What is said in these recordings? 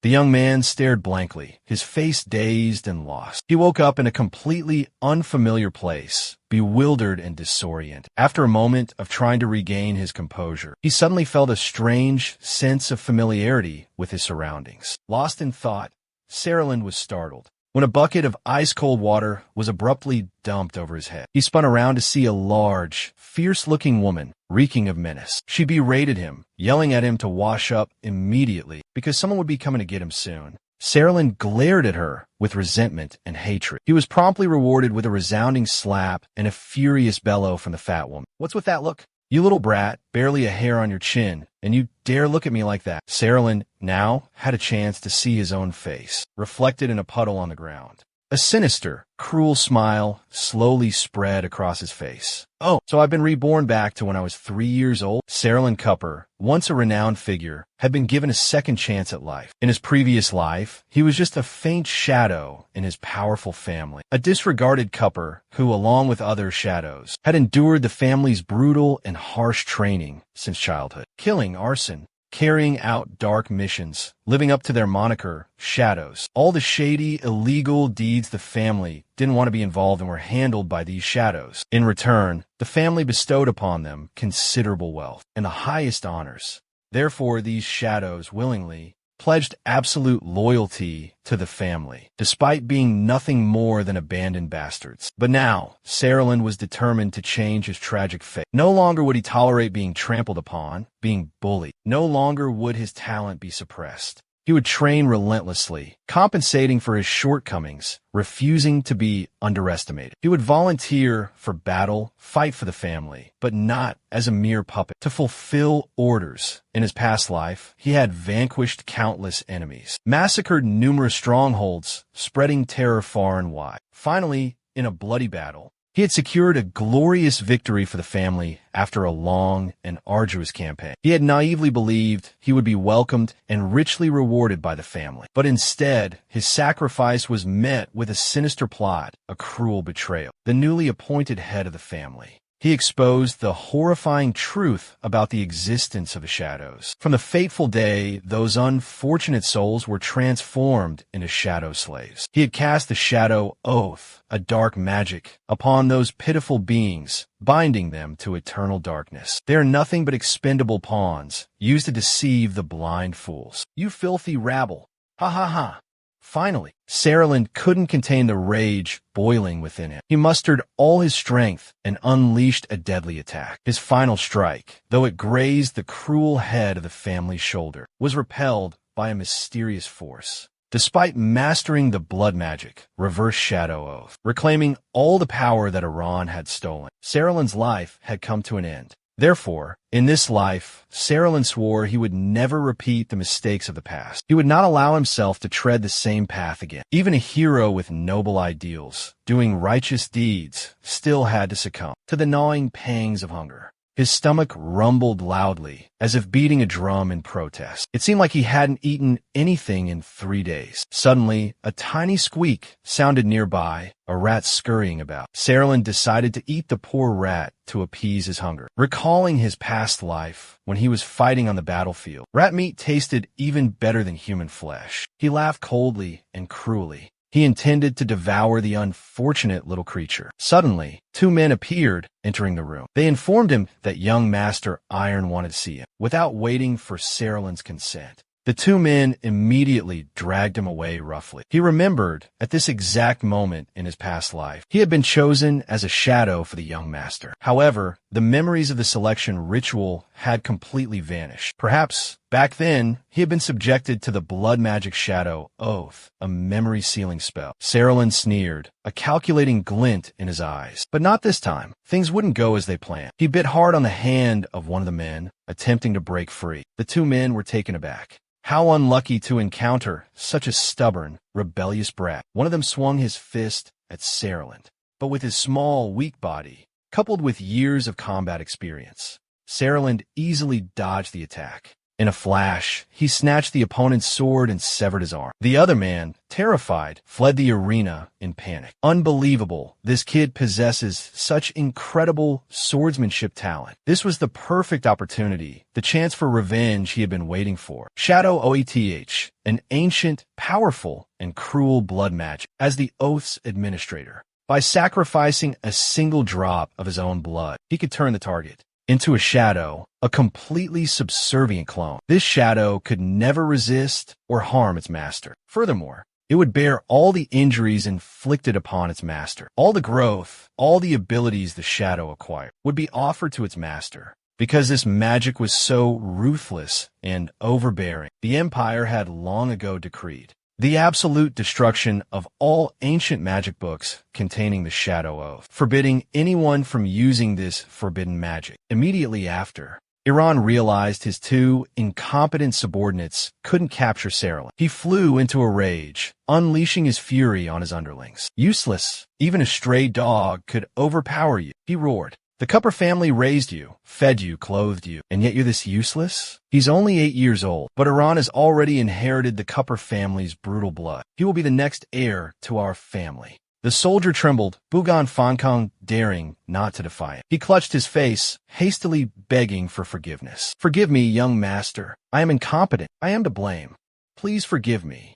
The young man stared blankly, his face dazed and lost. He woke up in a completely unfamiliar place, bewildered and disoriented. After a moment of trying to regain his composure, he suddenly felt a strange sense of familiarity with his surroundings. Lost in thought, Saralyn was startled when a bucket of ice-cold water was abruptly dumped over his head. He spun around to see a large, fierce-looking woman, reeking of menace. She berated him, yelling at him to wash up immediately because someone would be coming to get him soon. Saralyn glared at her with resentment and hatred. He was promptly rewarded with a resounding slap and a furious bellow from the fat woman. "What's with that look? You little brat, barely a hair on your chin, and you dare look at me like that." Saralyn now had a chance to see his own face, reflected in a puddle on the ground. A sinister, cruel smile slowly spread across his face. "Oh, so I've been reborn back to when I was 3 years old?" Saralyn Cupper, once a renowned figure, had been given a second chance at life. In his previous life, he was just a faint shadow in his powerful family. A disregarded Cupper who, along with other shadows, had endured the family's brutal and harsh training since childhood. Killing, arson, carrying out dark missions, living up to their moniker, Shadows. All the shady, illegal deeds the family didn't want to be involved in were handled by these shadows. In return, the family bestowed upon them considerable wealth and the highest honors. Therefore, these shadows willingly pledged absolute loyalty to the family, despite being nothing more than abandoned bastards. But now, Saralyn was determined to change his tragic fate. No longer would he tolerate being trampled upon, being bullied. No longer would his talent be suppressed. He would train relentlessly, compensating for his shortcomings, refusing to be underestimated. He would volunteer for battle, fight for the family, but not as a mere puppet, to fulfill orders. In his past life, he had vanquished countless enemies, massacred numerous strongholds, spreading terror far and wide. Finally, in a bloody battle, he had secured a glorious victory for the family after a long and arduous campaign. He had naively believed he would be welcomed and richly rewarded by the family. But instead, his sacrifice was met with a sinister plot, a cruel betrayal. The newly appointed head of the family, he exposed the horrifying truth about the existence of the shadows. From the fateful day, those unfortunate souls were transformed into shadow slaves. He had cast the shadow oath, a dark magic, upon those pitiful beings, binding them to eternal darkness. They are nothing but expendable pawns, used to deceive the blind fools. "You filthy rabble! Ha ha ha!" Finally, Saralyn couldn't contain the rage boiling within him. He mustered all his strength and unleashed a deadly attack. His final strike, though it grazed the cruel head of the family's shoulder, was repelled by a mysterious force. Despite mastering the blood magic, reverse shadow oath, reclaiming all the power that Iran had stolen, Saralyn's life had come to an end. Therefore, in this life, Saralyn swore he would never repeat the mistakes of the past. He would not allow himself to tread the same path again. Even a hero with noble ideals, doing righteous deeds, still had to succumb to the gnawing pangs of hunger. His stomach rumbled loudly, as if beating a drum in protest. It seemed like he hadn't eaten anything in 3 days. Suddenly, a tiny squeak sounded nearby, a rat scurrying about. Saralyn decided to eat the poor rat to appease his hunger. Recalling his past life, when he was fighting on the battlefield, rat meat tasted even better than human flesh. He laughed coldly and cruelly. He intended to devour the unfortunate little creature. Suddenly, 2 men appeared, entering the room. They informed him that young Master Iron wanted to see him. Without waiting for Saralyn's consent, the 2 men immediately dragged him away roughly. He remembered, at this exact moment in his past life, he had been chosen as a shadow for the young master. However, the memories of the selection ritual had completely vanished. Perhaps, back then, he had been subjected to the blood magic shadow oath, a memory-sealing spell. Saralyn sneered, a calculating glint in his eyes. But not this time. Things wouldn't go as they planned. He bit hard on the hand of one of the men, attempting to break free. The 2 men were taken aback. How unlucky to encounter such a stubborn, rebellious brat. One of them swung his fist at Saralyn, but with his small, weak body, coupled with years of combat experience, Saralyn easily dodged the attack. In a flash, he snatched the opponent's sword and severed his arm. The other man, terrified, fled the arena in panic. Unbelievable. This kid possesses such incredible swordsmanship talent. This was the perfect opportunity, the chance for revenge he had been waiting for. Shadow Oeth, an ancient, powerful, and cruel blood magic, as the Oath's administrator. By sacrificing a single drop of his own blood, he could turn the target into a shadow, a completely subservient clone. This shadow could never resist or harm its master. Furthermore, it would bear all the injuries inflicted upon its master. All the growth, all the abilities the shadow acquired would be offered to its master. Because this magic was so ruthless and overbearing, the Empire had long ago decreed the absolute destruction of all ancient magic books containing the Shadow Oath, forbidding anyone from using this forbidden magic. Immediately after, Iran realized his two incompetent subordinates couldn't capture Sarah. He flew into a rage, unleashing his fury on his underlings. Useless. Even a stray dog could overpower you, he roared. The Cupper family raised you, fed you, clothed you, and yet you're this useless? He's only 8 years old, but Iran has already inherited the Cupper family's brutal blood. He will be the next heir to our family. The soldier trembled, Bugan Fankong daring not to defy him. He clutched his face, hastily begging for forgiveness. Forgive me, young master. I am incompetent. I am to blame. Please forgive me.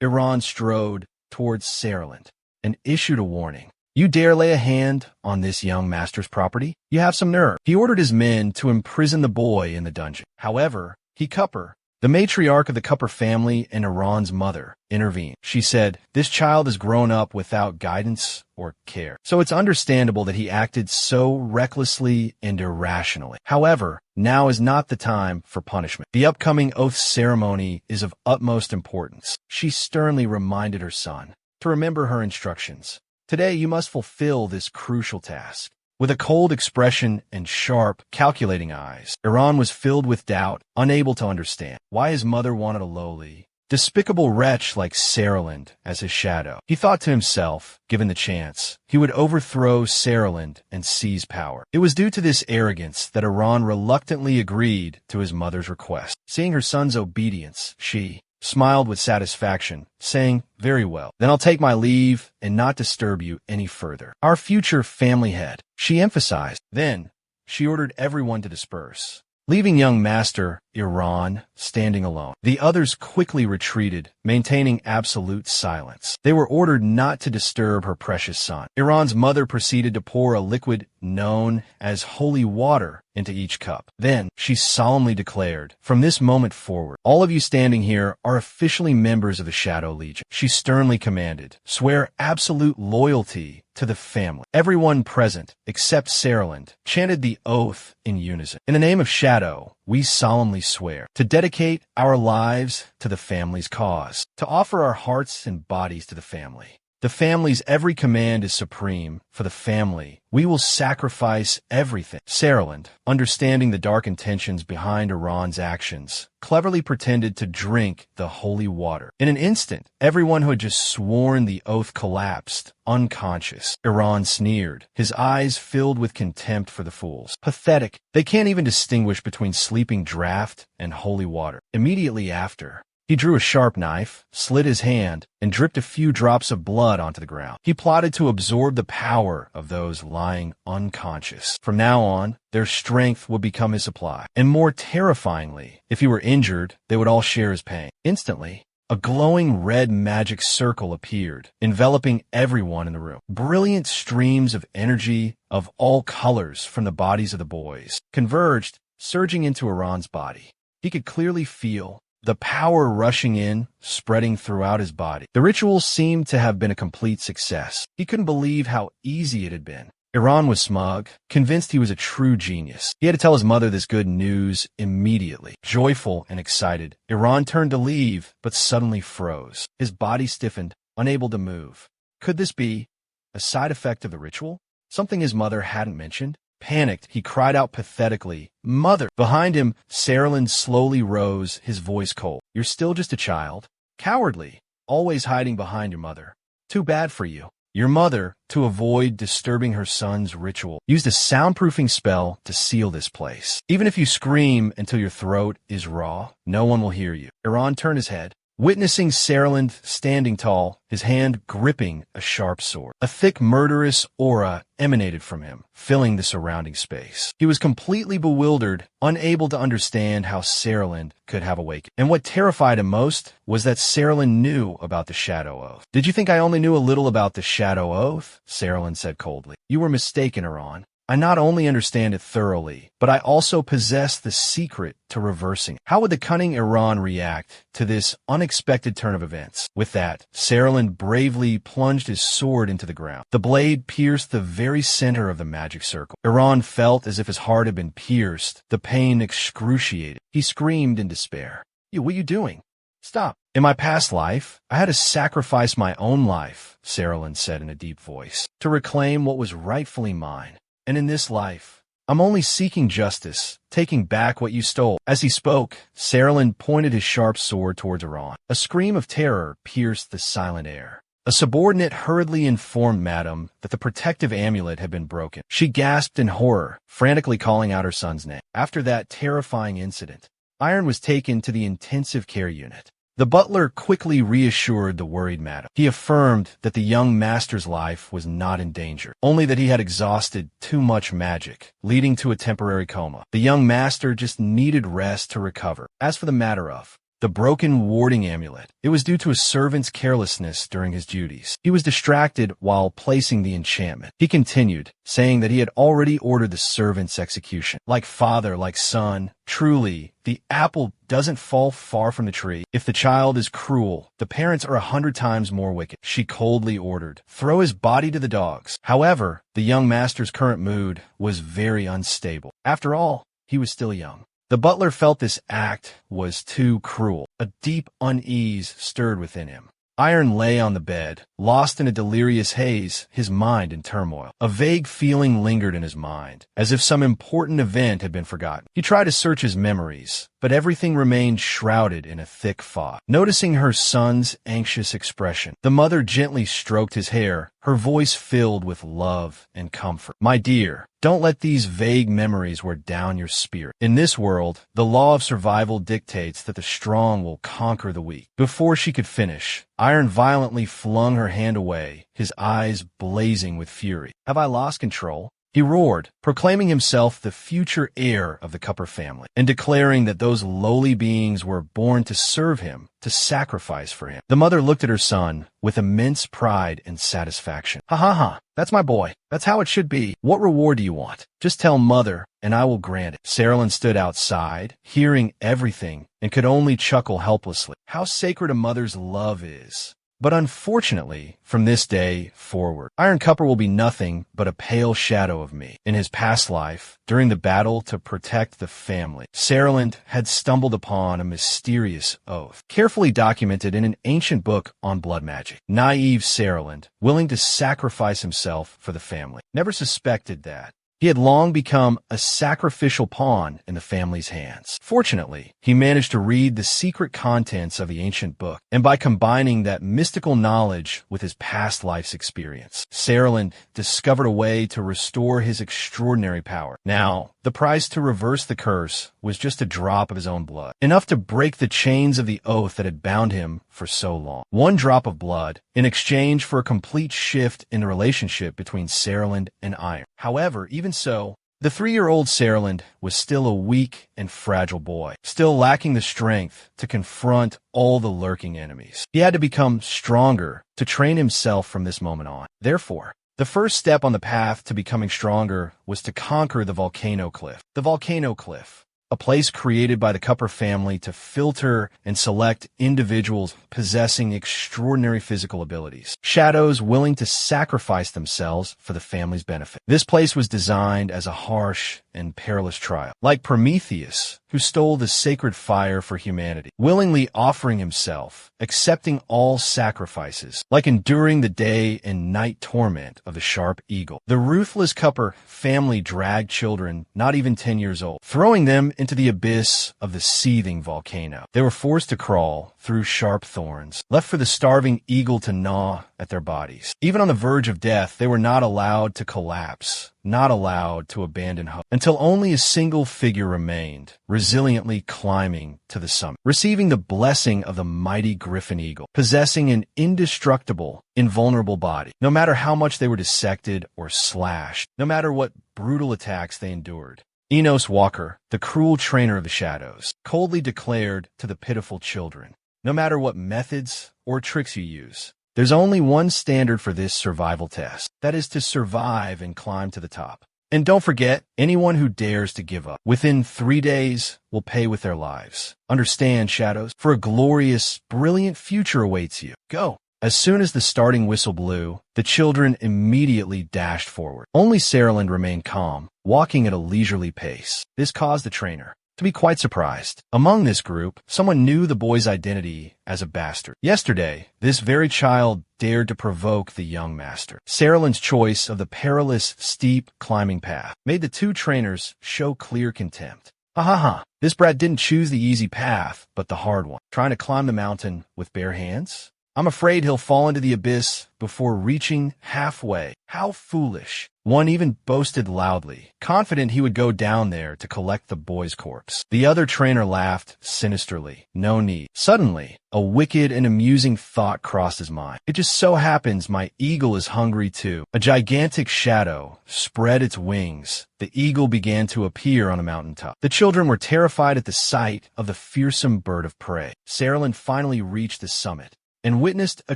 Iran strode towards Saraland and issued a warning. You dare lay a hand on this young master's property? You have some nerve. He ordered his men to imprison the boy in the dungeon. However, Cupper, the matriarch of the Cupper family and Iran's mother, intervened. She said, this child has grown up without guidance or care, so it's understandable that he acted so recklessly and irrationally. However, now is not the time for punishment. The upcoming oath ceremony is of utmost importance. She sternly reminded her son to remember her instructions. Today you must fulfill this crucial task. With a cold expression and sharp, calculating eyes, Iran was filled with doubt, unable to understand why his mother wanted a lowly, despicable wretch like Saraland as his shadow. He thought to himself, given the chance, he would overthrow Saraland and seize power. It was due to this arrogance that Iran reluctantly agreed to his mother's request. Seeing her son's obedience, she smiled with satisfaction, saying, very well, then I'll take my leave and not disturb you any further. Our future family head, she emphasized. Then, she ordered everyone to disperse, leaving young master Iran standing alone. The others quickly retreated, maintaining absolute silence. They were ordered not to disturb her precious son. Iran's mother proceeded to pour a liquid known as holy water into each cup. Then, she solemnly declared, from this moment forward, all of you standing here are officially members of the Shadow Legion. She sternly commanded, swear absolute loyalty to the family. Everyone present, except Saraland, chanted the oath in unison. In the name of Shadow, we solemnly swear to dedicate our lives to the family's cause, to offer our hearts and bodies to the family. The family's every command is supreme. For the family, we will sacrifice everything. Saraland, understanding the dark intentions behind Iran's actions, cleverly pretended to drink the holy water. In an instant, everyone who had just sworn the oath collapsed, unconscious. Iran sneered, his eyes filled with contempt for the fools. Pathetic. They can't even distinguish between sleeping draft and holy water. Immediately after, he drew a sharp knife, slit his hand, and dripped a few drops of blood onto the ground. He plotted to absorb the power of those lying unconscious. From now on, their strength would become his supply. And more terrifyingly, if he were injured, they would all share his pain. Instantly, a glowing red magic circle appeared, enveloping everyone in the room. Brilliant streams of energy of all colors from the bodies of the boys converged, surging into Iran's body. He could clearly feel the power rushing in, spreading throughout his body. The ritual seemed to have been a complete success. He couldn't believe how easy it had been. Iran was smug, convinced he was a true genius. He had to tell his mother this good news immediately. Joyful and excited, Iran turned to leave, but suddenly froze. His body stiffened, unable to move. Could this be a side effect of the ritual? Something his mother hadn't mentioned? Panicked, he cried out pathetically, Mother! Behind him, Saraland slowly rose, his voice cold. You're still just a child. Cowardly. Always hiding behind your mother. Too bad for you. Your mother, to avoid disturbing her son's ritual, used a soundproofing spell to seal this place. Even if you scream until your throat is raw, no one will hear you. Iran turned his head, witnessing Saraland standing tall, his hand gripping a sharp sword. A thick, murderous aura emanated from him, filling the surrounding space. He was completely bewildered, unable to understand how Saraland could have awakened. And what terrified him most was that Saraland knew about the Shadow Oath. "Did you think I only knew a little about the Shadow Oath?" Saraland said coldly. "You were mistaken, Iran. I not only understand it thoroughly, but I also possess the secret to reversing it." How would the cunning Iran react to this unexpected turn of events? With that, Saraland bravely plunged his sword into the ground. The blade pierced the very center of the magic circle. Iran felt as if his heart had been pierced, the pain excruciating. He screamed in despair. What are you doing? Stop. "In my past life, I had to sacrifice my own life," Saraland said in a deep voice, "to reclaim what was rightfully mine. And in this life, I'm only seeking justice, taking back what you stole." As he spoke, Saraland pointed his sharp sword towards Iran. A scream of terror pierced the silent air. A subordinate hurriedly informed Madam that the protective amulet had been broken. She gasped in horror, frantically calling out her son's name. After that terrifying incident, Iron was taken to the intensive care unit. The butler quickly reassured the worried madam. He affirmed that the young master's life was not in danger, only that he had exhausted too much magic, leading to a temporary coma. The young master just needed rest to recover. As for the matter of the broken warding amulet, it was due to a servant's carelessness during his duties. He was distracted while placing the enchantment. He continued, saying that he had already ordered the servant's execution. Like father, like son, truly, the apple doesn't fall far from the tree. If the child is cruel, the parents are 100 times more wicked. She coldly ordered, "Throw his body to the dogs." However, the young master's current mood was very unstable. After all, he was still young. The butler felt this act was too cruel. A deep unease stirred within him. Iron lay on the bed, lost in a delirious haze, his mind in turmoil. A vague feeling lingered in his mind, as if some important event had been forgotten. He tried to search his memories, but everything remained shrouded in a thick fog. Noticing her son's anxious expression, the mother gently stroked his hair, her voice filled with love and comfort. "My dear, don't let these vague memories wear down your spirit. In this world, the law of survival dictates that the strong will conquer the weak." Before she could finish, Iron violently flung her hand away, his eyes blazing with fury. "Have I lost control?" He roared, proclaiming himself the future heir of the Cupper family, and declaring that those lowly beings were born to serve him, to sacrifice for him. The mother looked at her son with immense pride and satisfaction. "Ha ha ha, that's my boy. That's how it should be. What reward do you want? Just tell mother, and I will grant it." Saraland stood outside, hearing everything, and could only chuckle helplessly. How sacred a mother's love is. But unfortunately, from this day forward, Iron Cupper will be nothing but a pale shadow of me. In his past life, during the battle to protect the family, Saraland had stumbled upon a mysterious oath, carefully documented in an ancient book on blood magic. Naive Saraland, willing to sacrifice himself for the family, never suspected that he had long become a sacrificial pawn in the family's hands. Fortunately, he managed to read the secret contents of the ancient book, and by combining that mystical knowledge with his past life's experience, Saraland discovered a way to restore his extraordinary power. Now, the price to reverse the curse was just a drop of his own blood, enough to break the chains of the oath that had bound him for so long. One drop of blood in exchange for a complete shift in the relationship between Saraland and Iron. However, even so, the 3-year-old Saraland was still a weak and fragile boy, still lacking the strength to confront all the lurking enemies. He had to become stronger to train himself from this moment on. Therefore, the first step on the path to becoming stronger was to conquer the Volcano Cliff. The Volcano Cliff, a place created by the Cupper family to filter and select individuals possessing extraordinary physical abilities, shadows willing to sacrifice themselves for the family's benefit. This place was designed as a harsh and perilous trial, like Prometheus, who stole the sacred fire for humanity, willingly offering himself, accepting all sacrifices, like enduring the day and night torment of the sharp eagle. The ruthless Cupper family dragged children not even 10 years old, throwing them into the abyss of the seething volcano. They were forced to crawl through sharp thorns, left for the starving eagle to gnaw at their bodies. Even on the verge of death, they were not allowed to collapse, not allowed to abandon hope, until only a single figure remained, resiliently climbing to the summit, receiving the blessing of the mighty griffin eagle, possessing an indestructible, invulnerable body. No matter how much they were dissected or slashed, no matter what brutal attacks they endured, Enos Walker, the cruel trainer of the shadows, coldly declared to the pitiful children, no matter what methods or tricks you use, there's only one standard for this survival test. That is to survive and climb to the top. And don't forget, anyone who dares to give up within 3 days will pay with their lives. Understand, shadows, for a glorious, brilliant future awaits you. Go. As soon as the starting whistle blew, the children immediately dashed forward. Only Saraland remained calm, walking at a leisurely pace. This caused the trainer to be quite surprised. Among this group, someone knew the boy's identity as a bastard. Yesterday, this very child dared to provoke the young master. Saraland's choice of the perilous, steep climbing path made the two trainers show clear contempt. Ha ha ha. This brat didn't choose the easy path, but the hard one. Trying to climb the mountain with bare hands? I'm afraid he'll fall into the abyss before reaching halfway. How foolish. One even boasted loudly, confident he would go down there to collect the boy's corpse. The other trainer laughed sinisterly. No need. Suddenly, a wicked and amusing thought crossed his mind. It just so happens my eagle is hungry too. A gigantic shadow spread its wings. The eagle began to appear on a mountaintop. The children were terrified at the sight of the fearsome bird of prey. Saraland finally reached the summit and witnessed a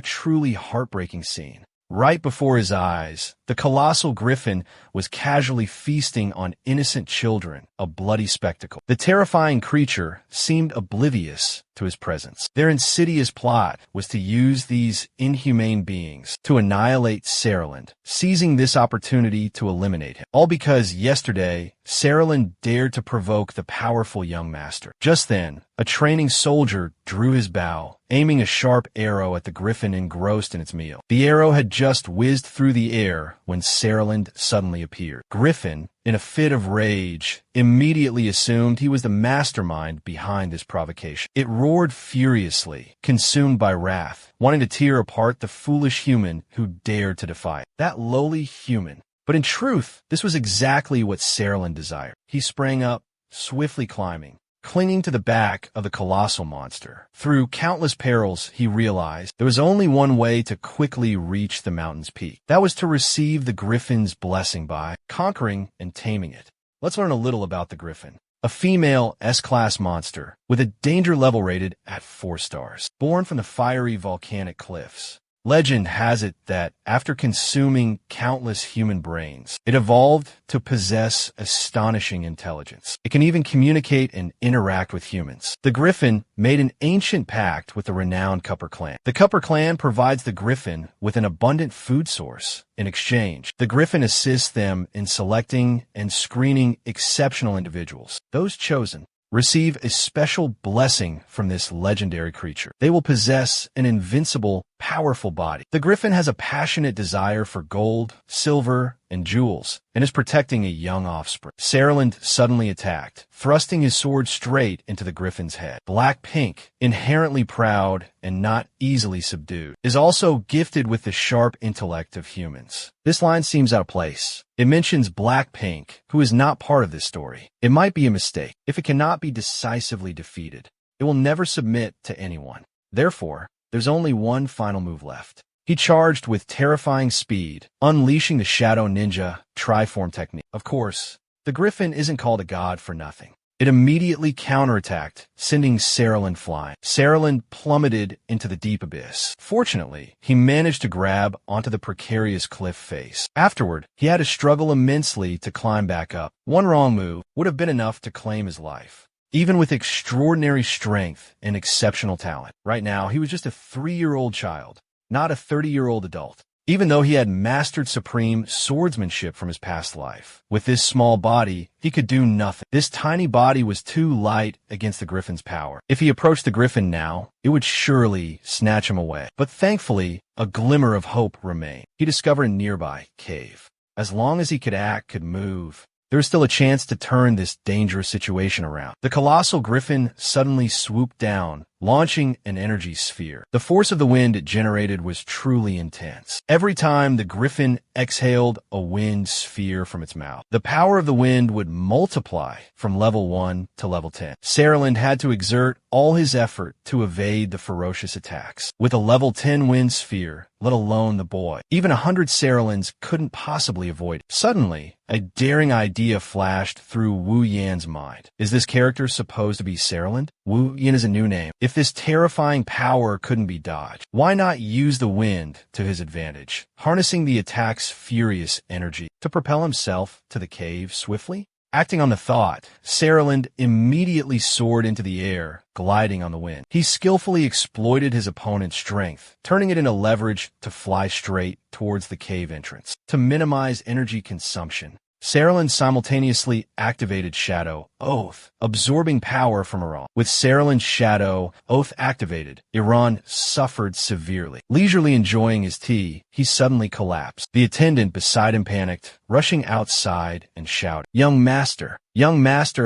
truly heartbreaking scene. Right before his eyes, the colossal griffin was casually feasting on innocent children, a bloody spectacle. The terrifying creature seemed oblivious to his presence. Their insidious plot was to use these inhumane beings to annihilate Saraland, seizing this opportunity to eliminate him. All because yesterday, Saraland dared to provoke the powerful young master. Just then, a training soldier drew his bow, aiming a sharp arrow at the griffin engrossed in its meal. The arrow had just whizzed through the air when Saraland suddenly appeared. Griffin, in a fit of rage, immediately assumed he was the mastermind behind this provocation. It roared furiously, consumed by wrath, wanting to tear apart the foolish human who dared to defy it. That lowly human. But in truth, this was exactly what Saraland desired. He sprang up, swiftly climbing, clinging to the back of the colossal monster. Through countless perils, he realized there was only one way to quickly reach the mountain's peak. That was to receive the griffin's blessing by conquering and taming it. Let's learn a little about the griffin. A female S-class monster with a danger level rated at 4 stars. Born from the fiery volcanic cliffs. Legend has it that after consuming countless human brains, it evolved to possess astonishing intelligence. It can even communicate and interact with humans. The Griffin made an ancient pact with the renowned Cupper clan. The Cupper clan provides the Griffin with an abundant food source. In exchange, the Griffin assists them in selecting and screening exceptional individuals. Those chosen receive a special blessing from this legendary creature. They will possess an invincible, powerful body. The Griffin has a passionate desire for gold, silver, and jewels, and is protecting a young offspring. Saraland suddenly attacked, thrusting his sword straight into the Griffin's head. Black-Pink, inherently proud and not easily subdued, is also gifted with the sharp intellect of humans. This line seems out of place. It mentions Black-Pink, who is not part of this story. It might be a mistake. If it cannot be decisively defeated, it will never submit to anyone. Therefore, there's only one final move left. He charged with terrifying speed, unleashing the Shadow Ninja Triform technique. Of course, the Griffin isn't called a god for nothing. It immediately counterattacked, sending Saraland flying. Saraland plummeted into the deep abyss. Fortunately, he managed to grab onto the precarious cliff face. Afterward, he had to struggle immensely to climb back up. One wrong move would have been enough to claim his life. Even with extraordinary strength and exceptional talent. Right now, he was just a 3-year-old child, not a 30-year-old adult. Even though he had mastered supreme swordsmanship from his past life, with this small body, he could do nothing. This tiny body was too light against the Griffin's power. If he approached the Griffin now, it would surely snatch him away. But thankfully, a glimmer of hope remained. He discovered a nearby cave. As long as he could act, could move, There is still a chance to turn this dangerous situation around. The colossal griffin suddenly swooped down, launching an energy sphere. The force of the wind it generated was truly intense. Every time the griffin exhaled a wind sphere from its mouth, the power of the wind would multiply from level 1 to level 10. Saraland had to exert all his effort to evade the ferocious attacks. With a level 10 wind sphere, let alone the boy, even 100 Saralands couldn't possibly avoid it. Suddenly, a daring idea flashed through Wu Yan's mind. Is this character supposed to be Saraland? Wu Yan is a new name. If this terrifying power couldn't be dodged, why not use the wind to his advantage, harnessing the attack's furious energy to propel himself to the cave swiftly? Acting on the thought, Saraland immediately soared into the air, gliding on the wind. He skillfully exploited his opponent's strength, turning it into leverage to fly straight towards the cave entrance. To minimize energy consumption, Saraland simultaneously activated Shadow Oath, absorbing power from Iran. With Saraland's Shadow Oath activated, Iran suffered severely. Leisurely enjoying his tea, he suddenly collapsed. The attendant beside him panicked, rushing outside and shouted, Young Master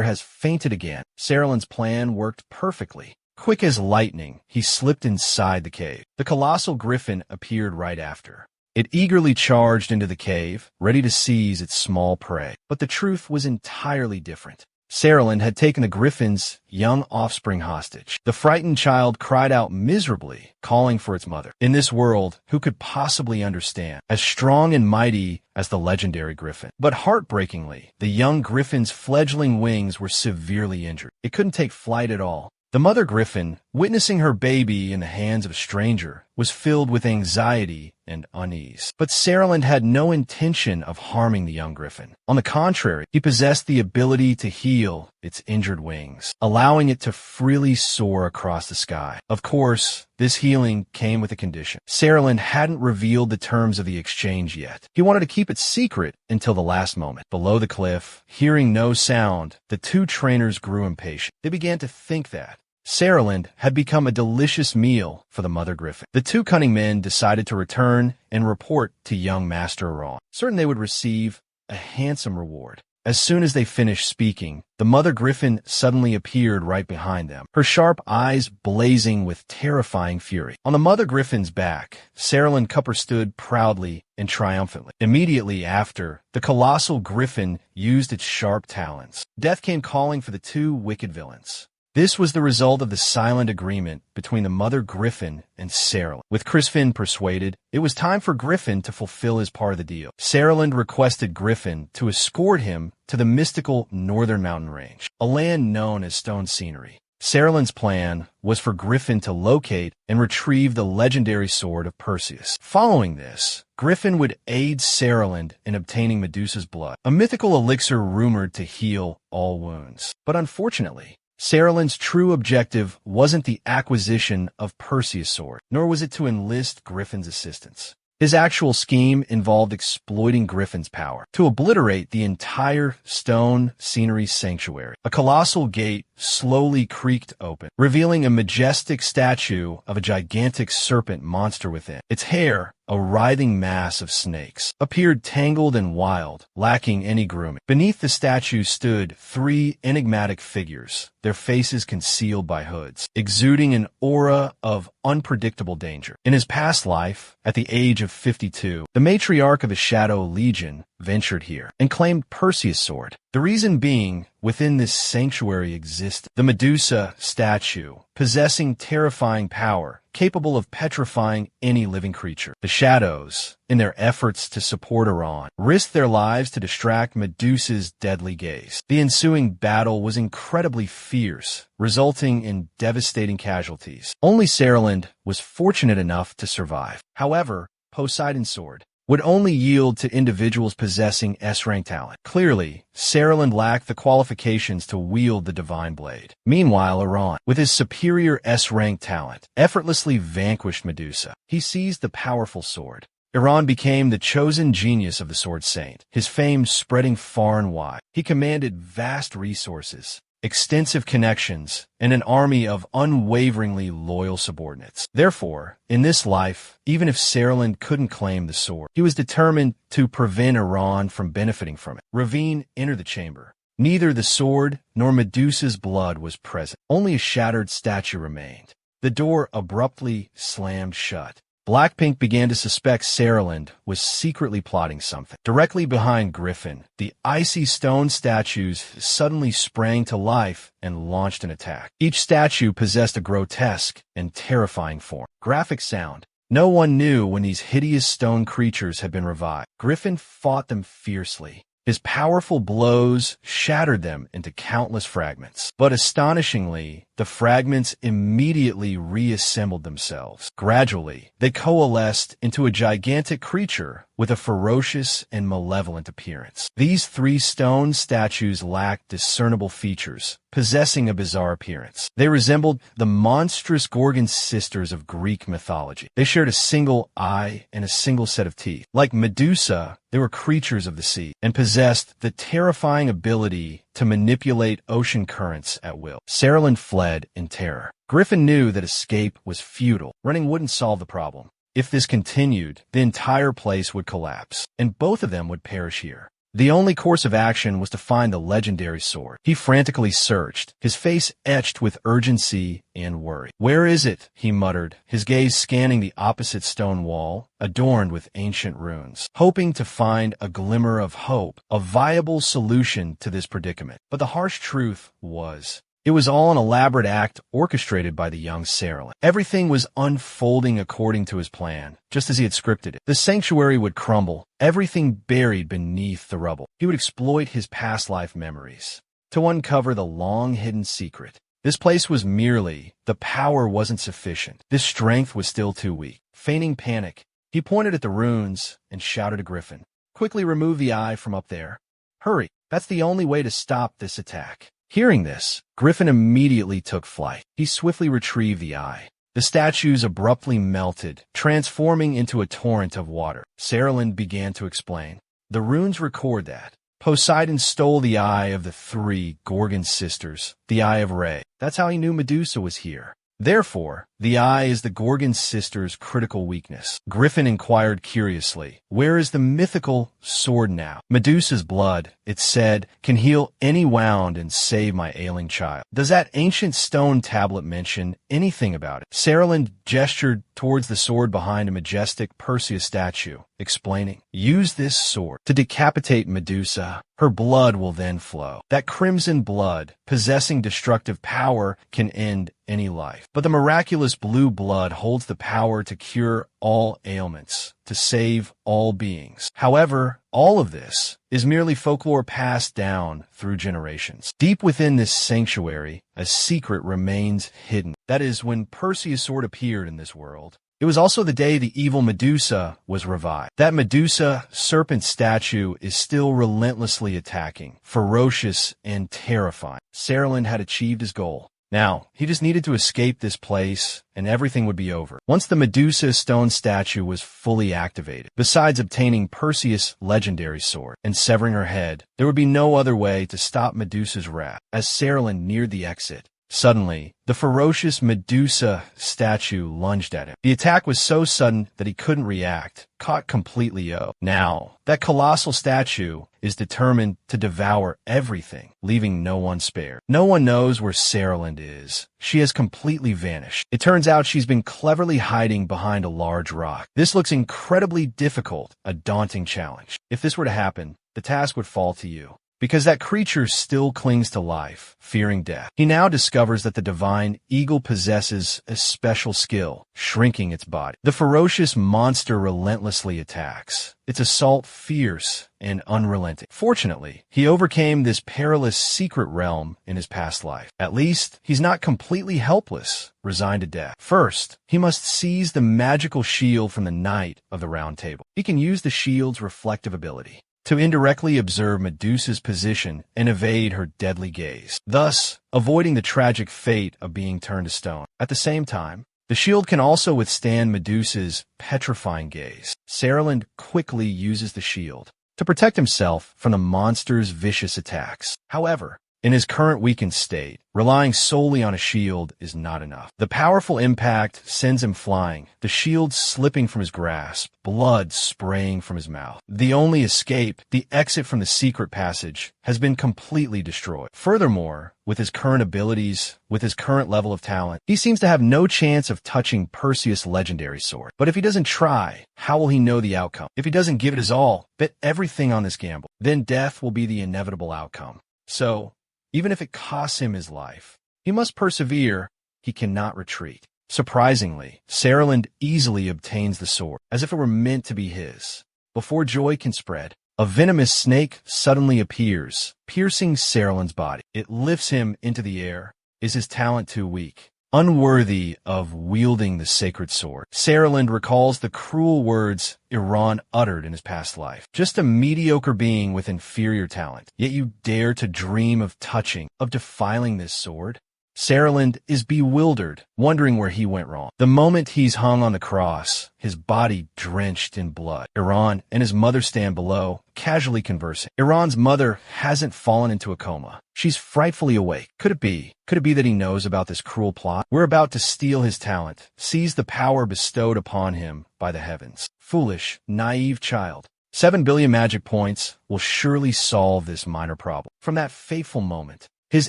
has fainted again." Saraland's plan worked perfectly. Quick as lightning, he slipped inside the cave. The colossal griffin appeared right after. It eagerly charged into the cave, ready to seize its small prey. But the truth was entirely different. Saraland had taken the griffin's young offspring hostage. The frightened child cried out miserably, calling for its mother. In this world, who could possibly understand? As strong and mighty as the legendary griffin. But heartbreakingly, the young griffin's fledgling wings were severely injured. It couldn't take flight at all. The mother griffin, witnessing her baby in the hands of a stranger, was filled with anxiety and unease. But Saraland had no intention of harming the young griffin. On the contrary, he possessed the ability to heal its injured wings, allowing it to freely soar across the sky. Of course, this healing came with a condition. Saraland hadn't revealed the terms of the exchange yet. He wanted to keep it secret until the last moment. Below the cliff, hearing no sound, the two trainers grew impatient. They began to think that Saraland had become a delicious meal for the mother griffin. The two cunning men decided to return and report to young Master Iran, certain they would receive a handsome reward. As soon as they finished speaking, the mother griffin suddenly appeared right behind them, her sharp eyes blazing with terrifying fury. On the mother griffin's back, Saraland Cupper stood proudly and triumphantly. Immediately after, the colossal griffin used its sharp talons. Death came calling for the two wicked villains. This was the result of the silent agreement between the mother griffin and Saraland. With Crispin persuaded, it was time for Griffin to fulfill his part of the deal. Saraland requested Griffin to escort him to the mystical northern mountain range, a land known as Stone Scenery. Saraland's plan was for Griffin to locate and retrieve the legendary sword of Perseus. Following this, Griffin would aid Saraland in obtaining Medusa's blood, a mythical elixir rumored to heal all wounds. But unfortunately, Saraland's true objective wasn't the acquisition of Perseus' sword, nor was it to enlist Griffin's assistance. His actual scheme involved exploiting Griffin's power to obliterate the entire Stone Scenery sanctuary. A colossal gate slowly creaked open, revealing a majestic statue of a gigantic serpent monster within. Its hair, a writhing mass of snakes, appeared tangled and wild, lacking any grooming. Beneath the statue stood three enigmatic figures, their faces concealed by hoods, exuding an aura of unpredictable danger. In his past life, at the age of 52, the matriarch of the Shadow Legion ventured here and claimed Perseus' sword. The reason being, within this sanctuary existed the Medusa statue, possessing terrifying power, capable of petrifying any living creature. The Shadows, in their efforts to support Iran, risked their lives to distract Medusa's deadly gaze. The ensuing battle was incredibly fierce, resulting in devastating casualties. Only Saraland was fortunate enough to survive. However, Poseidon's sword would only yield to individuals possessing S-rank talent. Clearly, Saraland lacked the qualifications to wield the divine blade. Meanwhile, Iran, with his superior S-rank talent, effortlessly vanquished Medusa. He seized the powerful sword. Iran became the chosen genius of the Sword Saint, his fame spreading far and wide. He commanded vast resources extensive connections, and an army of unwaveringly loyal subordinates. Therefore, in this life, even if Saraland couldn't claim the sword, he was determined to prevent Iran from benefiting from it. Ravine entered the chamber. Neither the sword nor Medusa's blood was present. Only a shattered statue remained. The door abruptly slammed shut. Blackpink began to suspect Saraland was secretly plotting something. Directly behind Griffin, the icy stone statues suddenly sprang to life and launched an attack. Each statue possessed a grotesque and terrifying form. Graphic sound. No one knew when these hideous stone creatures had been revived. Griffin fought them fiercely. His powerful blows shattered them into countless fragments. But astonishingly, the fragments immediately reassembled themselves. Gradually, they coalesced into a gigantic creature with a ferocious and malevolent appearance. These 3 stone statues lacked discernible features, possessing a bizarre appearance. They resembled the monstrous Gorgon sisters of Greek mythology. They shared a single eye and a single set of teeth. Like Medusa, they were creatures of the sea and possessed the terrifying ability to manipulate ocean currents at will. Saraland fled in terror. Griffin knew that escape was futile. Running wouldn't solve the problem. If this continued, the entire place would collapse, and both of them would perish here. The only course of action was to find the legendary sword. He frantically searched, his face etched with urgency and worry. "Where is it?" he muttered, his gaze scanning the opposite stone wall, adorned with ancient runes, hoping to find a glimmer of hope, a viable solution to this predicament. But the harsh truth was, it was all an elaborate act orchestrated by the young Saraland. Everything was unfolding according to his plan, just as he had scripted it. The sanctuary would crumble, everything buried beneath the rubble. He would exploit his past life memories to uncover the long-hidden secret. This place was merely, the power wasn't sufficient. This strength was still too weak. Feigning panic, he pointed at the runes and shouted to Griffin, "Quickly remove the eye from up there. Hurry, that's the only way to stop this attack." Hearing this, Griffin immediately took flight. He swiftly retrieved the eye. The statues abruptly melted, transforming into a torrent of water. Saraland began to explain. "The runes record that Poseidon stole the eye of the 3 Gorgon sisters, the Eye of Re. That's how he knew Medusa was here. Therefore, the eye is the Gorgon sisters' critical weakness." Griffin inquired curiously, "Where is the mythical sword now?" "Medusa's blood," it said, "can heal any wound and save my ailing child." "Does that ancient stone tablet mention anything about it?" Saraland gestured towards the sword behind a majestic Perseus statue, explaining, "Use this sword to decapitate Medusa. Her blood will then flow. That crimson blood, possessing destructive power, can end any life. But the miraculous blue blood holds the power to cure all ailments, to save all beings. However, all of this is merely folklore passed down through generations. Deep within this sanctuary, a secret remains hidden. That is, when Perseus' sword appeared in this world, it was also the day the evil Medusa was revived. That Medusa serpent statue is still relentlessly attacking, ferocious and terrifying. Saraland had achieved his goal. Now, he just needed to escape this place, and everything would be over. Once the Medusa stone statue was fully activated, besides obtaining Perseus' legendary sword and severing her head, there would be no other way to stop Medusa's wrath. As Saraland neared the exit, suddenly, the ferocious Medusa statue lunged at him. The attack was so sudden that he couldn't react, caught completely out. Now, that colossal statue is determined to devour everything, leaving no one spared. No one knows where Saraland is. She has completely vanished. It turns out she's been cleverly hiding behind a large rock. This looks incredibly difficult, a daunting challenge. If this were to happen, the task would fall to you, because that creature still clings to life, fearing death. He now discovers that the divine eagle possesses a special skill, shrinking its body. The ferocious monster relentlessly attacks, its assault fierce and unrelenting. Fortunately, he overcame this perilous secret realm in his past life. At least, he's not completely helpless, resigned to death. First, he must seize the magical shield from the Knight of the Round Table. He can use the shield's reflective ability to indirectly observe Medusa's position and evade her deadly gaze, thus avoiding the tragic fate of being turned to stone. At the same time, the shield can also withstand Medusa's petrifying gaze. Saraland quickly uses the shield to protect himself from the monster's vicious attacks. However, In his current weakened state, relying solely on a shield is not enough. The powerful impact sends him flying, the shield slipping from his grasp, blood spraying from his mouth. The only escape, the exit from the secret passage, has been completely destroyed. Furthermore, with his current abilities, with his current level of talent, he seems to have no chance of touching Perseus' legendary sword. But if he doesn't try, how will he know the outcome? If he doesn't give it his all, bet everything on this gamble, then death will be the inevitable outcome. So, even if it costs him his life, he must persevere. He cannot retreat. Surprisingly, Saraland easily obtains the sword, as if it were meant to be his. Before joy can spread, a venomous snake suddenly appears, piercing Saraland's body. It lifts him into the air. Is his talent too weak? Unworthy of wielding the sacred sword, Saraland recalls the cruel words Iran uttered in his past life. Just a mediocre being with inferior talent, yet you dare to dream of touching, of defiling this sword? Saraland is bewildered, wondering where he went wrong. The moment he's hung on the cross, his body drenched in blood. Iran and his mother stand below, casually conversing. Iran's mother hasn't fallen into a coma. She's frightfully awake. Could it be? Could it be that he knows about this cruel plot? We're about to steal his talent, seize the power bestowed upon him by the heavens. Foolish, naive child. 7 billion magic points will surely solve this minor problem. From that fateful moment, his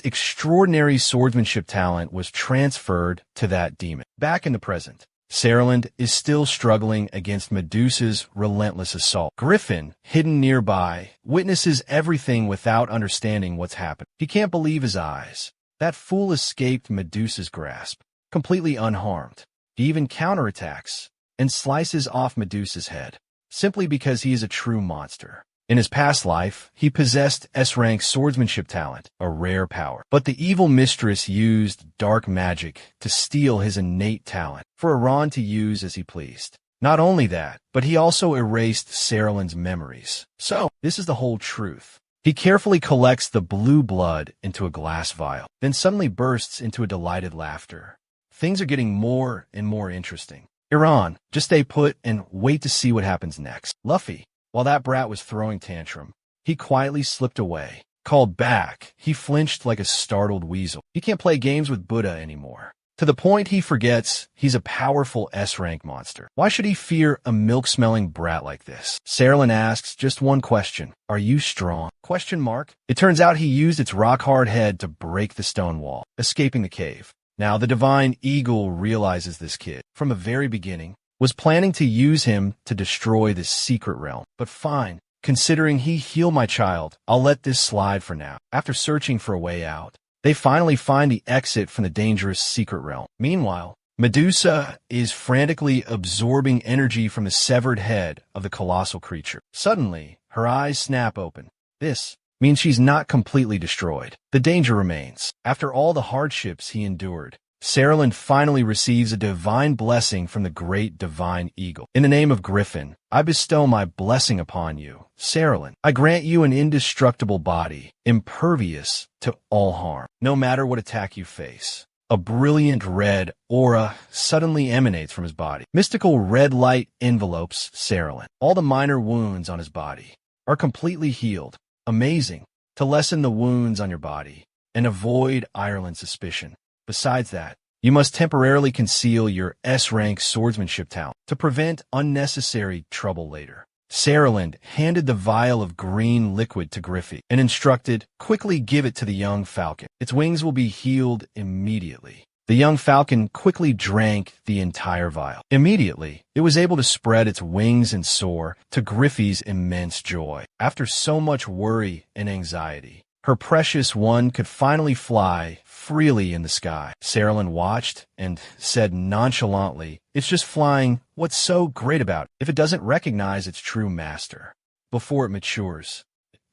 extraordinary swordsmanship talent was transferred to that demon. Back in the present, Saraland is still struggling against Medusa's relentless assault. Griffin, hidden nearby, witnesses everything without understanding what's happened. He can't believe his eyes. That fool escaped Medusa's grasp, completely unharmed. He even counterattacks and slices off Medusa's head, simply because he is a true monster. In his past life, he possessed S-rank swordsmanship talent, a rare power. But the evil mistress used dark magic to steal his innate talent, for Iran to use as he pleased. Not only that, but he also erased Saraland's memories. So, this is the whole truth. He carefully collects the blue blood into a glass vial, then suddenly bursts into a delighted laughter. Things are getting more and more interesting. Iran, just stay put and wait to see what happens next. Luffy, while that brat was throwing tantrum, he quietly slipped away. Called back, he flinched like a startled weasel. He can't play games with Buddha anymore. To the point he forgets he's a powerful S-rank monster. Why should he fear a milk-smelling brat like this? Saraland asks just one question. Are you strong? Question mark. It turns out he used its rock-hard head to break the stone wall, escaping the cave. Now the divine eagle realizes this kid, from the very beginning, was planning to use him to destroy this secret realm. But fine, considering he healed my child, I'll let this slide for now. After searching for a way out, they finally find the exit from the dangerous secret realm. Meanwhile, Medusa is frantically absorbing energy from the severed head of the colossal creature. Suddenly, her eyes snap open. This means she's not completely destroyed. The danger remains. After all the hardships he endured, Saraland finally receives a divine blessing from the great divine eagle. In the name of Griffin, I bestow my blessing upon you, Saraland. I grant you an indestructible body, impervious to all harm, no matter what attack you face. A brilliant red aura suddenly emanates from his body. Mystical red light envelopes Saraland. All the minor wounds on his body are completely healed. Amazing. To lessen the wounds on your body and avoid Ireland's suspicion. Besides that, you must temporarily conceal your S-rank swordsmanship talent to prevent unnecessary trouble later. Saraland handed the vial of green liquid to Griffey and instructed, quickly give it to the young falcon. Its wings will be healed immediately. The young falcon quickly drank the entire vial. Immediately, it was able to spread its wings and soar, to Griffey's immense joy. After so much worry and anxiety, her precious one could finally fly freely in the sky. Saraland watched and said nonchalantly, "It's just flying. What's so great about it? If it doesn't recognize its true master before it matures,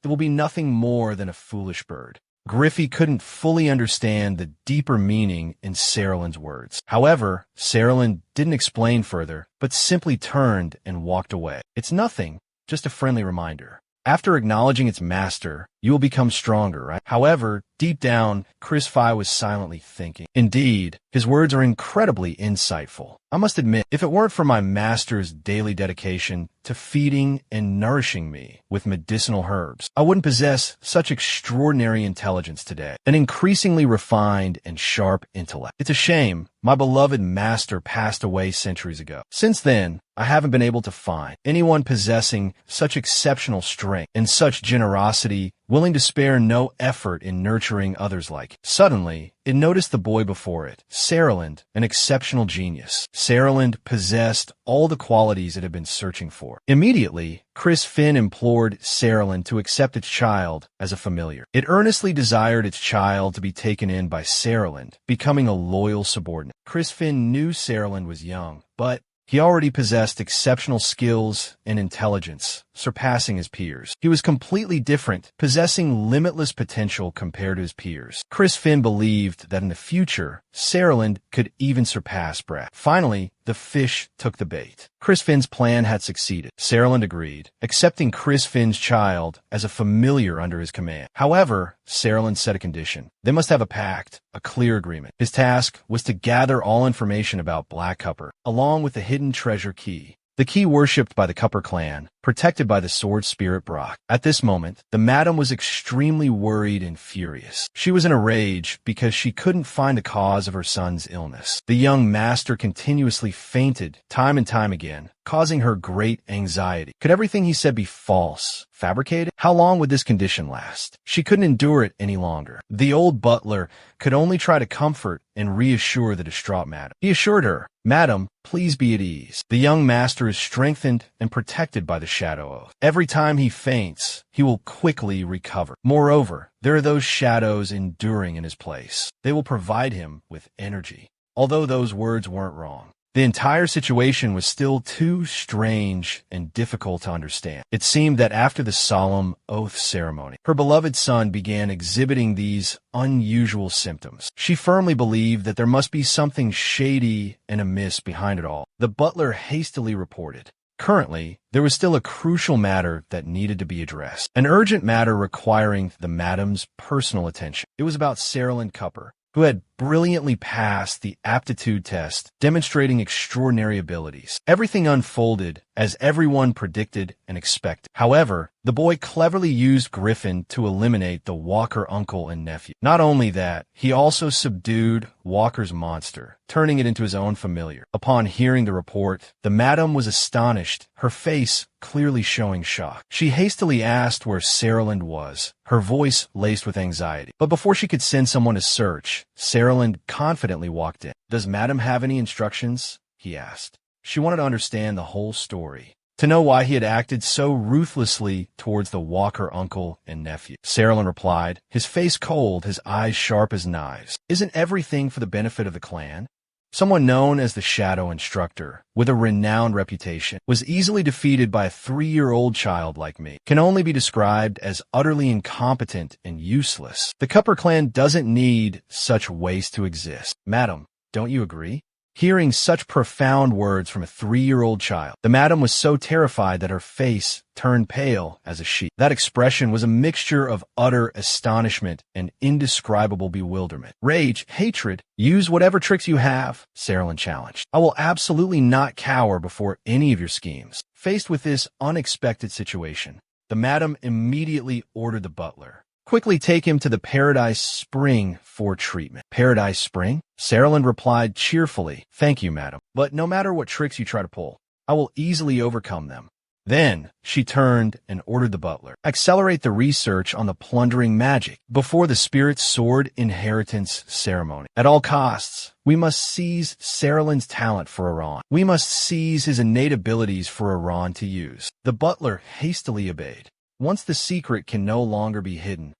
it will be nothing more than a foolish bird." Griffey couldn't fully understand the deeper meaning in Saraland's words. However, Saraland didn't explain further, but simply turned and walked away. It's nothing, just a friendly reminder. After acknowledging its master, you will become stronger, right? However, Deep down, Chris Phi was silently thinking. Indeed, his words are incredibly insightful. I must admit, if it weren't for my master's daily dedication to feeding and nourishing me with medicinal herbs, I wouldn't possess such extraordinary intelligence today, an increasingly refined and sharp intellect. It's a shame my beloved master passed away centuries ago. Since then, I haven't been able to find anyone possessing such exceptional strength and such generosity, willing to spare no effort in nurturing others like it. Suddenly, it noticed the boy before it, Saraland, an exceptional genius. Saraland possessed all the qualities it had been searching for. Immediately, Chris Finn implored Saraland to accept its child as a familiar. It earnestly desired its child to be taken in by Saraland, becoming a loyal subordinate. Chris Finn knew Saraland was young, but he already possessed exceptional skills and intelligence, surpassing his peers. He was completely different, possessing limitless potential compared to his peers. Chris Finn believed that in the future, Saraland could even surpass Brett. Finally, the fish took the bait. Chris Finn's plan had succeeded. Saraland agreed, accepting Chris Finn's child as a familiar under his command. However, Saraland set a condition. They must have a pact, a clear agreement. His task was to gather all information about Black Cupper, along with the hidden treasure key. The key worshipped by the Cupper clan, protected by the sword spirit Brock. At this moment, the madam was extremely worried and furious. She was in a rage because she couldn't find the cause of her son's illness. The young master continuously fainted time and time again, causing her great anxiety. Could everything he said be false, fabricated? How long would this condition last? She couldn't endure it any longer. The old butler could only try to comfort and reassure the distraught madam. He assured her, "Madam, please be at ease. The young master is strengthened and protected by the Shadow Oath. Every time he faints, he will quickly recover. Moreover, there are those shadows enduring in his place. They will provide him with energy." Although those words weren't wrong, the entire situation was still too strange and difficult to understand. It seemed that after the solemn oath ceremony, her beloved son began exhibiting these unusual symptoms. She firmly believed that there must be something shady and amiss behind it all. The butler hastily reported. Currently, there was still a crucial matter that needed to be addressed. An urgent matter requiring the madam's personal attention. It was about Saraland Cupper, who had brilliantly passed the aptitude test, demonstrating extraordinary abilities. Everything unfolded as everyone predicted and expected. However, the boy cleverly used Griffin to eliminate the Walker uncle and nephew. Not only that, he also subdued Walker's monster, turning it into his own familiar. Upon hearing the report, the madam was astonished, her face clearly showing shock. She hastily asked where Saraland was, her voice laced with anxiety. But before she could send someone to search, Saraland confidently walked in. "Does madam have any instructions?" he asked. She wanted to understand the whole story, to know why he had acted so ruthlessly towards the Walker uncle and nephew. Saraland replied, his face cold, his eyes sharp as knives. "Isn't everything for the benefit of the clan?" Someone known as the Shadow Instructor, with a renowned reputation, was easily defeated by a 3-year-old child like me. Can only be described as utterly incompetent and useless. The Cupper clan doesn't need such waste to exist. Madam, don't you agree? Hearing such profound words from a 3-year-old child, the madam was so terrified that her face turned pale as a sheet. That expression was a mixture of utter astonishment and indescribable bewilderment. "Rage, hatred, use whatever tricks you have," Saraland challenged. "I will absolutely not cower before any of your schemes." Faced with this unexpected situation, the madam immediately ordered the butler, "Quickly take him to the Paradise Spring for treatment." "Paradise Spring?" Saraland replied cheerfully, "Thank you, madam. But no matter what tricks you try to pull, I will easily overcome them." Then she turned and ordered the butler, "Accelerate the research on the plundering magic before the spirit's sword inheritance ceremony. At all costs, we must seize Saraland's talent for Iran. We must seize his innate abilities for Iran to use." The butler hastily obeyed. Once the secret can no longer be hidden,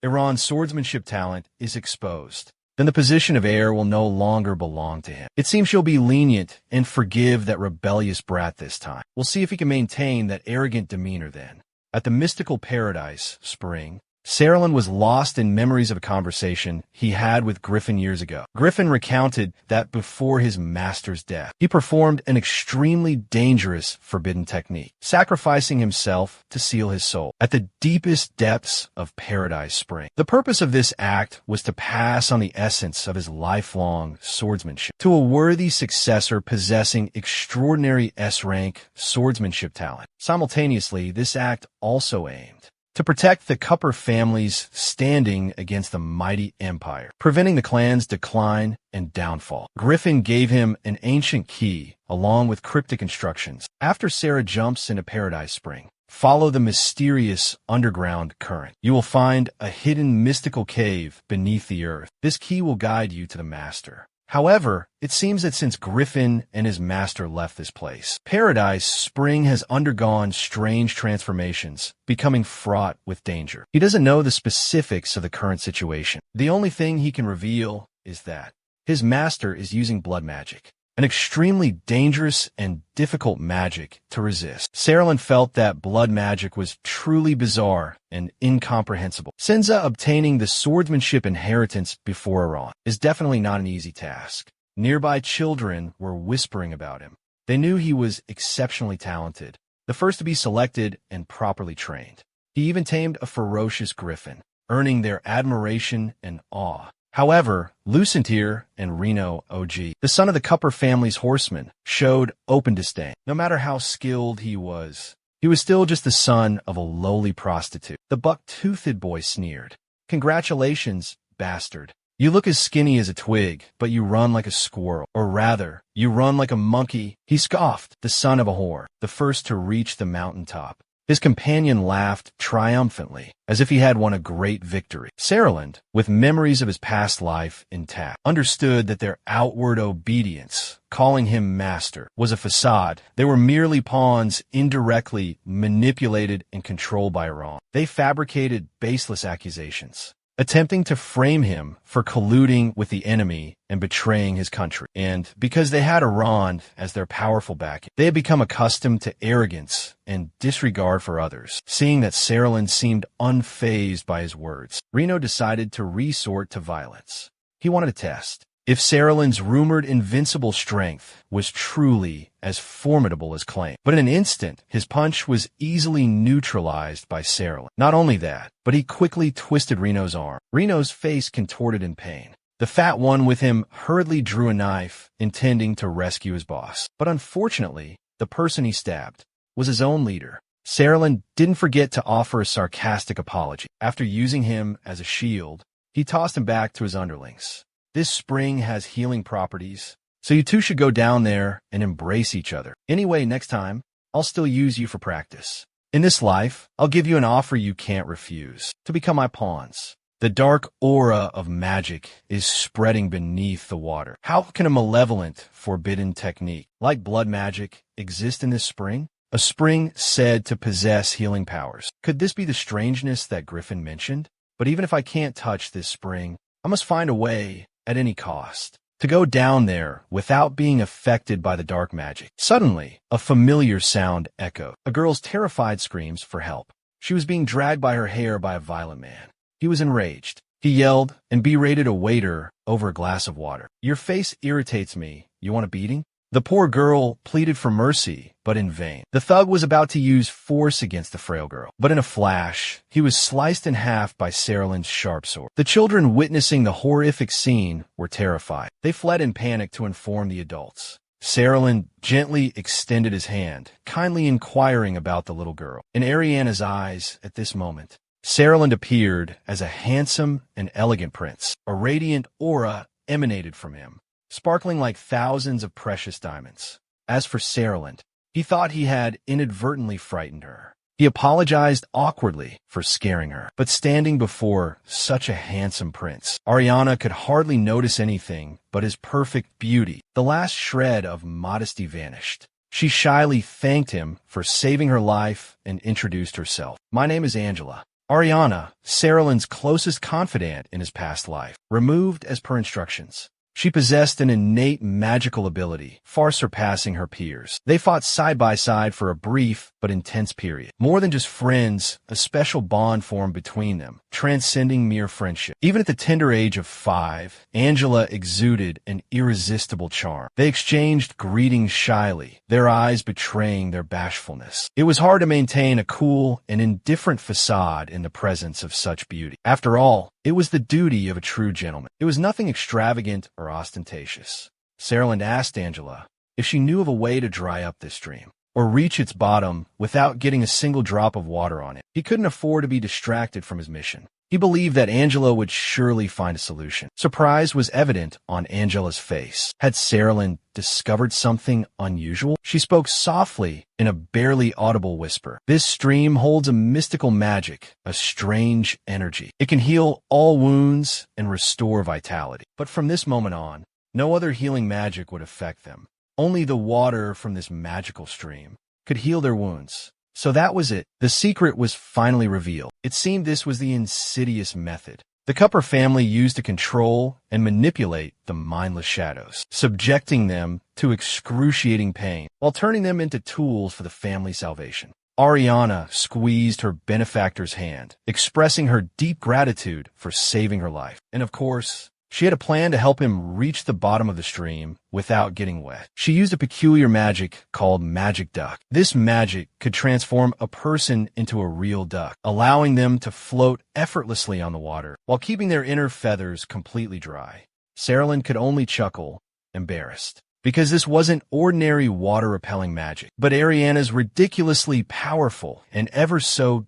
Iran's swordsmanship talent is exposed, then the position of heir will no longer belong to him. It seems she'll be lenient and forgive that rebellious brat this time. We'll see if he can maintain that arrogant demeanor then. At the mystical Paradise Spring, Saralyn was lost in memories of a conversation he had with Griffin years ago. Griffin recounted that before his master's death, he performed an extremely dangerous forbidden technique, sacrificing himself to seal his soul at the deepest depths of Paradise Spring. The purpose of this act was to pass on the essence of his lifelong swordsmanship to a worthy successor possessing extraordinary S-rank swordsmanship talent. Simultaneously, this act also aimed to protect the Cupper family's standing against the mighty empire, preventing the clan's decline and downfall. Griffin gave him an ancient key along with cryptic instructions. After Sarah jumps into Paradise Spring, follow the mysterious underground current. You will find a hidden mystical cave beneath the earth. This key will guide you to the master. However, it seems that since Griffin and his master left this place, Paradise Spring has undergone strange transformations, becoming fraught with danger. He doesn't know the specifics of the current situation. The only thing he can reveal is that his master is using blood magic, an extremely dangerous and difficult magic to resist. Saralyn felt that blood magic was truly bizarre and incomprehensible. Senza obtaining the swordsmanship inheritance before Iran is definitely not an easy task. Nearby children were whispering about him. They knew he was exceptionally talented, the first to be selected and properly trained. He even tamed a ferocious griffin, earning their admiration and awe. However, Lucentir and Reno OG, the son of the Cupper family's horseman, showed open disdain. No matter how skilled he was still just the son of a lowly prostitute. The buck-toothed boy sneered. "Congratulations, bastard. You look as skinny as a twig, but you run like a squirrel. Or rather, you run like a monkey." He scoffed, the son of a whore, the first to reach the mountaintop. His companion laughed triumphantly, as if he had won a great victory. Saralyn, with memories of his past life intact, understood that their outward obedience, calling him master, was a facade. They were merely pawns indirectly manipulated and controlled by Iran. They fabricated baseless accusations, attempting to frame him for colluding with the enemy and betraying his country. And because they had Iran as their powerful backing, they had become accustomed to arrogance and disregard for others. Seeing that Saralyn seemed unfazed by his words, Reno decided to resort to violence. He wanted to test if Saralyn's rumored invincible strength was truly as formidable as claimed. But in an instant, his punch was easily neutralized by Saralyn. Not only that, but he quickly twisted Reno's arm. Reno's face contorted in pain. The fat one with him hurriedly drew a knife, intending to rescue his boss. But unfortunately, the person he stabbed was his own leader. Saralyn didn't forget to offer a sarcastic apology. After using him as a shield, he tossed him back to his underlings. "This spring has healing properties, so you two should go down there and embrace each other. Anyway, next time, I'll still use you for practice. In this life, I'll give you an offer you can't refuse, to become my pawns." The dark aura of magic is spreading beneath the water. How can a malevolent, forbidden technique, like blood magic, exist in this spring? A spring said to possess healing powers. Could this be the strangeness that Griffin mentioned? But even if I can't touch this spring, I must find a way, at any cost, to go down there without being affected by the dark magic. Suddenly, a familiar sound echoed. A girl's terrified screams for help. She was being dragged by her hair by a violent man. He was enraged. He yelled and berated a waiter over a glass of water. "Your face irritates me. You want a beating?" The poor girl pleaded for mercy, but in vain. The thug was about to use force against the frail girl, but in a flash, he was sliced in half by Saralyn's sharp sword. The children witnessing the horrific scene were terrified. They fled in panic to inform the adults. Saralyn gently extended his hand, kindly inquiring about the little girl. In Ariana's eyes, at this moment, Saralyn appeared as a handsome and elegant prince. A radiant aura emanated from him, sparkling like thousands of precious diamonds. As for Saralyn, he thought he had inadvertently frightened her. He apologized awkwardly for scaring her, but standing before such a handsome prince, Ariana could hardly notice anything but his perfect beauty. The last shred of modesty vanished. She shyly thanked him for saving her life and introduced herself. "My name is Angela." Ariana, Saralyn's closest confidant in his past life, removed as per instructions. She possessed an innate magical ability, far surpassing her peers. They fought side by side for a brief but intense period. More than just friends, a special bond formed between them. transcending mere friendship. Even at the tender age of 5, Angela exuded an irresistible charm. They exchanged greetings shyly, their eyes betraying their bashfulness. It was hard to maintain a cool and indifferent facade in the presence of such beauty. After all, it was the duty of a true gentleman. It was nothing extravagant or ostentatious. Sarahland asked Angela if she knew of a way to dry up this stream, or reach its bottom without getting a single drop of water on it. He couldn't afford to be distracted from his mission. He believed that Angela would surely find a solution. Surprise was evident on Angela's face. Had Sarahland discovered something unusual? She spoke softly in a barely audible whisper. This stream holds a mystical magic, a strange energy. It can heal all wounds and restore vitality. But from this moment on, no other healing magic would affect them. Only the water from this magical stream could heal their wounds. So that was it. The secret was finally revealed. It seemed this was the insidious method the Cupper family used to control and manipulate the mindless shadows, subjecting them to excruciating pain while turning them into tools for the family's salvation. Ariana squeezed her benefactor's hand, expressing her deep gratitude for saving her life. And of course, she had a plan to help him reach the bottom of the stream without getting wet. She used a peculiar magic called Magic Duck. This magic could transform a person into a real duck, allowing them to float effortlessly on the water while keeping their inner feathers completely dry. Sarahland could only chuckle, embarrassed, because this wasn't ordinary water-repelling magic, but Ariana's ridiculously powerful and ever so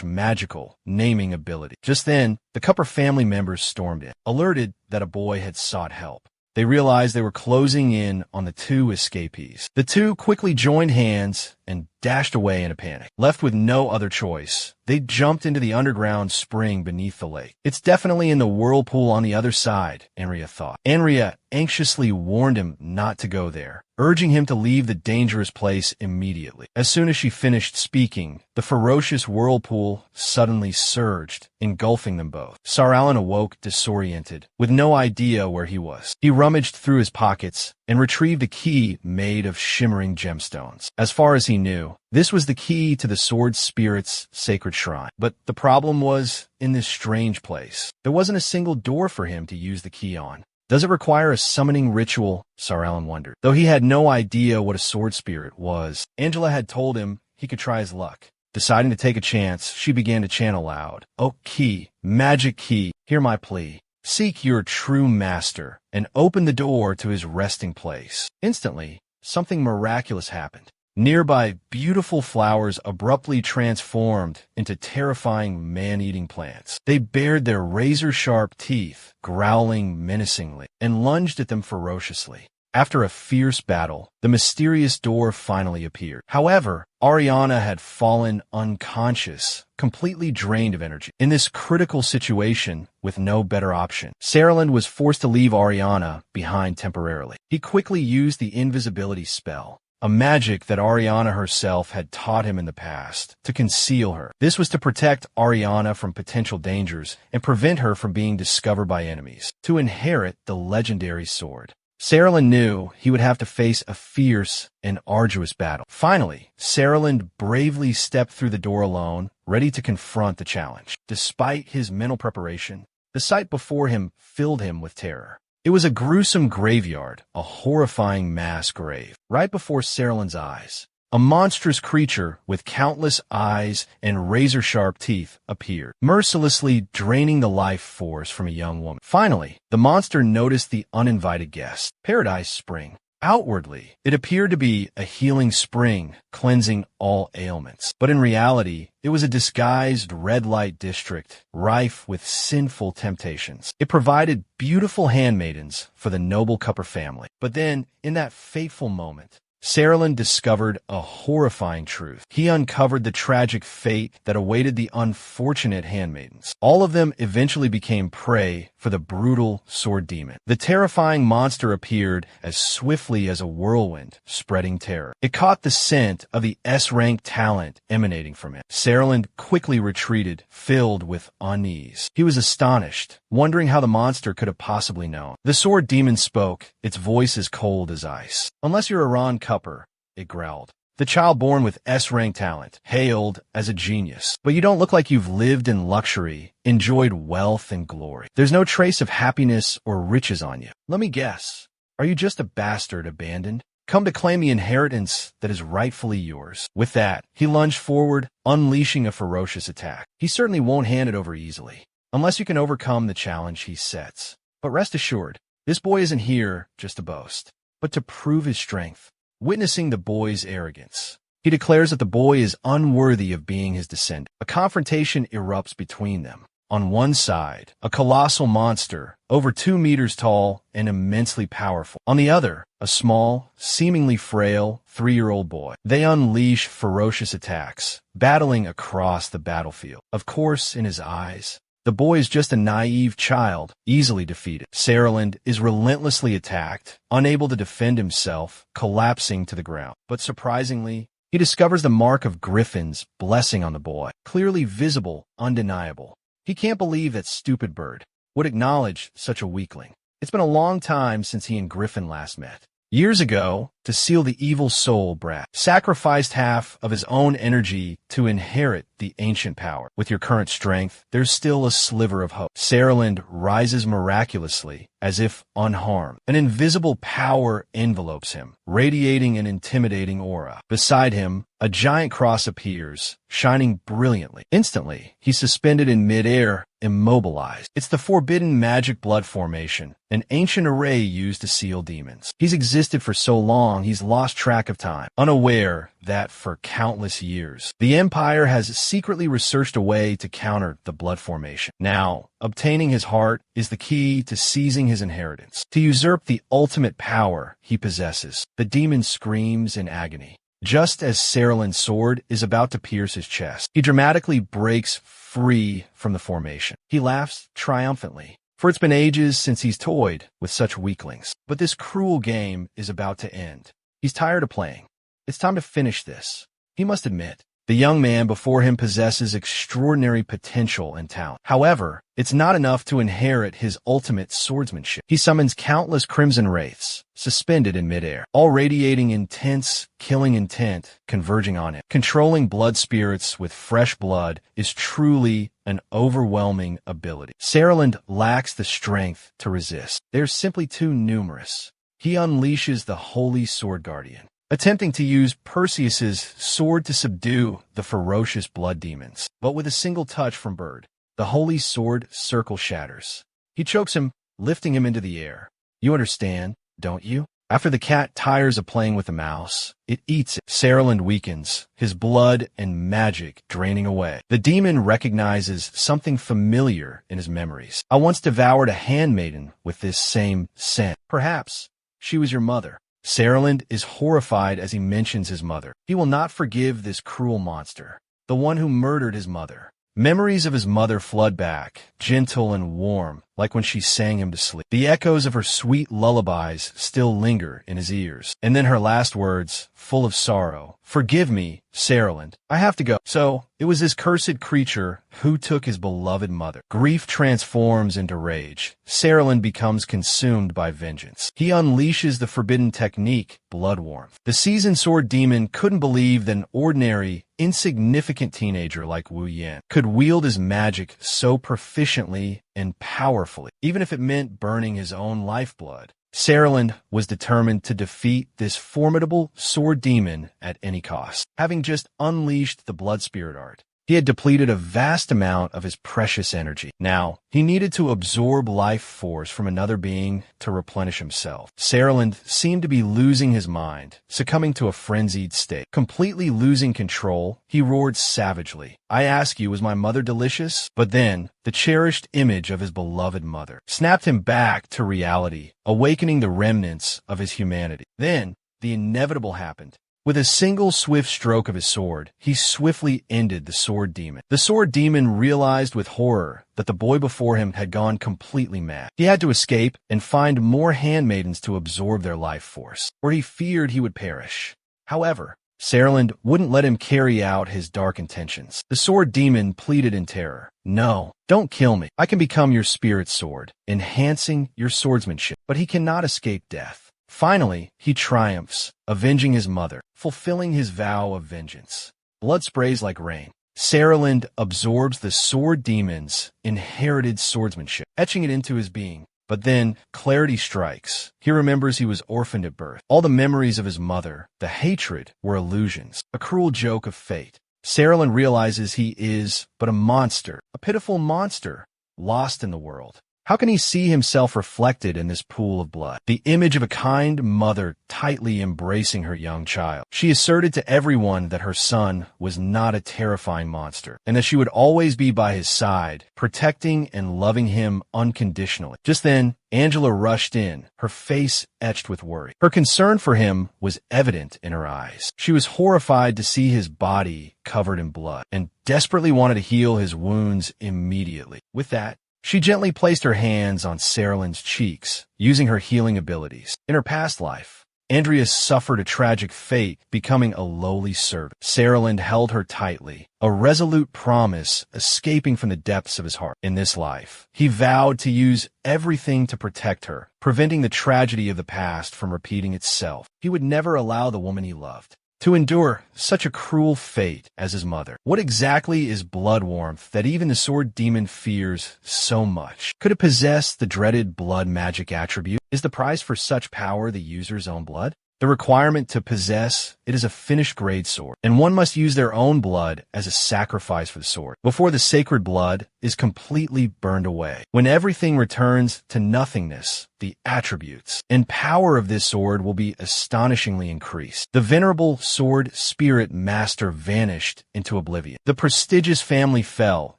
magical naming ability. Just then, the Cupper family members stormed in, alerted that a boy had sought help. They realized they were closing in on the two escapees. The two quickly joined hands and dashed away in a panic. Left with no other choice, they jumped into the underground spring beneath the lake. It's definitely in the whirlpool on the other side, Anria thought. Anria anxiously warned him not to go there, urging him to leave the dangerous place immediately. As soon as she finished speaking, the ferocious whirlpool suddenly surged, engulfing them both. Saralan awoke disoriented, with no idea where he was. He rummaged through his pockets and retrieved a key made of shimmering gemstones. As far as he knew, this was the key to the Sword Spirit's sacred shrine. But the problem was in this strange place. There wasn't a single door for him to use the key on. Does it require a summoning ritual? Saralan wondered. Though he had no idea what a sword spirit was, Angela had told him he could try his luck. Deciding to take a chance, she began to chant aloud. "Oh, key, magic key, hear my plea. Seek your true master and open the door to his resting place." Instantly, something miraculous happened. Nearby, beautiful flowers abruptly transformed into terrifying man-eating plants. They bared their razor-sharp teeth, growling menacingly, and lunged at them ferociously. After a fierce battle, the mysterious door finally appeared. However, Ariana had fallen unconscious, completely drained of energy. In this critical situation, with no better option, Sarahland was forced to leave Ariana behind temporarily. He quickly used the invisibility spell, a magic that Ariana herself had taught him in the past, to conceal her. This was to protect Ariana from potential dangers and prevent her from being discovered by enemies, to inherit the legendary sword. Sarahland knew he would have to face a fierce and arduous battle. Finally, Sarahland bravely stepped through the door alone, ready to confront the challenge. Despite his mental preparation, the sight before him filled him with terror. It was a gruesome graveyard, a horrifying mass grave. Right before Sarahland's eyes, a monstrous creature with countless eyes and razor-sharp teeth appeared, mercilessly draining the life force from a young woman. Finally, the monster noticed the uninvited guest. Paradise Spring. Outwardly, it appeared to be a healing spring, cleansing all ailments. But in reality, it was a disguised red light district, rife with sinful temptations. It provided beautiful handmaidens for the noble Cupper family. But then, in that fateful moment, Sarahland discovered a horrifying truth. He uncovered the tragic fate that awaited the unfortunate handmaidens. All of them eventually became prey for the brutal sword demon. The terrifying monster appeared as swiftly as a whirlwind, spreading terror. It caught the scent of the S-rank talent emanating from it. Sarahland quickly retreated, filled with unease. He was astonished, wondering how the monster could have possibly known. The sword demon spoke, its voice as cold as ice. "Unless you're a Ron Cupper," it growled, The child born with S-rank talent, hailed as a genius. But you don't look like you've lived in luxury, enjoyed wealth and glory. There's no trace of happiness or riches on you. Let me guess. Are you just a bastard abandoned? Come to claim the inheritance that is rightfully yours. With that, he lunged forward, unleashing a ferocious attack. He certainly won't hand it over easily, unless you can overcome the challenge he sets. But rest assured, this boy isn't here just to boast, but to prove his strength. Witnessing the boy's arrogance, he declares that the boy is unworthy of being his descendant. A confrontation erupts between them. On one side, a colossal monster, over 2 meters tall and immensely powerful. On the other, a small, seemingly frail 3-year-old boy. They unleash ferocious attacks, battling across the battlefield. Of course, in his eyes, the boy is just a naive child, easily defeated. Saraland is relentlessly attacked, unable to defend himself, collapsing to the ground. But surprisingly, he discovers the mark of Griffin's blessing on the boy, clearly visible, undeniable. He can't believe that stupid bird would acknowledge such a weakling. It's been a long time since he and Griffin last met. Years ago, to seal the evil soul, Brat sacrificed half of his own energy to inherit the ancient power. With your current strength, there's still a sliver of hope. Saraland rises miraculously, as if unharmed. An invisible power envelopes him, radiating an intimidating aura. Beside him, a giant cross appears, shining brilliantly. Instantly, he's suspended in midair, immobilized. It's the forbidden magic blood formation, an ancient array used to seal demons. He's existed for so long, he's lost track of time, unaware that for countless years, the Empire has secretly researched a way to counter the blood formation. Now, obtaining his heart is the key to seizing his inheritance, to usurp the ultimate power he possesses. The demon screams in agony. Just as Saraland's sword is about to pierce his chest, he dramatically breaks free from the formation. He laughs triumphantly, for it's been ages since he's toyed with such weaklings. But this cruel game is about to end. He's tired of playing. It's time to finish this. He must admit, the young man before him possesses extraordinary potential and talent. However, it's not enough to inherit his ultimate swordsmanship. He summons countless crimson wraiths, suspended in midair, all radiating intense, killing intent, converging on him. Controlling blood spirits with fresh blood is truly an overwhelming ability. Saraland lacks the strength to resist. They're simply too numerous. He unleashes the Holy Sword Guardian, attempting to use Perseus's sword to subdue the ferocious blood demons. But with a single touch from Bird, the holy sword circle shatters. He chokes him, lifting him into the air. You understand, don't you? After the cat tires of playing with the mouse, it eats it. Saraland weakens, his blood and magic draining away. The demon recognizes something familiar in his memories. I once devoured a handmaiden with this same scent. Perhaps she was your mother. Saraland is horrified as he mentions his mother. He will not forgive this cruel monster, the one who murdered his mother. Memories of his mother flood back, gentle and warm, like when she sang him to sleep. The echoes of her sweet lullabies still linger in his ears. And then her last words, full of sorrow. Forgive me, Saraland. I have to go. So, it was this cursed creature who took his beloved mother. Grief transforms into rage. Saraland becomes consumed by vengeance. He unleashes the forbidden technique, blood warmth. The seasoned sword demon couldn't believe that an ordinary, insignificant teenager like Wu Yan could wield his magic so proficiently and powerfully, even if it meant burning his own lifeblood. Saraland was determined to defeat this formidable sword demon at any cost. Having just unleashed the blood spirit art, he had depleted a vast amount of his precious energy. Now, he needed to absorb life force from another being to replenish himself. Saraland seemed to be losing his mind, succumbing to a frenzied state. Completely losing control, he roared savagely. I ask you, was my mother delicious? But then, the cherished image of his beloved mother snapped him back to reality, awakening the remnants of his humanity. Then, the inevitable happened. With a single swift stroke of his sword, he swiftly ended the sword demon. The sword demon realized with horror that the boy before him had gone completely mad. He had to escape and find more handmaidens to absorb their life force, or he feared he would perish. However, Saraland wouldn't let him carry out his dark intentions. The sword demon pleaded in terror. No, don't kill me. I can become your spirit sword, enhancing your swordsmanship. But he cannot escape death. Finally, he triumphs, avenging his mother, fulfilling his vow of vengeance. Blood sprays like rain. Saraland absorbs the sword demon's inherited swordsmanship, etching it into his being. But then, clarity strikes. He remembers he was orphaned at birth. All the memories of his mother, the hatred, were illusions, a cruel joke of fate. Saraland realizes he is but a monster, a pitiful monster, lost in the world. How can he see himself reflected in this pool of blood? The image of a kind mother tightly embracing her young child. She asserted to everyone that her son was not a terrifying monster, and that she would always be by his side, protecting and loving him unconditionally. Just then, Angela rushed in, her face etched with worry. Her concern for him was evident in her eyes. She was horrified to see his body covered in blood, and desperately wanted to heal his wounds immediately. With that, she gently placed her hands on Saraland's cheeks, using her healing abilities. In her past life, Andrea suffered a tragic fate, becoming a lowly servant. Saraland held her tightly, a resolute promise escaping from the depths of his heart. In this life, he vowed to use everything to protect her, preventing the tragedy of the past from repeating itself. He would never allow the woman he loved to endure such a cruel fate as his mother. What exactly is blood warmth that even the sword demon fears so much? Could it possess the dreaded blood magic attribute? Is the price for such power the user's own blood? The requirement to possess it is a finished grade sword, and one must use their own blood as a sacrifice for the sword, before the sacred blood is completely burned away. When everything returns to nothingness, the attributes and power of this sword will be astonishingly increased. The venerable sword spirit master vanished into oblivion. The prestigious family fell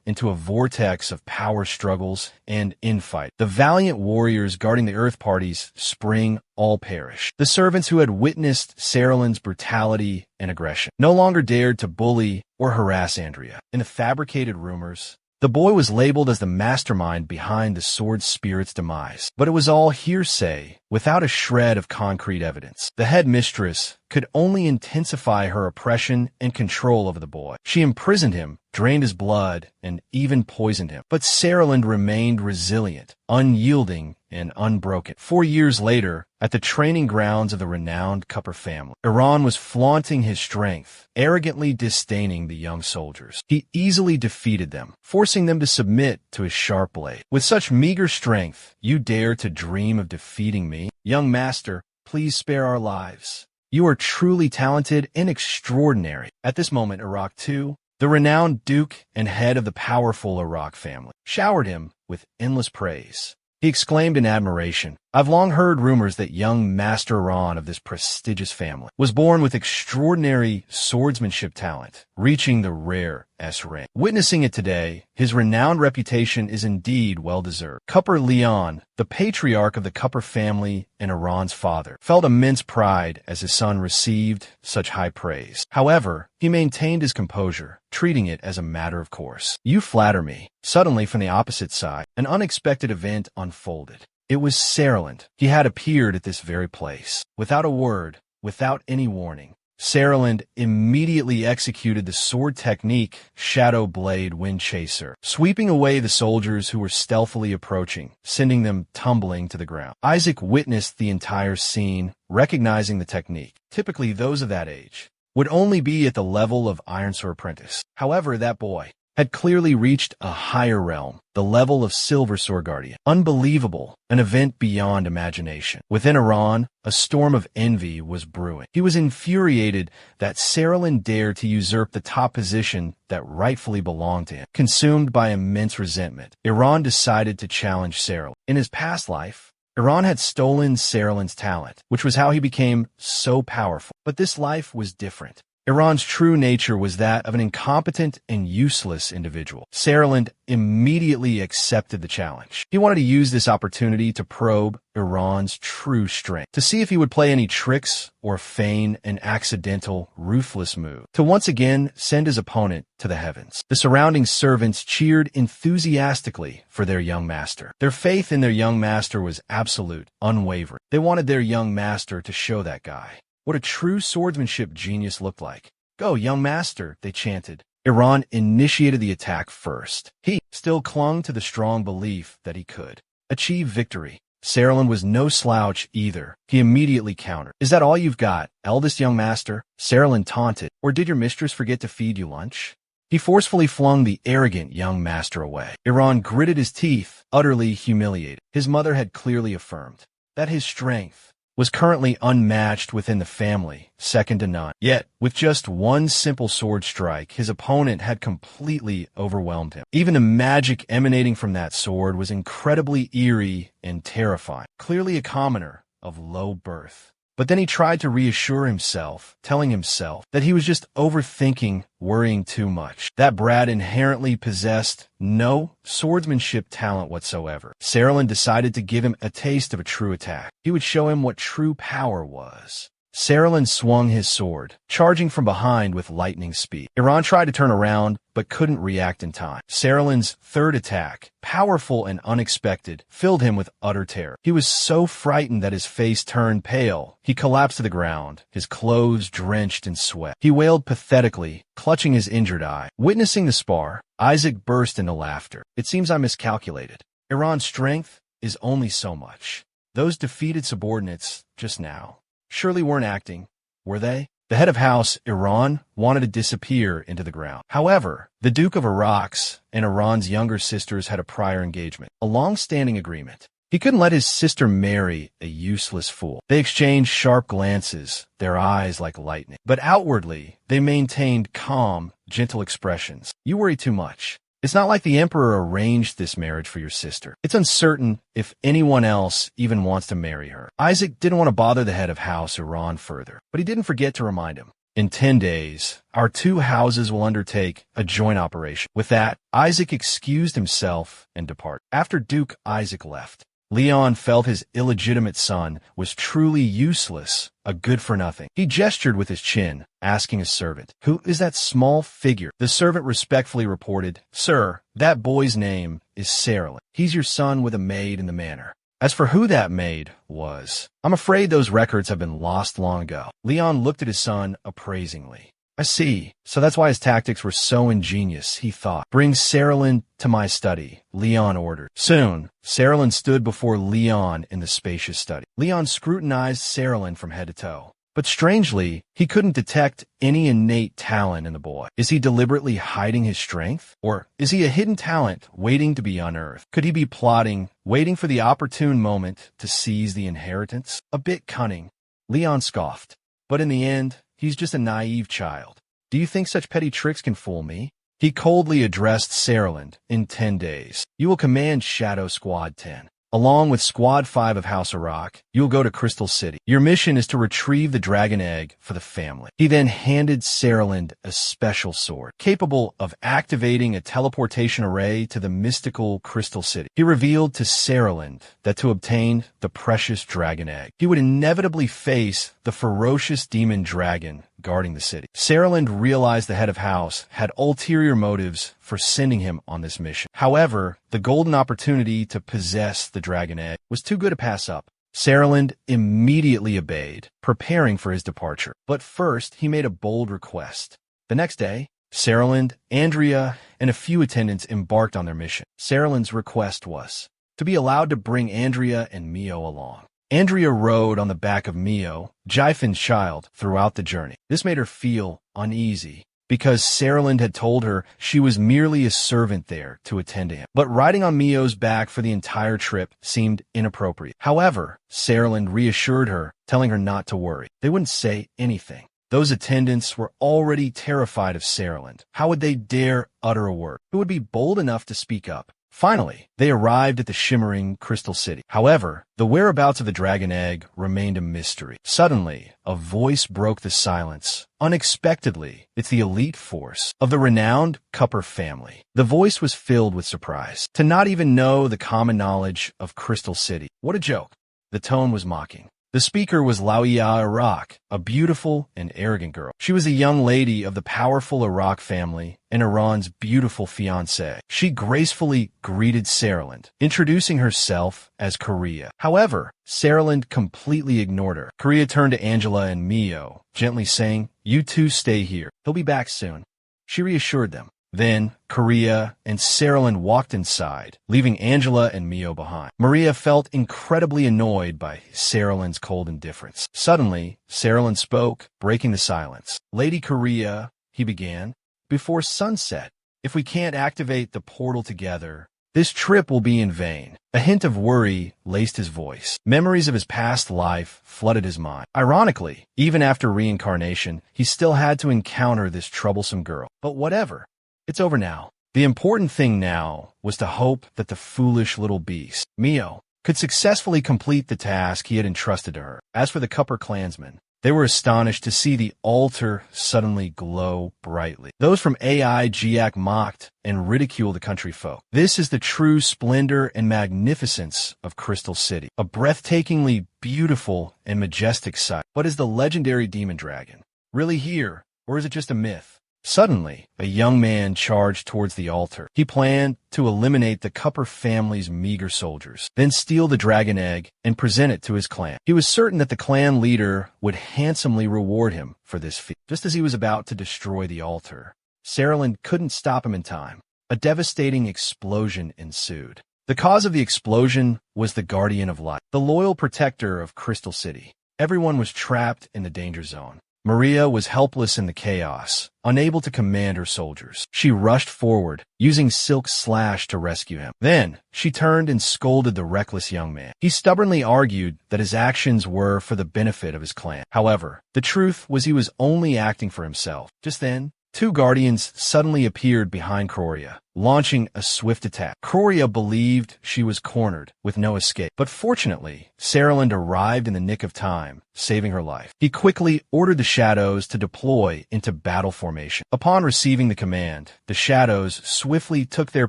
into a vortex of power struggles and infight. The valiant warriors guarding the earth party's spring all perished. The servants who had witnessed Saraland's brutality and aggression no longer dared to bully or harass Andrea. In the fabricated rumors, the boy was labeled as the mastermind behind the sword spirit's demise, but it was all hearsay, without a shred of concrete evidence. The headmistress could only intensify her oppression and control over the boy. She imprisoned him, drained his blood, and even poisoned him. But Saraland remained resilient, unyielding, and unbroken. 4 years later, at the training grounds of the renowned Cupper family, Iran was flaunting his strength, arrogantly disdaining the young soldiers. He easily defeated them, forcing them to submit to his sharp blade. With such meager strength, you dare to dream of defeating me? Young master, please spare our lives. You are truly talented and extraordinary. At this moment, Iraq II, the renowned duke and head of the powerful Iraq family, showered him with endless praise. He exclaimed in admiration, "I've long heard rumors that young Master Ron of this prestigious family was born with extraordinary swordsmanship talent, reaching the rare S rank. Witnessing it today, his renowned reputation is indeed well-deserved." Cupper Leon, the patriarch of the Cupper family and Iran's father, felt immense pride as his son received such high praise. However, he maintained his composure, treating it as a matter of course. "You flatter me." Suddenly, from the opposite side, an unexpected event unfolded. It was Saraland. He had appeared at this very place. Without a word, without any warning, Saraland immediately executed the sword technique Shadow Blade Wind Chaser, sweeping away the soldiers who were stealthily approaching, sending them tumbling to the ground. Isaac witnessed the entire scene, recognizing the technique. Typically, those of that age would only be at the level of Iron Sword Apprentice. However, that boy had clearly reached a higher realm, the level of Silver Sword Guardian. Unbelievable, an event beyond imagination. Within Iran, a storm of envy was brewing. He was infuriated that Saraland dared to usurp the top position that rightfully belonged to him. Consumed by immense resentment, Iran decided to challenge Saraland. In his past life, Iran had stolen Saraland's talent, which was how he became so powerful. But this life was different. Iran's true nature was that of an incompetent and useless individual. Saraland immediately accepted the challenge. He wanted to use this opportunity to probe Iran's true strength, to see if he would play any tricks or feign an accidental, ruthless move, to once again send his opponent to the heavens. The surrounding servants cheered enthusiastically for their young master. Their faith in their young master was absolute, unwavering. They wanted their young master to show that guy what a true swordsmanship genius looked like. "Go, young master," they chanted. Iran initiated the attack first. He still clung to the strong belief that he could achieve victory. Saralyn was no slouch either. He immediately countered. Is that all you've got, eldest young master? Saralyn taunted. Or did your mistress forget to feed you lunch? He forcefully flung the arrogant young master away. Iran gritted his teeth, utterly humiliated. His mother had clearly affirmed that his strength was currently unmatched within the family, second to none. Yet, with just one simple sword strike, his opponent had completely overwhelmed him. Even the magic emanating from that sword was incredibly eerie and terrifying, clearly a commoner of low birth. But then he tried to reassure himself, telling himself that he was just overthinking, worrying too much. That brat inherently possessed no swordsmanship talent whatsoever. Saralyn decided to give him a taste of a true attack. He would show him what true power was. Saralyn swung his sword, charging from behind with lightning speed. Iran tried to turn around, but couldn't react in time. Saralyn's third attack, powerful and unexpected, filled him with utter terror. He was so frightened that his face turned pale. He collapsed to the ground, his clothes drenched in sweat. He wailed pathetically, clutching his injured eye. Witnessing the spar, Isaac burst into laughter. It seems I miscalculated. Iran's strength is only so much. Those defeated subordinates just now surely weren't acting, were they? The head of house, Iran, wanted to disappear into the ground. However, the Duke of Iraq's and Iran's younger sisters had a prior engagement, a long-standing agreement. He couldn't let his sister marry a useless fool. They exchanged sharp glances, their eyes like lightning. But outwardly, they maintained calm, gentle expressions. You worry too much. It's not like the emperor arranged this marriage for your sister. It's uncertain if anyone else even wants to marry her. Isaac didn't want to bother the head of house Iran further, but he didn't forget to remind him. In 10 days, our two houses will undertake a joint operation. With that, Isaac excused himself and departed. After Duke Isaac left, Leon felt his illegitimate son was truly useless, a good-for-nothing. He gestured with his chin, asking his servant, "Who is that small figure?" The servant respectfully reported, "Sir, that boy's name is Saralyn. He's your son with a maid in the manor. As for who that maid was, I'm afraid those records have been lost long ago." Leon looked at his son appraisingly. I see. So that's why his tactics were so ingenious, he thought. Bring Saralyn to my study, Leon ordered. Soon, Saralyn stood before Leon in the spacious study. Leon scrutinized Saralyn from head to toe. But strangely, he couldn't detect any innate talent in the boy. Is he deliberately hiding his strength? Or is he a hidden talent waiting to be unearthed? Could he be plotting, waiting for the opportune moment to seize the inheritance? A bit cunning. Leon scoffed. But in the end, he's just a naive child. Do you think such petty tricks can fool me? He coldly addressed Saralyn. In 10 days, you will command Shadow Squad 10. Along with Squad 5 of House Iraq, you'll go to Crystal City. Your mission is to retrieve the dragon egg for the family. He then handed Saralyn a special sword, capable of activating a teleportation array to the mystical Crystal City. He revealed to Saralyn that to obtain the precious dragon egg, he would inevitably face the ferocious demon dragon guarding the city. Saralyn realized the head of house had ulterior motives for sending him on this mission. However, the golden opportunity to possess the dragon egg was too good to pass up. Saralyn immediately obeyed, preparing for his departure. But first, he made a bold request. The next day, Saralyn, Andrea, and a few attendants embarked on their mission. Saralyn's request was to be allowed to bring Andrea and Mio along. Andrea rode on the back of Mio, Jaifin's child, throughout the journey. This made her feel uneasy, because Saralyn had told her she was merely a servant there to attend to him. But riding on Mio's back for the entire trip seemed inappropriate. However, Saralyn reassured her, telling her not to worry. They wouldn't say anything. Those attendants were already terrified of Saralyn. How would they dare utter a word? Who would be bold enough to speak up? Finally, they arrived at the shimmering Crystal City. However, the whereabouts of the dragon egg remained a mystery. Suddenly, a voice broke the silence. Unexpectedly, it's the elite force of the renowned Cupper family. The voice was filled with surprise. To not even know the common knowledge of Crystal City. What a joke. The tone was mocking. The speaker was Lawiya Iraq, a beautiful and arrogant girl. She was a young lady of the powerful Iraq family and Iran's beautiful fiancée. She gracefully greeted Saralyn, introducing herself as Korea. However, Saralyn completely ignored her. Korea turned to Angela and Mio, gently saying, "You two stay here. He'll be back soon." She reassured them. Then, Korea and Saralyn walked inside, leaving Angela and Mio behind. Maria felt incredibly annoyed by Saralyn's cold indifference. Suddenly, Saralyn spoke, breaking the silence. "Lady Korea," he began, "before sunset, if we can't activate the portal together, this trip will be in vain." A hint of worry laced his voice. Memories of his past life flooded his mind. Ironically, even after reincarnation, he still had to encounter this troublesome girl. But whatever. It's over now. The important thing now was to hope that the foolish little beast, Mio, could successfully complete the task he had entrusted to her. As for the Cupper clansmen, they were astonished to see the altar suddenly glow brightly. Those from AI Giak mocked and ridiculed the country folk. This is the true splendor and magnificence of Crystal City, a breathtakingly beautiful and majestic sight. But is the legendary demon dragon really here, or is it just a myth? Suddenly, a young man charged towards the altar. He planned to eliminate the Cupper family's meager soldiers, then steal the dragon egg and present it to his clan. He was certain that the clan leader would handsomely reward him for this feat. Just as he was about to destroy the altar, Saralyn couldn't stop him in time. A devastating explosion ensued. The cause of the explosion was the Guardian of Light, the loyal protector of Crystal City. Everyone was trapped in the danger zone. Maria was helpless in the chaos, unable to command her soldiers. She rushed forward, using Silk Slash to rescue him. Then, she turned and scolded the reckless young man. He stubbornly argued that his actions were for the benefit of his clan. However, the truth was he was only acting for himself. Just then, two guardians suddenly appeared behind Korea, launching a swift attack. Korea believed she was cornered, with no escape. But fortunately, Saralyn arrived in the nick of time, saving her life. He quickly ordered the shadows to deploy into battle formation. Upon receiving the command, the shadows swiftly took their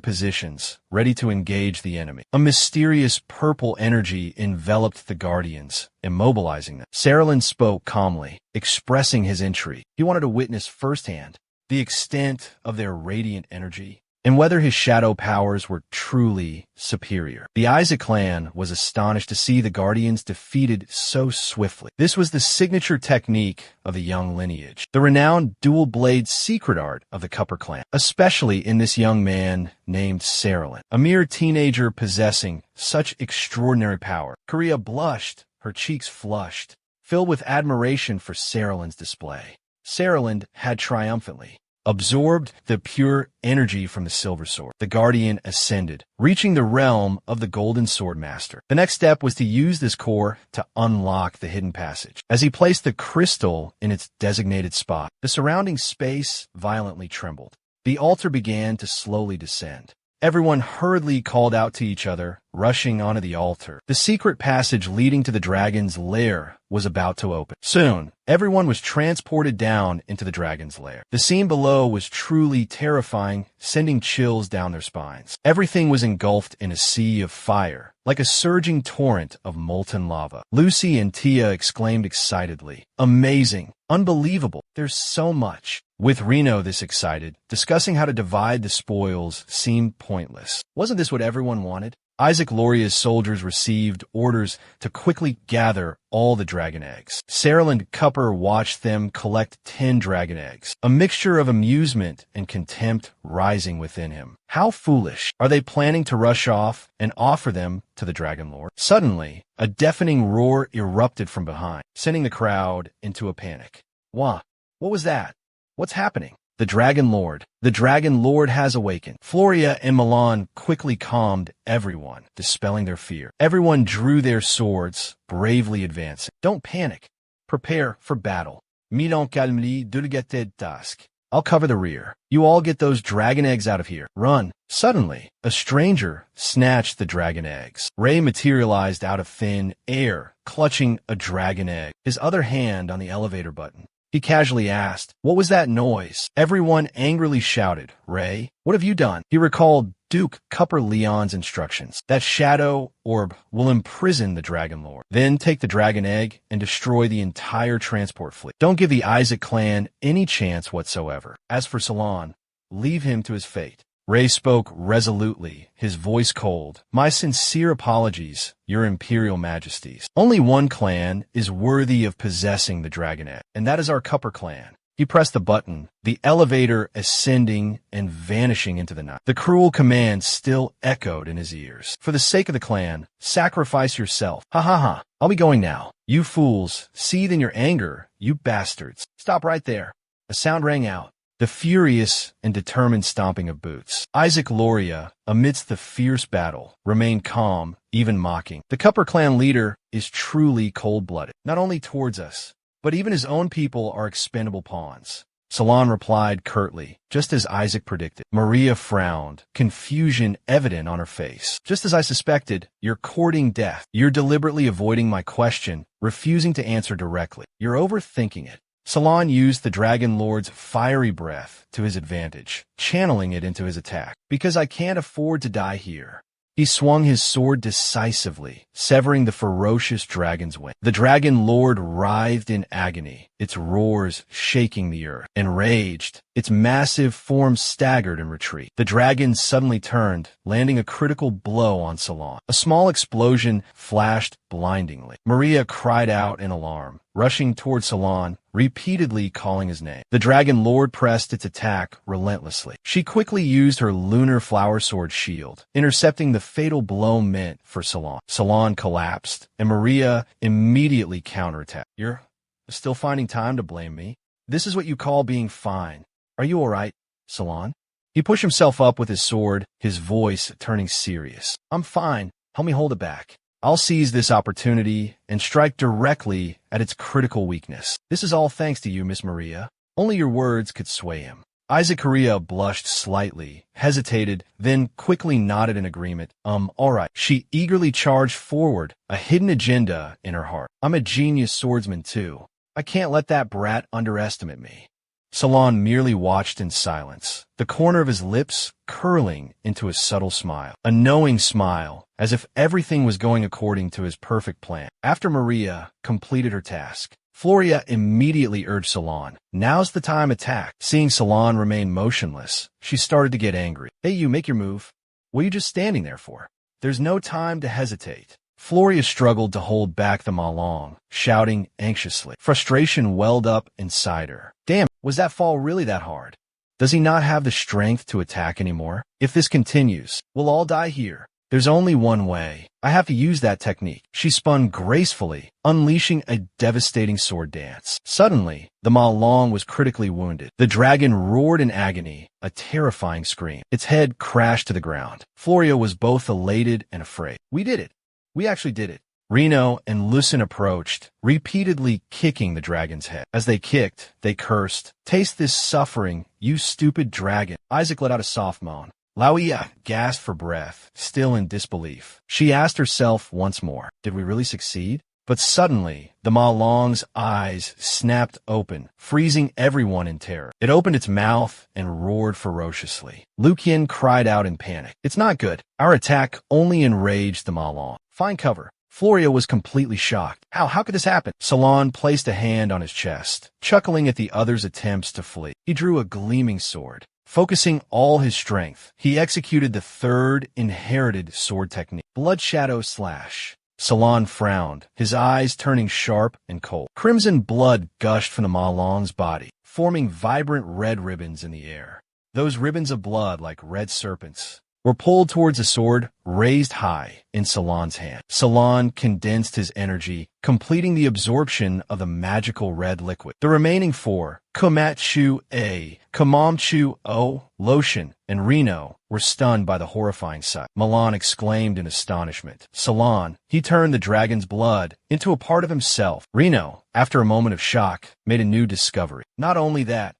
positions, ready to engage the enemy. A mysterious purple energy enveloped the guardians, immobilizing them. Saralyn spoke calmly, expressing his intrigue. He wanted to witness firsthand the extent of their radiant energy, and whether his shadow powers were truly superior. The Isaac clan was astonished to see the Guardians defeated so swiftly. This was the signature technique of the young lineage, the renowned dual-blade secret art of the Cupper clan, especially in this young man named Saralyn, a mere teenager possessing such extraordinary power. Korea blushed, her cheeks flushed, filled with admiration for Saralyn's display. Saralyn had triumphantly absorbed the pure energy from the silver sword. The Guardian ascended, reaching the realm of the Golden Sword Master. The next step was to use this core to unlock the hidden passage. As he placed the crystal in its designated spot, the surrounding space violently trembled. The altar began to slowly descend. Everyone hurriedly called out to each other, rushing onto the altar. The secret passage leading to the dragon's lair was about to open. Soon, everyone was transported down into the dragon's lair. The scene below was truly terrifying, sending chills down their spines. Everything was engulfed in a sea of fire, like a surging torrent of molten lava. Lucy and Tia exclaimed excitedly, "Amazing! Unbelievable! There's so much!" With Reno this excited, discussing how to divide the spoils seemed pointless. Wasn't this what everyone wanted? Isaac Loria's soldiers received orders to quickly gather all the dragon eggs. Saralyn Cupper watched them collect 10 dragon eggs, a mixture of amusement and contempt rising within him. How foolish. Are they planning to rush off and offer them to the Dragon Lord? Suddenly, a deafening roar erupted from behind, sending the crowd into a panic. What was that? What's happening? The Dragon Lord. The Dragon Lord has awakened. Floria and Milan quickly calmed everyone, dispelling their fear. Everyone drew their swords, bravely advancing. Don't panic. Prepare for battle. Milan calmly dulgated task. I'll cover the rear. You all get those dragon eggs out of here. Run. Suddenly, a stranger snatched the dragon eggs. Ray materialized out of thin air, clutching a dragon egg, his other hand on the elevator button. He casually asked, "What was that noise?" Everyone angrily shouted, "Ray, what have you done?" He recalled Duke Cupper Leon's instructions. That shadow orb will imprison the Dragon Lord. Then take the dragon egg and destroy the entire transport fleet. Don't give the Isaac clan any chance whatsoever. As for Salon, leave him to his fate. Ray spoke resolutely, his voice cold. "My sincere apologies, your imperial majesties. Only one clan is worthy of possessing the dragon egg, and that is our Cupper clan. He pressed the button, the elevator ascending and vanishing into the night. The cruel command still echoed in his ears. For the sake of the clan, sacrifice yourself. Ha ha ha. I'll be going now. You fools, seethe in your anger, you bastards. Stop right there. A sound rang out. The furious and determined stomping of boots. Isaac Loria, amidst the fierce battle, remained calm, even mocking. The Cupper clan leader is truly cold-blooded, not only towards us, but even his own people are expendable pawns. Salon replied curtly, just as Isaac predicted. Maria frowned, confusion evident on her face. Just as I suspected, you're courting death. You're deliberately avoiding my question, refusing to answer directly. You're overthinking it. Salon used the Dragon Lord's fiery breath to his advantage, channeling it into his attack. Because I can't afford to die here. He swung his sword decisively, severing the ferocious dragon's wing. The Dragon Lord writhed in agony, its roars shaking the earth. Enraged, its massive form staggered in retreat. The dragon suddenly turned, landing a critical blow on Salon. A small explosion flashed blindingly. Maria cried out in alarm, rushing toward Salon, repeatedly calling his name. The Dragon Lord pressed its attack relentlessly. She quickly used her lunar flower sword shield, intercepting the fatal blow meant for Salon. Salon collapsed, and Maria immediately counterattacked. You're still finding time to blame me? This is what you call being fine. Are you all right, Salon? He pushed himself up with his sword, his voice turning serious. I'm fine. Help me hold it back. I'll seize this opportunity and strike directly at its critical weakness. This is all thanks to you, Miss Maria. Only your words could sway him. Isaac Korea blushed slightly, hesitated, then quickly nodded in agreement. All right. She eagerly charged forward, a hidden agenda in her heart. I'm a genius swordsman, too. I can't let that brat underestimate me. Salon merely watched in silence, the corner of his lips curling into a subtle smile. A knowing smile, as if everything was going according to his perfect plan. After Maria completed her task, Floria immediately urged Salon. Now's the time, attack. Seeing Salon remain motionless, she started to get angry. Hey, you, make your move. What are you just standing there for? There's no time to hesitate. Floria struggled to hold back the Malong, shouting anxiously. Frustration welled up inside her. Damn, was that fall really that hard? Does he not have the strength to attack anymore? If this continues, we'll all die here. There's only one way. I have to use that technique. She spun gracefully, unleashing a devastating sword dance. Suddenly, the Malong was critically wounded. The dragon roared in agony, a terrifying scream. Its head crashed to the ground. Floria was both elated and afraid. We did it. We actually did it. Reno and Lucen approached, repeatedly kicking the dragon's head. As they kicked, they cursed. Taste this suffering, you stupid dragon. Isaac let out a soft moan. Lauia gasped for breath, still in disbelief. She asked herself once more, did we really succeed? But suddenly, the Malong's eyes snapped open, freezing everyone in terror. It opened its mouth and roared ferociously. Lucian cried out in panic. It's not good. Our attack only enraged the Malong. Find cover. Floria was completely shocked. How could this happen? Salon placed a hand on his chest, chuckling at the other's attempts to flee. He drew a gleaming sword. Focusing all his strength, he executed the third inherited sword technique, Blood Shadow Slash. Salon frowned, his eyes turning sharp and cold. Crimson blood gushed from the Malong's body, forming vibrant red ribbons in the air. Those ribbons of blood, like red serpents, were pulled towards a sword raised high in Salon's hand. Salon condensed his energy, completing the absorption of the magical red liquid. The remaining four, Komatsu A, Kamamchu O, Lotion, and Reno, were stunned by the horrifying sight. Milan exclaimed in astonishment. Salon, he turned the dragon's blood into a part of himself. Reno, after a moment of shock, made a new discovery. Not only that,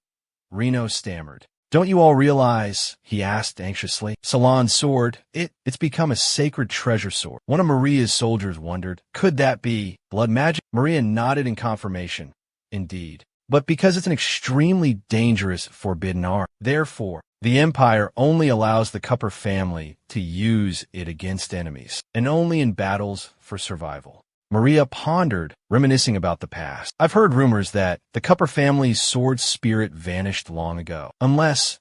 Reno stammered. Don't you all realize, he asked anxiously, Salon's sword, it's become a sacred treasure sword. One of Maria's soldiers wondered, could that be blood magic? Maria nodded in confirmation. Indeed. But because it's an extremely dangerous forbidden art, therefore, the Empire only allows the Cupper family to use it against enemies, and only in battles for survival. Maria pondered reminiscing about the past. I've heard rumors that the Cupper family's sword spirit vanished long ago. Unless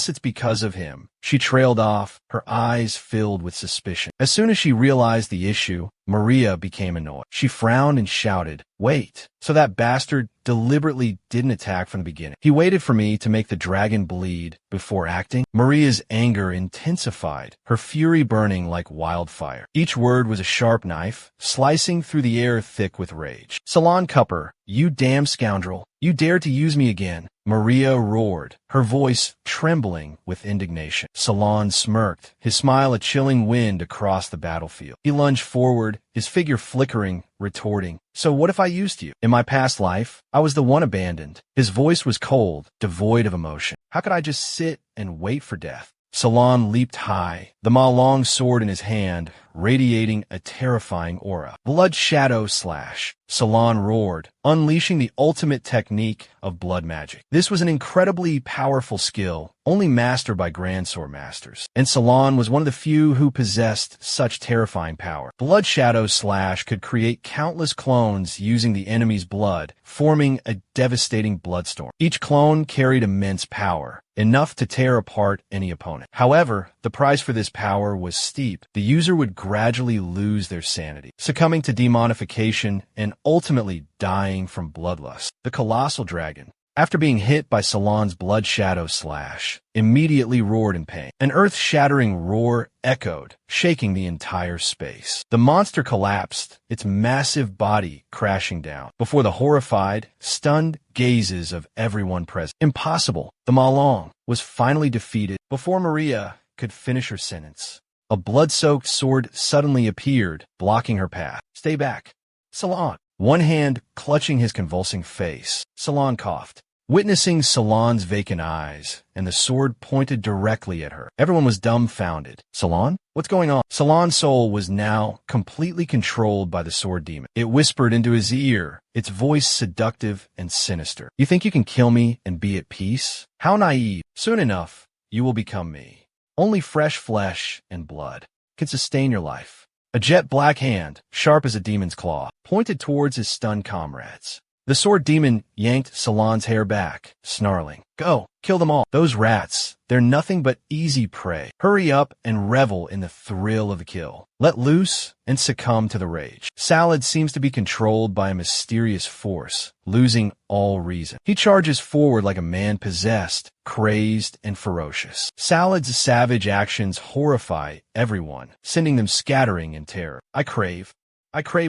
it's because of him. She trailed off, her eyes filled with suspicion. As soon as she realized the issue, Maria became annoyed. She frowned and shouted, "Wait, so that bastard deliberately didn't attack from the beginning. He waited for me to make the dragon bleed before acting?" Maria's anger intensified, her fury burning like wildfire. Each word was a sharp knife, slicing through the air thick with rage. "Salon Cupper, you damn scoundrel. You dared to use me again." Maria roared, her voice trembling with indignation. Salon smirked, his smile a chilling wind across the battlefield. He lunged forward, his figure flickering, retorting, "So what if I used you? In my past life, I was the one abandoned." His voice was cold, devoid of emotion. "How could I just sit and wait for death?" Salon leaped high, the Ma-Long sword in his hand, radiating a terrifying aura. "Blood shadow slash." Salon roared, unleashing the ultimate technique of blood magic. This was an incredibly powerful skill, only mastered by Grand Sword Masters, and Salon was one of the few who possessed such terrifying power. Blood shadow slash could create countless clones using the enemy's blood, forming a devastating bloodstorm. Each clone carried immense power, enough to tear apart any opponent. However, the price for this power was steep. The user would gradually lose their sanity, succumbing to demonification and ultimately dying from bloodlust. The colossal dragon, after being hit by Salon's blood shadow slash, immediately roared in pain. An earth-shattering roar echoed, shaking the entire space. The monster collapsed, its massive body crashing down, before the horrified, stunned gazes of everyone present. Impossible. The Ma-Long was finally defeated before Maria could finish her sentence. A blood-soaked sword suddenly appeared, blocking her path. "Stay back." Salon, one hand clutching his convulsing face. Salon coughed, witnessing Salon's vacant eyes, and the sword pointed directly at her. Everyone was dumbfounded. "Salon? What's going on?" Salon's soul was now completely controlled by the sword demon. It whispered into his ear, its voice seductive and sinister. "You think you can kill me and be at peace? How naive. Soon enough, you will become me. Only fresh flesh and blood can sustain your life." A jet black hand, sharp as a demon's claw, pointed towards his stunned comrades. The sword demon yanked Salon's hair back, snarling, "Go, kill them all. Those rats, they're nothing but easy prey. Hurry up and revel in the thrill of the kill. Let loose and succumb to the rage." Salad seems to be controlled by a mysterious force, losing all reason. He charges forward like a man possessed, crazed, and ferocious. Salad's savage actions horrify everyone, sending them scattering in terror. I crave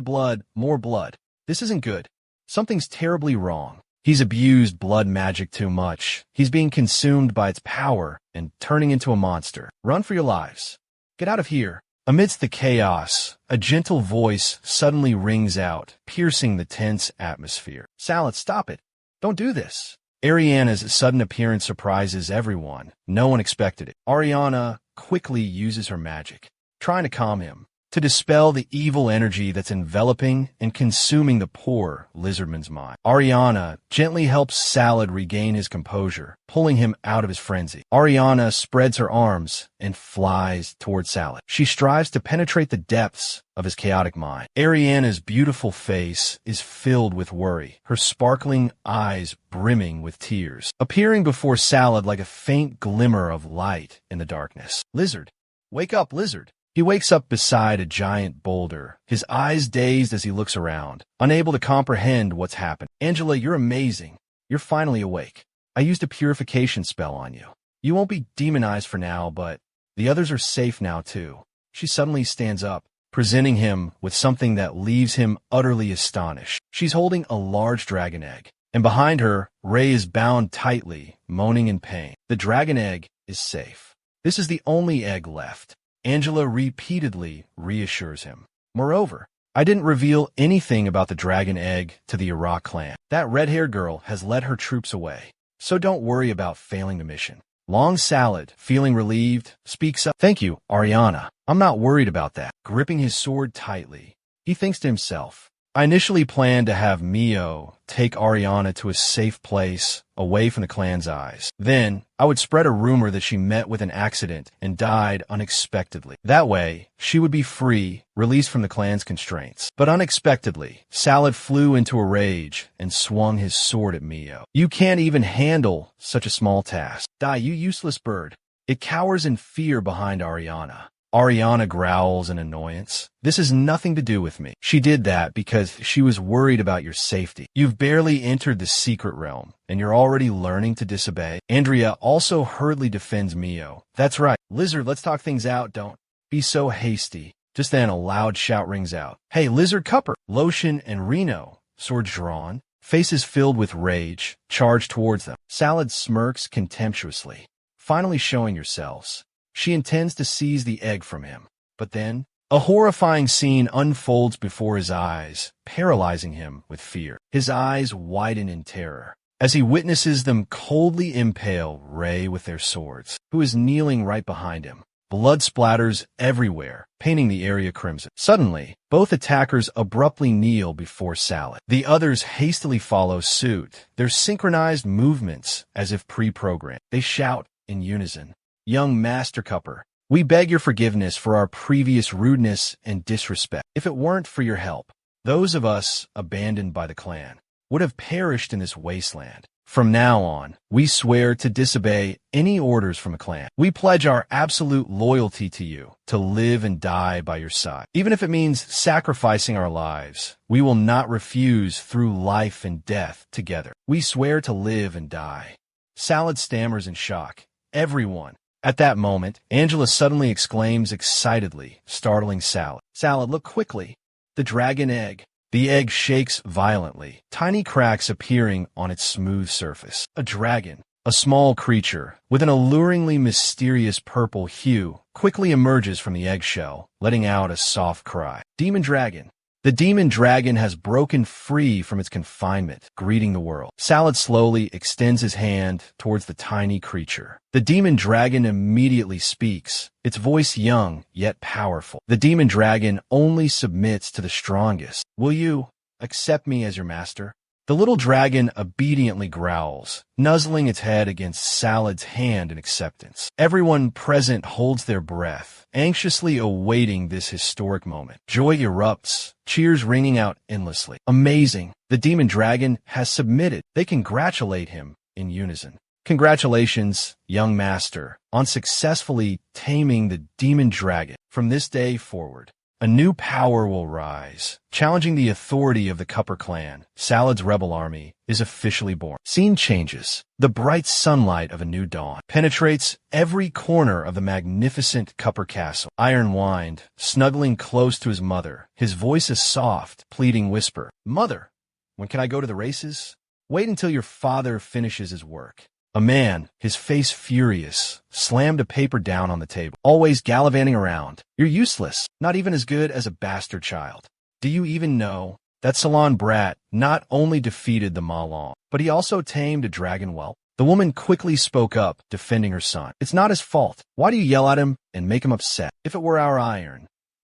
blood, more blood. This isn't good. Something's terribly wrong. He's abused blood magic too much. He's being consumed by its power and turning into a monster. Run for your lives. Get out of here. Amidst the chaos, a gentle voice suddenly rings out, piercing the tense atmosphere. "Salad, stop it. Don't do this." Ariana's sudden appearance surprises everyone. No one expected it. Ariana quickly uses her magic, trying to calm him, to dispel the evil energy that's enveloping and consuming the poor lizardman's mind. Ariana gently helps Salad regain his composure, pulling him out of his frenzy. Ariana spreads her arms and flies toward Salad. She strives to penetrate the depths of his chaotic mind. Ariana's beautiful face is filled with worry, her sparkling eyes brimming with tears, appearing before Salad like a faint glimmer of light in the darkness. "Lizard, wake up, Lizard." He wakes up beside a giant boulder, his eyes dazed as he looks around, unable to comprehend what's happened. "Angela, you're amazing. You're finally awake. I used a purification spell on you. You won't be demonized for now, but the others are safe now too." She suddenly stands up, presenting him with something that leaves him utterly astonished. She's holding a large dragon egg, and behind her, Ray is bound tightly, moaning in pain. The dragon egg is safe. This is the only egg left. Angela repeatedly reassures him. Moreover, I didn't reveal anything about the dragon egg to the Iraq clan. That red-haired girl has led her troops away, so don't worry about failing the mission. Long Salad, feeling relieved, speaks up. "Thank you, Ariana. I'm not worried about that." Gripping his sword tightly, he thinks to himself, I initially planned to have Mio take Ariana to a safe place away from the clan's eyes. Then, I would spread a rumor that she met with an accident and died unexpectedly. That way, she would be free, released from the clan's constraints. But unexpectedly, Salad flew into a rage and swung his sword at Mio. You can't even handle such a small task. Die, you useless bird. It cowers in fear behind Ariana. Ariana growls in annoyance. This has nothing to do with me. She did that because she was worried about your safety. You've barely entered the secret realm, and you're already learning to disobey. Andrea also hurriedly defends Mio. That's right. Lizard, let's talk things out. Don't be so hasty. Just then a loud shout rings out. Hey, Lizard Cupper, Lotion and Reno, swords drawn, faces filled with rage, charge towards them. Salad smirks contemptuously. Finally showing yourselves. She intends to seize the egg from him. But then, a horrifying scene unfolds before his eyes, paralyzing him with fear. His eyes widen in terror as he witnesses them coldly impale Ray with their swords, who is kneeling right behind him. Blood splatters everywhere, painting the area crimson. Suddenly, both attackers abruptly kneel before Salad. The others hastily follow suit, their synchronized movements as if pre-programmed. They shout in unison. Young Master Cupper, we beg your forgiveness for our previous rudeness and disrespect. If it weren't for your help, those of us abandoned by the clan would have perished in this wasteland. From now on, we swear to disobey any orders from the clan. We pledge our absolute loyalty to you, to live and die by your side. Even if it means sacrificing our lives, we will not refuse through life and death together. We swear to live and die. Salad stammers in shock. Everyone. At that moment, Angela suddenly exclaims excitedly, startling Salad. Salad, look quickly. The dragon egg. The egg shakes violently, tiny cracks appearing on its smooth surface. A dragon, a small creature with an alluringly mysterious purple hue, quickly emerges from the eggshell, letting out a soft cry. Demon dragon. The demon dragon has broken free from its confinement, greeting the world. Salad slowly extends his hand towards the tiny creature. The demon dragon immediately speaks, its voice young yet powerful. The demon dragon only submits to the strongest. Will you accept me as your master? The little dragon obediently growls, nuzzling its head against Salad's hand in acceptance. Everyone present holds their breath, anxiously awaiting this historic moment. Joy erupts, cheers ringing out endlessly. Amazing! The demon dragon has submitted. They congratulate him in unison. Congratulations, young master, on successfully taming the demon dragon. From this day forward, a new power will rise, challenging the authority of the Cupper clan. Salad's rebel army is officially born. Scene changes. The bright sunlight of a new dawn penetrates every corner of the magnificent Cupper castle. Iron whined, snuggling close to his mother, his voice a soft, pleading whisper. Mother, when can I go to the races? Wait until your father finishes his work. A man, his face furious, slammed a paper down on the table. Always gallivanting around. You're useless, not even as good as a bastard child. Do you even know that Salon Brat not only defeated the Ma Long, but he also tamed a dragon whelp? The woman quickly spoke up, defending her son. It's not his fault. Why do you yell at him and make him upset? If it were our iron,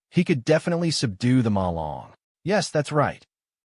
he could definitely subdue the Ma Long. Yes, that's right.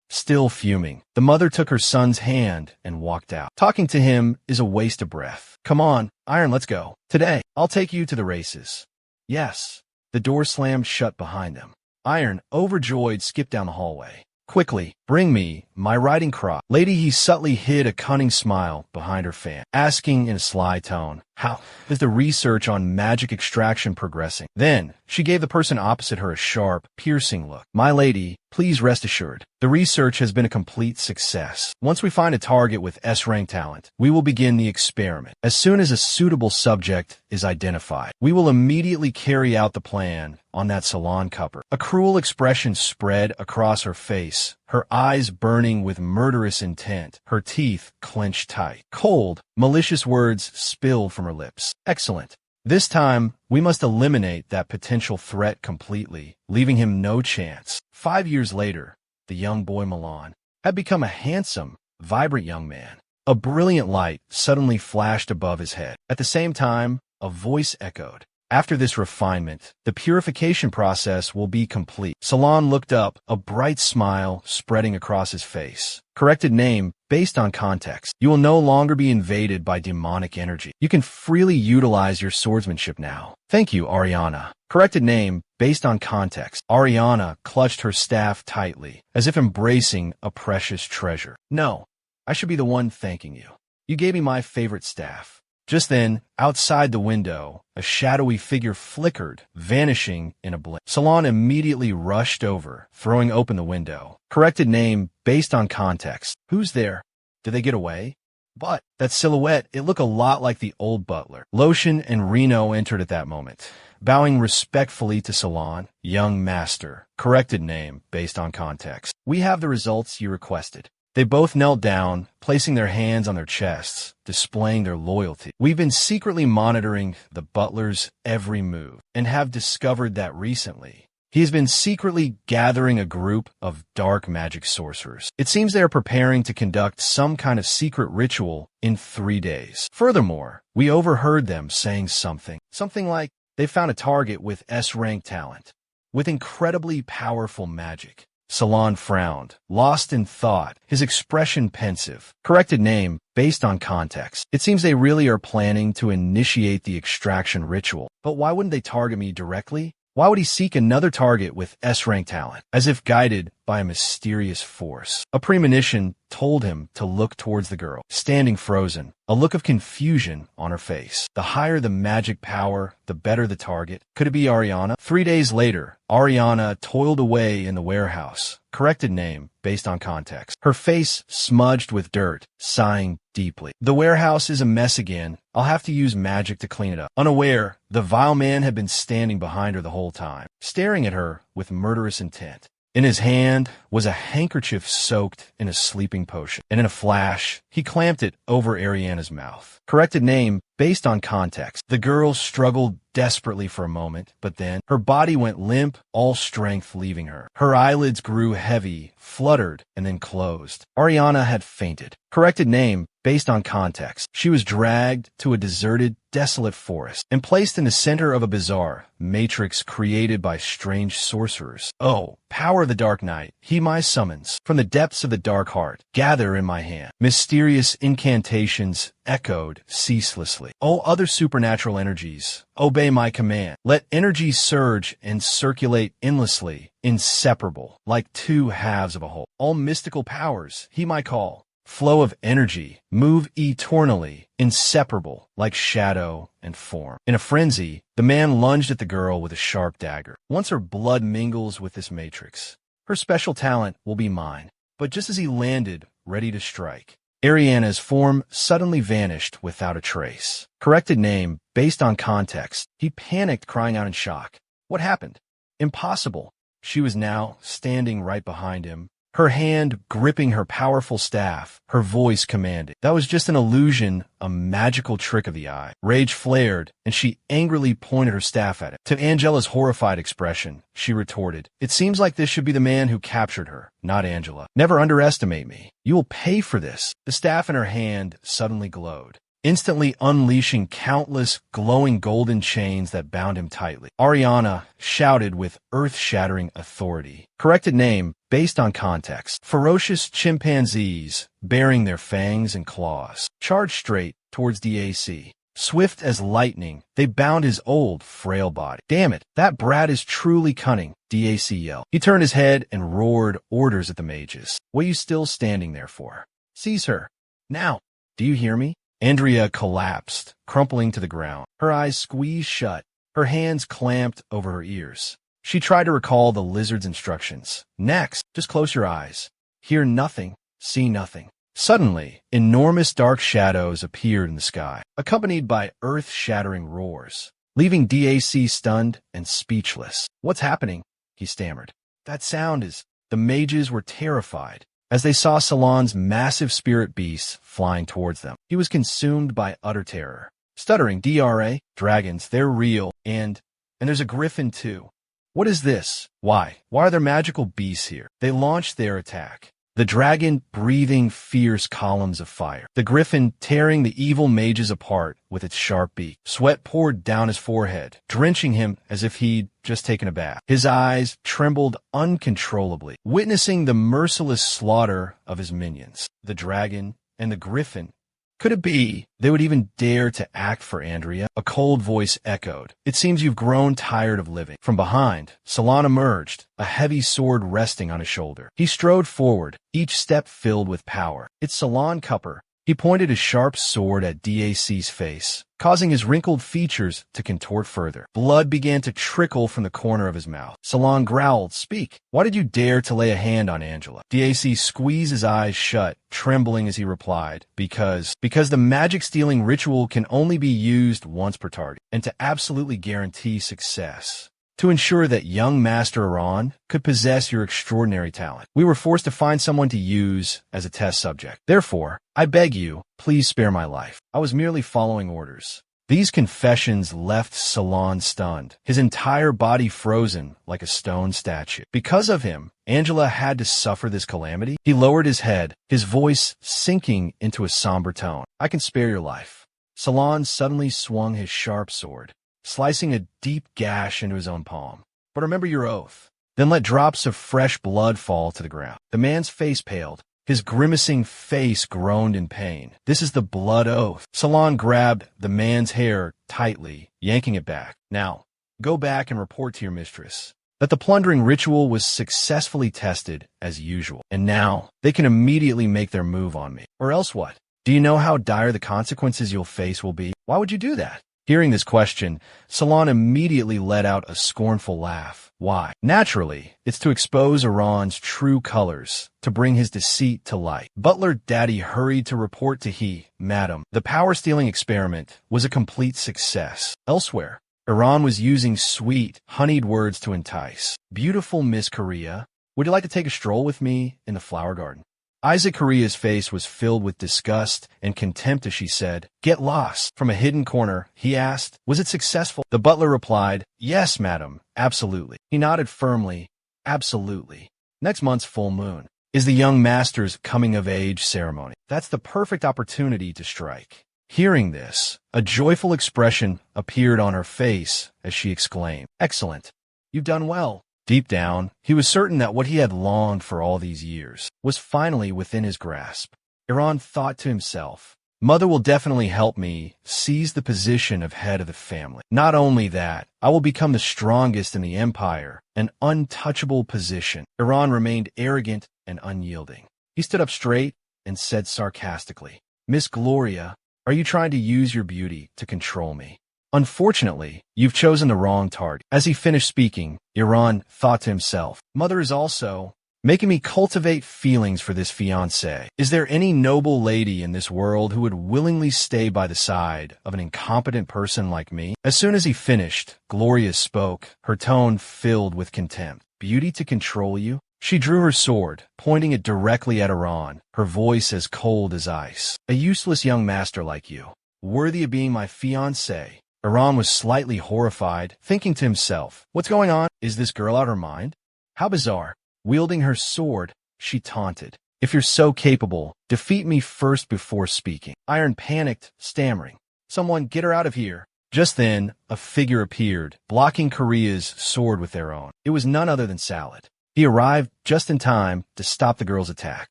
Still fuming, the mother took her son's hand and walked out. Talking to him is a waste of breath. Come on, Iron, let's go. Today, I'll take you to the races. Yes. The door slammed shut behind them. Iron, overjoyed, skipped down the hallway. Quickly, bring me my riding crop. Lady, he subtly hid a cunning smile behind her fan, asking in a sly tone, how is the research on magic extraction progressing? Then, she gave the person opposite her a sharp, piercing look. My lady, please rest assured, the research has been a complete success. Once we find a target with S-rank talent, we will begin the experiment. As soon as a suitable subject is identified, we will immediately carry out the plan on that salon cupper. A cruel expression spread across her face, her eyes burning with murderous intent, her teeth clenched tight. Cold, malicious words spilled from her lips. Excellent. This time, we must eliminate that potential threat completely, leaving him no chance. 5 years later, the young boy Milan had become a handsome, vibrant young man. A brilliant light suddenly flashed above his head. At the same time, a voice echoed. After this refinement, the purification process will be complete. Salon looked up, a bright smile spreading across his face. Corrected name, based on context. You will no longer be invaded by demonic energy. You can freely utilize your swordsmanship now. Thank you, Ariana. Corrected name, based on context. Ariana clutched her staff tightly, as if embracing a precious treasure. No, I should be the one thanking you. You gave me my favorite staff. Just then, outside the window, a shadowy figure flickered, vanishing in a blink. Salon immediately rushed over, throwing open the window. Corrected name, based on context. Who's there? Did they get away? But that silhouette, it looked a lot like the old butler. Lotion and Reno entered at that moment, bowing respectfully to Salon. Young master. Corrected name, based on context. We have the results you requested. They both knelt down, placing their hands on their chests, displaying their loyalty. We've been secretly monitoring the butler's every move, and have discovered that recently he has been secretly gathering a group of dark magic sorcerers. It seems they are preparing to conduct some kind of secret ritual in 3 days. Furthermore, we overheard them saying something like they found a target with S-rank talent, with incredibly powerful magic. Salon frowned, lost in thought, his expression pensive. Corrected name, based on context. It seems they really are planning to initiate the extraction ritual. But why wouldn't they target me directly? Why would he seek another target with S-rank talent? As if guided by a mysterious force. A premonition told him to look towards the girl, standing frozen, a look of confusion on her face. The higher the magic power, the better the target. Could it be Ariana? 3 days later, Ariana toiled away in the warehouse. Corrected name, based on context. Her face smudged with dirt, sighing deeply. The warehouse is a mess again. I'll have to use magic to clean it up. Unaware, the vile man had been standing behind her the whole time, staring at her with murderous intent. In his hand was a handkerchief soaked in a sleeping potion, and in a flash, he clamped it over Ariana's mouth. Corrected name, based on context. The girl struggled desperately for a moment, but then her body went limp, all strength leaving her. Her eyelids grew heavy, fluttered, and then closed. Ariana had fainted. Corrected name, based on context. She was dragged to a deserted, desolate forest and placed in the center of a bizarre matrix created by strange sorcerers. Oh, power of the dark night, heed my summons. From the depths of the dark heart, gather in my hand. Mysterious incantations echoed ceaselessly. All other supernatural energies, obey my command. Let energy surge and circulate endlessly, inseparable, like two halves of a whole. All mystical powers, heed my call. Flow of energy, move eternally, inseparable, like shadow and form. In a frenzy, the man lunged at the girl with a sharp dagger. Once her blood mingles with this matrix, her special talent will be mine. But just as he landed, ready to strike, Ariana's form suddenly vanished without a trace. Corrected name, based on context. He panicked, crying out in shock. What happened? Impossible. She was now standing right behind him, her hand gripping her powerful staff, her voice commanding. That was just an illusion, a magical trick of the eye. Rage flared, and she angrily pointed her staff at it. To Angela's horrified expression, she retorted, "It seems like this should be the man who captured her, not Angela. Never underestimate me. You will pay for this." The staff in her hand suddenly glowed, instantly unleashing countless glowing golden chains that bound him tightly. Ariana shouted with earth-shattering authority. Corrected name, based on context. Ferocious chimpanzees, bearing their fangs and claws, charged straight towards DAC. Swift as lightning, they bound his old, frail body. "Damn it, that brat is truly cunning," DAC yelled. He turned his head and roared orders at the mages. "What are you still standing there for? Seize her. Now. Do you hear me?" Andrea collapsed, crumpling to the ground. Her eyes squeezed shut, her hands clamped over her ears. She tried to recall the lizard's instructions. Next, just close your eyes. Hear nothing, see nothing. Suddenly, enormous dark shadows appeared in the sky, accompanied by earth-shattering roars, leaving DAC stunned and speechless. "What's happening?" he stammered. "That sound is—" The mages were terrified as they saw Salon's massive spirit beasts flying towards them. He was consumed by utter terror. Stuttering, "DRA, dragons, they're real, and there's a griffin too. What is this? Why are there magical beasts here?" They launched their attack. the dragon breathing fierce columns of fire, the griffin tearing the evil mages apart with its sharp beak. Sweat poured down his forehead, drenching him as if he'd just taken a bath. His eyes trembled uncontrollably, witnessing the merciless slaughter of his minions, the dragon and the griffin. Could it be they would even dare to act for Andrea? A cold voice echoed. It seems you've grown tired of living. From behind, Salon emerged, a heavy sword resting on his shoulder. He strode forward, each step filled with power. It's Salon Cupper. He pointed his sharp sword at DAC's face, causing his wrinkled features to contort further. Blood began to trickle from the corner of his mouth. Salon growled, "Speak. Why did you dare to lay a hand on Angela?" DAC squeezed his eyes shut, trembling as he replied, Because the magic-stealing ritual can only be used once per target, and to absolutely guarantee success. To ensure that young Master Iran could possess your extraordinary talent, we were forced to find someone to use as a test subject. Therefore, I beg you, please spare my life. I was merely following orders. These confessions left Salon stunned, his entire body frozen like a stone statue. Because of him, Angela had to suffer this calamity. He lowered his head, his voice sinking into a somber tone. I can spare your life. Salon suddenly swung his sharp sword, slicing a deep gash into his own palm. But remember your oath. Then let drops of fresh blood fall to the ground. The man's face paled. His grimacing face groaned in pain. This is the blood oath. Salon grabbed the man's hair tightly, yanking it back. Now, go back and report to your mistress that the plundering ritual was successfully tested as usual. And now, they can immediately make their move on me. Or else what? Do you know how dire the consequences you'll face will be? Why would you do that? Hearing this question, Salon immediately let out a scornful laugh. Why? Naturally, it's to expose Iran's true colors, to bring his deceit to light. Butler Daddy hurried to report to Madam, the power-stealing experiment was a complete success. Elsewhere, Iran was using sweet, honeyed words to entice. Beautiful Miss Korea, would you like to take a stroll with me in the flower garden? Isaac Korea's face was filled with disgust and contempt as she said, "Get lost." From a hidden corner, he asked, "Was it successful?" The butler replied, "Yes, madam, absolutely." He nodded firmly, "Absolutely. Next month's full moon is the young master's coming-of-age ceremony. That's the perfect opportunity to strike." Hearing this, a joyful expression appeared on her face as she exclaimed, "Excellent. You've done well." Deep down, he was certain that what he had longed for all these years was finally within his grasp. Iran thought to himself, "Mother will definitely help me seize the position of head of the family. Not only that, I will become the strongest in the empire, an untouchable position." Iran remained arrogant and unyielding. He stood up straight and said sarcastically, "Miss Gloria, are you trying to use your beauty to control me? Unfortunately, you've chosen the wrong target." As he finished speaking, Iran thought to himself, "Mother is also making me cultivate feelings for this fiancé. Is there any noble lady in this world who would willingly stay by the side of an incompetent person like me?" As soon as he finished, Gloria spoke, her tone filled with contempt. "Beauty to control you?" She drew her sword, pointing it directly at Iran, her voice as cold as ice. "A useless young master like you, worthy of being my fiancé." Iran was slightly horrified, thinking to himself, "What's going on? Is this girl out of her mind? How bizarre." Wielding her sword, she taunted, "If you're so capable, defeat me first before speaking." Iron panicked, stammering, "Someone get her out of here." Just then, a figure appeared, blocking Korea's sword with their own. It was none other than Salad. He arrived just in time to stop the girl's attack.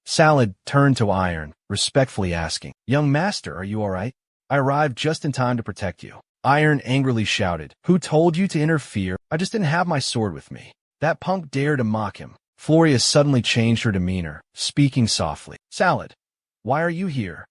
Salad turned to Iron, respectfully asking, "Young master, are you all right? I arrived just in time to protect you." Iron angrily shouted, "Who told you to interfere? I just didn't have my sword with me." That punk dared to mock him. Floria suddenly changed her demeanor, speaking softly, "Salad, why are you here?"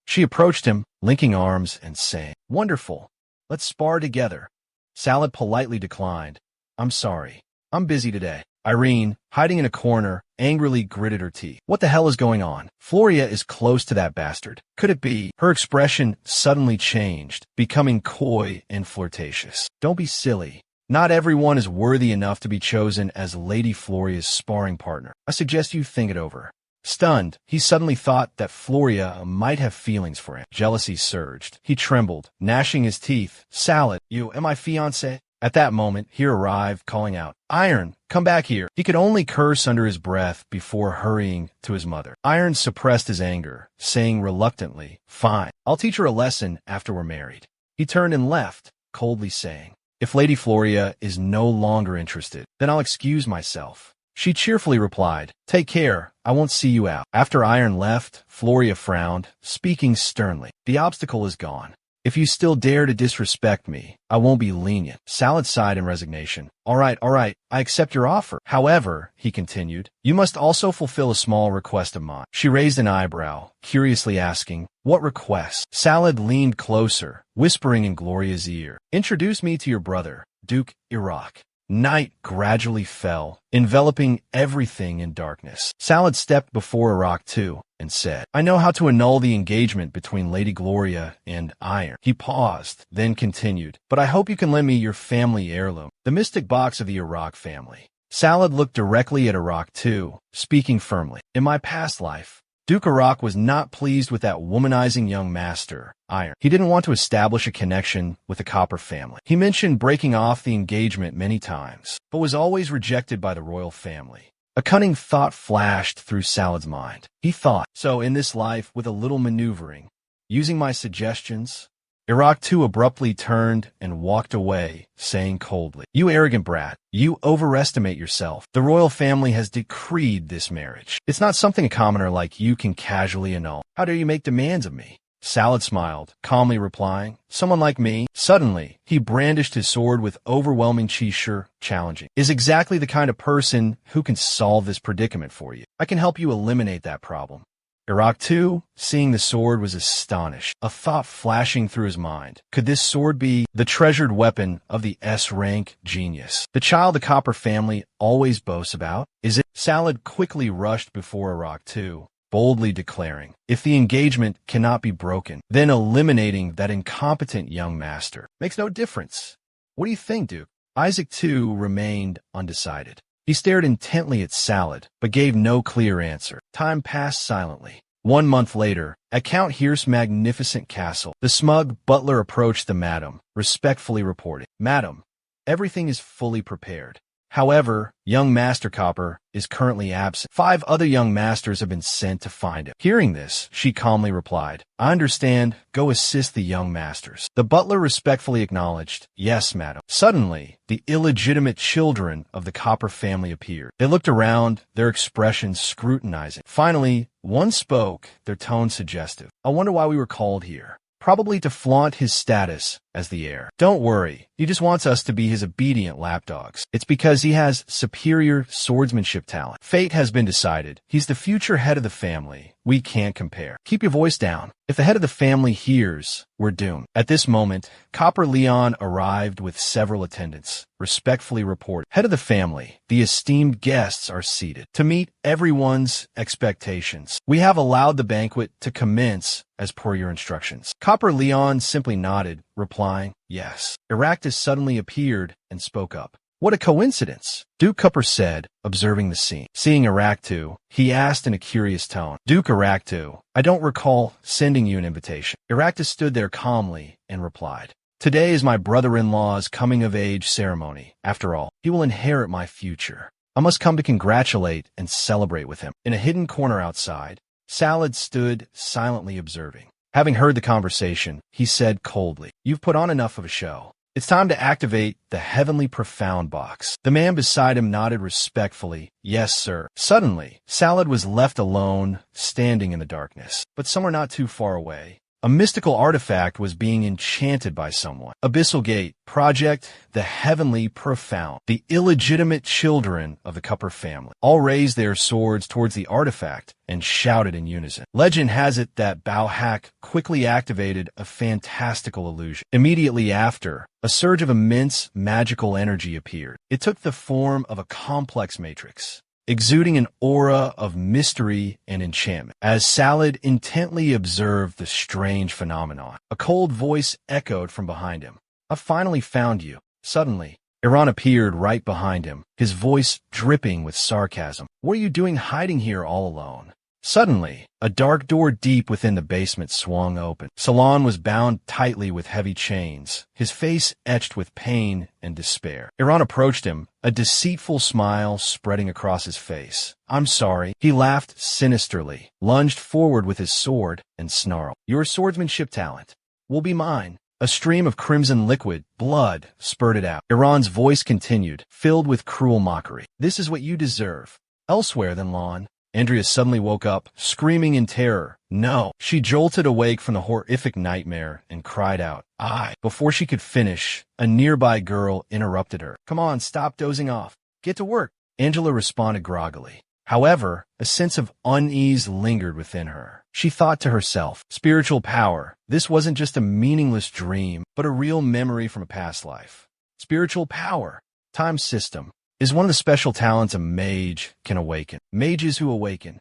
She approached him, linking arms and saying, "Wonderful. Let's spar together." Salad politely declined. "I'm sorry. I'm busy today." Irene, hiding in a corner, angrily gritted her teeth. "What the hell is going on? Floria is close to that bastard. Could it be?" Her expression suddenly changed, becoming coy and flirtatious. "Don't be silly. Not everyone is worthy enough to be chosen as Lady Floria's sparring partner. I suggest you think it over." Stunned, he suddenly thought that Floria might have feelings for him. Jealousy surged. He trembled, gnashing his teeth. "Salad, you and my fiancé?" At that moment, he arrived, calling out, "Iron, come back here." He could only curse under his breath before hurrying to his mother. Iron suppressed his anger, saying reluctantly, "Fine, I'll teach her a lesson after we're married." He turned and left, coldly saying, "If Lady Floria is no longer interested, then I'll excuse myself." She cheerfully replied, "Take care, I won't see you out." After Iron left, Floria frowned, speaking sternly, "The obstacle is gone. If you still dare to disrespect me, I won't be lenient." Salad sighed in resignation. All right, I accept your offer. However," he continued, "you must also fulfill a small request of mine." She raised an eyebrow, curiously asking, "What request?" Salad leaned closer, whispering in Gloria's ear, "Introduce me to your brother, Duke Iraq." Night gradually fell, enveloping everything in darkness. Salad stepped before Iraq too, and said, "I know how to annul the engagement between Lady Gloria and Iron." He paused, then continued, "But I hope you can lend me your family heirloom, the mystic box of the Iraq family." Salad looked directly at Iraq too, speaking firmly. "In my past life, Duke Iraq was not pleased with that womanizing young master, Iron. He didn't want to establish a connection with the Copper family. He mentioned breaking off the engagement many times, but was always rejected by the royal family." A cunning thought flashed through Salad's mind. He thought, "So in this life, with a little maneuvering, using my suggestions..." Iraq too abruptly turned and walked away, saying coldly, "You arrogant brat, you overestimate yourself. The royal family has decreed this marriage. It's not something a commoner like you can casually annul. How dare you make demands of me?" Salad smiled, calmly replying, "Someone like me." Suddenly, he brandished his sword with overwhelming cheesure, challenging, "Is exactly the kind of person who can solve this predicament for you. I can help you eliminate that problem." Iraq too, seeing the sword, was astonished, a thought flashing through his mind. Could this sword be the treasured weapon of the S-rank genius, the child the Copper family always boasts about? Is it? Salad quickly rushed before Iraq too, boldly declaring, "If the engagement cannot be broken, then eliminating that incompetent young master makes no difference. What do you think, Duke?" Isaac too remained undecided. He stared intently at Salad, but gave no clear answer. Time passed silently. 1 month later, at Count Hearst's magnificent castle, the smug butler approached the madam, respectfully reporting, "Madam, everything is fully prepared. However, young Master Copper is currently absent. 5 other young masters have been sent to find him." Hearing this, she calmly replied, "I understand. Go assist the young masters." The butler respectfully acknowledged, "Yes, madam." Suddenly, the illegitimate children of the Copper family appeared. They looked around, their expressions scrutinizing. Finally, one spoke, their tone suggestive. "I wonder why we were called here. Probably to flaunt his status as the heir. Don't worry, he just wants us to be his obedient lapdogs. It's because he has superior swordsmanship talent. Fate has been decided. He's the future head of the family. We can't compare. Keep your voice down. If the head of the family hears, we're doomed." At this moment, Copper Leon arrived with several attendants, respectfully reported, "Head of the family, the esteemed guests are seated. To meet everyone's expectations, we have allowed the banquet to commence as per your instructions." Copper Leon simply nodded, replying, "Yes." Eractus suddenly appeared and spoke up. "What a coincidence," Duke Copper said, observing the scene. Seeing Eractu, he asked in a curious tone, "Duke Eractu, I don't recall sending you an invitation." Eractus stood there calmly and replied, "Today is my brother-in-law's coming-of-age ceremony. After all, he will inherit my future. I must come to congratulate and celebrate with him." In a hidden corner outside, Salad stood silently observing. Having heard the conversation, he said coldly, "You've put on enough of a show. It's time to activate the heavenly profound box." The man beside him nodded respectfully, "Yes, sir." Suddenly, Salad was left alone, standing in the darkness. But somewhere not too far away, a mystical artifact was being enchanted by someone. Abyssal Gate, Project the Heavenly Profound. The illegitimate children of the Copper family all raised their swords towards the artifact and shouted in unison. Legend has it that Bauhack quickly activated a fantastical illusion. Immediately after, a surge of immense magical energy appeared. It took the form of a complex matrix, exuding an aura of mystery and enchantment. As Salad intently observed the strange phenomenon, a cold voice echoed from behind him. "I finally found you." Suddenly, Iran appeared right behind him, his voice dripping with sarcasm. "What are you doing hiding here all alone? Suddenly, a dark door deep within the basement swung open. Salon was bound tightly with heavy chains, his face etched with pain and despair. Iran approached him, a deceitful smile spreading across his face. "I'm sorry." He laughed sinisterly, lunged forward with his sword, and snarled, "Your swordsmanship talent will be mine." A stream of crimson liquid, blood, spurted out. Iran's voice continued, filled with cruel mockery. "This is what you deserve. Elsewhere than Lawn." Andrea suddenly woke up, screaming in terror. "No!" She jolted awake from the horrific nightmare and cried out, "I!" Before she could finish, a nearby girl interrupted her. "Come on, stop dozing off. Get to work." Angela responded groggily. However, a sense of unease lingered within her. She thought to herself, spiritual power. This wasn't just a meaningless dream, but a real memory from a past life. Spiritual power, time system, is one of the special talents a mage can awaken. Mages who awaken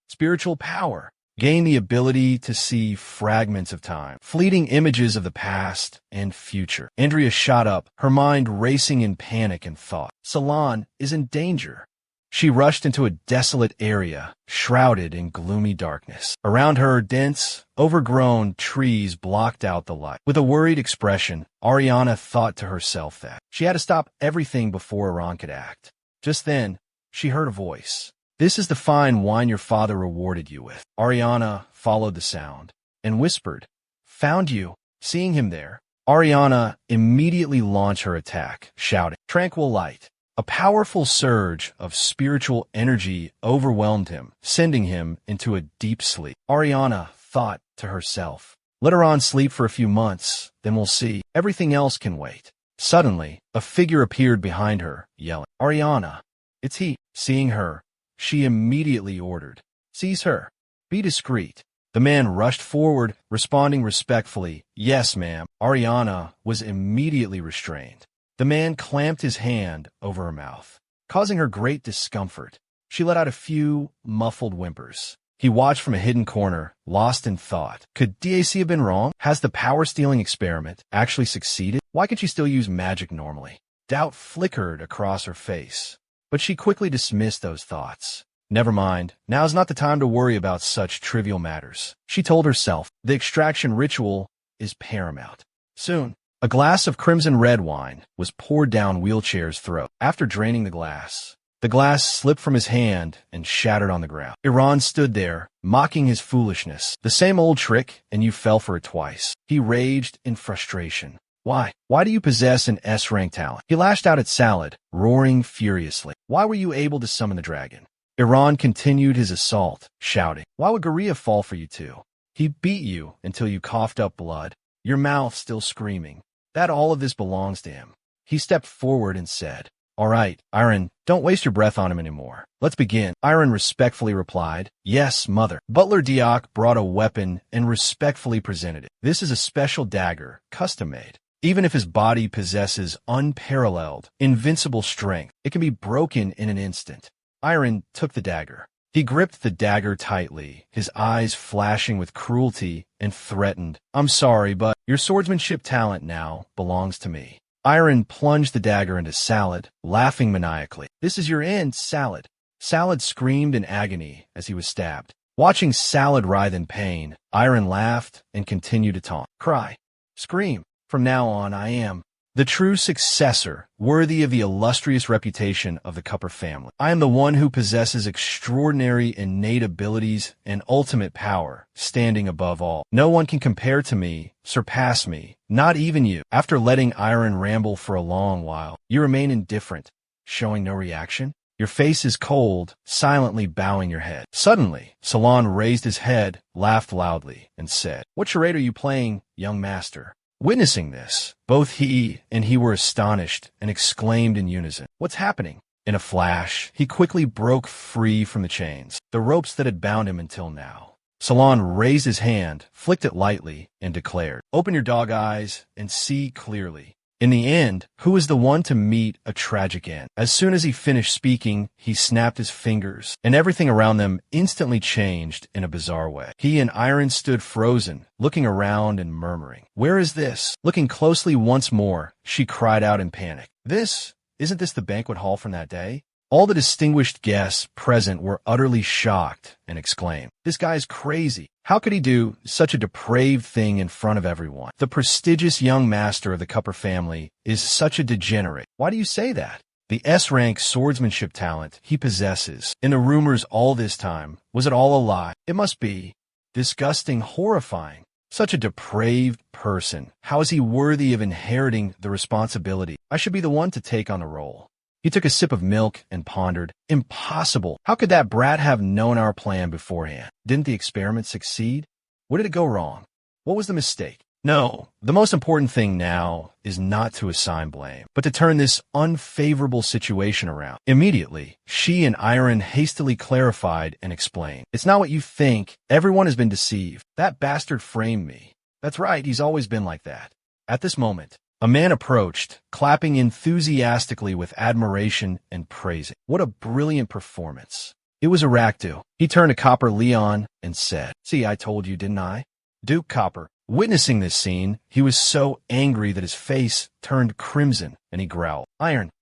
spiritual power gain the ability to see fragments of time, fleeting images of the past and future. Andrea shot up, her mind racing in panic and thought. Salon is in danger. She rushed into a desolate area, shrouded in gloomy darkness. Around her, dense, overgrown trees blocked out the light. With a worried expression, Ariana thought to herself that she had to stop everything before Iran could act. Just then, she heard a voice. "This is the fine wine your father rewarded you with." Ariana followed the sound and whispered, "Found you." Seeing him there, Ariana immediately launched her attack, shouting, "Tranquil light." A powerful surge of spiritual energy overwhelmed him, sending him into a deep sleep. Ariana thought to herself, "Let her on sleep for a few months, then we'll see. Everything else can wait." Suddenly, a figure appeared behind her, yelling, "Ariana, it's he." Seeing her, she immediately ordered, "Seize her. Be discreet." The man rushed forward, responding respectfully, "Yes, ma'am." Ariana was immediately restrained. The man clamped his hand over her mouth, causing her great discomfort. She let out a few muffled whimpers. He watched from a hidden corner, lost in thought. Could DAC have been wrong? Has the power-stealing experiment actually succeeded? Why can she still use magic normally? Doubt flickered across her face, but she quickly dismissed those thoughts. Never mind, now's not the time to worry about such trivial matters. She told herself, the extraction ritual is paramount. Soon, a glass of crimson red wine was poured down Wheelchair's throat. After draining the glass slipped from his hand and shattered on the ground. Iran stood there, mocking his foolishness. "The same old trick, and you fell for it twice." He raged in frustration. Why do you possess an S-rank talent?" He lashed out at Salad, roaring furiously. "Why were you able to summon the dragon?" Iran continued his assault, shouting, "Why would Garia fall for you too? He beat you until you coughed up blood, your mouth still screaming that all of this belongs to him." He stepped forward and said, "All right, Iron, don't waste your breath on him anymore. Let's begin." Iron respectfully replied, "Yes, mother." Butler Diak brought a weapon and respectfully presented it. "This is a special dagger, custom-made. Even if his body possesses unparalleled, invincible strength, it can be broken in an instant." Iron took the dagger. He gripped the dagger tightly, his eyes flashing with cruelty, and threatened, "I'm sorry, but your swordsmanship talent now belongs to me." Iron plunged the dagger into Salad, laughing maniacally. "This is your end, Salad." Salad screamed in agony as he was stabbed. Watching Salad writhe in pain, Iron laughed and continued to taunt. "Cry. Scream. From now on, I am the true successor, worthy of the illustrious reputation of the Cupper family. I am the one who possesses extraordinary innate abilities and ultimate power, standing above all. No one can compare to me, surpass me, not even you." After letting Iron ramble for a long while, you remain indifferent, showing no reaction. Your face is cold, silently bowing your head. Suddenly, Salon raised his head, laughed loudly, and said, "What charade are you playing, young master?" Witnessing this, both he and he were astonished and exclaimed in unison, "What's happening?" In a flash, he quickly broke free from the chains, the ropes that had bound him until now. Salon raised his hand, flicked it lightly, and declared, "Open your dog eyes and see clearly." In the end, who is the one to meet a tragic end? As soon as he finished speaking, he snapped his fingers, and everything around them instantly changed in a bizarre way. He and Iron stood frozen, looking around and murmuring, "Where is this?" Looking closely once more, she cried out in panic, Isn't this the banquet hall from that day?" All the distinguished guests present were utterly shocked and exclaimed, "This guy's crazy. How could he do such a depraved thing in front of everyone? The prestigious young master of the Cupper family is such a degenerate. Why do you say that? The S-rank swordsmanship talent he possesses, in the rumors all this time, was it all a lie? It must be disgusting, horrifying. Such a depraved person. How is he worthy of inheriting the responsibility? I should be the one to take on the role." He took a sip of milk and pondered. Impossible. How could that brat have known our plan beforehand? Didn't the experiment succeed? Where did it go wrong? What was the mistake? No, the most important thing now is not to assign blame, but to turn this unfavorable situation around. Immediately, she and Iron hastily clarified and explained. "It's not what you think. Everyone has been deceived. That bastard framed me. That's right, he's always been like that." At this moment, a man approached, clapping enthusiastically with admiration and praising. What a brilliant performance. It was Arakdu. He turned to Copper Leon and said, "See, I told you, didn't I?" Duke Copper, witnessing this scene, he was so angry that his face turned crimson, and he growled. Iron,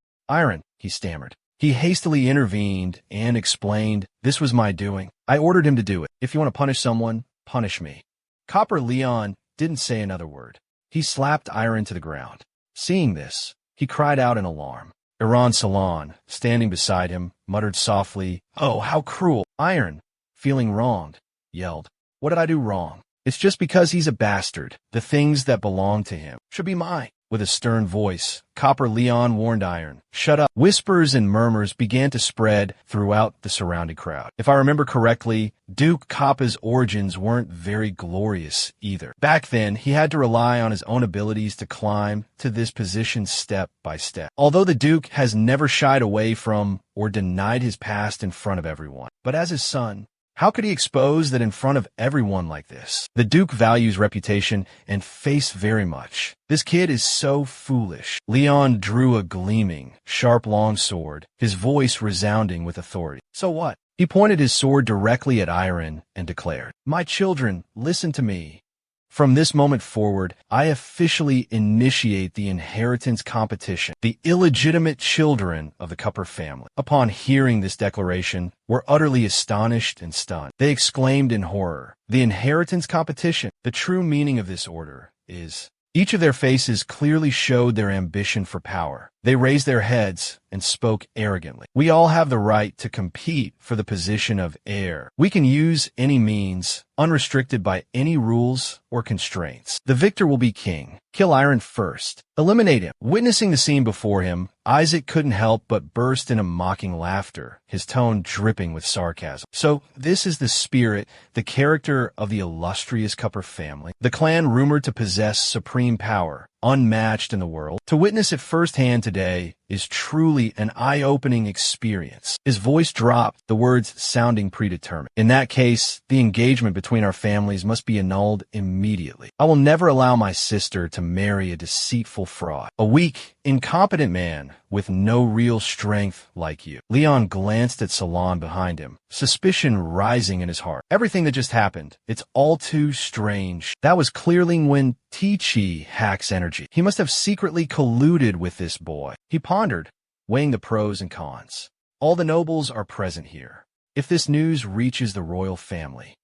he stammered. He hastily intervened and explained, "This was my doing. I ordered him to do it. If you want to punish someone, punish me." Copper Leon didn't say another word. He slapped Iron to the ground. Seeing this, he cried out in alarm. Iran Salon, standing beside him, muttered softly, "Oh, how cruel!" Iron, feeling wronged, yelled, "What did I do wrong? It's just because he's a bastard. The things that belong to him should be mine." With a stern voice, Copper Leon warned Iron, "Shut up." Whispers and murmurs began to spread throughout the surrounding crowd. If I remember correctly, Duke Coppa's origins weren't very glorious either. Back then, he had to rely on his own abilities to climb to this position step by step. Although the Duke has never shied away from or denied his past in front of everyone. But as his son, how could he expose that in front of everyone like this? The Duke values reputation and face very much. This kid is so foolish. Leon drew a gleaming, sharp long sword, his voice resounding with authority. So what? He pointed his sword directly at Iron and declared, "My children, listen to me. From this moment forward, I officially initiate the inheritance competition. The illegitimate children of the Cupper family." Upon hearing this declaration, were utterly astonished and stunned. They exclaimed in horror, "The inheritance competition!" The true meaning of this order is, each of their faces clearly showed their ambition for power. They raised their heads and spoke arrogantly. "We all have the right to compete for the position of heir. We can use any means, unrestricted by any rules or constraints. The victor will be king. Kill Iron first. Eliminate him." Witnessing the scene before him, Isaac couldn't help but burst into mocking laughter, his tone dripping with sarcasm. So this is the spirit, the character of the illustrious Cupper family, the clan rumored to possess supreme power, unmatched in the world. To witness it firsthand today is truly an eye-opening experience. His voice dropped, the words sounding predetermined. "In that case, the engagement between our families must be annulled immediately. I will never allow my sister to marry a deceitful fraud, a weak, incompetent man with no real strength like you." Leon glanced at Salon behind him, suspicion rising in his heart. Everything that just happened, it's all too strange. That was clearly when Ti hacks energy. He must have secretly colluded with this boy. He pondered, weighing the pros and cons. All the nobles are present here. If this news reaches the royal family,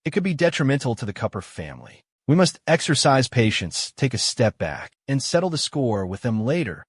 it could be detrimental to the Cupper family. We must exercise patience, take a step back, and settle the score with them later.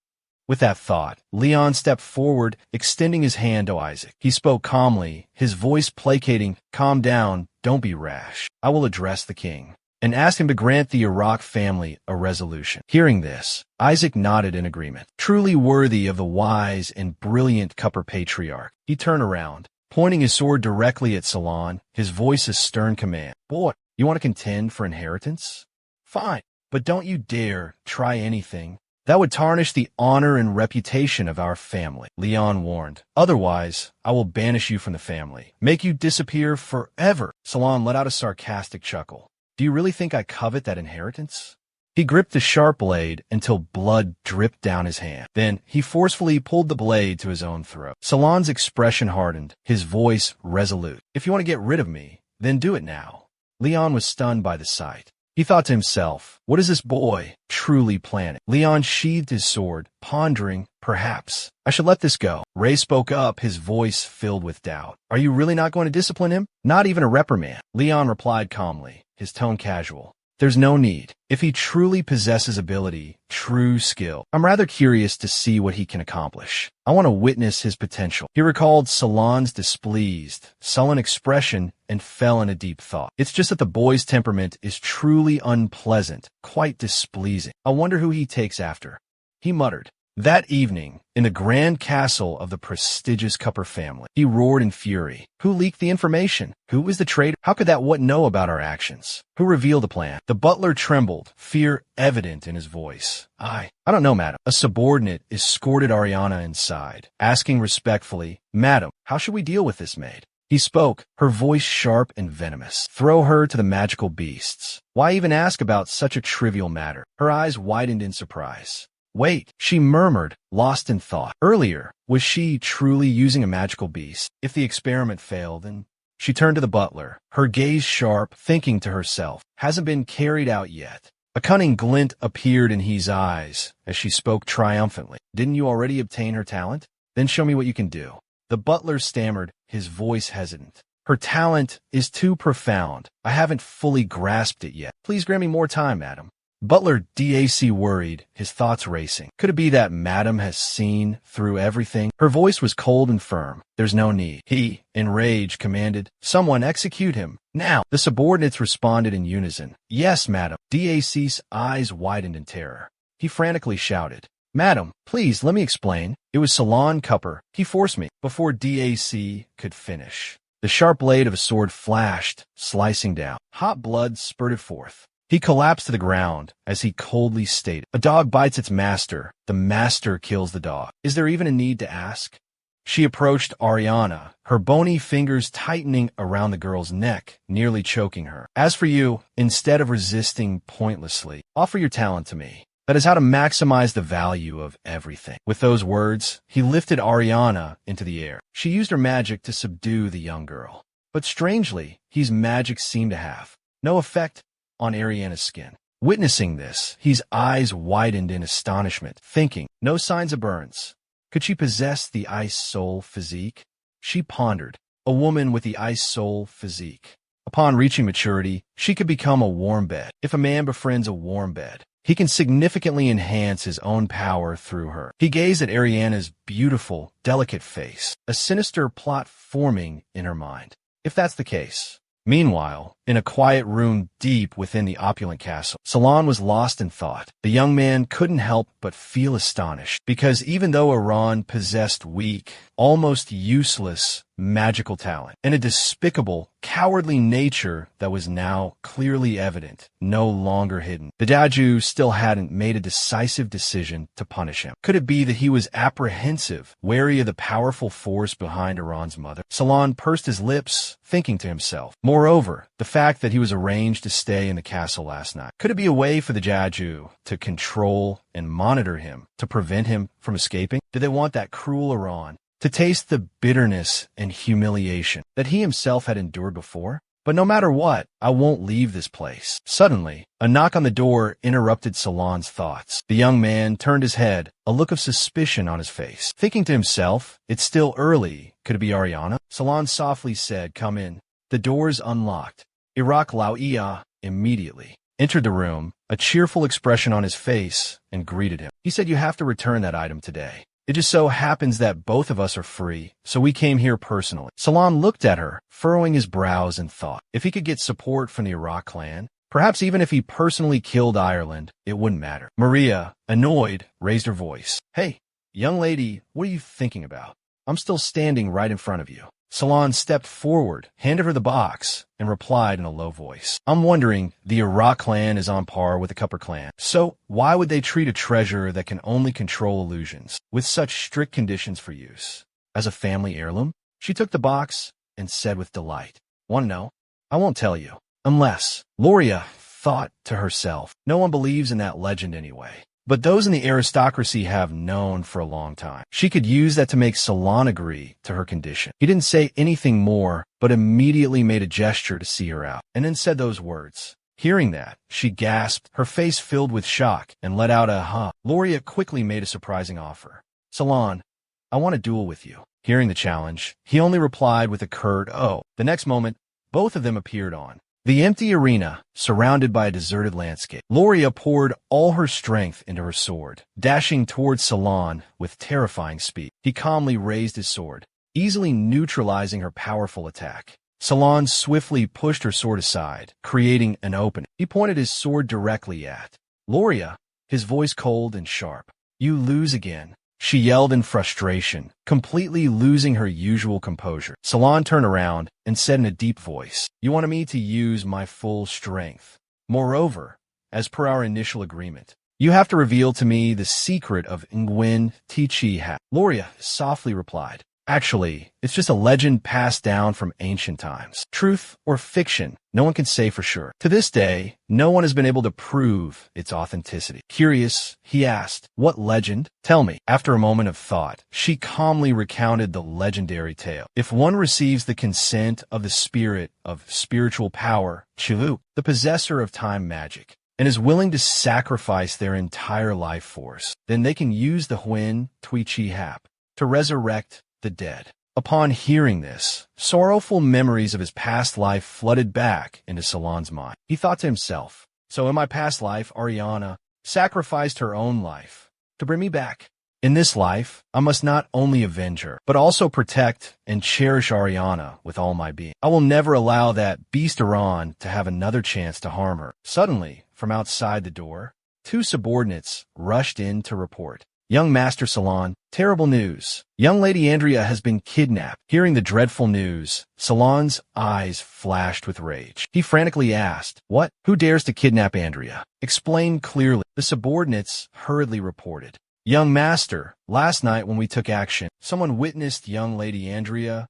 With that thought, Leon stepped forward, extending his hand to Isaac. He spoke calmly, his voice placating, "Calm down, don't be rash. I will address the king," and asked him to grant the Iraq family a resolution. Hearing this, Isaac nodded in agreement. Truly worthy of the wise and brilliant Cupper patriarch. He turned around, pointing his sword directly at Salon, his voice a stern command. "Boy, you want to contend for inheritance? Fine, but don't you dare try anything that would tarnish the honor and reputation of our family," Leon warned. "Otherwise, I will banish you from the family, make you disappear forever." Salon let out a sarcastic chuckle. "Do you really think I covet that inheritance?" He gripped the sharp blade until blood dripped down his hand. Then he forcefully pulled the blade to his own throat. Salon's expression hardened, his voice resolute. "If you want to get rid of me, then do it now." Leon was stunned by the sight. He thought to himself, what is this boy truly planning? Leon sheathed his sword, pondering, perhaps I should let this go. Ray spoke up, his voice filled with doubt. Are you really not going to discipline him? Not even a reprimand. Leon replied calmly, his tone casual. There's no need. If he truly possesses ability, true skill, I'm rather curious to see what he can accomplish. I want to witness his potential. He recalled Salon's displeased, sullen expression and fell in a deep thought. It's just that the boy's temperament is truly unpleasant, quite displeasing. I wonder who he takes after. He muttered. That evening, in the grand castle of the prestigious Cupper family, he roared in fury. Who leaked the information? Who was the traitor? How could that what know about our actions? Who revealed the plan? The butler trembled, fear evident in his voice. I don't know, madam. A subordinate escorted Ariana inside, asking respectfully, Madam, how should we deal with this maid? He spoke, her voice sharp and venomous. Throw her to the magical beasts. Why even ask about such a trivial matter? Her eyes widened in surprise. Wait, she murmured, lost in thought. Earlier, was she truly using a magical beast? If the experiment failed, then she turned to the butler, her gaze sharp, thinking to herself, hasn't been carried out yet. A cunning glint appeared in his eyes as she spoke triumphantly. Didn't you already obtain her talent? Then show me what you can do. The butler stammered, his voice hesitant. Her talent is too profound. I haven't fully grasped it yet. Please grant me more time, madam. Butler DAC worried, his thoughts racing. Could it be that Madam has seen through everything? Her voice was cold and firm. There's no need. He, enraged, commanded, someone execute him. Now. The subordinates responded in unison. Yes, Madam. DAC's eyes widened in terror. He frantically shouted. Madam, please, let me explain. It was Salon Cupper. He forced me. Before DAC could finish, the sharp blade of a sword flashed, slicing down. Hot blood spurted forth. He collapsed to the ground as he coldly stated, a dog bites its master, the master kills the dog. Is there even a need to ask? She approached Ariana, her bony fingers tightening around the girl's neck, nearly choking her. As for you, instead of resisting pointlessly, offer your talent to me. That is how to maximize the value of everything. With those words, he lifted Ariana into the air. She used her magic to subdue the young girl. But strangely, his magic seemed to have no effect on Ariana's skin. Witnessing this, his eyes widened in astonishment, thinking, no signs of burns. Could she possess the ice soul physique? She pondered, a woman with the ice soul physique. Upon reaching maturity, she could become a warm bed. If a man befriends a warm bed, he can significantly enhance his own power through her. He gazed at Ariana's beautiful, delicate face, a sinister plot forming in her mind. If that's the case. Meanwhile, in a quiet room deep within the opulent castle, Salon was lost in thought. The young man couldn't help but feel astonished, because even though Iran possessed weak, almost useless magical talent, and a despicable, cowardly nature that was now clearly evident, no longer hidden, the Daju still hadn't made a decisive decision to punish him. Could it be that he was apprehensive, wary of the powerful force behind Iran's mother? Salon pursed his lips, thinking to himself. Moreover, the fact that he was arranged to stay in the castle last night. Could it be a way for the Daju to control and monitor him, to prevent him from escaping? Did they want that cruel Iran to taste the bitterness and humiliation that he himself had endured before? But no matter what, I won't leave this place. Suddenly, a knock on the door interrupted Salon's thoughts. The young man turned his head, a look of suspicion on his face. Thinking to himself, it's still early. Could it be Ariana? Salon softly said, come in. The doors unlocked. Iraq Lauia immediately entered the room, a cheerful expression on his face, and greeted him. He said, you have to return that item today. It just so happens that both of us are free, so we came here personally. Salon looked at her, furrowing his brows in thought. If he could get support from the Iraq clan, perhaps even if he personally killed Ireland, it wouldn't matter. Maria, annoyed, raised her voice. Hey, young lady, what are you thinking about? I'm still standing right in front of you. Salon stepped forward, handed her the box, and replied in a low voice. I'm wondering, the Iraq clan is on par with the Cupper clan. So why would they treat a treasure that can only control illusions, with such strict conditions for use, as a family heirloom? She took the box and said with delight, Want to know? I won't tell you. Unless, Loria thought to herself, no one believes in that legend anyway. But those in the aristocracy have known for a long time. She could use that to make Salon agree to her condition. He didn't say anything more, but immediately made a gesture to see her out, and then said those words. Hearing that, she gasped, her face filled with shock, and let out a huh. Loria quickly made a surprising offer. Salon, I want to duel with you. Hearing the challenge, he only replied with a curt "oh." The next moment, both of them appeared on the empty arena, surrounded by a deserted landscape. Loria poured all her strength into her sword, dashing towards Salon with terrifying speed. He calmly raised his sword, easily neutralizing her powerful attack. Salon swiftly pushed her sword aside, creating an opening. He pointed his sword directly at Loria, his voice cold and sharp. You lose again, she yelled in frustration, completely losing her usual composure. Salon turned around and said in a deep voice, You wanted me to use my full strength. Moreover, as per our initial agreement, you have to reveal to me the secret of Nguyen Tichi Ha. Loria softly replied, Actually, it's just a legend passed down from ancient times. Truth or fiction, no one can say for sure. To this day, no one has been able to prove its authenticity. Curious, he asked, What legend? Tell me. After a moment of thought, she calmly recounted the legendary tale. If one receives the consent of the spirit of spiritual power, Chivu, the possessor of time magic, and is willing to sacrifice their entire life force, then they can use the Huin Tui Hap to resurrect the dead. Upon hearing this, sorrowful memories of his past life flooded back into Salon's mind. He thought to himself, So in my past life, Ariana sacrificed her own life to bring me back. In this life, I must not only avenge her, but also protect and cherish Ariana with all my being. I will never allow that beast Iran to have another chance to harm her. Suddenly, from outside the door, two subordinates rushed in to report. Young Master Salon, terrible news. Young Lady Andrea has been kidnapped. Hearing the dreadful news, Salon's eyes flashed with rage. He frantically asked, What? Who dares to kidnap Andrea? Explain clearly. The subordinates hurriedly reported. Young Master, last night when we took action, someone witnessed young Lady Andrea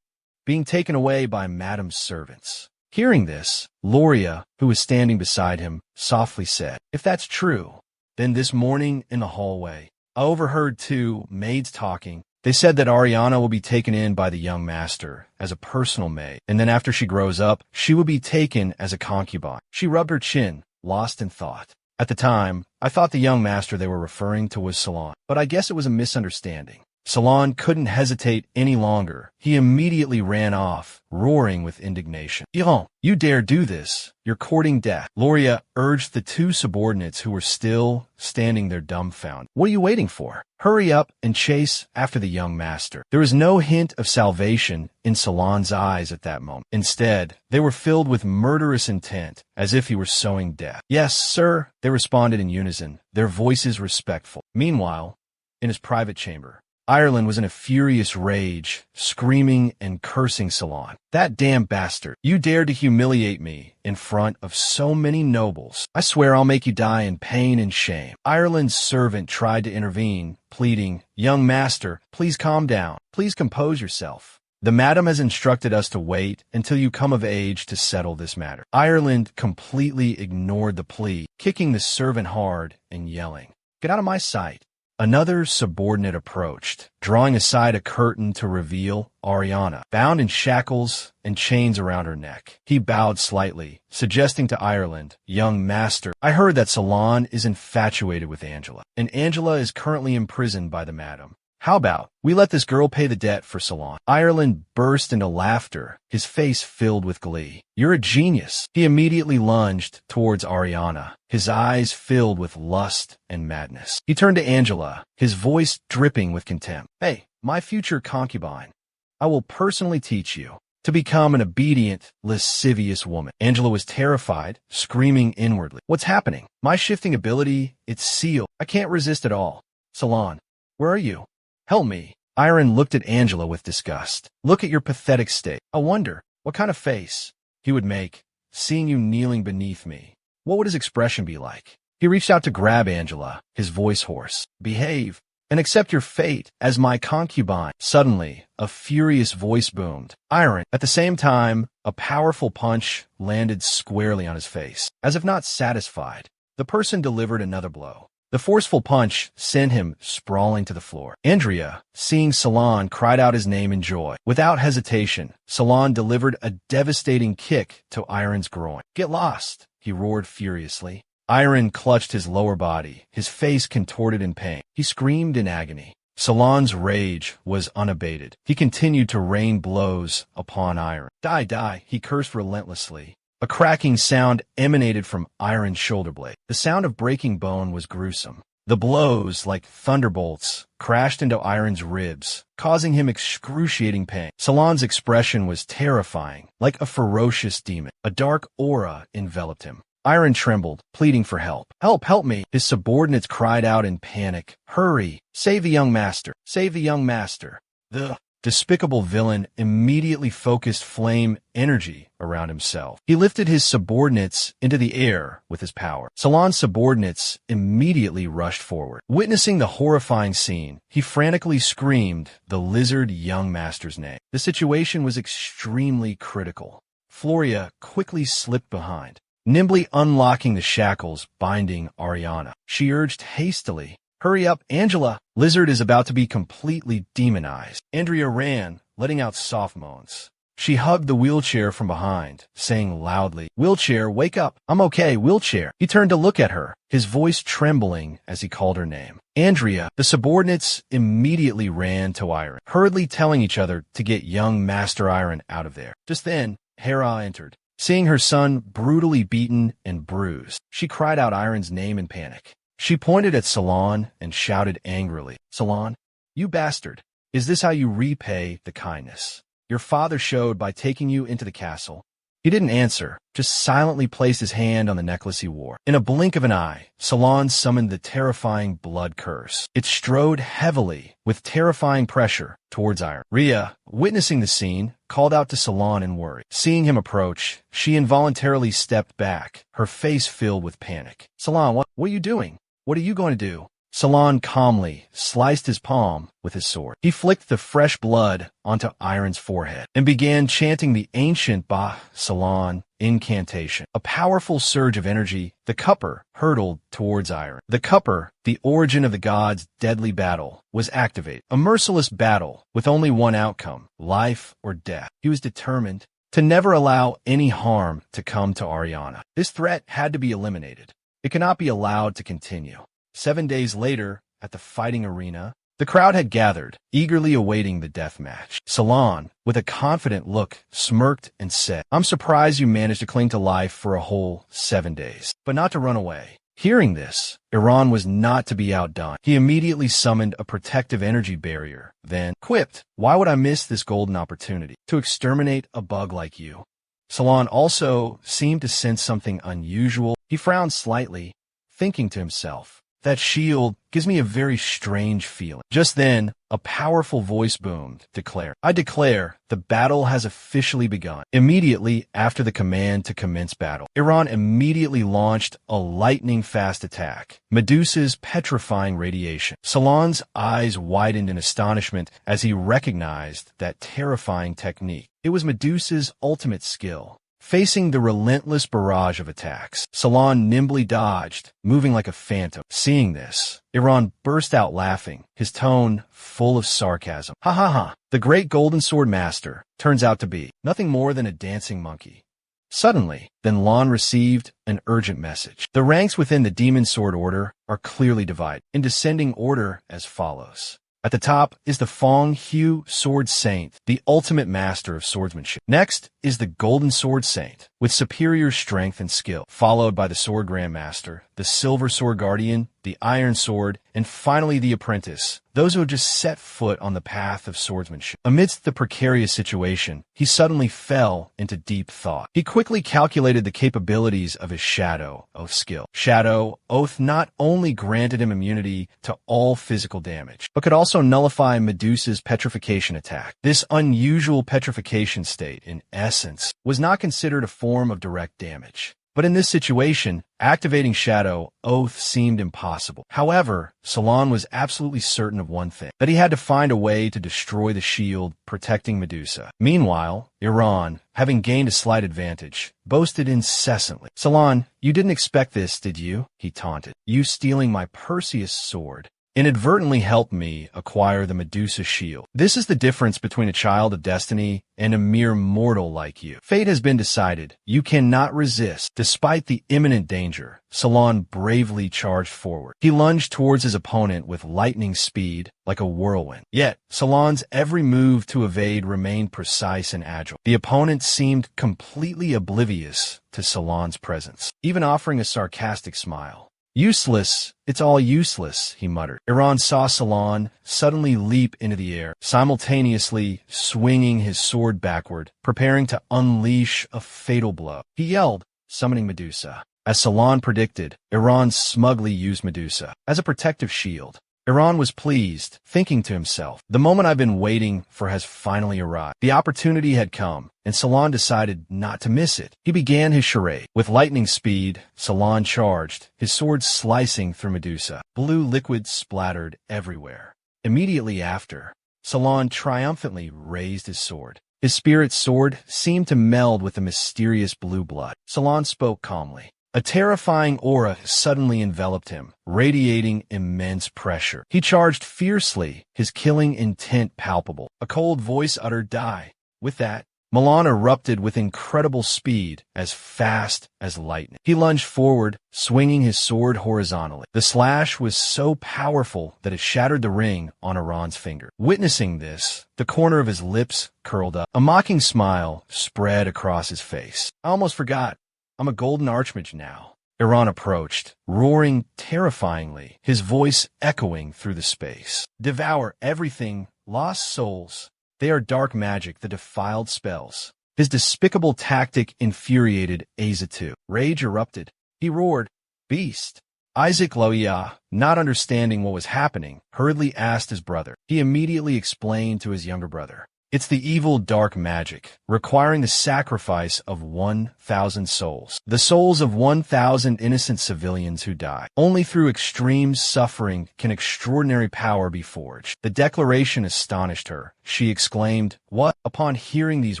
being taken away by Madam's servants. Hearing this, Loria, who was standing beside him, softly said, If that's true, then this morning in the hallway, I overheard two maids talking. They said that Ariana will be taken in by the young master as a personal maid, and then after she grows up, she will be taken as a concubine. She rubbed her chin, lost in thought. At the time, I thought the young master they were referring to was Salon, but I guess it was a misunderstanding. Salon couldn't hesitate any longer. He immediately ran off, roaring with indignation. Iran, you dare do this. You're courting death. Loria urged the two subordinates who were still standing there dumbfounded. What are you waiting for? Hurry up and chase after the young master. There was no hint of salvation in Salon's eyes at that moment. Instead, they were filled with murderous intent, as if he were sowing death. Yes, sir, they responded in unison, their voices respectful. Meanwhile, in his private chamber, Ireland was in a furious rage, screaming and cursing Salon. That damn bastard. You dared to humiliate me in front of so many nobles. I swear I'll make you die in pain and shame. Ireland's servant tried to intervene, pleading, Young master, please calm down. Please compose yourself. The madam has instructed us to wait until you come of age to settle this matter. Ireland completely ignored the plea, kicking the servant hard and yelling, Get out of my sight. Another subordinate approached, drawing aside a curtain to reveal Ariana, bound in shackles and chains around her neck. He bowed slightly, suggesting to Ireland, Young master, I heard that Salon is infatuated with Angela, and Angela is currently imprisoned by the madam. How about we let this girl pay the debt for Salon? Ireland burst into laughter, his face filled with glee. You're a genius. He immediately lunged towards Ariana, his eyes filled with lust and madness. He turned to Angela, his voice dripping with contempt. Hey, my future concubine, I will personally teach you to become an obedient, lascivious woman. Angela was terrified, screaming inwardly. What's happening? My shifting ability, it's sealed. I can't resist at all. Salon, where are you? Help me. Iron looked at Angela with disgust. Look at your pathetic state. I wonder what kind of face he would make, seeing you kneeling beneath me. What would his expression be like? He reached out to grab Angela, his voice hoarse. Behave and accept your fate as my concubine. Suddenly, a furious voice boomed. Iron. At the same time, a powerful punch landed squarely on his face. As if not satisfied, the person delivered another blow. The forceful punch sent him sprawling to the floor. Andrea, seeing Salon, cried out his name in joy. Without hesitation, Salon delivered a devastating kick to Iron's groin. Get lost, he roared furiously. Iron clutched his lower body, his face contorted in pain. He screamed in agony. Salon's rage was unabated. He continued to rain blows upon Iron. Die, die, he cursed relentlessly. A cracking sound emanated from Iron's shoulder blade. The sound of breaking bone was gruesome. The blows, like thunderbolts, crashed into Iron's ribs, causing him excruciating pain. Salon's expression was terrifying, like a ferocious demon. A dark aura enveloped him. Iron trembled, pleading for help. Help, help me! His subordinates cried out in panic. Hurry! Save the young master! Save the young master! The despicable villain immediately focused flame energy around himself. He lifted his subordinates into the air with his power. Salon's subordinates immediately rushed forward. Witnessing the horrifying scene, he frantically screamed the lizard young master's name. The situation was extremely critical. Floria quickly slipped behind, nimbly unlocking the shackles binding Ariana. She urged hastily, "Hurry up, Angela! Lizard is about to be completely demonized." Andrea ran, letting out soft moans. She hugged the wheelchair from behind, saying loudly, "Wheelchair, wake up! I'm okay, wheelchair!" He turned to look at her, his voice trembling as he called her name. Andrea. The subordinates immediately ran to Iron, hurriedly telling each other to get young Master Iron out of there. Just then, Hera entered. Seeing her son brutally beaten and bruised, she cried out Iron's name in panic. She pointed at Salon and shouted angrily, "Salon, you bastard! Is this how you repay the kindness your father showed by taking you into the castle?" He didn't answer, just silently placed his hand on the necklace he wore. In a blink of an eye, Salon summoned the terrifying blood curse. It strode heavily, with terrifying pressure, towards Iron. Rhea, witnessing the scene, called out to Salon in worry. Seeing him approach, she involuntarily stepped back, her face filled with panic. "Salon, what are you doing? What are you going to do?" Salon calmly sliced his palm with his sword. He flicked the fresh blood onto Iron's forehead and began chanting the ancient Salon incantation. A powerful surge of energy, the cupper, hurtled towards Iron. The cupper, the origin of the gods' deadly battle, was activated. A merciless battle with only one outcome, life or death. He was determined to never allow any harm to come to Ariana. This threat had to be eliminated. It cannot be allowed to continue. 7 days later, at the fighting arena, the crowd had gathered, eagerly awaiting the death match. Salon, with a confident look, smirked and said, "I'm surprised you managed to cling to life for a whole 7 days, but not to run away." Hearing this, Iran was not to be outdone. He immediately summoned a protective energy barrier, then quipped, "Why would I miss this golden opportunity to exterminate a bug like you?" Salon also seemed to sense something unusual. He frowned slightly, thinking to himself, "That shield gives me a very strange feeling." Just then, a powerful voice boomed, declaring, "I declare, the battle has officially begun." Immediately after the command to commence battle, Iran immediately launched a lightning-fast attack, Medusa's petrifying radiation. Salon's eyes widened in astonishment as he recognized that terrifying technique. It was Medusa's ultimate skill. Facing the relentless barrage of attacks, Salon nimbly dodged, moving like a phantom. Seeing this, Iran burst out laughing, his tone full of sarcasm. "Ha ha ha! The great Golden Sword Master turns out to be nothing more than a dancing monkey." Suddenly, then Lan received an urgent message. The ranks within the Demon Sword Order are clearly divided, in descending order as follows. At the top is the Fong Hu Sword Saint, the ultimate master of swordsmanship. Next is the Golden Sword Saint, with superior strength and skill, followed by the Sword Grandmaster, the Silver Sword Guardian, the Iron Sword, and finally the Apprentice, those who have just set foot on the path of swordsmanship. Amidst the precarious situation, he suddenly fell into deep thought. He quickly calculated the capabilities of his Shadow Oath skill. Shadow Oath not only granted him immunity to all physical damage, but could also nullify Medusa's petrification attack. This unusual petrification state, in essence, was not considered a form of direct damage. But in this situation, activating Shadow Oath seemed impossible. However, Salon was absolutely certain of one thing, that he had to find a way to destroy the shield protecting Medusa. Meanwhile, Iran, having gained a slight advantage, boasted incessantly. "Salon, you didn't expect this, did you?" he taunted. "You stealing my Perseus sword. inadvertently helped me acquire the Medusa shield. This is the difference between a child of destiny and a mere mortal like you. Fate has been decided. You cannot resist. Despite the imminent danger, Salon bravely charged forward. He lunged towards his opponent with lightning speed, like a whirlwind. Yet, Salon's every move to evade remained precise and agile. The opponent seemed completely oblivious to Salon's presence, even offering a sarcastic smile. Useless, it's all useless, he muttered. Iran saw Salon suddenly leap into the air, simultaneously swinging his sword backward, preparing to unleash a fatal blow. He yelled, summoning Medusa. As Salon predicted, Iran smugly used Medusa as a protective shield. Iran was pleased, thinking to himself, the moment I've been waiting for has finally arrived. The opportunity had come, and Salon decided not to miss it. He began his charade. With lightning speed, Salon charged, his sword slicing through Medusa. Blue liquid splattered everywhere. Immediately after, Salon triumphantly raised his sword. His spirit sword seemed to meld with the mysterious blue blood. Salon spoke calmly. A terrifying aura suddenly enveloped him, radiating immense pressure. He charged fiercely, his killing intent palpable. A cold voice uttered, "Die." With that, Milan erupted with incredible speed, as fast as lightning. He lunged forward, swinging his sword horizontally. The slash was so powerful that it shattered the ring on Iran's finger. Witnessing this, the corner of his lips curled up. A mocking smile spread across his face. "I almost forgot. I'm a golden archmage now." Iran approached, roaring terrifyingly, his voice echoing through the space. "Devour everything, lost souls. They are dark magic, the defiled spells." His despicable tactic infuriated Azatu. Rage erupted. He roared, "Beast!" Isaac Loya, not understanding what was happening, hurriedly asked his brother. He immediately explained to his younger brother. "It's the evil dark magic, requiring the sacrifice of 1,000 souls. The souls of 1,000 innocent civilians who die. Only through extreme suffering can extraordinary power be forged." The declaration astonished her. She exclaimed, "What?" Upon hearing these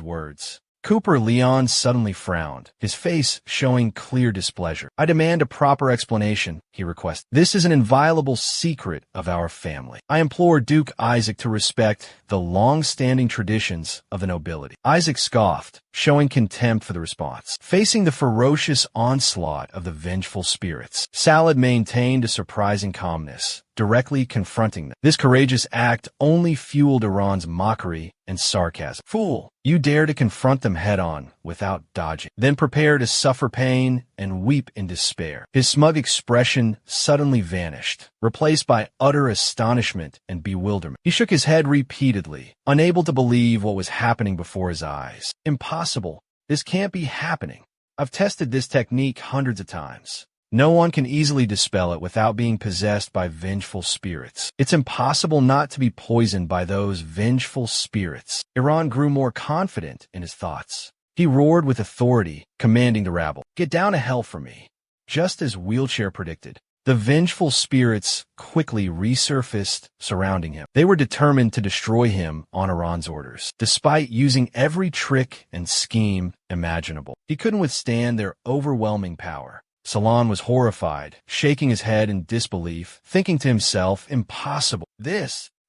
words, Cooper Leon suddenly frowned, his face showing clear displeasure. "I demand a proper explanation," he requested. "This is an inviolable secret of our family. I implore Duke Isaac to respect the long-standing traditions of the nobility." Isaac scoffed, showing contempt for the response. Facing the ferocious onslaught of the vengeful spirits, Salad maintained a surprising calmness, directly confronting them. This courageous act only fueled Iran's mockery and sarcasm. "Fool, you dare to confront them head-on without dodging, then prepare to suffer pain and weep in despair." His smug expression suddenly vanished, replaced by utter astonishment and bewilderment. He shook his head repeatedly, unable to believe what was happening before his eyes. "Impossible. This can't be happening. I've tested this technique hundreds of times. No one can easily dispel it without being possessed by vengeful spirits. It's impossible not to be poisoned by those vengeful spirits." Iran grew more confident in his thoughts. He roared with authority, commanding the rabble, "Get down to hell for me." Just as Wheelchair predicted, the vengeful spirits quickly resurfaced, surrounding him. They were determined to destroy him on Iran's orders, despite using every trick and scheme imaginable. He couldn't withstand their overwhelming power. Salon was horrified, shaking his head in disbelief, thinking to himself, "Impossible.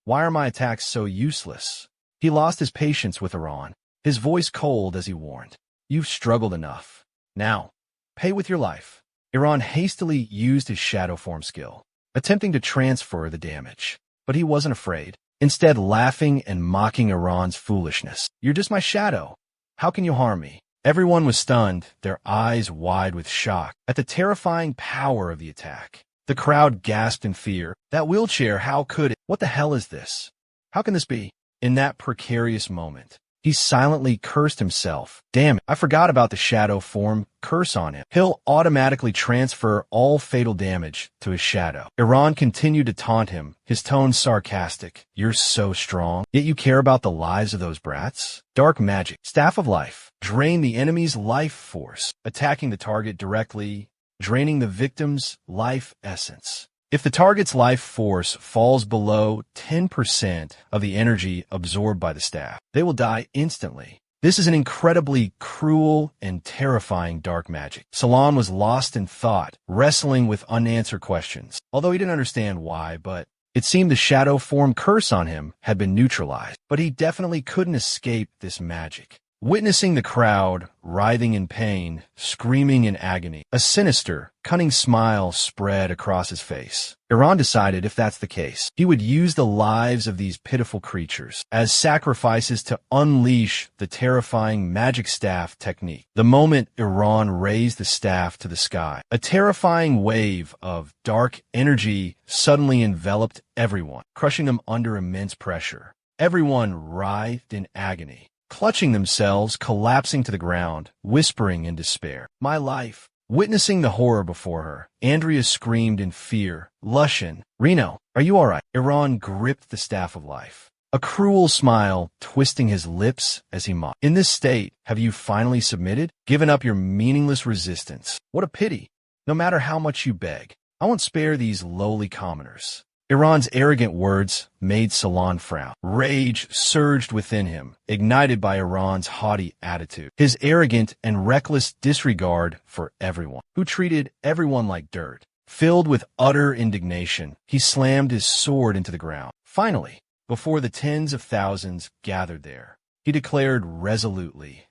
Why are my attacks so useless?" He lost his patience with Iran, his voice cold as he warned, "You've struggled enough. Now, pay with your life." Iran hastily used his shadow form skill, attempting to transfer the damage. But he wasn't afraid, instead laughing and mocking Iran's foolishness. "You're just my shadow. How can you harm me?" Everyone was stunned, their eyes wide with shock at the terrifying power of the attack. The crowd gasped in fear. "That wheelchair, how could it? What the hell is this? How can this be?" In that precarious moment, he silently cursed himself. "Damn it, I forgot about the shadow form curse on him. He'll automatically transfer all fatal damage to his shadow." Iran continued to taunt him, his tone sarcastic. "You're so strong, yet you care about the lives of those brats? Dark magic, staff of life. Drain the enemy's life force, attacking the target directly, draining the victim's life essence. If the target's life force falls below 10% of the energy absorbed by the staff, they will die instantly. This is an incredibly cruel and terrifying dark magic." Salon was lost in thought, wrestling with unanswered questions. Although he didn't understand why, but It seemed the shadow form curse on him had been neutralized, but he definitely couldn't escape this magic. Witnessing the crowd, writhing in pain, screaming in agony, a sinister, cunning smile spread across his face. Iran decided if that's the case, he would use the lives of these pitiful creatures as sacrifices to unleash the terrifying magic staff technique. The moment Iran raised the staff to the sky, a terrifying wave of dark energy suddenly enveloped everyone, crushing them under immense pressure. Everyone writhed in agony, clutching themselves, collapsing to the ground, whispering in despair. My life. Witnessing the horror before her, Andrea screamed in fear. Lushan, Reno, are you all right? Iran gripped the staff of life, a cruel smile twisting his lips as he mocked. In this state, have you finally submitted? Given up your meaningless resistance? What a pity. No matter how much you beg, I won't spare these lowly commoners. Iran's arrogant words made Salon frown. Rage surged within him, ignited by Iran's haughty attitude. His arrogant and reckless disregard for everyone, who treated everyone like dirt. Filled with utter indignation, he slammed his sword into the ground. Finally, before the tens of thousands gathered there, he declared resolutely,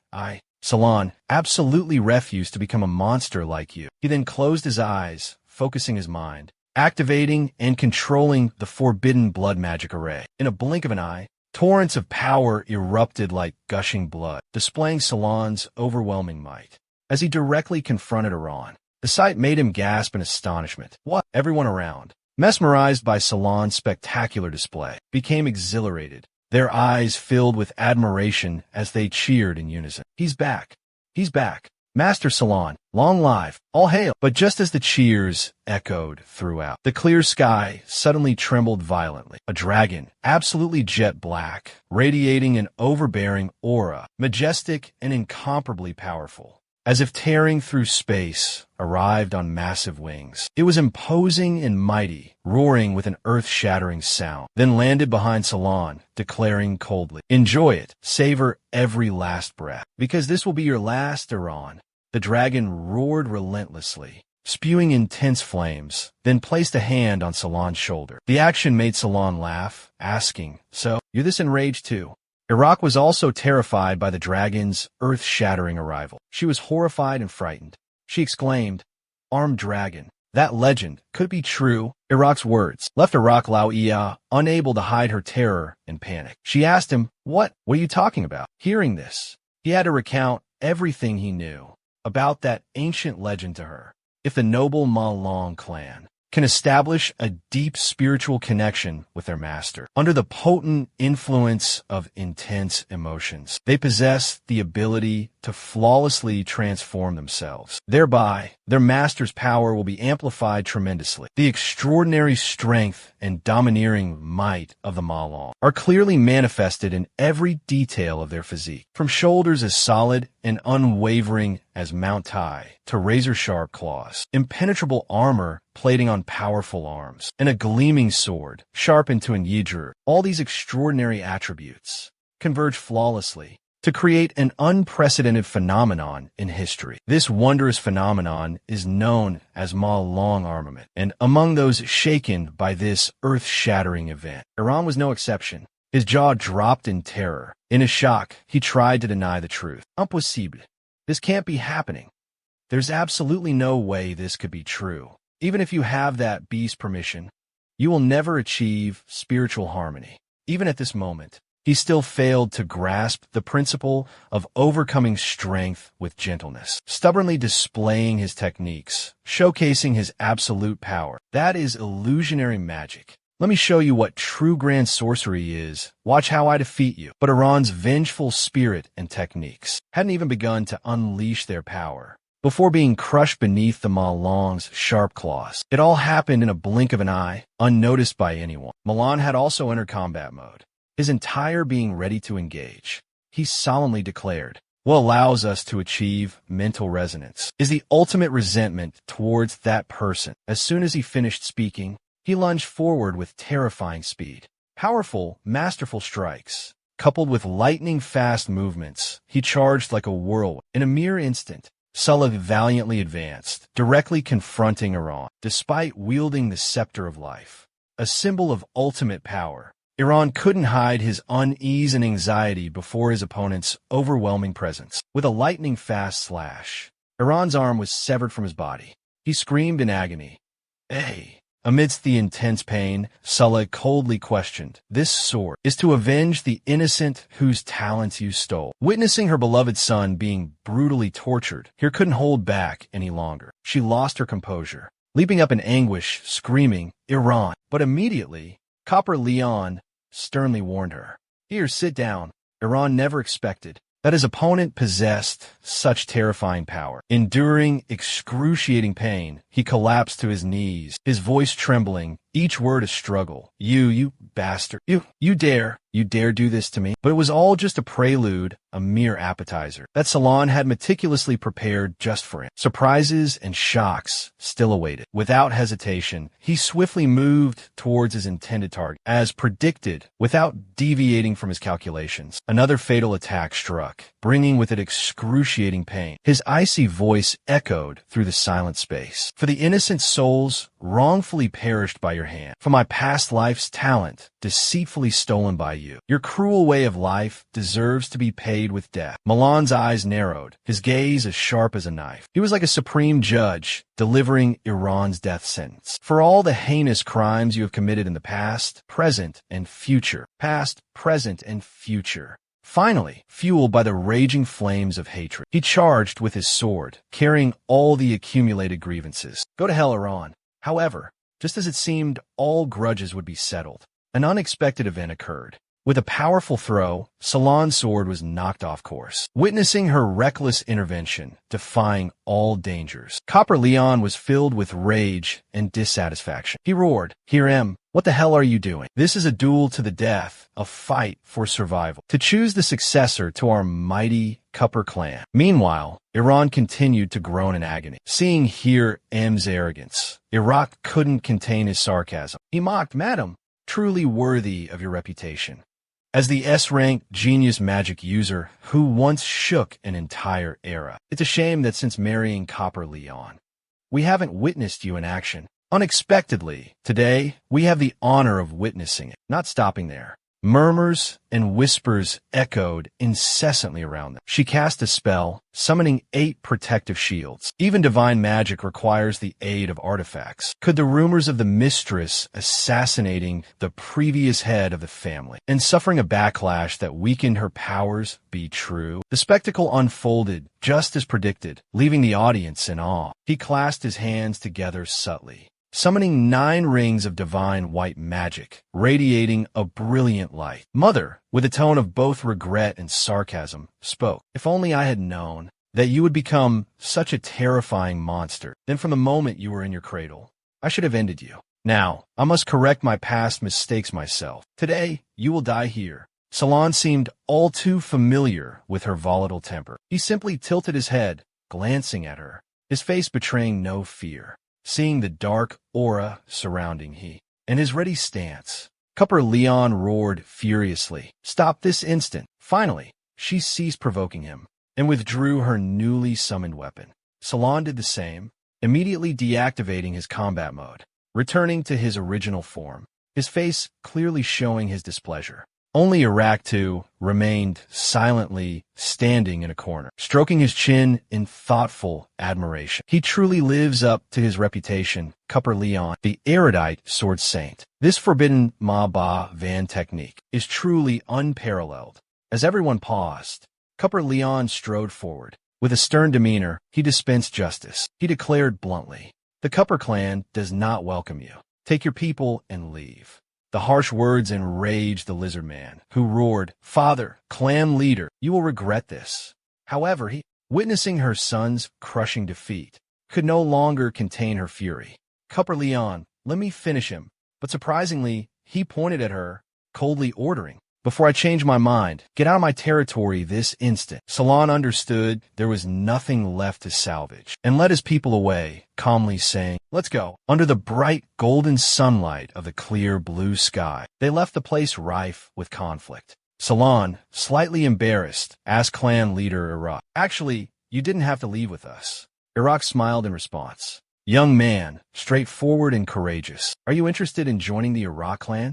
Salon, absolutely refuse to become a monster like you. He then closed his eyes, focusing his mind, activating and controlling the forbidden blood magic array. In a blink of an eye, torrents of power erupted like gushing blood, displaying Salon's overwhelming might. As he directly confronted Iran, the sight made him gasp in astonishment. What? Everyone around, mesmerized by Salon's spectacular display, became exhilarated, their eyes filled with admiration as they cheered in unison. He's back! He's back! Master Salon, long live, all hail! But just as the cheers echoed throughout, the clear sky suddenly trembled violently. A dragon, absolutely jet black, radiating an overbearing aura, majestic and incomparably powerful, as if tearing through space, arrived on massive wings. It was imposing and mighty, roaring with an earth-shattering sound, then landed behind Salon, declaring coldly, enjoy it, savor every last breath, because this will be your last, Iran. The dragon roared relentlessly, spewing intense flames, then placed a hand on Salon's shoulder. The action made Salon laugh, asking, so, you're this enraged too? Iraq was also terrified by the dragon's earth-shattering arrival. She was horrified and frightened. She exclaimed, armed dragon, that legend, could it be true? Iraq's words left Iraq Lao-Ia unable to hide her terror and panic. She asked him, what are you talking about? Hearing this, he had to recount everything he knew about that ancient legend to her. If the noble Ma Long clan can establish a deep spiritual connection with their master, under the potent influence of intense emotions, they possess the ability to flawlessly transform themselves. Thereby, their master's power will be amplified tremendously. The extraordinary strength and domineering might of the Ma Long are clearly manifested in every detail of their physique, from shoulders as solid and unwavering as Mount Tai to razor-sharp claws, impenetrable armor plating on powerful arms, and a gleaming sword, sharpened to an yidru. All these extraordinary attributes converge flawlessly to create an unprecedented phenomenon in history. This wondrous phenomenon is known as Ma Long armament, and among those shaken by this earth-shattering event, Iran was no exception. His jaw dropped in terror. In his shock, he tried to deny the truth. Impossible. This can't be happening. There's absolutely no way this could be true. Even if you have that beast's permission, you will never achieve spiritual harmony. Even at this moment, he still failed to grasp the principle of overcoming strength with gentleness, stubbornly displaying his techniques, showcasing his absolute power. That is illusionary magic. Let me show you what true grand sorcery is. Watch how I defeat you. But Iran's vengeful spirit and techniques hadn't even begun to unleash their power before being crushed beneath the Ma Long's sharp claws. It all happened in a blink of an eye, unnoticed by anyone. Milan had also entered combat mode, his entire being ready to engage. He solemnly declared, what allows us to achieve mental resonance is the ultimate resentment towards that person. As soon as he finished speaking, he lunged forward with terrifying speed. Powerful, masterful strikes, coupled with lightning-fast movements, he charged like a whirlwind. In a mere instant, Sulla valiantly advanced, directly confronting Iran. Despite wielding the scepter of life, a symbol of ultimate power. Iran couldn't hide his unease and anxiety before his opponent's overwhelming presence. With a lightning-fast slash, Iran's arm was severed from his body. He screamed in agony. "Hey!" Amidst the intense pain, Sulla coldly questioned, "This sword is to avenge the innocent whose talents you stole." Witnessing her beloved son being brutally tortured, Here couldn't hold back any longer. She lost her composure, leaping up in anguish, screaming, "Iran!" But immediately, Copper Leon sternly warned her. "Here, sit down." Iran never expected that his opponent possessed such terrifying power. Enduring excruciating pain, he collapsed to his knees, his voice trembling, each word a struggle. You bastard. You dare do this to me?" But it was all just a prelude, a mere appetizer, that Salon had meticulously prepared just for him. Surprises and shocks still awaited. Without hesitation, he swiftly moved towards his intended target. As predicted, without deviating from his calculations, another fatal attack struck, bringing with it excruciating pain. His icy voice echoed through the silent space. "For the innocent souls wrongfully perished by your hand, for my past life's talent deceitfully stolen by you, your cruel way of life deserves to be paid with death." Milan's eyes narrowed, his gaze as sharp as a knife. He was like a supreme judge delivering Iran's death sentence. "For all the heinous crimes you have committed in the past, present, and future." Past, present, and future. Finally, fueled by the raging flames of hatred, he charged with his sword, carrying all the accumulated grievances. "Go to hell, Iran." However, just as it seemed all grudges would be settled, an unexpected event occurred. With a powerful throw, Salon's sword was knocked off course. Witnessing her reckless intervention, defying all dangers, Copper Leon was filled with rage and dissatisfaction. He roared, "Here am, what the hell are you doing? This is a duel to the death, a fight for survival, to choose the successor to our mighty Copper clan." Meanwhile, Iran continued to groan in agony. Seeing Here M's arrogance, Iraq couldn't contain his sarcasm. He mocked, "Madam, truly worthy of your reputation as the S-rank genius magic user who once shook an entire era. It's a shame that since marrying Copper Leon, we haven't witnessed you in action. Unexpectedly, today, we have the honor of witnessing it." Not stopping there, murmurs and whispers echoed incessantly around them. She cast a spell, summoning 8 protective shields. Even divine magic requires the aid of artifacts. Could the rumors of the mistress assassinating the previous head of the family and suffering a backlash that weakened her powers be true? The spectacle unfolded just as predicted, leaving the audience in awe. He clasped his hands together subtly, summoning 9 rings of divine white magic, radiating a brilliant light. Mother, with a tone of both regret and sarcasm, spoke. "If only I had known that you would become such a terrifying monster. Then from the moment you were in your cradle, I should have ended you. Now, I must correct my past mistakes myself. Today, you will die here." Salon seemed all too familiar with her volatile temper. He simply tilted his head, glancing at her, his face betraying no fear. Seeing the dark aura surrounding and his ready stance, Copper Leon roared furiously, "Stop this instant!" Finally, she ceased provoking him and withdrew her newly summoned weapon. Salon did the same, immediately deactivating his combat mode, returning to his original form, his face clearly showing his displeasure. Only Iraq, too, remained silently standing in a corner, stroking his chin in thoughtful admiration. He truly lives up to his reputation, Copper Leon, the erudite sword saint. This forbidden Ma Ba Van technique is truly unparalleled. As everyone paused, Copper Leon strode forward. With a stern demeanor, he dispensed justice. He declared bluntly, "The Copper clan does not welcome you. Take your people and leave." The harsh words enraged the lizard man, who roared, "Father, clan leader, you will regret this." However, he, witnessing her son's crushing defeat, could no longer contain her fury. "Copper Leon, let me finish him." But surprisingly, he pointed at her, coldly ordering, "Before I change my mind, get out of my territory this instant." Salon understood there was nothing left to salvage, and led his people away, calmly saying, "Let's go." Under the bright golden sunlight of the clear blue sky, they left the place rife with conflict. Salon, slightly embarrassed, asked clan leader Iraq, "Actually, you didn't have to leave with us." Iraq smiled in response. Young man, straightforward and courageous. Are you interested in joining the Iraq clan?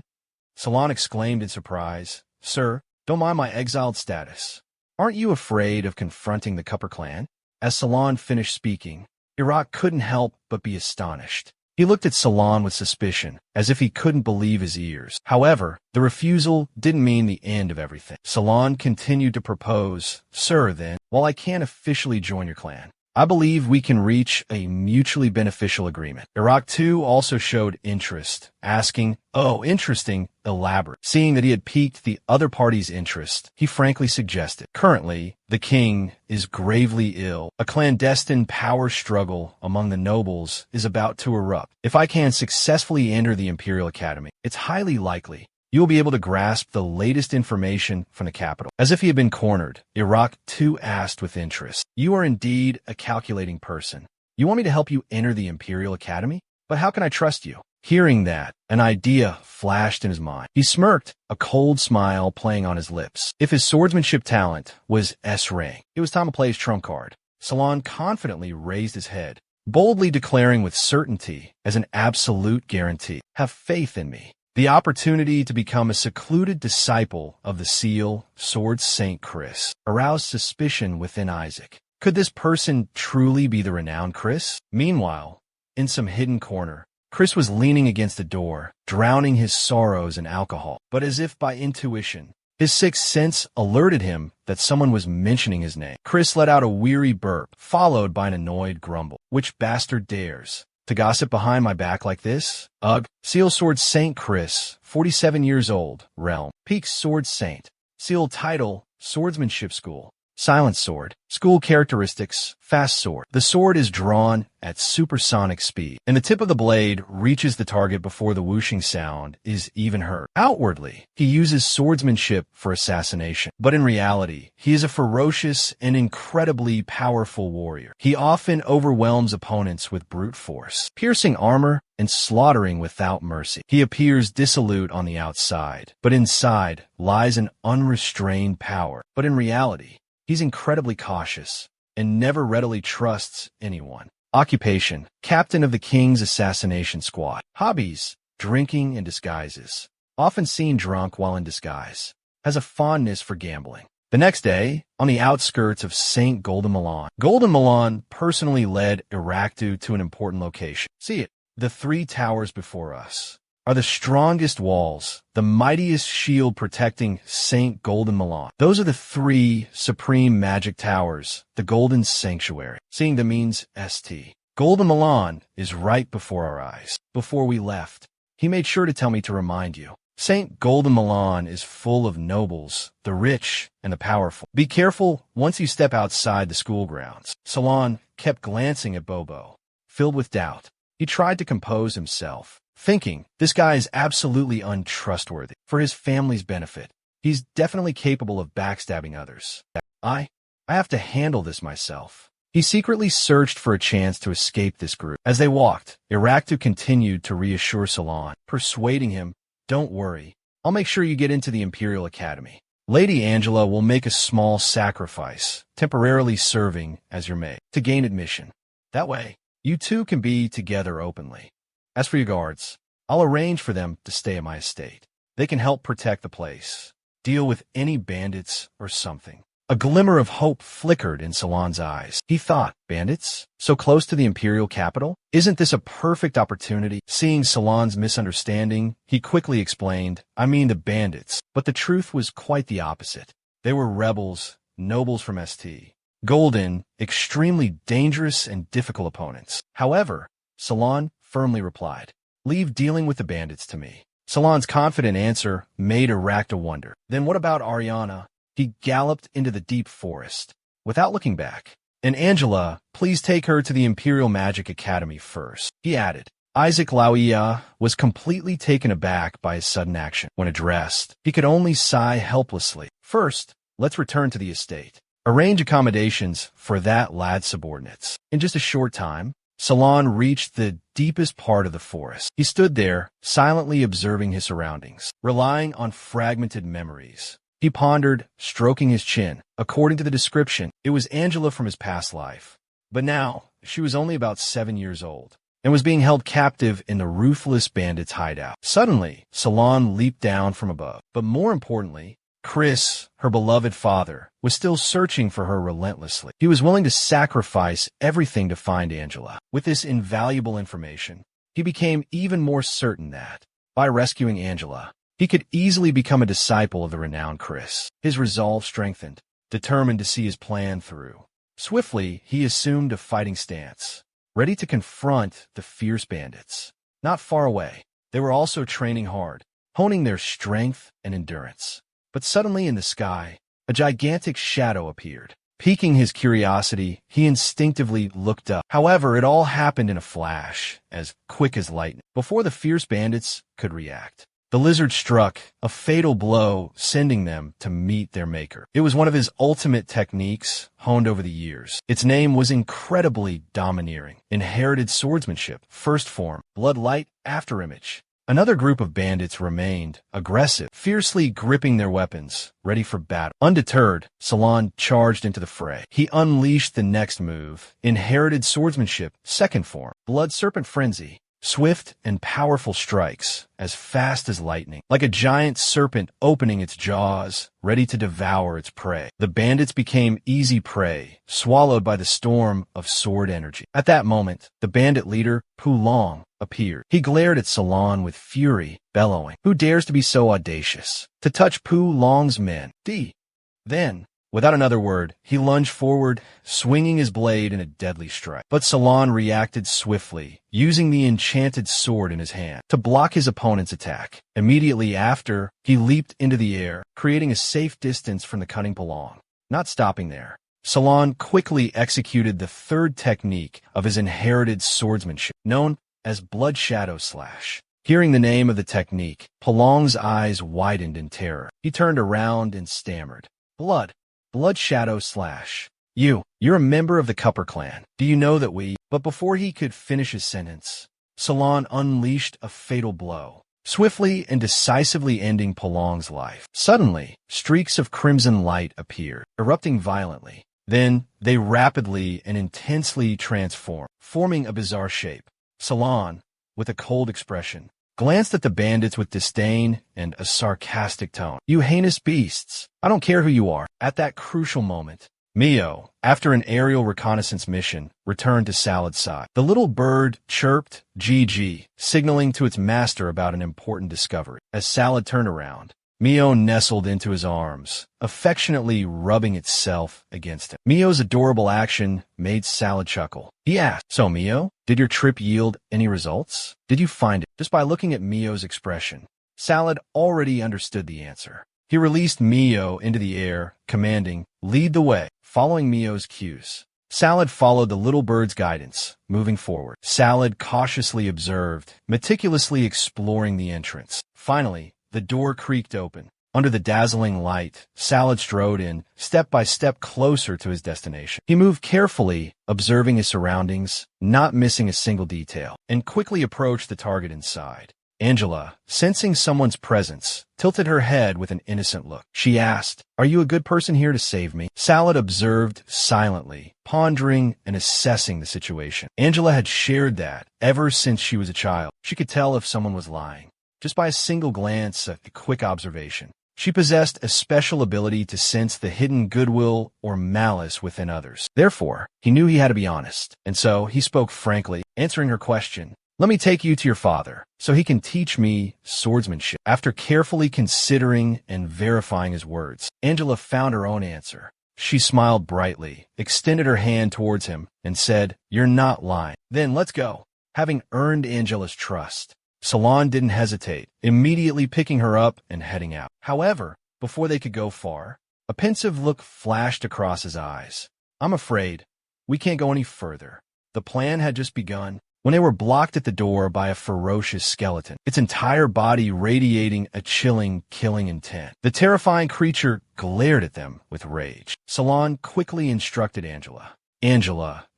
Salon exclaimed in surprise. Sir, don't mind my exiled status. Aren't you afraid of confronting the Cupper clan? As Salon finished speaking, Iraq couldn't help but be astonished. He looked at Salon with suspicion, as if he couldn't believe his ears. However, the refusal didn't mean the end of everything. Salon continued to propose, Sir, then, while I can't officially join your clan, I believe we can reach a mutually beneficial agreement. Iraq too also showed interest, asking, oh, interesting, elaborate. Seeing that he had piqued the other party's interest, he frankly suggested, currently, the king is gravely ill. A clandestine power struggle among the nobles is about to erupt. If I can successfully enter the Imperial Academy, it's highly likely you will be able to grasp the latest information from the capital. As if he had been cornered, Iraq too asked with interest, you are indeed a calculating person. You want me to help you enter the Imperial Academy? But how can I trust you? Hearing that, an idea flashed in his mind. He smirked, a cold smile playing on his lips. If his swordsmanship talent was S-rank, it was time to play his trump card. Salon confidently raised his head, boldly declaring with certainty, as an absolute guarantee, have faith in me. The opportunity to become a secluded disciple of the Seal, Sword Saint Chris, aroused suspicion within Isaac. Could this person truly be the renowned Chris? Meanwhile, in some hidden corner, Chris was leaning against the door, drowning his sorrows in alcohol. But as if by intuition, his sixth sense alerted him that someone was mentioning his name. Chris let out a weary burp, followed by an annoyed grumble. Which bastard dares to gossip behind my back like this? Ugh. Seal Sword Saint Chris, 47 years old, realm. Peak Sword Saint. Seal title, Swordsmanship School. Silent Sword. School characteristics, Fast Sword. The sword is drawn at supersonic speed, and the tip of the blade reaches the target before the whooshing sound is even heard. Outwardly, he uses swordsmanship for assassination, but in reality, he is a ferocious and incredibly powerful warrior. He often overwhelms opponents with brute force, piercing armor and slaughtering without mercy. He appears dissolute on the outside, but inside lies an unrestrained power. But in reality, he's incredibly cautious and never readily trusts anyone. Occupation, captain of the king's assassination squad. Hobbies, drinking and disguises. Often seen drunk while in disguise. Has a fondness for gambling. The next day, on the outskirts of St. Golden Milan, Golden Milan personally led Iraktu to an important location. See it, the three towers before us are the strongest walls, the mightiest shield protecting St. Golden Milan. Those are the three supreme magic towers, the Golden Sanctuary. Seeing them means ST. Golden Milan is right before our eyes. Before we left, he made sure to tell me to remind you. St. Golden Milan is full of nobles, the rich and the powerful. Be careful once you step outside the school grounds. Salon kept glancing at Bobo, filled with doubt. He tried to compose himself, thinking, this guy is absolutely untrustworthy. For his family's benefit, he's definitely capable of backstabbing others. I have to handle this myself. He secretly searched for a chance to escape this group. As they walked, Iraktu continued to reassure Salon, persuading him, don't worry, I'll make sure you get into the Imperial Academy. Lady Angela will make a small sacrifice, temporarily serving as your maid, to gain admission. That way, you two can be together openly. As for your guards, I'll arrange for them to stay at my estate. They can help protect the place, deal with any bandits or something. A glimmer of hope flickered in Salon's eyes. He thought, bandits? So close to the imperial capital? Isn't this a perfect opportunity? Seeing Salon's misunderstanding, he quickly explained, I mean the bandits. But the truth was quite the opposite. They were rebels, nobles from ST. Golden, extremely dangerous and difficult opponents. However, Salon firmly replied, leave dealing with the bandits to me. Salon's confident answer made Irakta wonder. Then what about Ariana? He galloped into the deep forest, without looking back. And Angela, please take her to the Imperial Magic Academy first, he added. Isaac Lauia was completely taken aback by his sudden action. When addressed, he could only sigh helplessly. First, let's return to the estate. Arrange accommodations for that lad's subordinates. In just a short time, Salon reached the deepest part of the forest. He stood there, silently observing his surroundings, relying on fragmented memories. He pondered, stroking his chin. According to the description, it was Angela from his past life. But now, she was only about 7 years old. and was being held captive in the ruthless bandits' hideout. Suddenly, Salon leaped down from above. But more importantly, Chris, her beloved father, was still searching for her relentlessly. He was willing to sacrifice everything to find Angela. With this invaluable information, he became even more certain that, by rescuing Angela, he could easily become a disciple of the renowned Chris. His resolve strengthened, determined to see his plan through. Swiftly, he assumed a fighting stance, ready to confront the fierce bandits. Not far away, they were also training hard, honing their strength and endurance. But suddenly in the sky, a gigantic shadow appeared. Piquing his curiosity, he instinctively looked up. However, it all happened in a flash, as quick as lightning. Before the fierce bandits could react, the lizard struck a fatal blow, sending them to meet their maker. It was one of his ultimate techniques, honed over the years. Its name was incredibly domineering. Inherited swordsmanship, first form, blood light, afterimage. Another group of bandits remained aggressive, fiercely gripping their weapons, ready for battle. Undeterred, Salon charged into the fray. He unleashed the next move, inherited swordsmanship, second form, blood serpent frenzy. Swift and powerful strikes, as fast as lightning, like a giant serpent opening its jaws, ready to devour its prey. The bandits became easy prey, swallowed by the storm of sword energy. At that moment, the bandit leader, Pulong, appeared. He glared at Salon with fury, bellowing, "Who dares to be so audacious? To touch Pulong's men?" Then, without another word, he lunged forward, swinging his blade in a deadly strike. But Salon reacted swiftly, using the enchanted sword in his hand to block his opponent's attack. Immediately after, he leaped into the air, creating a safe distance from the cunning Pulong. Not stopping there, Salon quickly executed the third technique of his inherited swordsmanship, known as Blood Shadow Slash. Hearing the name of the technique, Pulong's eyes widened in terror. He turned around and stammered, Blood Shadow Slash. You're a member of the Cupper clan. Do you know that we—" But before he could finish his sentence, Salon unleashed a fatal blow, swiftly and decisively ending Pulong's life. Suddenly, streaks of crimson light appeared, erupting violently. Then, they rapidly and intensely transformed, forming a bizarre shape. Salon, with a cold expression, glanced at the bandits with disdain and a sarcastic tone. "You heinous beasts! I don't care who you are." At that crucial moment, Mio, after an aerial reconnaissance mission, returned to Salad's side. The little bird chirped, GG, signaling to its master about an important discovery. As Salad turned around, Mio nestled into his arms, affectionately rubbing itself against him. Mio's adorable action made Salad chuckle. He asked, "So, Mio, did your trip yield any results? Did you find it?" Just by looking at Mio's expression, Salad already understood the answer. He released Mio into the air, commanding, "Lead the way." Following Mio's cues, Salad followed the little bird's guidance, moving forward. Salad cautiously observed, meticulously exploring the entrance. Finally, the door creaked open. Under the dazzling light, Salad strode in, step by step closer to his destination. He moved carefully, observing his surroundings, not missing a single detail, and quickly approached the target inside. Angela, sensing someone's presence, tilted her head with an innocent look. She asked, "Are you a good person here to save me?" Salad observed silently, pondering and assessing the situation. Angela had shared that ever since she was a child. She could tell if someone was lying, just by a single glance, a quick observation. She possessed a special ability to sense the hidden goodwill or malice within others. Therefore, he knew he had to be honest, and so he spoke frankly, answering her question. "Let me take you to your father, so he can teach me swordsmanship." After carefully considering and verifying his words, Angela found her own answer. She smiled brightly, extended her hand towards him, and said, "You're not lying. Then let's go." Having earned Angela's trust, Salon didn't hesitate, immediately picking her up and heading out. However, before they could go far, a pensive look flashed across his eyes. "I'm afraid we can't go any further." The plan had just begun when they were blocked at the door by a ferocious skeleton, its entire body radiating a chilling, killing intent. The terrifying creature glared at them with rage. Salon quickly instructed Angela,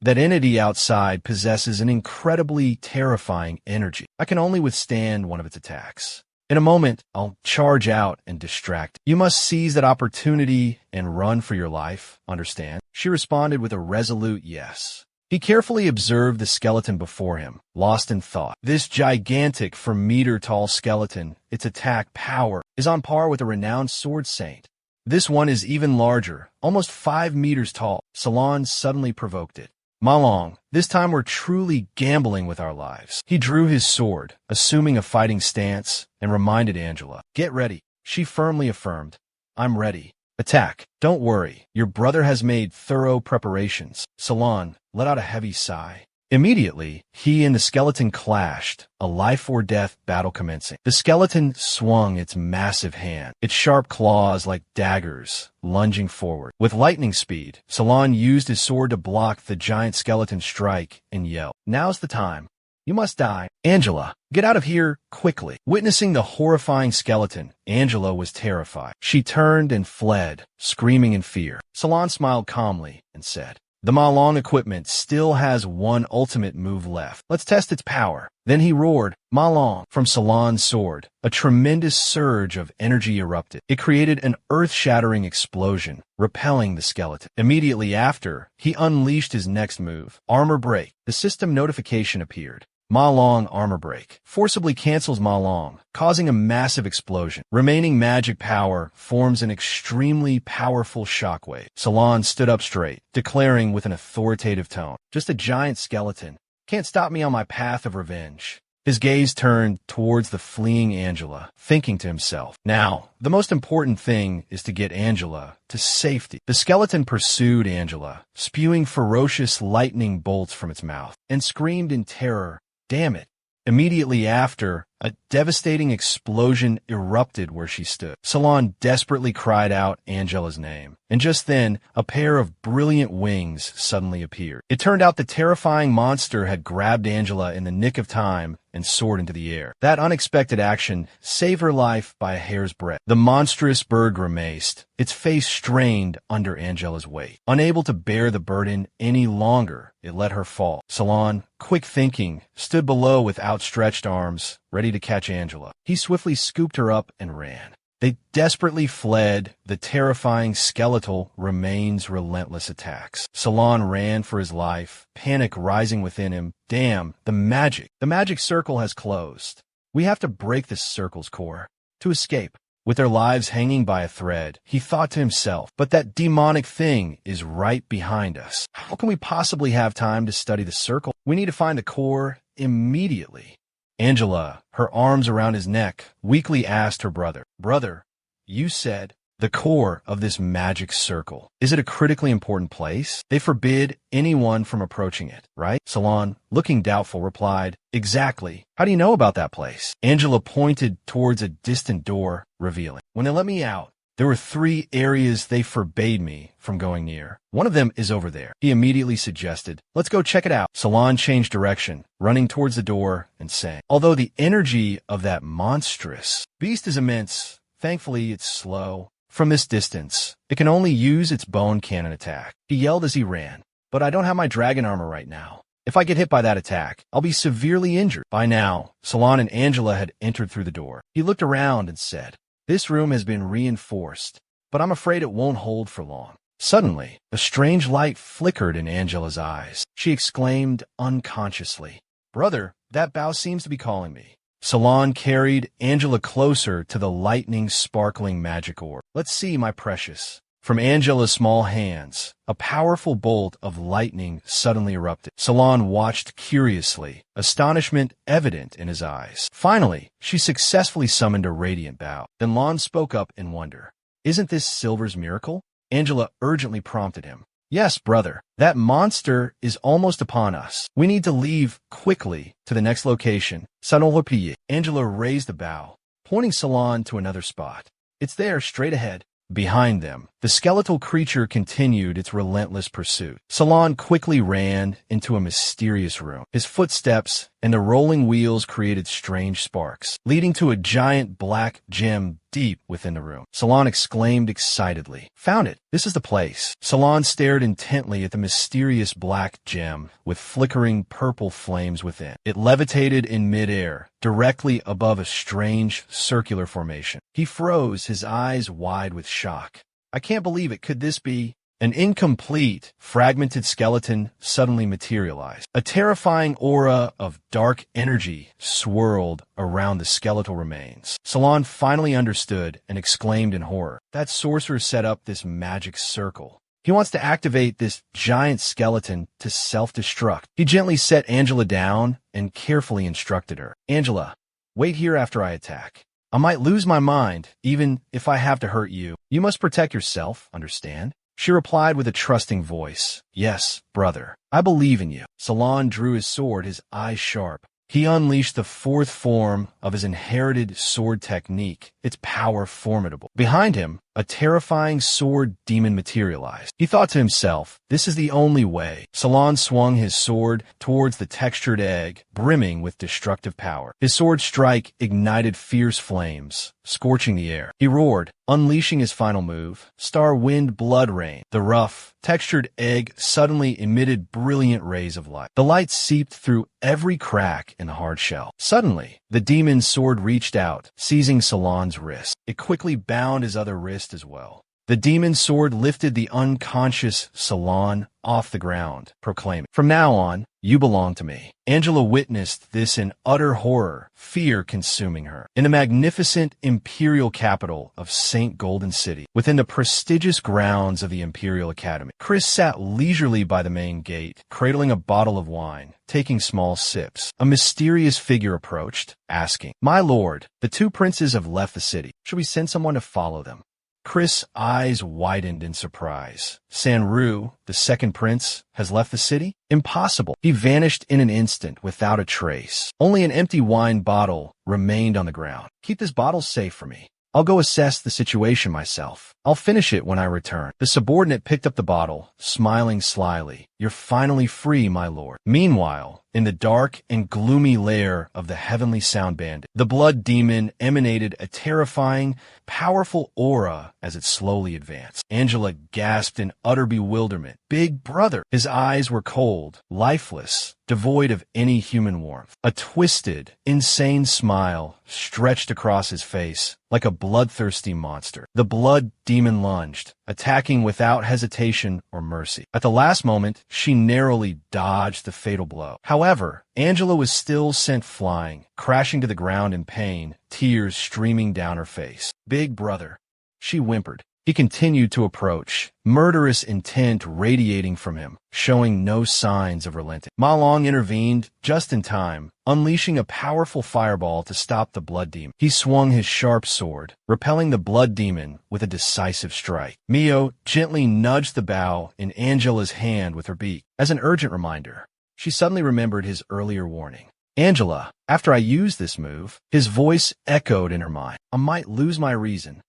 that entity outside possesses an incredibly terrifying energy. I can only withstand one of its attacks. In a moment, I'll charge out and distract. You must seize that opportunity and run for your life, understand?" She responded with a resolute yes. He carefully observed the skeleton before him, lost in thought. This gigantic, for meter-tall skeleton, its attack power, is on par with a renowned sword saint. This one is even larger, almost 5 meters tall. Salon suddenly provoked it. Malong, this time we're truly gambling with our lives. He drew his sword, assuming a fighting stance, and reminded Angela. Get ready. She firmly affirmed. I'm ready. Attack. Don't worry. Your brother has made thorough preparations. Salon let out a heavy sigh. Immediately, he and the skeleton clashed, a life-or-death battle commencing. The skeleton swung its massive hand, its sharp claws like daggers, lunging forward. With lightning speed, Salon used his sword to block the giant skeleton's strike and yelled, Now's the time. You must die. Angela, get out of here quickly. Witnessing the horrifying skeleton, Angela was terrified. She turned and fled, screaming in fear. Salon smiled calmly and said, The Malong equipment still has one ultimate move left. Let's test its power. Then he roared, Malong, from Salon's sword. A tremendous surge of energy erupted. It created an earth-shattering explosion, repelling the skeleton. Immediately after, he unleashed his next move, Armor Break. The system notification appeared. Malong Armor Break forcibly cancels Malong, causing a massive explosion. Remaining magic power forms an extremely powerful shockwave. Salon stood up straight, declaring with an authoritative tone, Just a giant skeleton. Can't stop me on my path of revenge. His gaze turned towards the fleeing Angela, thinking to himself, Now, the most important thing is to get Angela to safety. The skeleton pursued Angela, spewing ferocious lightning bolts from its mouth, and screamed in terror, Damn it. Immediately after, a devastating explosion erupted where she stood. Salon desperately cried out Angela's name, and just then, a pair of brilliant wings suddenly appeared. It turned out the terrifying monster had grabbed Angela in the nick of time and soared into the air. That unexpected action saved her life by a hair's breadth. The monstrous bird grimaced, its face strained under Angela's weight. Unable to bear the burden any longer, it let her fall. Salon, quick thinking, stood below with outstretched arms, ready to catch Angela. He swiftly scooped her up and ran. They desperately fled the terrifying skeletal remains' relentless attacks. Salon ran for his life, panic rising within him. Damn, the magic circle has closed. We have to break this circle's core to escape. With their lives hanging by a thread, he thought to himself, but that demonic thing is right behind us. How can we possibly have time to study the circle? We need to find the core immediately. Angela, her arms around his neck, weakly asked her brother, Brother, you said the core of this magic circle. Is it a critically important place? They forbid anyone from approaching it, right? Salon, looking doubtful, replied, Exactly. How do you know about that place? Angela pointed towards a distant door, revealing, When they let me out, there were 3 areas they forbade me from going near. One of them is over there. He immediately suggested, Let's go check it out. Salon changed direction, running towards the door and saying, Although the energy of that monstrous beast is immense, thankfully it's slow. From this distance, it can only use its bone cannon attack. He yelled as he ran, But I don't have my dragon armor right now. If I get hit by that attack, I'll be severely injured. By now, Salon and Angela had entered through the door. He looked around and said, This room has been reinforced, but I'm afraid it won't hold for long. Suddenly, a strange light flickered in Angela's eyes. She exclaimed unconsciously, Brother, that bow seems to be calling me. Salon carried Angela closer to the lightning-sparkling magic orb. Let's see, my precious. From Angela's small hands, a powerful bolt of lightning suddenly erupted. Salon watched curiously, astonishment evident in his eyes. Finally, she successfully summoned a radiant bow. Then Lon spoke up in wonder. Isn't this Silver's miracle? Angela urgently prompted him. Yes, brother. That monster is almost upon us. We need to leave quickly to the next location. Sanolopille. Angela raised the bow, pointing Salon to another spot. It's there, straight ahead. Behind them, the skeletal creature continued its relentless pursuit. Salon quickly ran into a mysterious room. His footsteps and the rolling wheels created strange sparks, leading to a giant black gem deep within the room. Salon exclaimed excitedly, Found it! This is the place. Salon stared intently at the mysterious black gem with flickering purple flames within. It levitated in midair, directly above a strange circular formation. He froze, his eyes wide with shock. I can't believe it. Could this be? An incomplete, fragmented skeleton suddenly materialized. A terrifying aura of dark energy swirled around the skeletal remains. Salon finally understood and exclaimed in horror. That sorcerer set up this magic circle. He wants to activate this giant skeleton to self-destruct. He gently set Angela down and carefully instructed her. Angela, wait here after I attack. I might lose my mind, even if I have to hurt you. You must protect yourself, understand? She replied with a trusting voice. Yes, brother. I believe in you. Salon drew his sword, his eyes sharp. He unleashed the fourth form of his inherited sword technique, its power formidable. Behind him, a terrifying sword demon materialized. He thought to himself, this is the only way. Salon swung his sword towards the textured egg, brimming with destructive power. His sword strike ignited fierce flames, scorching the air. He roared, unleashing his final move, Star Wind Blood Rain. The rough, textured egg suddenly emitted brilliant rays of light. The light seeped through every crack in the hard shell. Suddenly, the demon's sword reached out, seizing Salon's wrist. It quickly bound his other wrist as well. The demon's sword lifted the unconscious Salon off the ground, proclaiming, from now on, you belong to me. Angela witnessed this in utter horror, fear consuming her. In the magnificent imperial capital of St. Golden City, within the prestigious grounds of the Imperial Academy, Chris sat leisurely by the main gate, cradling a bottle of wine, taking small sips. A mysterious figure approached, asking, My lord, the two princes have left the city. Should we send someone to follow them? Chris' eyes widened in surprise. Sanru, the second prince, has left the city? Impossible. He vanished in an instant without a trace. Only an empty wine bottle remained on the ground. Keep this bottle safe for me. I'll go assess the situation myself. I'll finish it when I return. The subordinate picked up the bottle, smiling slyly. You're finally free, my lord. Meanwhile, in the dark and gloomy lair of the heavenly sound bandit, the blood demon emanated a terrifying, powerful aura as it slowly advanced. Angela gasped in utter bewilderment. Big brother! His eyes were cold, lifeless, devoid of any human warmth. A twisted, insane smile stretched across his face like a bloodthirsty monster. The blood demon lunged, attacking without hesitation or mercy. At the last moment, she narrowly dodged the fatal blow. However, Angela was still sent flying, crashing to the ground in pain, tears streaming down her face. Big brother, she whimpered. He continued to approach, murderous intent radiating from him, showing no signs of relenting. Ma Long intervened just in time, unleashing a powerful fireball to stop the blood demon. He swung his sharp sword, repelling the blood demon with a decisive strike. Mio gently nudged the bow in Angela's hand with her beak. As an urgent reminder, she suddenly remembered his earlier warning. Angela, after I use this move, his voice echoed in her mind. I might lose my reason.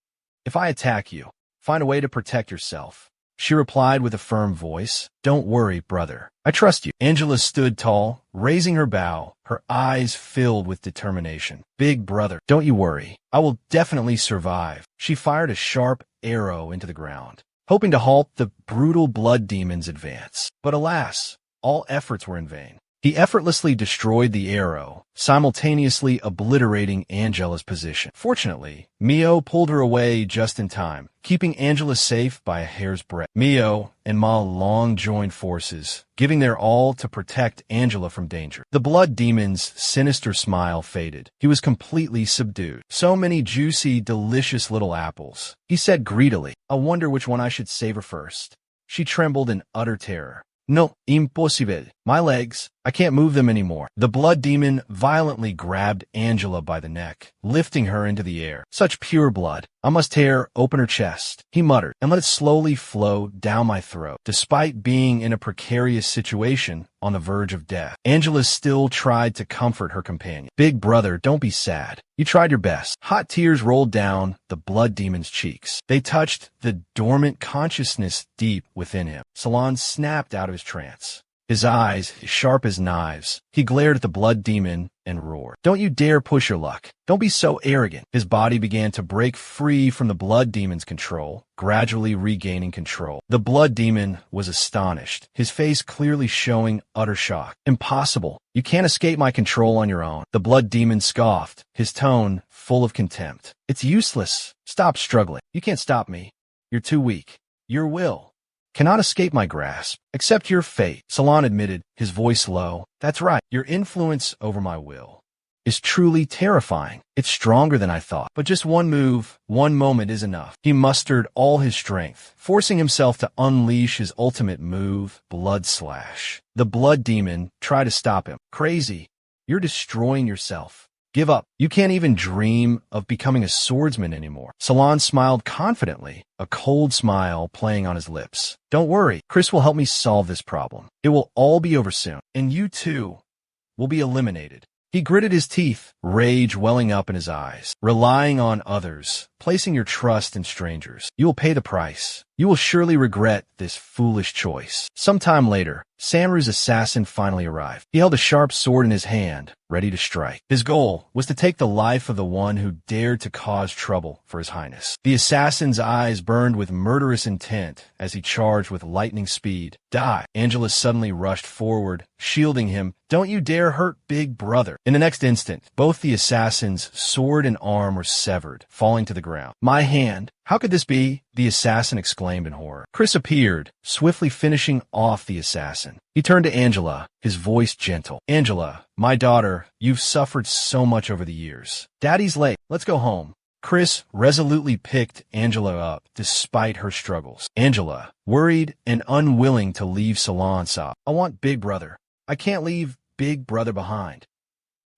If I attack you, find a way to protect yourself. She replied with a firm voice. Don't worry, brother. I trust you. Angela stood tall, raising her bow, her eyes filled with determination. Big brother, don't you worry. I will definitely survive. She fired a sharp arrow into the ground, hoping to halt the brutal blood demon's advance. But alas, all efforts were in vain. He effortlessly destroyed the arrow, simultaneously obliterating Angela's position. Fortunately, Mio pulled her away just in time, keeping Angela safe by a hair's breadth. Mio and Ma Long joined forces, giving their all to protect Angela from danger. The blood demon's sinister smile faded. He was completely subdued. So many juicy, delicious little apples. He said greedily, I wonder which one I should savor first. She trembled in utter terror. No, impossible. My legs, I can't move them anymore. The blood demon violently grabbed Angela by the neck, lifting her into the air. Such pure blood. I must tear open her chest, he muttered, and let it slowly flow down my throat. Despite being in a precarious situation, on the verge of death, Angela still tried to comfort her companion. Big brother, don't be sad. You tried your best. Hot tears rolled down the blood demon's cheeks. They touched the dormant consciousness deep within him. Salon snapped out of his trance. His eyes, sharp as knives, he glared at the blood demon and roared. Don't you dare push your luck. Don't be so arrogant. His body began to break free from the blood demon's control, gradually regaining control. The blood demon was astonished, his face clearly showing utter shock. Impossible. You can't escape my control on your own. The blood demon scoffed, his tone full of contempt. It's useless. Stop struggling. You can't stop me. You're too weak. Your will. cannot escape my grasp. Accept your fate, Salon admitted, his voice low. That's right, your influence over my will is truly terrifying. It's stronger than I thought. But just one move, one moment is enough. He mustered all his strength, forcing himself to unleash his ultimate move, Blood Slash. The blood demon tried to stop him. Crazy. You're destroying yourself. Give up. You can't even dream of becoming a swordsman anymore. Salon smiled confidently, a cold smile playing on his lips. Don't worry, Chris will help me solve this problem. It will all be over soon, and you too will be eliminated. He gritted his teeth, rage welling up in his eyes. Relying on others, placing your trust in strangers. You will pay the price. You will surely regret this foolish choice. Sometime later, Sanru's assassin finally arrived. He held a sharp sword in his hand, ready to strike. His goal was to take the life of the one who dared to cause trouble for his highness. The assassin's eyes burned with murderous intent as he charged with lightning speed. Die! Angela suddenly rushed forward, shielding him. Don't you dare hurt Big Brother. In the next instant, both the assassin's sword and arm were severed, falling to the ground. My hand! How could this be? The assassin exclaimed in horror. Chris appeared, swiftly finishing off the assassin. He turned to Angela, his voice gentle. Angela, my daughter, you've suffered so much over the years. Daddy's late. Let's go home. Chris resolutely picked Angela up, despite her struggles. Angela, worried and unwilling to leave Salon, sobbed, I want Big Brother. I can't leave Big Brother behind.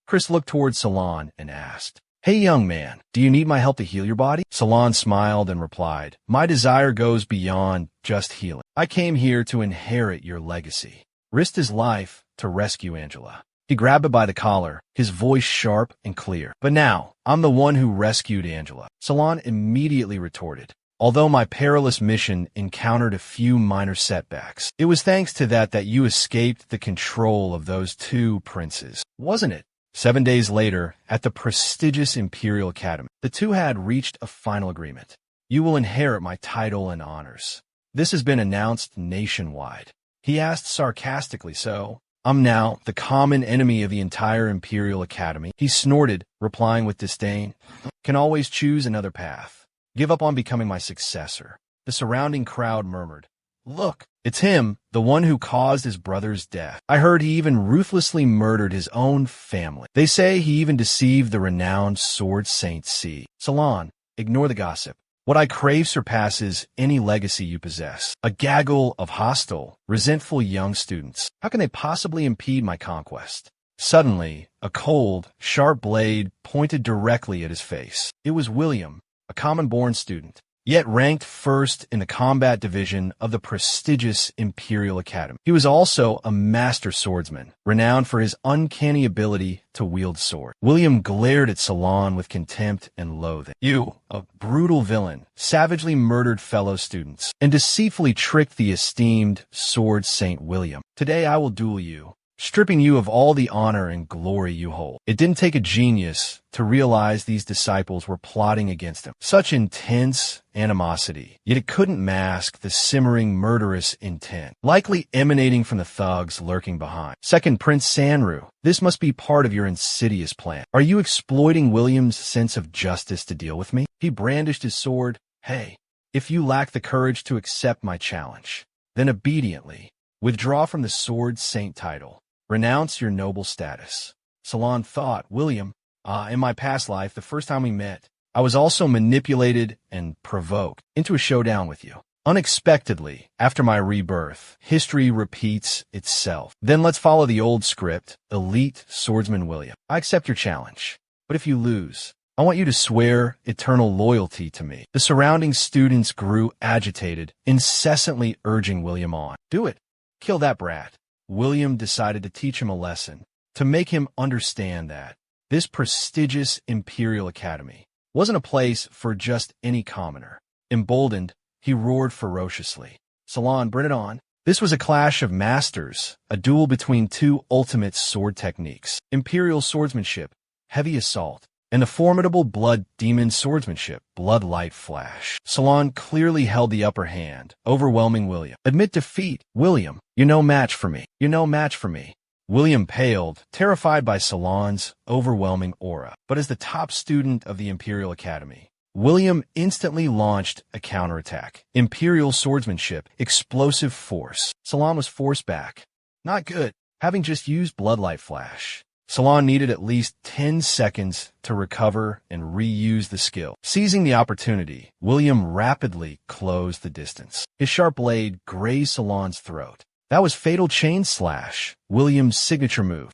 Chris looked towards Salon and asked, Hey young man, do you need my help to heal your body? Salon smiled and replied, My desire goes beyond just healing. I came here to inherit your legacy. Risked his life to rescue Angela. He grabbed her by the collar, his voice sharp and clear. But now, I'm the one who rescued Angela. Salon immediately retorted. Although my perilous mission encountered a few minor setbacks, it was thanks to that you escaped the control of those two princes, wasn't it? 7 days later, at the prestigious Imperial Academy, the two had reached a final agreement. You will inherit my title and honors. This has been announced nationwide. He asked sarcastically, so, I'm now the common enemy of the entire Imperial Academy. He snorted, replying with disdain, Can always choose another path. Give up on becoming my successor. The surrounding crowd murmured, Look, it's him, the one who caused his brother's death. I heard he even ruthlessly murdered his own family. They say he even deceived the renowned Sword Saint C. Salon, ignore the gossip. What I crave surpasses any legacy you possess. A gaggle of hostile, resentful young students. How can they possibly impede my conquest? Suddenly, a cold, sharp blade pointed directly at his face. It was William, a common-born student, yet ranked first in the combat division of the prestigious Imperial Academy. He was also a master swordsman, renowned for his uncanny ability to wield sword. William glared at Salon with contempt and loathing. You, a brutal villain, savagely murdered fellow students, and deceitfully tricked the esteemed Sword Saint William. Today I will duel you, stripping you of all the honor and glory you hold. It didn't take a genius to realize these disciples were plotting against him. Such intense animosity, yet it couldn't mask the simmering murderous intent, likely emanating from the thugs lurking behind. Second, Prince Sanru, this must be part of your insidious plan. Are you exploiting William's sense of justice to deal with me? He brandished his sword. Hey, if you lack the courage to accept my challenge, then obediently withdraw from the Sword Saint title. Renounce your noble status. Salon thought, William, in my past life, the first time we met, I was also manipulated and provoked into a showdown with you. Unexpectedly, after my rebirth, history repeats itself. Then let's follow the old script, elite swordsman William. I accept your challenge, but if you lose, I want you to swear eternal loyalty to me. The surrounding students grew agitated, incessantly urging William on. Do it. Kill that brat. William decided to teach him a lesson, to make him understand that this prestigious Imperial Academy wasn't a place for just any commoner. Emboldened, he roared ferociously. Salon, bring it on. This was a clash of masters, a duel between two ultimate sword techniques, Imperial swordsmanship, heavy assault, and the formidable blood demon swordsmanship, bloodlight flash. Salon clearly held the upper hand, overwhelming William. Admit defeat, William. You're no match for me. You're no match for me. William paled, terrified by Salon's overwhelming aura. But as the top student of the Imperial Academy, William instantly launched a counterattack. Imperial swordsmanship, explosive force. Salon was forced back. Not good, having just used Bloodlight Flash. Salon needed at least 10 seconds to recover and reuse the skill. Seizing the opportunity, William rapidly closed the distance. His sharp blade grazed Salon's throat. That was Fatal Chain Slash, William's signature move.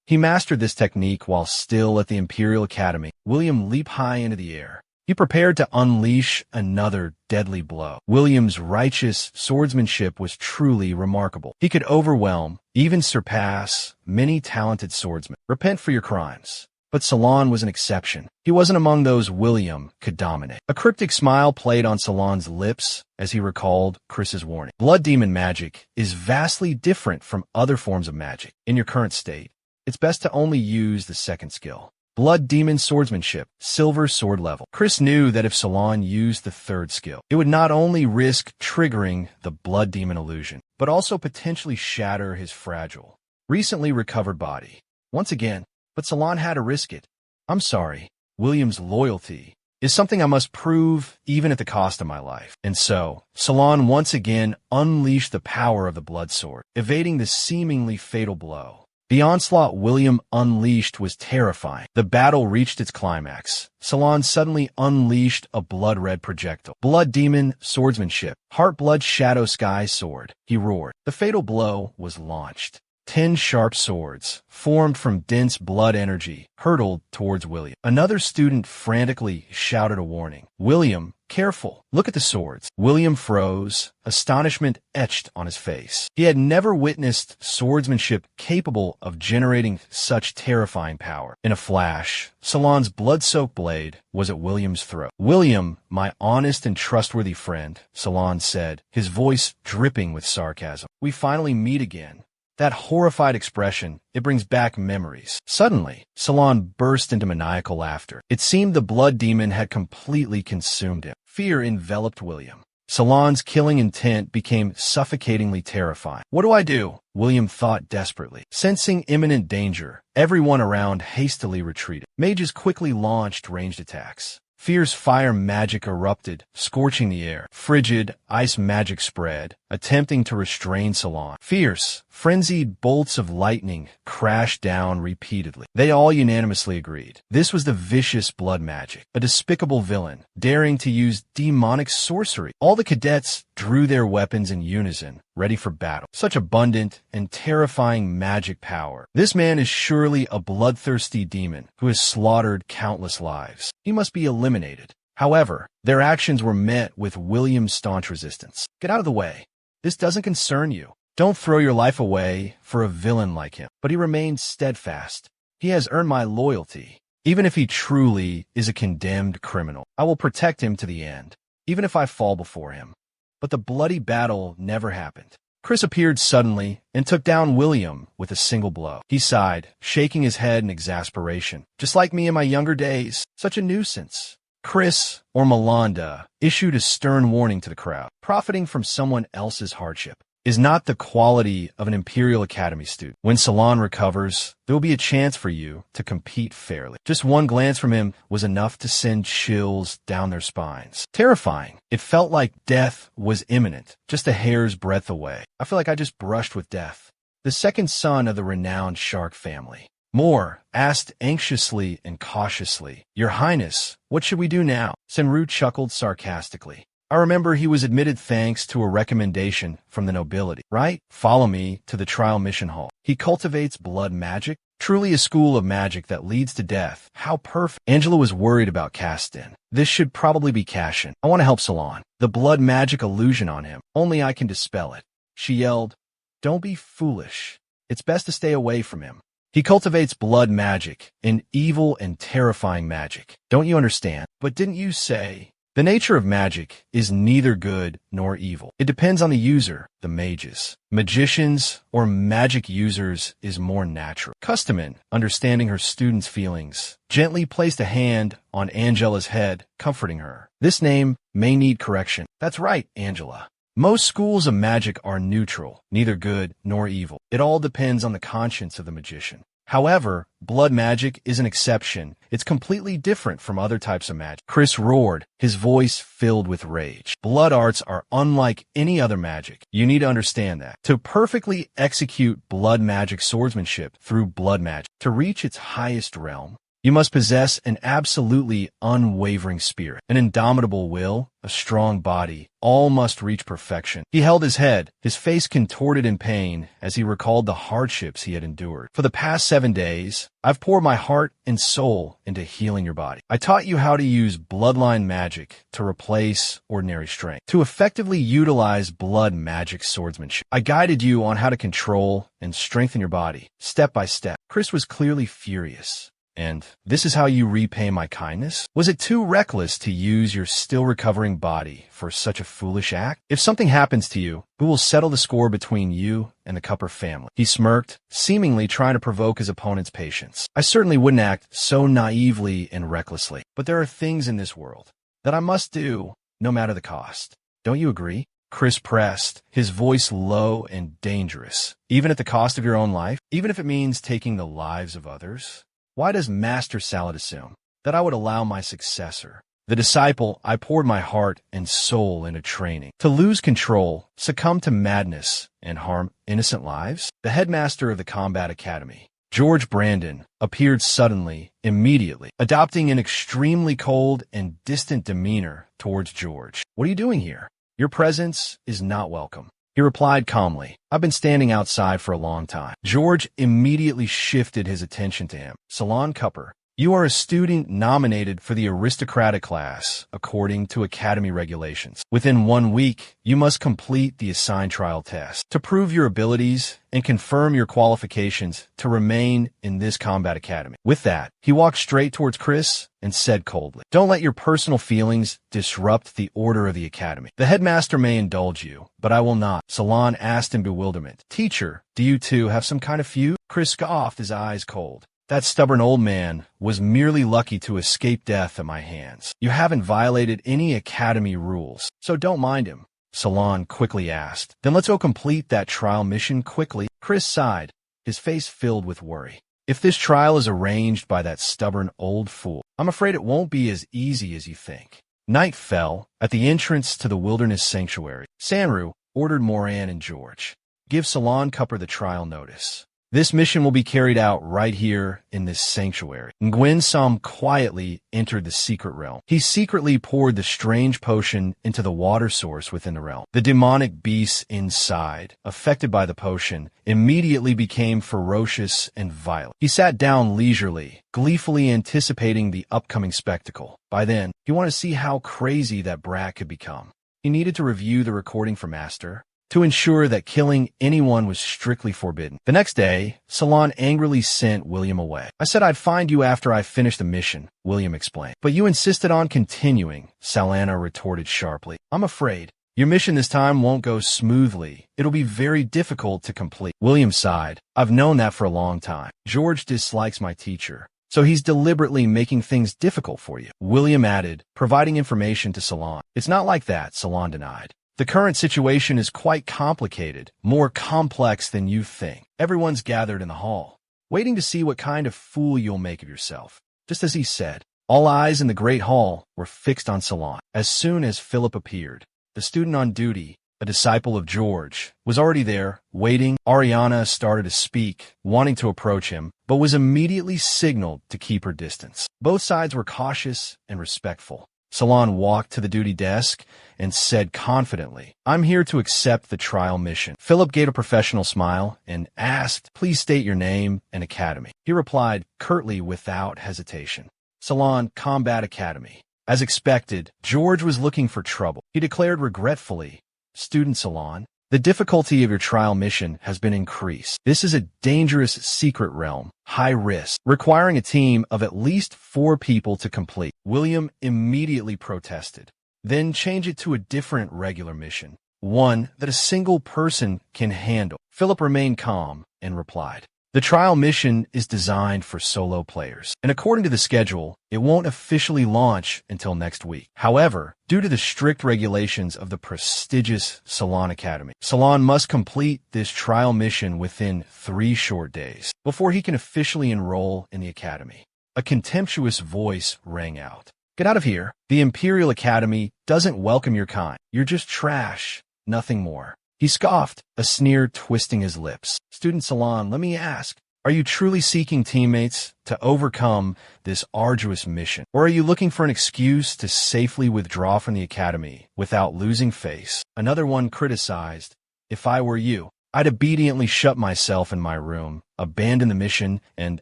He mastered this technique while still at the Imperial Academy. William leaped high into the air. He prepared to unleash another deadly blow. William's righteous swordsmanship was truly remarkable. He could overwhelm, even surpass, many talented swordsmen. Repent for your crimes. But Salon was an exception. He wasn't among those William could dominate. A cryptic smile played on Salon's lips as he recalled Chris's warning. Blood demon magic is vastly different from other forms of magic. In your current state, it's best to only use the second skill. Blood demon swordsmanship, silver sword level. Chris knew that if Salon used the third skill, it would not only risk triggering the blood demon illusion, but also potentially shatter his fragile, recently recovered body. Once again, but Salon had to risk it. I'm sorry, William's loyalty is something I must prove even at the cost of my life. And so, Salon once again unleashed the power of the blood sword, evading the seemingly fatal blow. The onslaught William unleashed was terrifying. The battle reached its climax. Salon suddenly unleashed a blood-red projectile. Blood demon swordsmanship, Heartblood Shadow Sky sword. He roared. The fatal blow was launched. 10 sharp swords, formed from dense blood energy, hurtled towards William. Another student frantically shouted a warning. William, careful. Look at the swords. William froze, astonishment etched on his face. He had never witnessed swordsmanship capable of generating such terrifying power. In a flash, Salon's blood-soaked blade was at William's throat. William, my honest and trustworthy friend, Salon said, his voice dripping with sarcasm. We finally meet again. That horrified expression, it brings back memories. Suddenly, Salon burst into maniacal laughter. It seemed the blood demon had completely consumed him. Fear enveloped William. Salon's killing intent became suffocatingly terrifying. What do I do? William thought desperately. Sensing imminent danger, everyone around hastily retreated. Mages quickly launched ranged attacks. Fierce fire magic erupted, scorching the air. Frigid ice magic spread, attempting to restrain Salon. Fierce, frenzied bolts of lightning crashed down repeatedly. They all unanimously agreed. This was the vicious blood magic, a despicable villain, daring to use demonic sorcery. All the cadets drew their weapons in unison, ready for battle. Such abundant and terrifying magic power. This man is surely a bloodthirsty demon who has slaughtered countless lives. He must be eliminated. However, their actions were met with William's staunch resistance. Get out of the way. This doesn't concern you. Don't throw your life away for a villain like him. But he remained steadfast. He has earned my loyalty. Even if he truly is a condemned criminal, I will protect him to the end, even if I fall before him. But the bloody battle never happened. Chris appeared suddenly and took down William with a single blow. He sighed, shaking his head in exasperation. Just like me in my younger days. Such a nuisance. Chris, or Melinda, issued a stern warning to the crowd. Profiting from someone else's hardship is not the quality of an Imperial Academy student. When Salon recovers, there will be a chance for you to compete fairly. Just one glance from him was enough to send chills down their spines. Terrifying. It felt like death was imminent, just a hair's breadth away. I feel like I just brushed with death. The second son of the renowned shark family, Moore, asked anxiously and cautiously, Your Highness, what should we do now? Senru chuckled sarcastically. I remember he was admitted thanks to a recommendation from the nobility, right? Follow me to the trial mission hall. He cultivates blood magic, truly a school of magic that leads to death. How perfect. Angela was worried about Caston. This should probably be Cashin. I want to help Salon. The blood magic illusion on him. Only I can dispel it. She yelled, Don't be foolish. It's best to stay away from him. He cultivates blood magic, an evil and terrifying magic. Don't you understand? But didn't you say... The nature of magic is neither good nor evil. It depends on the user, the mages. Magicians or magic users is more natural. Customan, understanding her student's feelings, gently placed a hand on Angela's head, comforting her. This name may need correction. That's right, Angela. Most schools of magic are neutral, neither good nor evil. It all depends on the conscience of the magician. However, blood magic is an exception. It's completely different from other types of magic. Chris roared, his voice filled with rage. Blood arts are unlike any other magic. You need to understand that. To perfectly execute blood magic swordsmanship through blood magic, to reach its highest realm, you must possess an absolutely unwavering spirit, an indomitable will, a strong body. All must reach perfection. He held his head, his face contorted in pain as he recalled the hardships he had endured. For the past 7 days, I've poured my heart and soul into healing your body. I taught you how to use bloodline magic to replace ordinary strength, to effectively utilize blood magic swordsmanship. I guided you on how to control and strengthen your body, step by step. Chris was clearly furious. And this is how you repay my kindness? Was it too reckless to use your still-recovering body for such a foolish act? If something happens to you, who will settle the score between you and the Cupper family? He smirked, seemingly trying to provoke his opponent's patience. I certainly wouldn't act so naively and recklessly, but there are things in this world that I must do, no matter the cost. Don't you agree? Chris pressed, his voice low and dangerous. Even at the cost of your own life? Even if it means taking the lives of others? Why does Master Salad assume that I would allow my successor, the disciple I poured my heart and soul into training, to lose control, succumb to madness, and harm innocent lives? The headmaster of the Combat Academy, George Brandon, appeared suddenly, immediately, adopting an extremely cold and distant demeanor towards George. What are you doing here? Your presence is not welcome. He replied calmly, I've been standing outside for a long time. George immediately shifted his attention to him. Salon Cupper, you are a student nominated for the aristocratic class, according to Academy regulations. Within 1 week, you must complete the assigned trial test to prove your abilities and confirm your qualifications to remain in this combat academy. With that, he walked straight towards Chris and said coldly, don't let your personal feelings disrupt the order of the academy. The headmaster may indulge you, but I will not. Salon asked in bewilderment, Teacher, do you two have some kind of feud? Chris scoffed, his eyes cold. That stubborn old man was merely lucky to escape death at my hands. You haven't violated any academy rules, so don't mind him. Salon quickly asked. Then let's go complete that trial mission quickly. Chris sighed, his face filled with worry. If this trial is arranged by that stubborn old fool, I'm afraid it won't be as easy as you think. Night fell at the entrance to the wilderness sanctuary. Sanru ordered Moran and George, give Salon Cupper the trial notice. This mission will be carried out right here in this sanctuary. Nguyen Som quietly entered the secret realm. He secretly poured the strange potion into the water source within the realm. The demonic beasts inside, affected by the potion, immediately became ferocious and violent. He sat down leisurely, gleefully anticipating the upcoming spectacle. By then, he wanted to see how crazy that brat could become. He needed to review the recording for Master to ensure that killing anyone was strictly forbidden. The next day, Salon angrily sent William away. I said I'd find you after I finished the mission, William explained. But you insisted on continuing, Salana retorted sharply. I'm afraid your mission this time won't go smoothly. It'll be very difficult to complete. William sighed. I've known that for a long time. George dislikes my teacher, so he's deliberately making things difficult for you. William added, providing information to Salon. It's not like that, Salon denied. The current situation is quite complicated, more complex than you think. Everyone's gathered in the hall, waiting to see what kind of fool you'll make of yourself. Just as he said, all eyes in the great hall were fixed on Salon. As soon as Philip appeared, the student on duty, a disciple of George, was already there, waiting. Ariana started to speak, wanting to approach him, but was immediately signaled to keep her distance. Both sides were cautious and respectful. Salon walked to the duty desk and said confidently, I'm here to accept the trial mission. Philip gave a professional smile and asked, please state your name and academy. He replied curtly without hesitation, Salon Combat Academy. As expected, George was looking for trouble. He declared regretfully, Student Salon, the difficulty of your trial mission has been increased. This is a dangerous secret realm, high risk, requiring a team of at least 4 people to complete. William immediately protested. Then change it to a different regular mission, one that a single person can handle. Philip remained calm and replied, The trial mission is designed for solo players, and according to the schedule, it won't officially launch until next week. However, due to the strict regulations of the prestigious Salon Academy, Salon must complete this trial mission within 3 short days before he can officially enroll in the academy. A contemptuous voice rang out. "Get out of here. The Imperial Academy doesn't welcome your kind. You're just trash, nothing more." He scoffed, a sneer twisting his lips. "Student Salon, let me ask, are you truly seeking teammates to overcome this arduous mission? Or are you looking for an excuse to safely withdraw from the academy without losing face?" Another one criticized, "If I were you, I'd obediently shut myself in my room, abandon the mission, and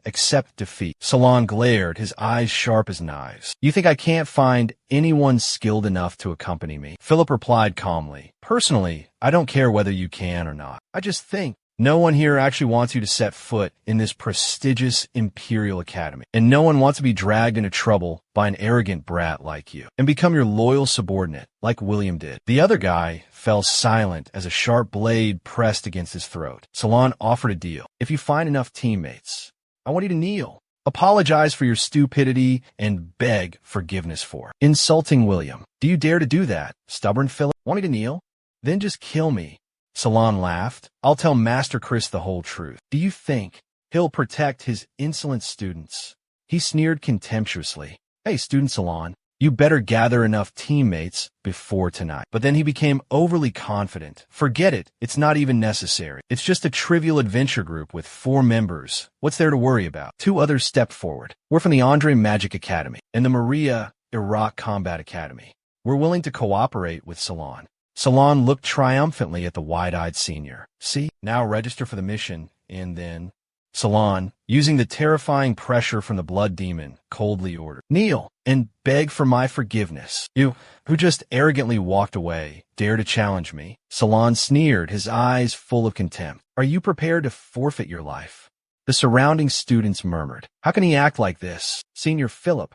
accept defeat." Salon glared, his eyes sharp as knives. "You think I can't find anyone skilled enough to accompany me?" Philip replied calmly, "Personally, I don't care whether you can or not. I just think no one here actually wants you to set foot in this prestigious Imperial Academy, and no one wants to be dragged into trouble by an arrogant brat like you and become your loyal subordinate like William did." The other guy fell silent as a sharp blade pressed against his throat. Salon offered a deal. "If you find enough teammates, I want you to kneel, apologize for your stupidity, and beg forgiveness for insulting William." "Do you dare to do that, stubborn Philip? Want me to kneel? Then just kill me." Salon laughed. "I'll tell Master Chris the whole truth. Do you think he'll protect his insolent students?" He sneered contemptuously. "Hey, Student Salon, you better gather enough teammates before tonight." But then he became overly confident. "Forget it. It's not even necessary. It's just a trivial adventure group with 4 members. What's there to worry about?" 2 others stepped forward. "We're from the Andre Magic Academy and the Maria Iraq Combat Academy. We're willing to cooperate with Salon." Salon looked triumphantly at the wide-eyed senior. "See, now register for the mission, and then—" Salon, using the terrifying pressure from the blood demon, coldly ordered, "Kneel and beg for my forgiveness. You, who just arrogantly walked away, dare to challenge me?" Salon sneered, his eyes full of contempt. "Are you prepared to forfeit your life?" The surrounding students murmured, "How can he act like this? Senior Philip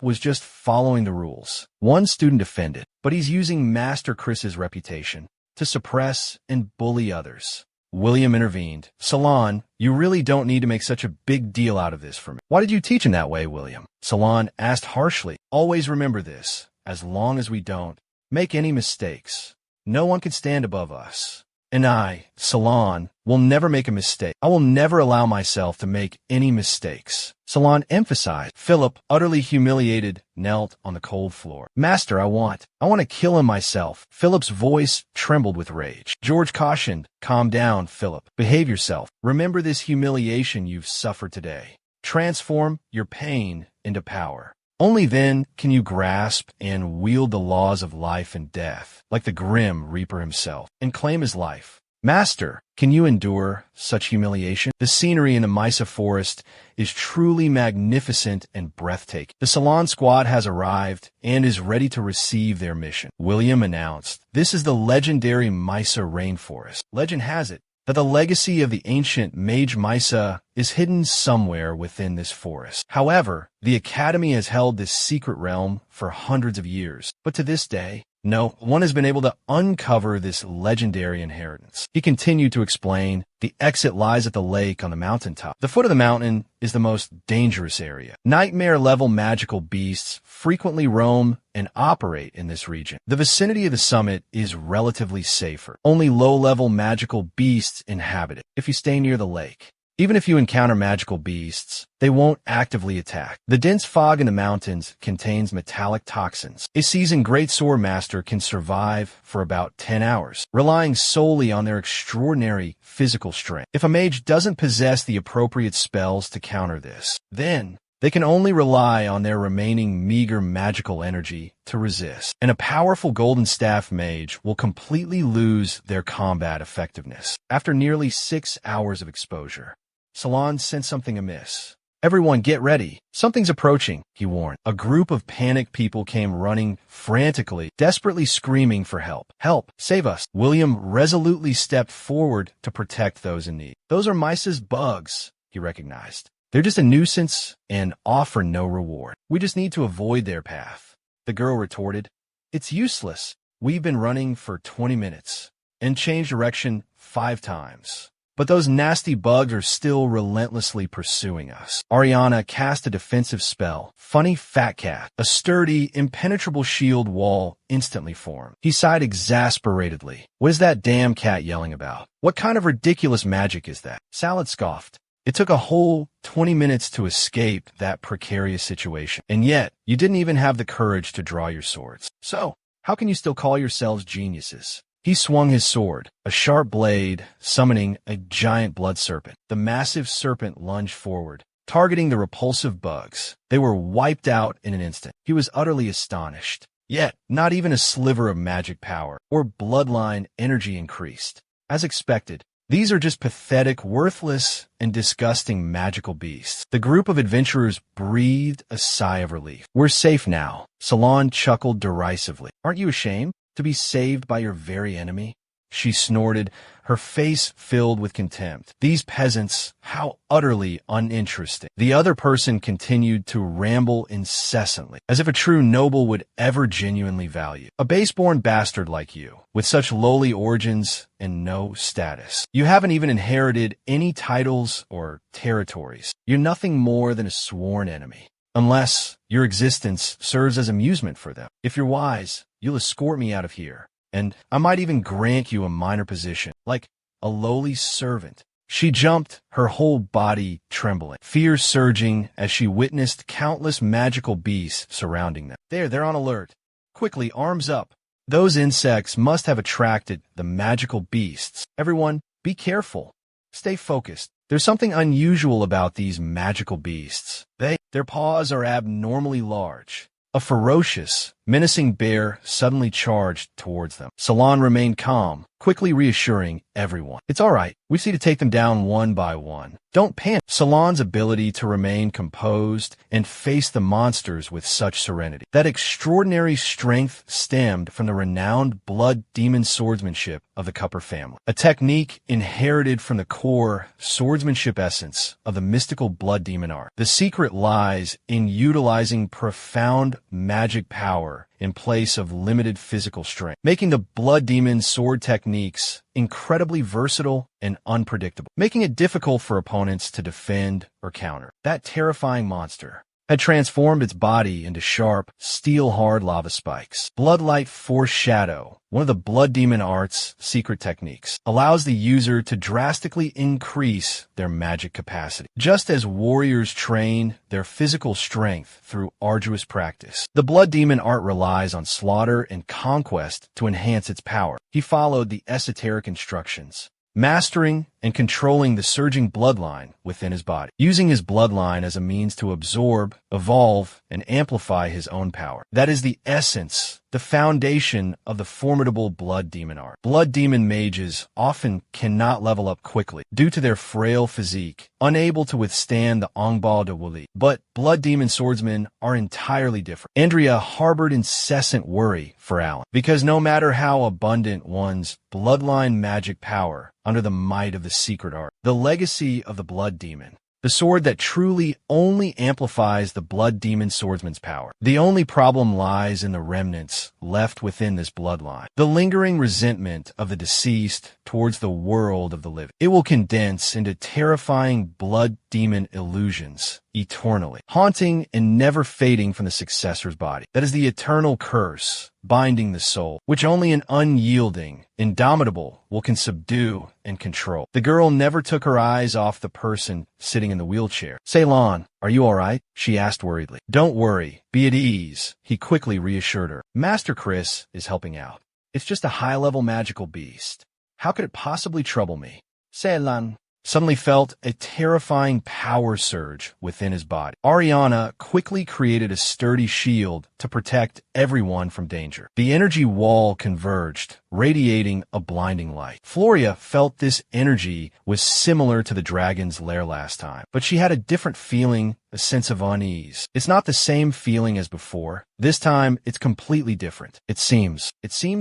was just following the rules." One student defended, "But he's using Master Chris's reputation to suppress and bully others." William intervened. "Salon, you really don't need to make such a big deal out of this for me." "Why did you teach him that way, William?" Salon asked harshly. "Always remember this. As long as we don't make any mistakes, no one can stand above us. And I, Salon, will never make a mistake. I will never allow myself to make any mistakes." Salon emphasized. Philip, utterly humiliated, knelt on the cold floor. "Master, I want to kill him myself." Philip's voice trembled with rage. George cautioned, "Calm down, Philip. Behave yourself. Remember this humiliation you've suffered today. Transform your pain into power. Only then can you grasp and wield the laws of life and death, like the grim Reaper himself, and claim his life. Master, can you endure such humiliation? The scenery in the Misa Forest is truly magnificent and breathtaking. The Salon squad has arrived and is ready to receive their mission," William announced. "This is the legendary Misa Rainforest. Legend has it that the legacy of the ancient Mage Misa is hidden somewhere within this forest. However, the Academy has held this secret realm for hundreds of years, but to this day, no one has been able to uncover this legendary inheritance." He continued to explain, "The exit lies at the lake on the mountaintop. The foot of the mountain is the most dangerous area. Nightmare-level magical beasts frequently roam and operate in this region. The vicinity of the summit is relatively safer. Only low-level magical beasts inhabit it. If you stay near the lake, even if you encounter magical beasts, they won't actively attack. The dense fog in the mountains contains metallic toxins. A seasoned great sword master can survive for about 10 hours, relying solely on their extraordinary physical strength. If a mage doesn't possess the appropriate spells to counter this, then they can only rely on their remaining meager magical energy to resist. And a powerful golden staff mage will completely lose their combat effectiveness after nearly 6 hours of exposure." Salon sensed something amiss. "Everyone get ready. Something's approaching," he warned. A group of panicked people came running frantically, desperately screaming for help. "Help! Save us!" William resolutely stepped forward to protect those in need. "Those are Misa's bugs," he recognized. "They're just a nuisance and offer no reward. We just need to avoid their path." The girl retorted, "It's useless. We've been running for 20 minutes and changed direction 5 times. but those nasty bugs are still relentlessly pursuing us. Ariana cast a defensive spell. Funny fat cat. A sturdy, impenetrable shield wall instantly formed. He sighed exasperatedly. What is that damn cat yelling about? What kind of ridiculous magic is that? Salad scoffed. It took a whole 20 minutes to escape that precarious situation, and yet you didn't even have the courage to draw your swords. So, how can you still call yourselves geniuses? He swung his sword, a sharp blade, summoning a giant blood serpent. The massive serpent lunged forward, targeting the repulsive bugs. They were wiped out in an instant. He was utterly astonished. Yet, not even a sliver of magic power or bloodline energy increased. As expected, these are just pathetic, worthless, and disgusting magical beasts. The group of adventurers breathed a sigh of relief. We're safe now. Salon chuckled derisively. Aren't you ashamed to be saved by your very enemy? She snorted, her face filled with contempt. These peasants, how utterly uninteresting. The other person continued to ramble incessantly, as if a true noble would ever genuinely value a base-born bastard like you, with such lowly origins and no status. You haven't even inherited any titles or territories. You're nothing more than a sworn enemy, unless your existence serves as amusement for them. If you're wise, you'll escort me out of here, and I might even grant you a minor position, like a lowly servant. She jumped, her whole body trembling, fear surging as she witnessed countless magical beasts surrounding them. They're on alert. Quickly, arms up. Those insects must have attracted the magical beasts. Everyone, be careful. Stay focused. There's something unusual about these magical beasts. Their paws are abnormally large. A ferocious, menacing bear suddenly charged towards them. Salon remained calm, quickly reassuring everyone. It's all right. We see to take them down one by one. Don't panic. Salon's ability to remain composed and face the monsters with such serenity. That extraordinary strength stemmed from the renowned blood demon swordsmanship of the Cupper family, a technique inherited from the core swordsmanship essence of the mystical blood demon art. The secret lies in utilizing profound magic power in place of limited physical strength, making the blood demon sword techniques incredibly versatile and unpredictable, making it difficult for opponents to defend or counter. That terrifying monster had transformed its body into sharp, steel-hard lava spikes. Bloodlight Force Shadow, one of the blood demon art's secret techniques, allows the user to drastically increase their magic capacity. Just as warriors train their physical strength through arduous practice, the blood demon art relies on slaughter and conquest to enhance its power. He followed the esoteric instructions, mastering and controlling the surging bloodline within his body, using his bloodline as a means to absorb, evolve, and amplify his own power. That is the essence, the foundation of the formidable blood demon art. Blood demon mages often cannot level up quickly due to their frail physique, unable to withstand the Ongbal de Wuli. But blood demon swordsmen are entirely different. Andrea harbored incessant worry for Alan, because no matter how abundant one's bloodline magic power under the might of the secret art, the legacy of the blood demon, the sword that truly only amplifies the blood demon swordsman's power. The only problem lies in the remnants left within this bloodline, the lingering resentment of the deceased towards the world of the living. It will condense into terrifying blood demon illusions eternally, haunting and never fading from the successor's body. That is the eternal curse binding the soul, which only an unyielding, indomitable will can subdue and control. The girl never took her eyes off the person sitting in the wheelchair. Ceylon, are you all right? She asked worriedly. Don't worry. Be at ease, he quickly reassured her. Master Chris is helping out. It's just a high-level magical beast. How could it possibly trouble me? Ceylon suddenly felt a terrifying power surge within his body. Ariana quickly created a sturdy shield to protect everyone from danger. The energy wall converged, radiating a blinding light. Floria felt this energy was similar to the dragon's lair last time, but she had a different feeling, a sense of unease. It's not the same feeling as before. This time, it's completely different. It seems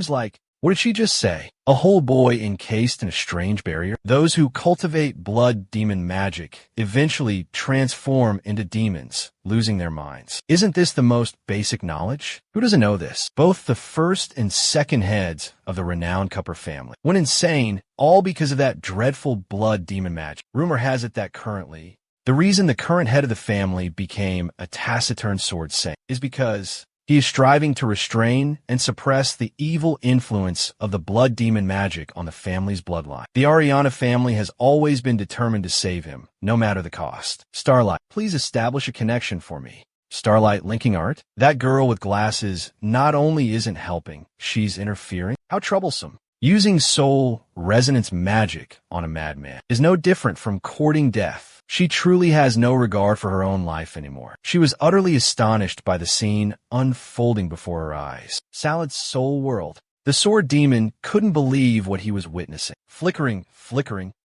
like What did she just say? A whole boy encased in a strange barrier? Those who cultivate blood demon magic eventually transform into demons, losing their minds. Isn't this the most basic knowledge? Who doesn't know this? Both the first and second heads of the renowned Cupper family went insane, all because of that dreadful blood demon magic. Rumor has it that currently, the reason the current head of the family became a taciturn sword saint is because he is striving to restrain and suppress the evil influence of the blood demon magic on the family's bloodline. The Ariana family has always been determined to save him, no matter the cost. Starlight, please establish a connection for me. Starlight linking art? That girl with glasses not only isn't helping, she's interfering. How troublesome. Using soul resonance magic on a madman is no different from courting death. She truly has no regard for her own life anymore. She was utterly astonished by the scene unfolding before her eyes. Salad's soul world. The sword demon couldn't believe what he was witnessing. Flickering.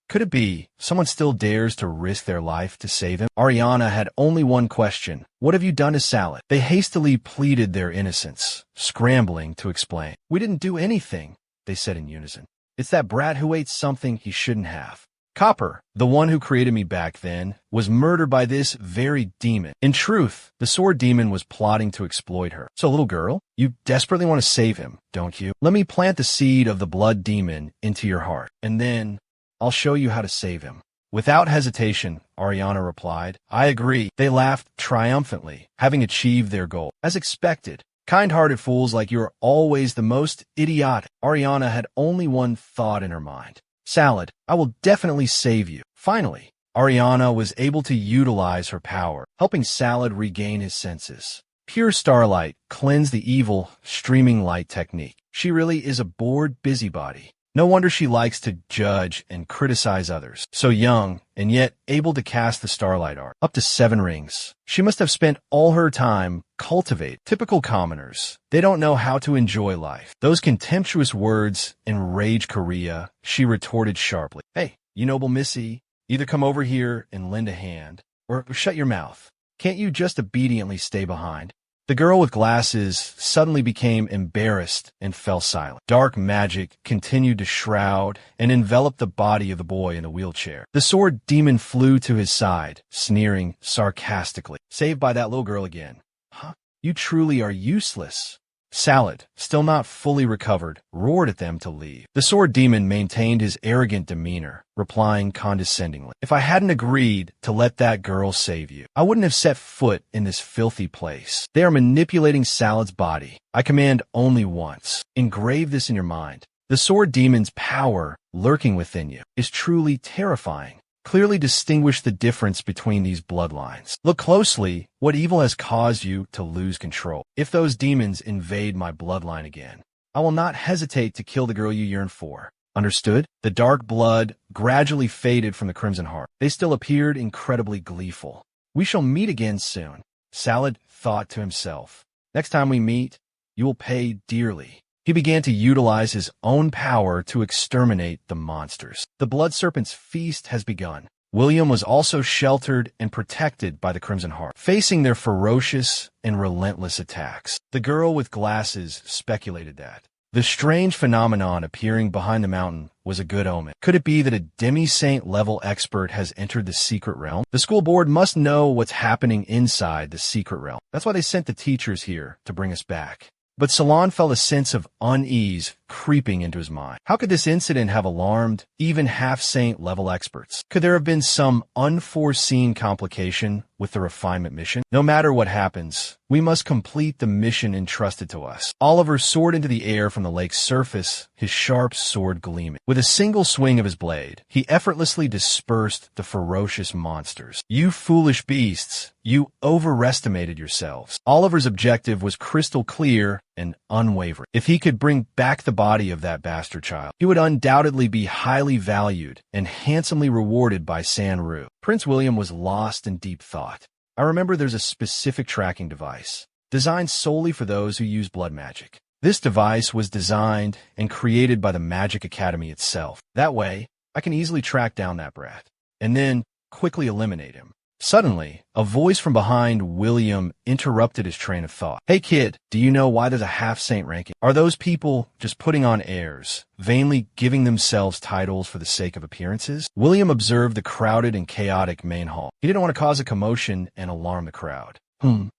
Could it be someone still dares to risk their life to save him? Ariana had only one question. What have you done to Salad? They hastily pleaded their innocence, scrambling to explain. We didn't do anything, they said in unison. It's that brat who ate something he shouldn't have. Copper, the one who created me back then, was murdered by this very demon. In truth, the sword demon was plotting to exploit her. So, little girl, you desperately want to save him, don't you? Let me plant the seed of the blood demon into your heart, and then I'll show you how to save him. Without hesitation, Ariana replied, I agree. They laughed triumphantly, having achieved their goal. As expected, kind-hearted fools like you are always the most idiotic. Ariana had only one thought in her mind. Salad, I will definitely save you. Finally, Ariana was able to utilize her power, helping Salad regain his senses. Pure starlight cleansed the evil, streaming light technique. She really is a bored busybody. No wonder she likes to judge and criticize others. So young, and yet able to cast the starlight art. Up to 7 rings. She must have spent all her time cultivate. Typical commoners. They don't know how to enjoy life. Those contemptuous words enraged Korea. She retorted sharply. Hey, you noble missy, either come over here and lend a hand, or shut your mouth. Can't you just obediently stay behind? The girl with glasses suddenly became embarrassed and fell silent. Dark magic continued to shroud and envelop the body of the boy in the wheelchair. The sword demon flew to his side, sneering sarcastically. Saved by that little girl again. Huh? You truly are useless. Salad, still not fully recovered, roared at them to leave. The sword demon maintained his arrogant demeanor, replying condescendingly, If I hadn't agreed to let that girl save you, I wouldn't have set foot in this filthy place. They are manipulating Salad's body. I command only once. Engrave this in your mind. The sword demon's power lurking within you is truly terrifying. Clearly distinguish the difference between these bloodlines. Look closely what evil has caused you to lose control. If those demons invade my bloodline again, I will not hesitate to kill the girl you yearn for. Understood? The dark blood gradually faded from the crimson heart. They still appeared incredibly gleeful. We shall meet again soon. Salad thought to himself. Next time we meet, you will pay dearly. He began to utilize his own power to exterminate the monsters. The blood serpent's feast has begun. William was also sheltered and protected by the Crimson Heart, facing their ferocious and relentless attacks. The girl with glasses speculated that the strange phenomenon appearing behind the mountain was a good omen. Could it be that a demi-saint level expert has entered the secret realm? The school board must know what's happening inside the secret realm. That's why they sent the teachers here to bring us back. But Salon felt a sense of unease creeping into his mind. How could this incident have alarmed even half-saint level experts? Could there have been some unforeseen complication with the refinement mission? No matter what happens, we must complete the mission entrusted to us. Oliver soared into the air from the lake's surface, his sharp sword gleaming. With a single swing of his blade, he effortlessly dispersed the ferocious monsters. You foolish beasts, you overestimated yourselves. Oliver's objective was crystal clear and unwavering. If he could bring back the body of that bastard child, he would undoubtedly be highly valued and handsomely rewarded by Sanru. Prince William was lost in deep thought. I remember there's a specific tracking device, designed solely for those who use blood magic. This device was designed and created by the Magic Academy itself. That way, I can easily track down that brat, and then quickly eliminate him. Suddenly, a voice from behind William interrupted his train of thought. Hey kid, do you know why there's a half-saint ranking? Are those people just putting on airs, vainly giving themselves titles for the sake of appearances? William observed the crowded and chaotic main hall. He didn't want to cause a commotion and alarm the crowd.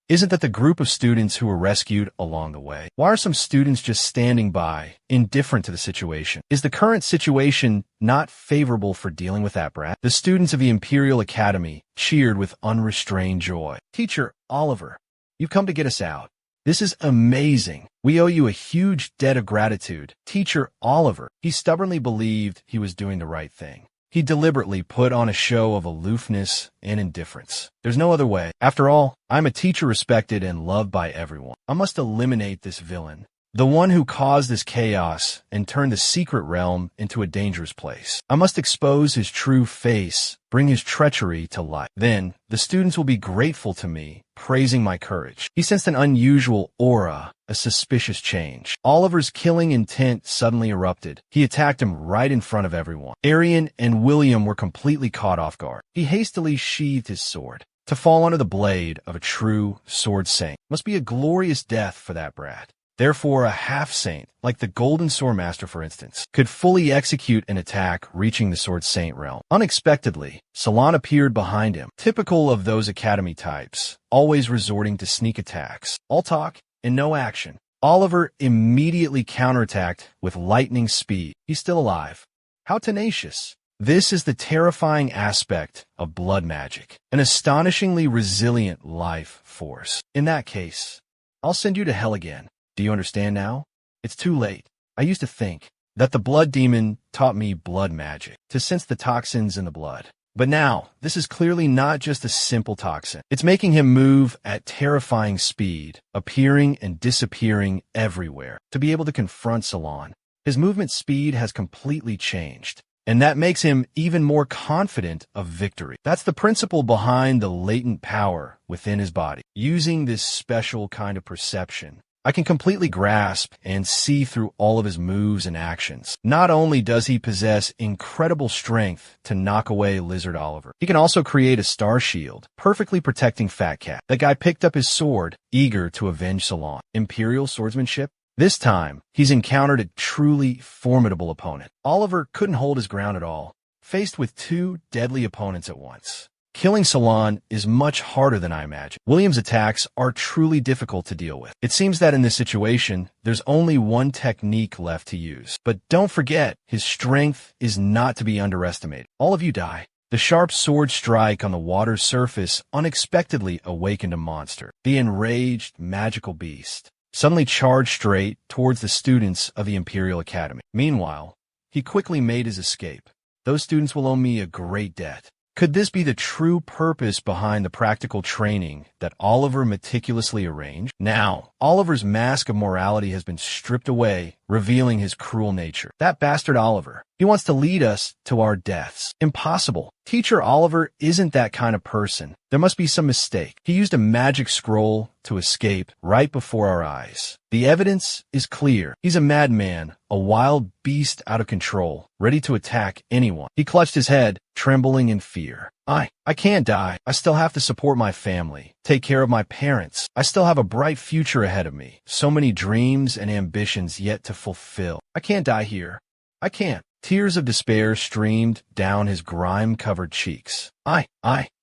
Isn't that the group of students who were rescued along the way? Why are some students just standing by, indifferent to the situation? Is the current situation not favorable for dealing with that brat? The students of the Imperial Academy cheered with unrestrained joy. Teacher Oliver, you've come to get us out. This is amazing. We owe you a huge debt of gratitude. Teacher Oliver, he stubbornly believed he was doing the right thing. He deliberately put on a show of aloofness and indifference. There's no other way. After all, I'm a teacher respected and loved by everyone. I must eliminate this villain, the one who caused this chaos and turned the secret realm into a dangerous place. I must expose his true face, bring his treachery to light. Then, the students will be grateful to me, praising my courage. He sensed an unusual aura, a suspicious change. Oliver's killing intent suddenly erupted. He attacked him right in front of everyone. Arian and William were completely caught off guard. He hastily sheathed his sword. To fall under the blade of a true sword saint must be a glorious death for that brat. Therefore, a half-saint, like the Golden Swordmaster for instance, could fully execute an attack reaching the Sword Saint realm. Unexpectedly, Salon appeared behind him, typical of those academy types, always resorting to sneak attacks. All talk and no action. Oliver immediately counterattacked with lightning speed. He's still alive. How tenacious. This is the terrifying aspect of blood magic, an astonishingly resilient life force. In that case, I'll send you to hell again. Do you understand now? It's too late. I used to think that the blood demon taught me blood magic, to sense the toxins in the blood. But now, this is clearly not just a simple toxin. It's making him move at terrifying speed, appearing and disappearing everywhere. To be able to confront Salon, his movement speed has completely changed, and that makes him even more confident of victory. That's the principle behind the latent power within his body. Using this special kind of perception, I can completely grasp and see through all of his moves and actions. Not only does he possess incredible strength to knock away Lizard Oliver, he can also create a star shield, perfectly protecting Fat Cat. That guy picked up his sword, eager to avenge Salon. Imperial swordsmanship? This time, he's encountered a truly formidable opponent. Oliver couldn't hold his ground at all, faced with two deadly opponents at once. Killing Salon is much harder than I imagined. William's attacks are truly difficult to deal with. It seems that in this situation, there's only one technique left to use. But don't forget, his strength is not to be underestimated. All of you die. The sharp sword strike on the water's surface unexpectedly awakened a monster. The enraged, magical beast suddenly charged straight towards the students of the Imperial Academy. Meanwhile, he quickly made his escape. Those students will owe me a great debt. Could this be the true purpose behind the practical training that Oliver meticulously arranged? Now, Oliver's mask of morality has been stripped away, revealing his cruel nature. That bastard Oliver. He wants to lead us to our deaths. Impossible. Teacher Oliver isn't that kind of person. There must be some mistake. He used a magic scroll to escape right before our eyes. The evidence is clear. He's a madman, a wild beast out of control, ready to attack anyone. He clutched his head, trembling in fear. I can't die. I still have to support my family, take care of my parents. I still have a bright future ahead of me. So many dreams and ambitions yet to fulfill. I can't die here. I can't. Tears of despair streamed down his grime-covered cheeks. I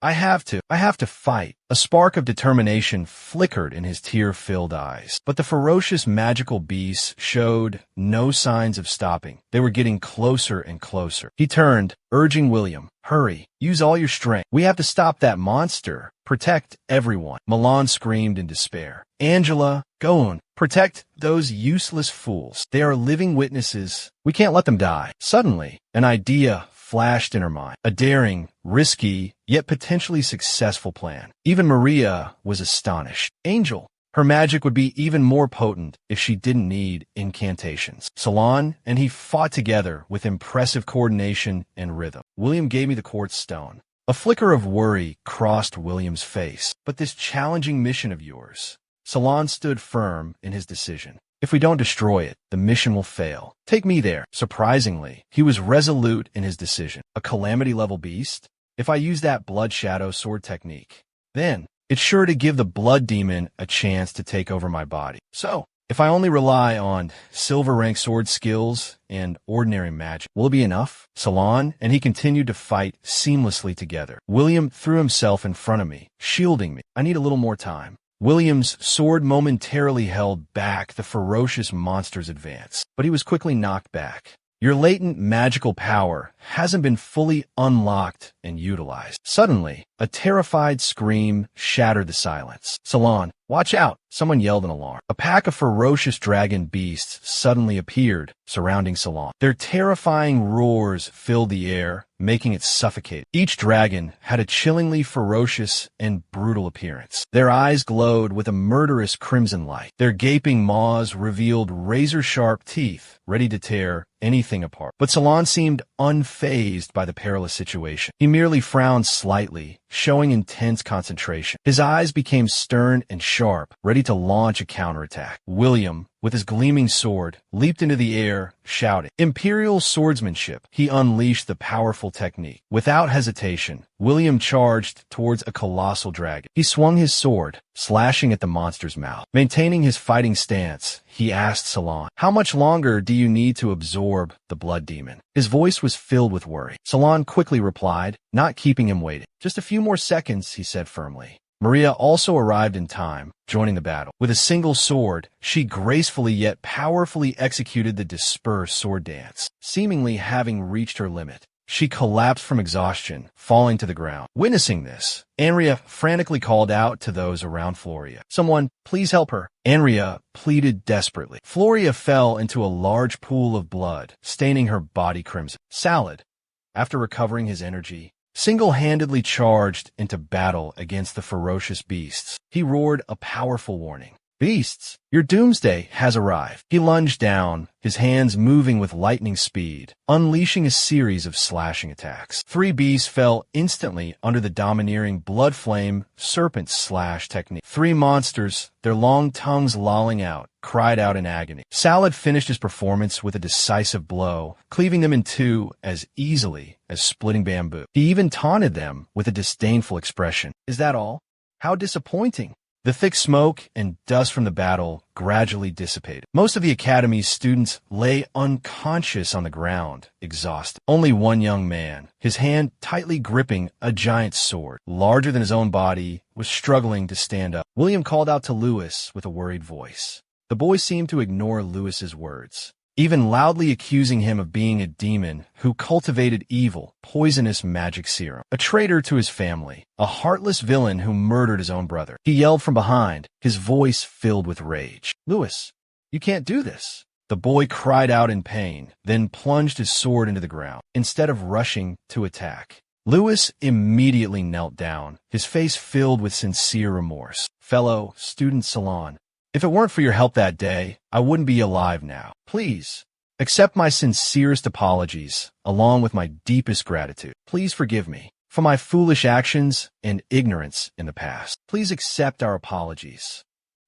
have to fight. A spark of determination flickered in his tear-filled eyes. But the ferocious magical beasts showed no signs of stopping. They were getting closer and closer. He turned, urging William, hurry, use all your strength. We have to stop that monster. Protect everyone. Milan screamed in despair. Angela, go on. Protect those useless fools. They are living witnesses. We can't let them die. Suddenly, an idea flashed in her mind. A daring, risky, yet potentially successful plan. Even Maria was astonished. Angel. Her magic would be even more potent if she didn't need incantations. Salon and he fought together with impressive coordination and rhythm. William gave me the quartz stone. A flicker of worry crossed William's face. But this challenging mission of yours. Salon stood firm in his decision. If we don't destroy it, the mission will fail. Take me there. Surprisingly, he was resolute in his decision. A calamity-level beast? If I use that blood shadow sword technique, then it's sure to give the blood demon a chance to take over my body. So, if I only rely on silver rank sword skills and ordinary magic, will it be enough? Salon and he continued to fight seamlessly together. William threw himself in front of me, shielding me. I need a little more time. William's sword momentarily held back the ferocious monster's advance, but he was quickly knocked back. Your latent magical power hasn't been fully unlocked and utilized. Suddenly, a terrified scream shattered the silence. Salon, watch out! Someone yelled in alarm. A pack of ferocious dragon beasts suddenly appeared, surrounding Salon. Their terrifying roars filled the air, making it suffocate. Each dragon had a chillingly ferocious and brutal appearance. Their eyes glowed with a murderous crimson light. Their gaping maws revealed razor-sharp teeth, ready to tear anything apart. But Salon seemed unfazed by the perilous situation. He merely frowned slightly, showing intense concentration. His eyes became stern and sharp, ready to launch a counterattack. William, with his gleaming sword, leaped into the air, shouting. Imperial swordsmanship. He unleashed the powerful technique. Without hesitation, William charged towards a colossal dragon. He swung his sword, slashing at the monster's mouth. Maintaining his fighting stance, he asked Salon, "How much longer do you need to absorb the blood demon?" His voice was filled with worry. Salon quickly replied, not keeping him waiting. "Just a few more seconds," he said firmly. Maria also arrived in time, joining the battle. With a single sword, she gracefully yet powerfully executed the dispersed sword dance. Seemingly having reached her limit, she collapsed from exhaustion, falling to the ground. Witnessing this, Andrea frantically called out to those around Floria. "Someone, please help her." Andrea pleaded desperately. Floria fell into a large pool of blood, staining her body crimson. Salad, after recovering his energy, single-handedly charged into battle against the ferocious beasts. He roared a powerful warning. "Beasts, your doomsday has arrived." He lunged down, his hands moving with lightning speed, unleashing a series of slashing attacks. 3 beasts fell instantly under the domineering blood flame serpent slash technique. 3 monsters, their long tongues lolling out, cried out in agony. Salad finished his performance with a decisive blow, cleaving them in 2 as easily as splitting bamboo. He even taunted them with a disdainful expression. "Is that all? How disappointing." The thick smoke and dust from the battle gradually dissipated. Most of the academy's students lay unconscious on the ground, exhausted. Only one young man, his hand tightly gripping a giant sword, larger than his own body, was struggling to stand up. William called out to Lewis with a worried voice. The boy seemed to ignore Lewis's words, even loudly accusing him of being a demon who cultivated evil, poisonous magic serum, a traitor to his family, a heartless villain who murdered his own brother. He yelled from behind, his voice filled with rage. "Lewis, you can't do this." The boy cried out in pain, then plunged his sword into the ground, instead of rushing to attack. Lewis immediately knelt down, his face filled with sincere remorse. "Fellow student Salon, if it weren't for your help that day, I wouldn't be alive now. Please, accept my sincerest apologies, along with my deepest gratitude. Please forgive me for my foolish actions and ignorance in the past. Please accept our apologies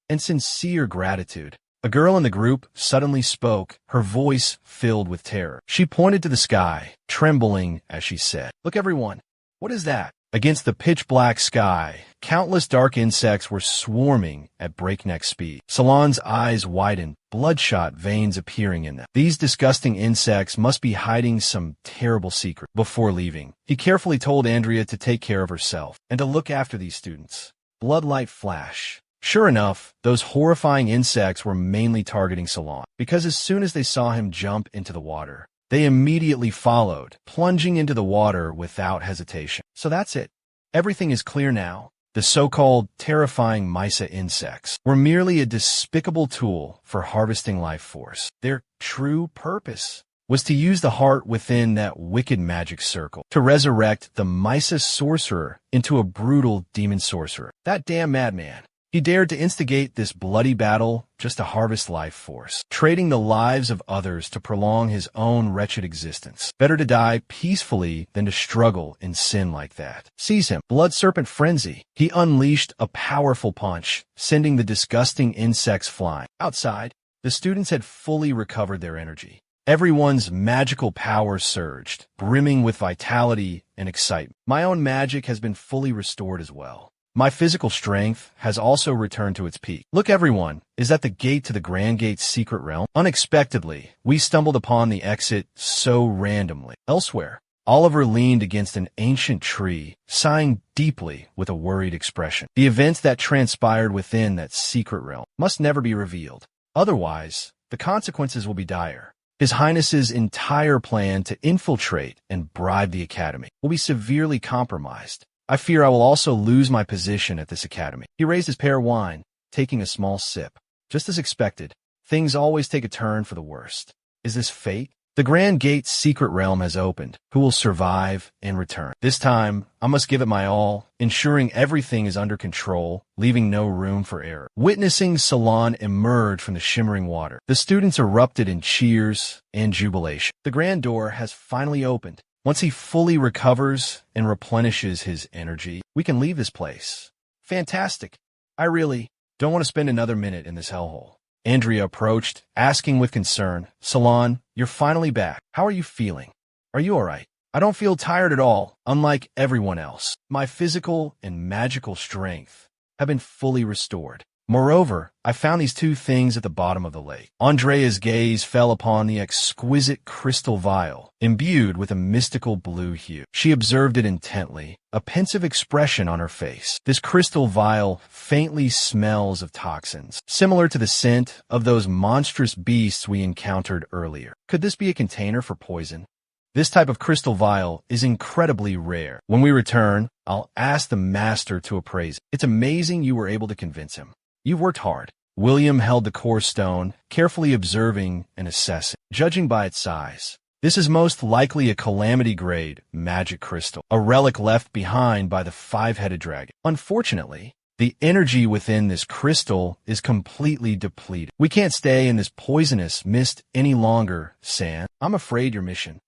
and sincere gratitude." A girl in the group suddenly spoke, her voice filled with terror. She pointed to the sky, trembling as she said, "Look everyone, what is that?" Against the pitch-black sky, countless dark insects were swarming at breakneck speed. Salon's eyes widened, bloodshot veins appearing in them. These disgusting insects must be hiding some terrible secret. Before leaving, he carefully told Andrea to take care of herself and to look after these students. Bloodlight flash. Sure enough, those horrifying insects were mainly targeting Salon, because as soon as they saw him jump into the water, they immediately followed, plunging into the water without hesitation. So that's it. Everything is clear now. The so-called terrifying Mysa insects were merely a despicable tool for harvesting life force. Their true purpose was to use the heart within that wicked magic circle to resurrect the Mysa sorcerer into a brutal demon sorcerer. That damn madman. He dared to instigate this bloody battle just to harvest life force, trading the lives of others to prolong his own wretched existence. Better to die peacefully than to struggle in sin like that. Seize him. Blood serpent frenzy. He unleashed a powerful punch, sending the disgusting insects flying. Outside, the students had fully recovered their energy. Everyone's magical power surged, brimming with vitality and excitement. My own magic has been fully restored as well. My physical strength has also returned to its peak. Look, everyone, is that the gate to the Grand Gate's secret realm? Unexpectedly, we stumbled upon the exit so randomly. Elsewhere, Oliver leaned against an ancient tree, sighing deeply with a worried expression. The events that transpired within that secret realm must never be revealed. Otherwise, the consequences will be dire. His Highness's entire plan to infiltrate and bribe the academy will be severely compromised. I fear I will also lose my position at this academy. He raised his pear wine, taking a small sip. Just as expected, things always take a turn for the worst. Is this fate? The Grand Gate's secret realm has opened. Who will survive and return? This time, I must give it my all, ensuring everything is under control, leaving no room for error. Witnessing Salon emerge from the shimmering water, the students erupted in cheers and jubilation. The grand door has finally opened. Once he fully recovers and replenishes his energy, we can leave this place. Fantastic. I really don't want to spend another minute in this hellhole. Andrea approached, asking with concern, Salon, you're finally back. How are you feeling? Are you all right? I don't feel tired at all, unlike everyone else. My physical and magical strength have been fully restored. Moreover, I found these two things at the bottom of the lake. Andrea's gaze fell upon the exquisite crystal vial, imbued with a mystical blue hue. She observed it intently, a pensive expression on her face. This crystal vial faintly smells of toxins, similar to the scent of those monstrous beasts we encountered earlier. Could this be a container for poison? This type of crystal vial is incredibly rare. When we return, I'll ask the master to appraise it. It's amazing you were able to convince him. You've worked hard. William held the core stone, carefully observing and assessing. Judging by its size, this is most likely a calamity-grade magic crystal, a relic left behind by the five-headed dragon. Unfortunately, the energy within this crystal is completely depleted. We can't stay in this poisonous mist any longer, San. I'm afraid your mission.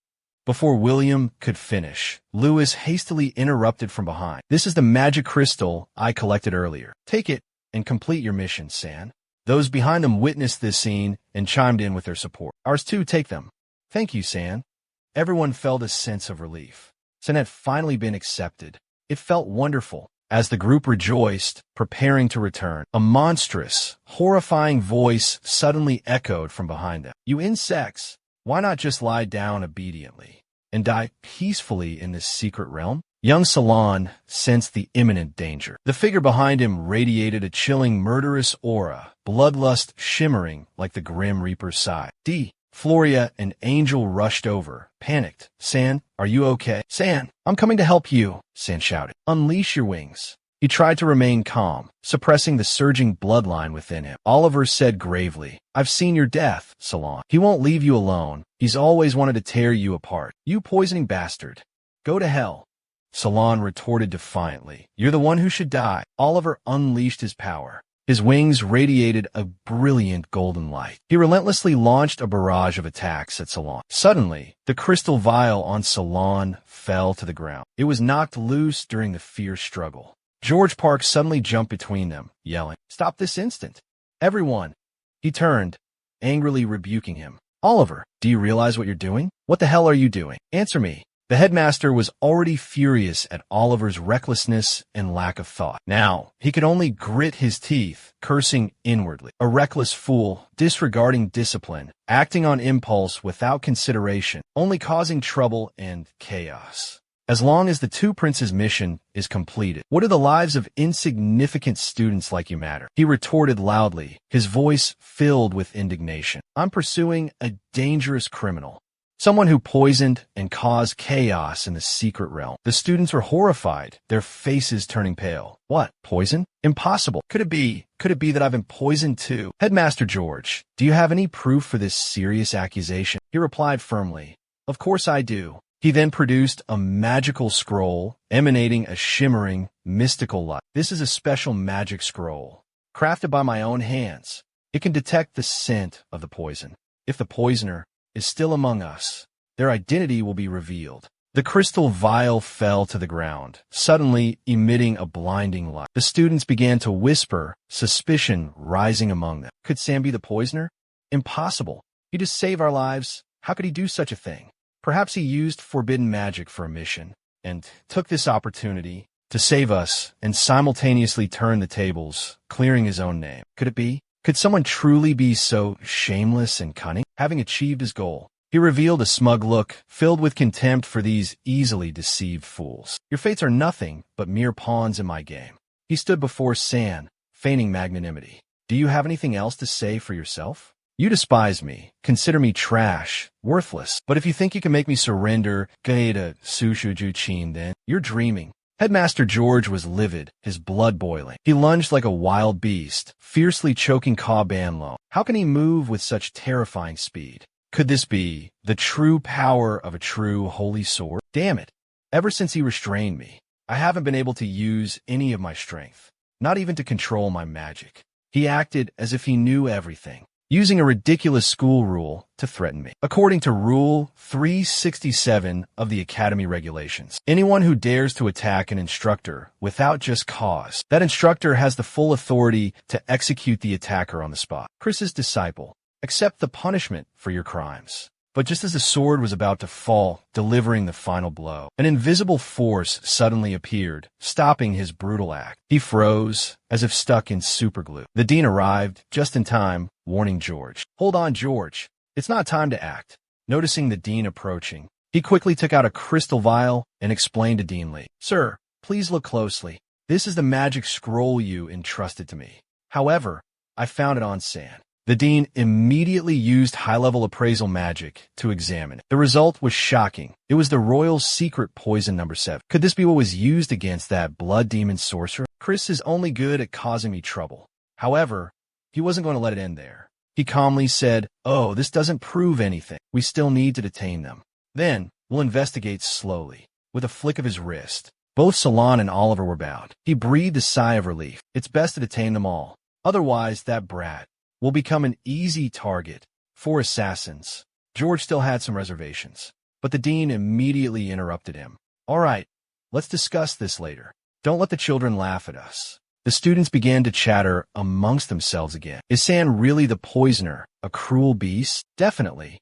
Before William could finish, Lewis hastily interrupted from behind. This is the magic crystal I collected earlier. Take it and complete your mission, San. Those behind them witnessed this scene and chimed in with their support. Ours too, take them. Thank you, San. Everyone felt a sense of relief. San had finally been accepted. It felt wonderful. As the group rejoiced, preparing to return, a monstrous, horrifying voice suddenly echoed from behind them. You insects, why not just lie down obediently and die peacefully in this secret realm? Young Salon sensed the imminent danger. The figure behind him radiated a chilling, murderous aura, bloodlust shimmering like the Grim Reaper's sigh. Floria and Angel rushed over, panicked. San, are you okay? San, I'm coming to help you, San shouted. Unleash your wings. He tried to remain calm, suppressing the surging bloodline within him. Oliver said gravely, I've seen your death, Salon. He won't leave you alone. He's always wanted to tear you apart. You poisoning bastard. Go to hell. Salon retorted defiantly. You're the one who should die. Oliver unleashed his power. His wings radiated a brilliant golden light. He relentlessly launched a barrage of attacks at Salon. Suddenly, the crystal vial on Salon fell to the ground. It was knocked loose during the fierce struggle. George Park suddenly jumped between them, yelling, Stop this instant. Everyone. He turned, angrily rebuking him. Oliver, do you realize what you're doing? What the hell are you doing? Answer me. The headmaster was already furious at Oliver's recklessness and lack of thought. Now, he could only grit his teeth, cursing inwardly. A reckless fool, disregarding discipline, acting on impulse without consideration, only causing trouble and chaos. As long as the Two Princes' mission is completed, what do the lives of insignificant students like you matter? He retorted loudly, his voice filled with indignation. I'm pursuing a dangerous criminal. Someone who poisoned and caused chaos in the secret realm. The students were horrified, their faces turning pale. What? Poison? Impossible. Could it be that I've been poisoned too? Headmaster George, do you have any proof for this serious accusation? He replied firmly, Of course I do. He then produced a magical scroll emanating a shimmering, mystical light. This is a special magic scroll, crafted by my own hands. It can detect the scent of the poison. If the poisoner is still among us, their identity will be revealed. The crystal vial fell to the ground, suddenly emitting a blinding light. The students began to whisper, suspicion rising among them. Could Sam be the poisoner? Impossible. He just saved our lives. How could he do such a thing? Perhaps he used forbidden magic for a mission, and took this opportunity to save us and simultaneously turn the tables, clearing his own name. Could it be? Could someone truly be so shameless and cunning? Having achieved his goal, he revealed a smug look filled with contempt for these easily deceived fools. Your fates are nothing but mere pawns in my game. He stood before San, feigning magnanimity. Do you have anything else to say for yourself? You despise me, consider me trash, worthless. But if you think you can make me surrender, Gaeta Sushuju-chin, then you're dreaming. Headmaster George was livid, his blood boiling. He lunged like a wild beast, fiercely choking Ka Banlo. How can he move with such terrifying speed? Could this be the true power of a true holy sword? Damn it. Ever since he restrained me, I haven't been able to use any of my strength, not even to control my magic. He acted as if he knew everything, using a ridiculous school rule to threaten me. According to Rule 367 of the Academy regulations, anyone who dares to attack an instructor without just cause, that instructor has the full authority to execute the attacker on the spot. Chris's disciple, accept the punishment for your crimes. But just as the sword was about to fall, delivering the final blow, an invisible force suddenly appeared, stopping his brutal act. He froze, as if stuck in superglue. The dean arrived, just in time, warning George. Hold on, George. It's not time to act. Noticing the dean approaching, he quickly took out a crystal vial and explained to Dean Lee. Sir, please look closely. This is the magic scroll you entrusted to me. However, I found it on sand. The dean immediately used high-level appraisal magic to examine it. The result was shocking. It was the royal secret poison number 7. Could this be what was used against that blood demon sorcerer? Chris is only good at causing me trouble. However, he wasn't going to let it end there. He calmly said, "Oh, this doesn't prove anything. We still need to detain them. Then, we'll investigate slowly." With a flick of his wrist, both Salon and Oliver were bound. He breathed a sigh of relief. It's best to detain them all. Otherwise, that brat will become an easy target for assassins. George still had some reservations, but the dean immediately interrupted him. All right, let's discuss this later. Don't let the children laugh at us. The students began to chatter amongst themselves again. Is San really the poisoner, a cruel beast? Definitely.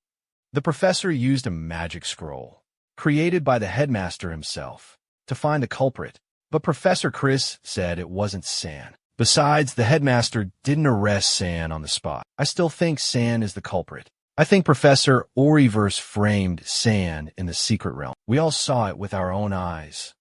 The professor used a magic scroll, created by the headmaster himself, to find the culprit, but Professor Chris said it wasn't San. Besides, the headmaster didn't arrest San on the spot. I still think San is the culprit. I think Professor Oriverse framed San in the secret realm. We all saw it with our own eyes.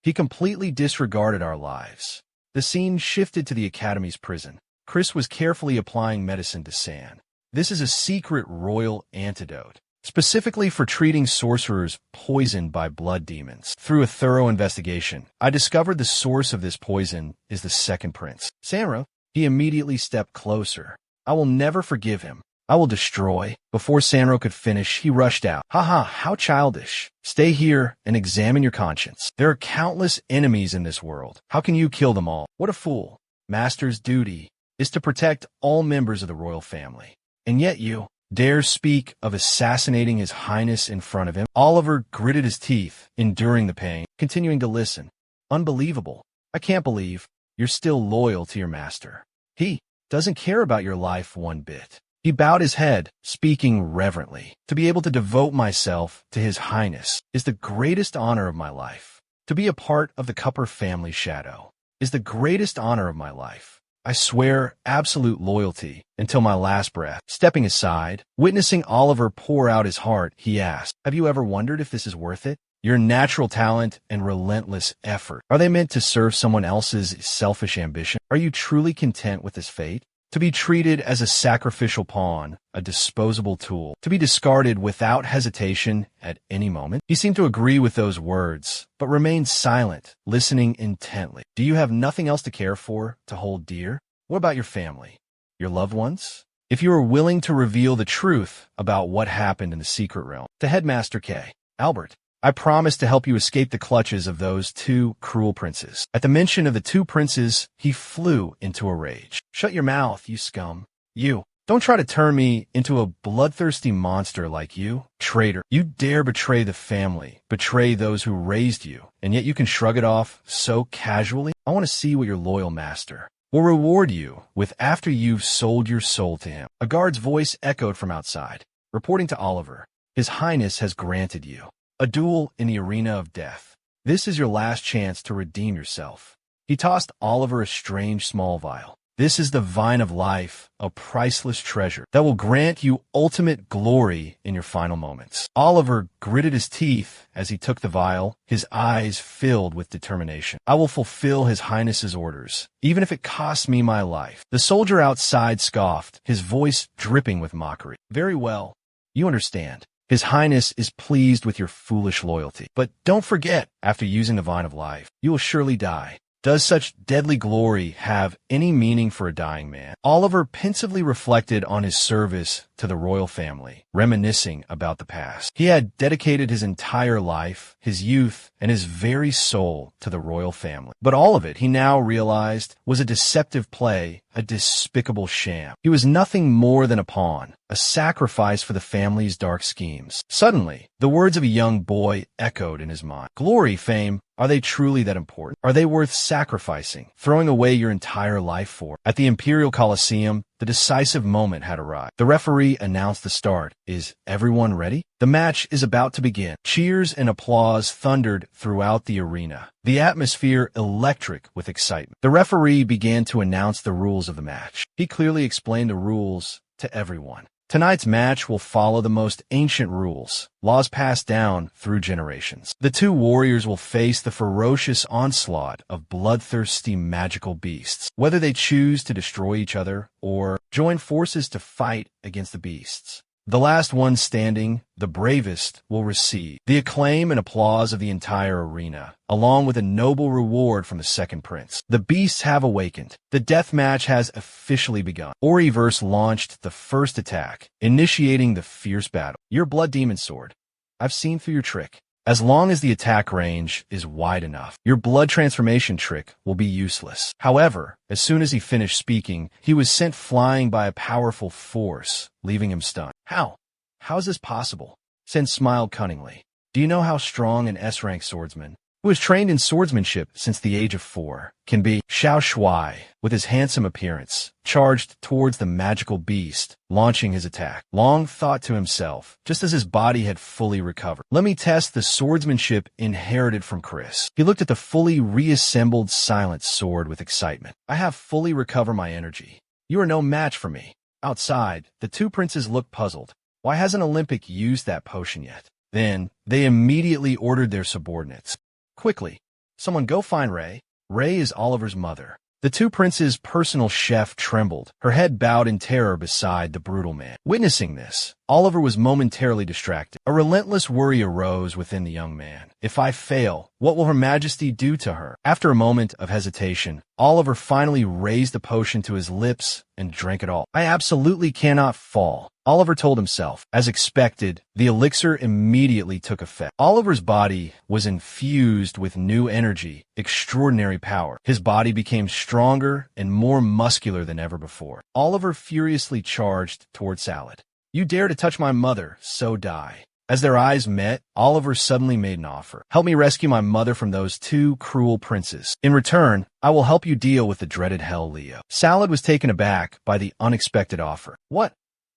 He completely disregarded our lives. The scene shifted to the Academy's prison. Chris was carefully applying medicine to San. This is a secret royal antidote, specifically for treating sorcerers poisoned by blood demons. Through a thorough investigation, I discovered the source of this poison is the second prince, Sanro. He immediately stepped closer. I will never forgive him. I will destroy. Before Sanro could finish, he rushed out. Haha, how childish. Stay here and examine your conscience. There are countless enemies in this world. How can you kill them all? What a fool. Master's duty is to protect all members of the royal family. And yet you dare speak of assassinating his highness in front of him? Oliver gritted his teeth, enduring the pain, continuing to listen. Unbelievable. I can't believe you're still loyal to your master. He doesn't care about your life one bit. He bowed his head, speaking reverently. To be able to devote myself to his highness is the greatest honor of my life. To be a part of the Cupper family shadow is the greatest honor of my life. I swear absolute loyalty until my last breath. Stepping aside, witnessing Oliver pour out his heart, he asked, have you ever wondered if this is worth it? Your natural talent and relentless effort, are they meant to serve someone else's selfish ambition? Are you truly content with this fate? To be treated as a sacrificial pawn, a disposable tool, to be discarded without hesitation at any moment? He seemed to agree with those words, but remained silent, listening intently. Do you have nothing else to care for, to hold dear? What about your family? Your loved ones? If you are willing to reveal the truth about what happened in the secret realm, to Headmaster K. Albert, I promise to help you escape the clutches of those two cruel princes. At the mention of the two princes, he flew into a rage. Shut your mouth, you scum. You. Don't try to turn me into a bloodthirsty monster like you. Traitor. You dare betray the family, betray those who raised you, and yet you can shrug it off so casually? I want to see what your loyal master will reward you with after you've sold your soul to him. A guard's voice echoed from outside, reporting to Oliver. His Highness has granted you a duel in the arena of death. This is your last chance to redeem yourself. He tossed Oliver a strange small vial. This is the vine of life, a priceless treasure that will grant you ultimate glory in your final moments. Oliver gritted his teeth as he took the vial, his eyes filled with determination. I will fulfill His Highness's orders, even if it costs me my life. The soldier outside scoffed, his voice dripping with mockery. Very well. You understand. His Highness is pleased with your foolish loyalty. But don't forget, after using the vine of life, you will surely die. Does such deadly glory have any meaning for a dying man? Oliver pensively reflected on his service to the royal family, reminiscing about the past. He had dedicated his entire life, his youth, and his very soul to the royal family. But all of it, he now realized, was a deceptive play, a despicable sham. He was nothing more than a pawn, a sacrifice for the family's dark schemes. Suddenly, the words of a young boy echoed in his mind. Glory, fame, are they truly that important? Are they worth sacrificing, throwing away your entire life for? At the Imperial Colosseum, the decisive moment had arrived. The referee announced the start. Is everyone ready? The match is about to begin. Cheers and applause thundered throughout the arena, the atmosphere electric with excitement. The referee began to announce the rules of the match. He clearly explained the rules to everyone. Tonight's match will follow the most ancient rules, laws passed down through generations. The two warriors will face the ferocious onslaught of bloodthirsty magical beasts, whether they choose to destroy each other or join forces to fight against the beasts. The last one standing, the bravest, will receive the acclaim and applause of the entire arena, along with a noble reward from the second prince. The beasts have awakened. The death match has officially begun. Oriverse launched the first attack, initiating the fierce battle. Your blood demon sword. I've seen through your trick. As long as the attack range is wide enough, your blood transformation trick will be useless. However, as soon as he finished speaking, he was sent flying by a powerful force, leaving him stunned. How? How is this possible? Sen smiled cunningly. Do you know how strong an S-rank swordsman, who has trained in swordsmanship since the age of 4, can be? Xiao Shuai, with his handsome appearance, charged towards the magical beast, launching his attack. Long thought to himself, just as his body had fully recovered. Let me test the swordsmanship inherited from Chris. He looked at the fully reassembled silent sword with excitement. I have fully recovered my energy. You are no match for me. Outside, the two princes looked puzzled. Why hasn't Olympic used that potion yet? Then, they immediately ordered their subordinates. Quickly, someone go find Ray. Ray is Oliver's mother. The two princes' personal chef trembled, her head bowed in terror beside the brutal man. Witnessing this, Oliver was momentarily distracted. A relentless worry arose within the young man. If I fail, what will Her Majesty do to her? After a moment of hesitation, Oliver finally raised the potion to his lips and drank it all. I absolutely cannot fall, Oliver told himself. As expected, the elixir immediately took effect. Oliver's body was infused with new energy, extraordinary power. His body became stronger and more muscular than ever before. Oliver furiously charged toward Salad. You dare to touch my mother, so die. As their eyes met, Oliver suddenly made an offer. Help me rescue my mother from those two cruel princes. In return, I will help you deal with the dreaded Hell Leo. Salad was taken aback by the unexpected offer. What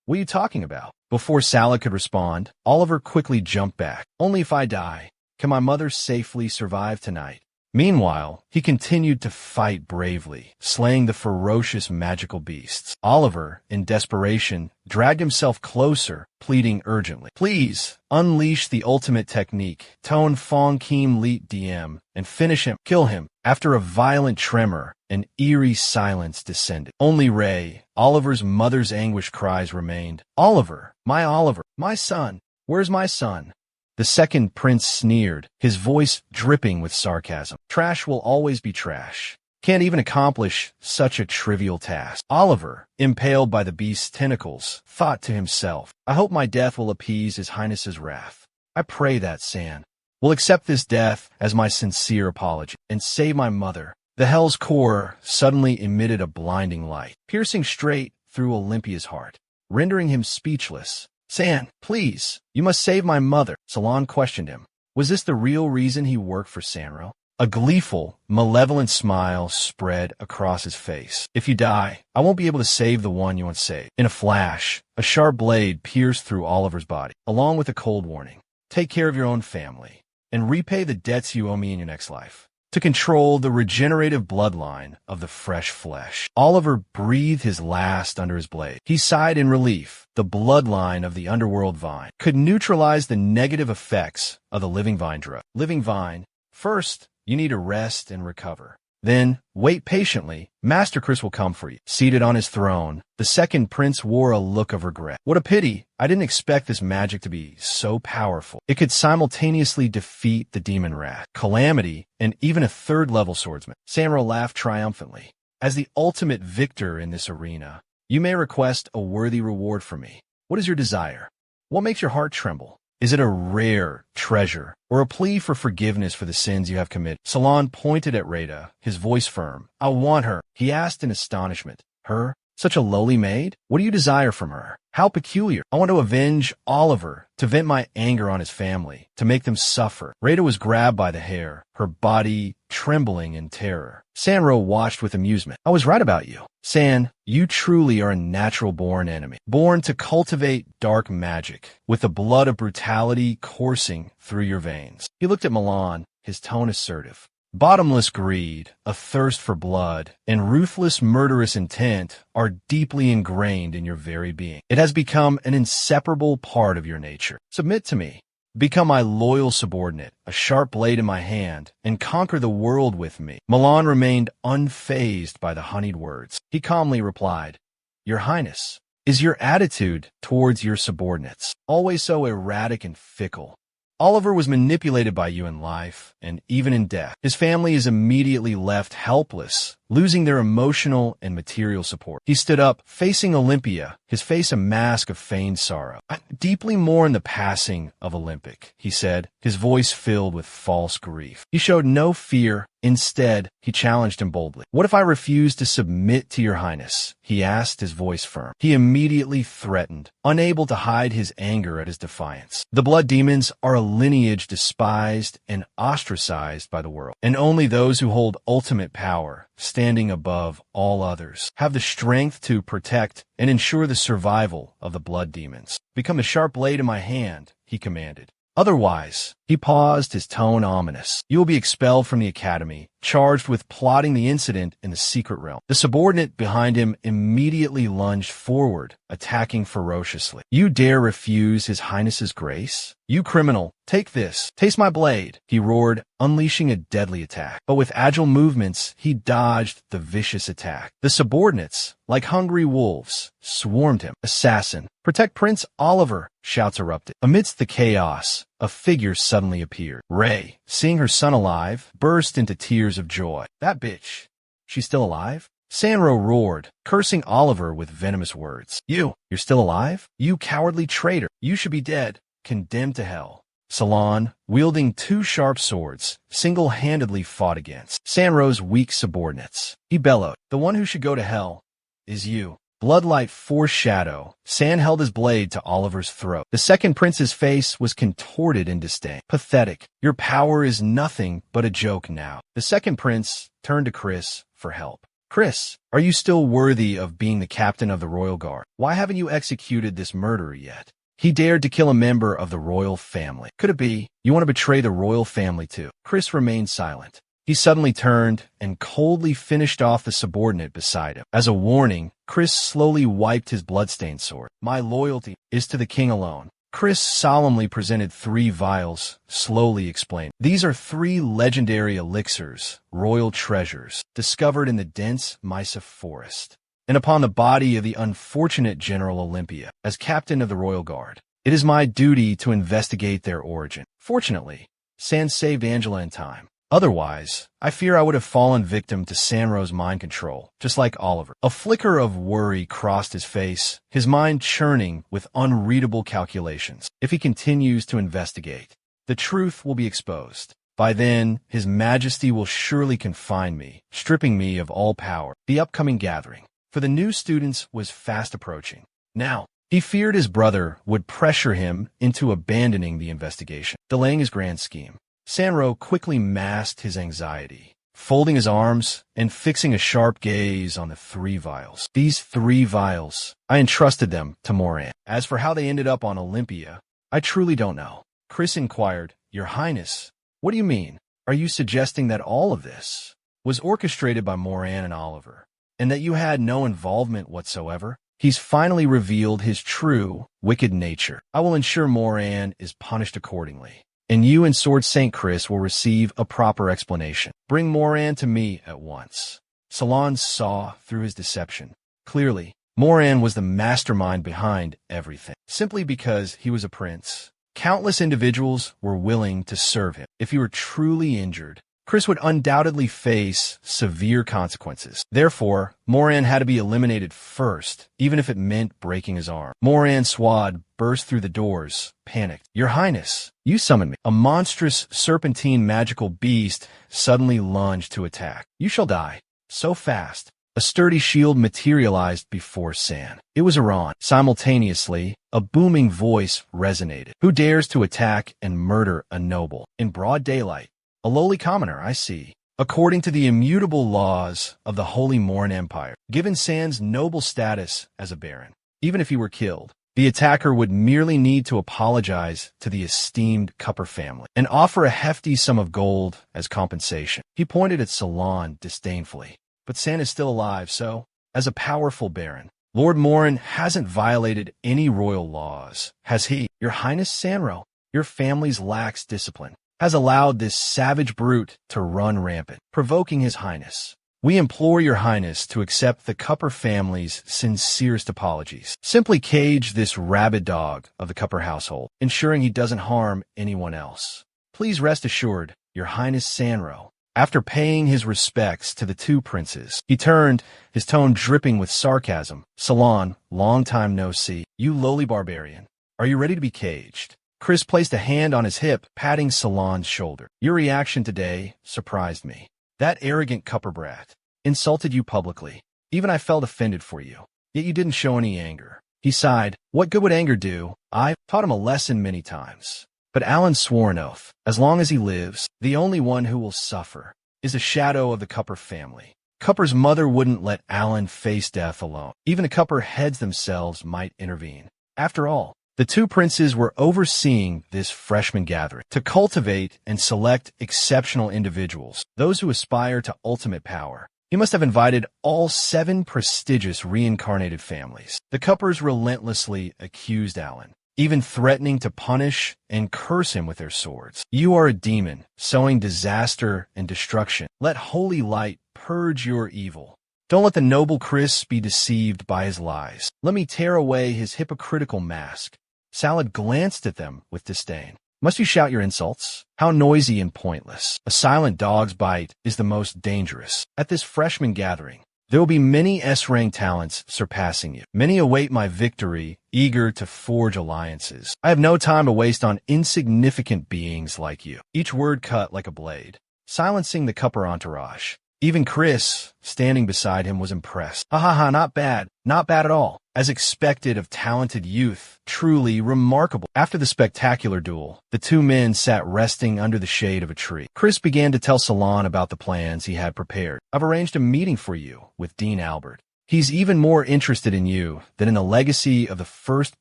are you talking about? Before Salad could respond, Oliver quickly jumped back. Only if I die can my mother safely survive tonight. Meanwhile, he continued to fight bravely, slaying the ferocious magical beasts. Oliver, in desperation, dragged himself closer, pleading urgently. Please, unleash the ultimate technique, Tone Fong Kim Leet DM, and finish him, kill him. After a violent tremor, an eerie silence descended. Only Ray, Oliver's mother's anguished cries remained. Oliver, my son, where's my son? The second prince sneered, his voice dripping with sarcasm. Trash will always be trash. Can't even accomplish such a trivial task. Oliver, impaled by the beast's tentacles, thought to himself, I hope my death will appease His Highness's wrath. I pray that San will accept this death as my sincere apology and save my mother. The hell's core suddenly emitted a blinding light, piercing straight through Olympia's heart, rendering him speechless. San, please, you must save my mother. Salon questioned him. Was this the real reason he worked for Sanro? A gleeful, malevolent smile spread across his face. If you die, I won't be able to save the one you once saved. In a flash, a sharp blade pierced through Oliver's body, along with a cold warning. Take care of your own family, and repay the debts you owe me in your next life. To control the regenerative bloodline of the fresh flesh, Oliver breathed his last under his blade. He sighed in relief. The bloodline of the underworld vine could neutralize the negative effects of the living vine drug. Living vine, first, you need to rest and recover. Then, wait patiently. Master Chris will come for you. Seated on his throne, the second prince wore a look of regret. What a pity. I didn't expect this magic to be so powerful. It could simultaneously defeat the demon rat, calamity, and even a third-level swordsman. Samro laughed triumphantly. As the ultimate victor in this arena, you may request a worthy reward from me. What is your desire? What makes your heart tremble? Is it a rare treasure or a plea for forgiveness for the sins you have committed? Salon pointed at Rada, his voice firm. I want her, he asked in astonishment. Her? Such a lowly maid? What do you desire from her? How peculiar. I want to avenge Oliver, to vent my anger on his family, to make them suffer. Rada was grabbed by the hair, her body trembling in terror. Sanro watched with amusement. I was right about you. San, you truly are a natural-born enemy, born to cultivate dark magic, with the blood of brutality coursing through your veins. He looked at Milan, his tone assertive. Bottomless greed, a thirst for blood, and ruthless murderous intent are deeply ingrained in your very being. It has become an inseparable part of your nature. Submit to me. Become my loyal subordinate, a sharp blade in my hand, and conquer the world with me. Milan remained unfazed by the honeyed words. He calmly replied, Your Highness, is your attitude towards your subordinates always so erratic and fickle? Oliver was manipulated by you in life and even in death. His family is immediately left helpless, losing their emotional and material support. He stood up, facing Olympia, his face a mask of feigned sorrow. I deeply mourn the passing of Olympic, he said, his voice filled with false grief. He showed no fear. Instead, he challenged him boldly. What if I refuse to submit to your highness? He asked, his voice firm. He immediately threatened, unable to hide his anger at his defiance. The blood demons are a lineage despised and ostracized by the world, and only those who hold ultimate power, standing above all others, have the strength to protect and ensure the survival of the blood demons. Become the sharp blade in my hand, he commanded. Otherwise, he paused, his tone ominous. You will be expelled from the academy, charged with plotting the incident in the secret realm. The subordinate behind him immediately lunged forward, attacking ferociously. You dare refuse his highness's grace? You criminal, take this. Taste my blade, he roared, unleashing a deadly attack. But with agile movements, he dodged the vicious attack. The subordinates, like hungry wolves, swarmed him. Assassin, protect Prince Oliver, shouts erupted. Amidst the chaos, a figure suddenly appeared. Ray, seeing her son alive, burst into tears of joy. That bitch. She's still alive? Sanro roared, cursing Oliver with venomous words. You're still alive? You cowardly traitor. You should be dead, condemned to hell. Salon, wielding two sharp swords, single-handedly fought against Sanro's weak subordinates. He bellowed, the one who should go to hell is you. Bloodlight foreshadow, San held his blade to Oliver's throat. The second prince's face was contorted in disdain. Pathetic. Your power is nothing but a joke now. The second prince turned to Chris for help. Chris, are you still worthy of being the captain of the royal guard? Why haven't you executed this murderer yet? He dared to kill a member of the royal family. Could it be you want to betray the royal family too? Chris remained silent. He suddenly turned and coldly finished off the subordinate beside him. As a warning, Chris slowly wiped his bloodstained sword. My loyalty is to the king alone. Chris solemnly presented 3 vials, slowly explained. These are 3 legendary elixirs, royal treasures, discovered in the dense Mysa forest, and upon the body of the unfortunate General Olympia. As captain of the royal guard, it is my duty to investigate their origin. Fortunately, San saved Angela in time. Otherwise, I fear I would have fallen victim to Sanro's mind control, just like Oliver. A flicker of worry crossed his face, his mind churning with unreadable calculations. If he continues to investigate, the truth will be exposed. By then, His Majesty will surely confine me, stripping me of all power. The upcoming gathering for the new students was fast approaching. Now, he feared his brother would pressure him into abandoning the investigation, delaying his grand scheme. Sanro quickly masked his anxiety, folding his arms and fixing a sharp gaze on the 3 vials. These 3 vials, I entrusted them to Moran. As for how they ended up on Olympia, I truly don't know. Chris inquired, Your Highness, what do you mean? Are you suggesting that all of this was orchestrated by Moran and Oliver, and that you had no involvement whatsoever? He's finally revealed his true, wicked nature. I will ensure Moran is punished accordingly, and you and Sword St. Chris will receive a proper explanation. Bring Moran to me at once. Salon saw through his deception. Clearly, Moran was the mastermind behind everything. Simply because he was a prince, countless individuals were willing to serve him. If he were truly injured, Chris would undoubtedly face severe consequences. Therefore, Moran had to be eliminated first, even if it meant breaking his arm. Moran Swad burst through the doors, panicked. Your Highness, you summoned me. A monstrous serpentine magical beast suddenly lunged to attack. You shall die. So fast. A sturdy shield materialized before San. It was Iran. Simultaneously, a booming voice resonated. Who dares to attack and murder a noble? In broad daylight. A lowly commoner, I see. According to the immutable laws of the Holy Morn Empire, given San's noble status as a baron, even if he were killed, the attacker would merely need to apologize to the esteemed Cupper family and offer a hefty sum of gold as compensation. He pointed at Salon disdainfully. But San is still alive, so, as a powerful baron, Lord Morin hasn't violated any royal laws, has he? Your Highness Sanro, your family's lax discipline has allowed this savage brute to run rampant, provoking his highness. We implore your highness to accept the Cupper family's sincerest apologies. Simply cage this rabid dog of the Cupper household, ensuring he doesn't harm anyone else. Please rest assured, your highness Sanro. After paying his respects to the 2 princes, he turned, his tone dripping with sarcasm. Salon, long time no see. You lowly barbarian, are you ready to be caged? Chris placed a hand on his hip, patting Salon's shoulder. Your reaction today surprised me. That arrogant Cupper brat insulted you publicly. Even I felt offended for you, yet you didn't show any anger. He sighed. What good would anger do? I've taught him a lesson many times. But Alan swore an oath. As long as he lives, the only one who will suffer is a shadow of the Cupper family. Cupper's mother wouldn't let Alan face death alone. Even the Cupper heads themselves might intervene. After all, the 2 princes were overseeing this freshman gathering to cultivate and select exceptional individuals, those who aspire to ultimate power. He must have invited all 7 prestigious reincarnated families. The Cuppers relentlessly accused Alan, even threatening to punish and curse him with their swords. You are a demon, sowing disaster and destruction. Let holy light purge your evil. Don't let the noble Chris be deceived by his lies. Let me tear away his hypocritical mask. Salad glanced at them with disdain. Must you shout your insults? How noisy and pointless. A silent dog's bite is the most dangerous. At this freshman gathering, there will be many S-rank talents surpassing you. Many await my victory, eager to forge alliances. I have no time to waste on insignificant beings like you. Each word cut like a blade, silencing the Cupper entourage. Even Chris, standing beside him, was impressed. Ha ha ha, not bad. Not bad at all. As expected of talented youth, truly remarkable. After the spectacular duel, the 2 men sat resting under the shade of a tree. Chris began to tell Salon about the plans he had prepared. I've arranged a meeting for you with Dean Albert. He's even more interested in you than in the legacy of the first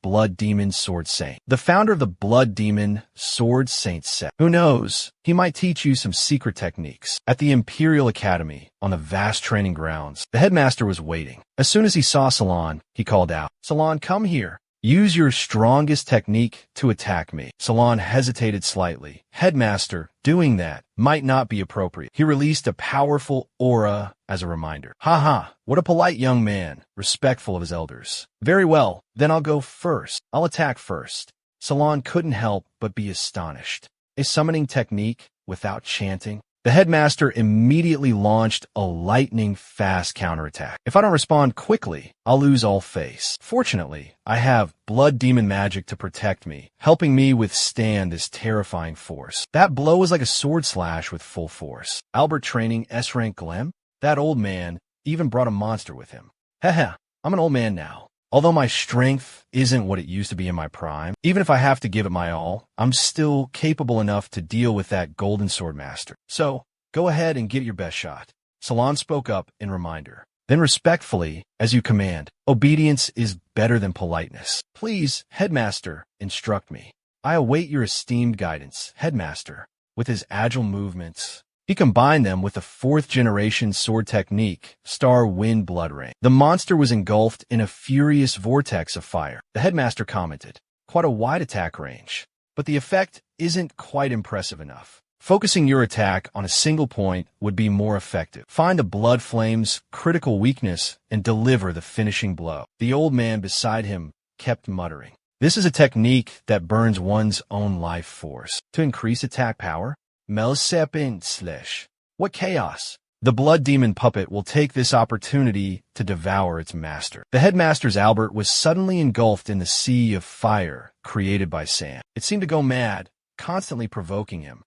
Blood Demon Sword Saint, the founder of the Blood Demon Sword Saint sect. Who knows? He might teach you some secret techniques. At the Imperial Academy, on the vast training grounds, the headmaster was waiting. As soon as he saw Salon, he called out, Salon, come here. Use your strongest technique to attack me. Salon hesitated slightly. Headmaster, doing that might not be appropriate. He released a powerful aura as a reminder. Ha ha, what a polite young man, respectful of his elders. Very well, then I'll go first. I'll attack first. Salon couldn't help but be astonished. A summoning technique without chanting? The headmaster immediately launched a lightning-fast counterattack. If I don't respond quickly, I'll lose all face. Fortunately, I have blood demon magic to protect me, helping me withstand this terrifying force. That blow was like a sword slash with full force. Albert training S-rank Glem? That old man even brought a monster with him. Heh, I'm an old man now. Although my strength isn't what it used to be in my prime, even if I have to give it my all, I'm still capable enough to deal with that golden sword master. So, go ahead and give it your best shot. Salon spoke up in reminder. Then respectfully, as you command, obedience is better than politeness. Please, headmaster, instruct me. I await your esteemed guidance, headmaster. With his agile movements, he combined them with a fourth-generation sword technique, Star Wind Blood Rain. The monster was engulfed in a furious vortex of fire. The headmaster commented, quite a wide attack range, but the effect isn't quite impressive enough. Focusing your attack on a single point would be more effective. Find the blood flame's critical weakness and deliver the finishing blow. The old man beside him kept muttering. This is a technique that burns one's own life force. To increase attack power, Melsepen/. What chaos! The blood demon puppet will take this opportunity to devour its master. The headmaster's Albert was suddenly engulfed in the sea of fire created by Sam. It seemed to go mad, constantly provoking him.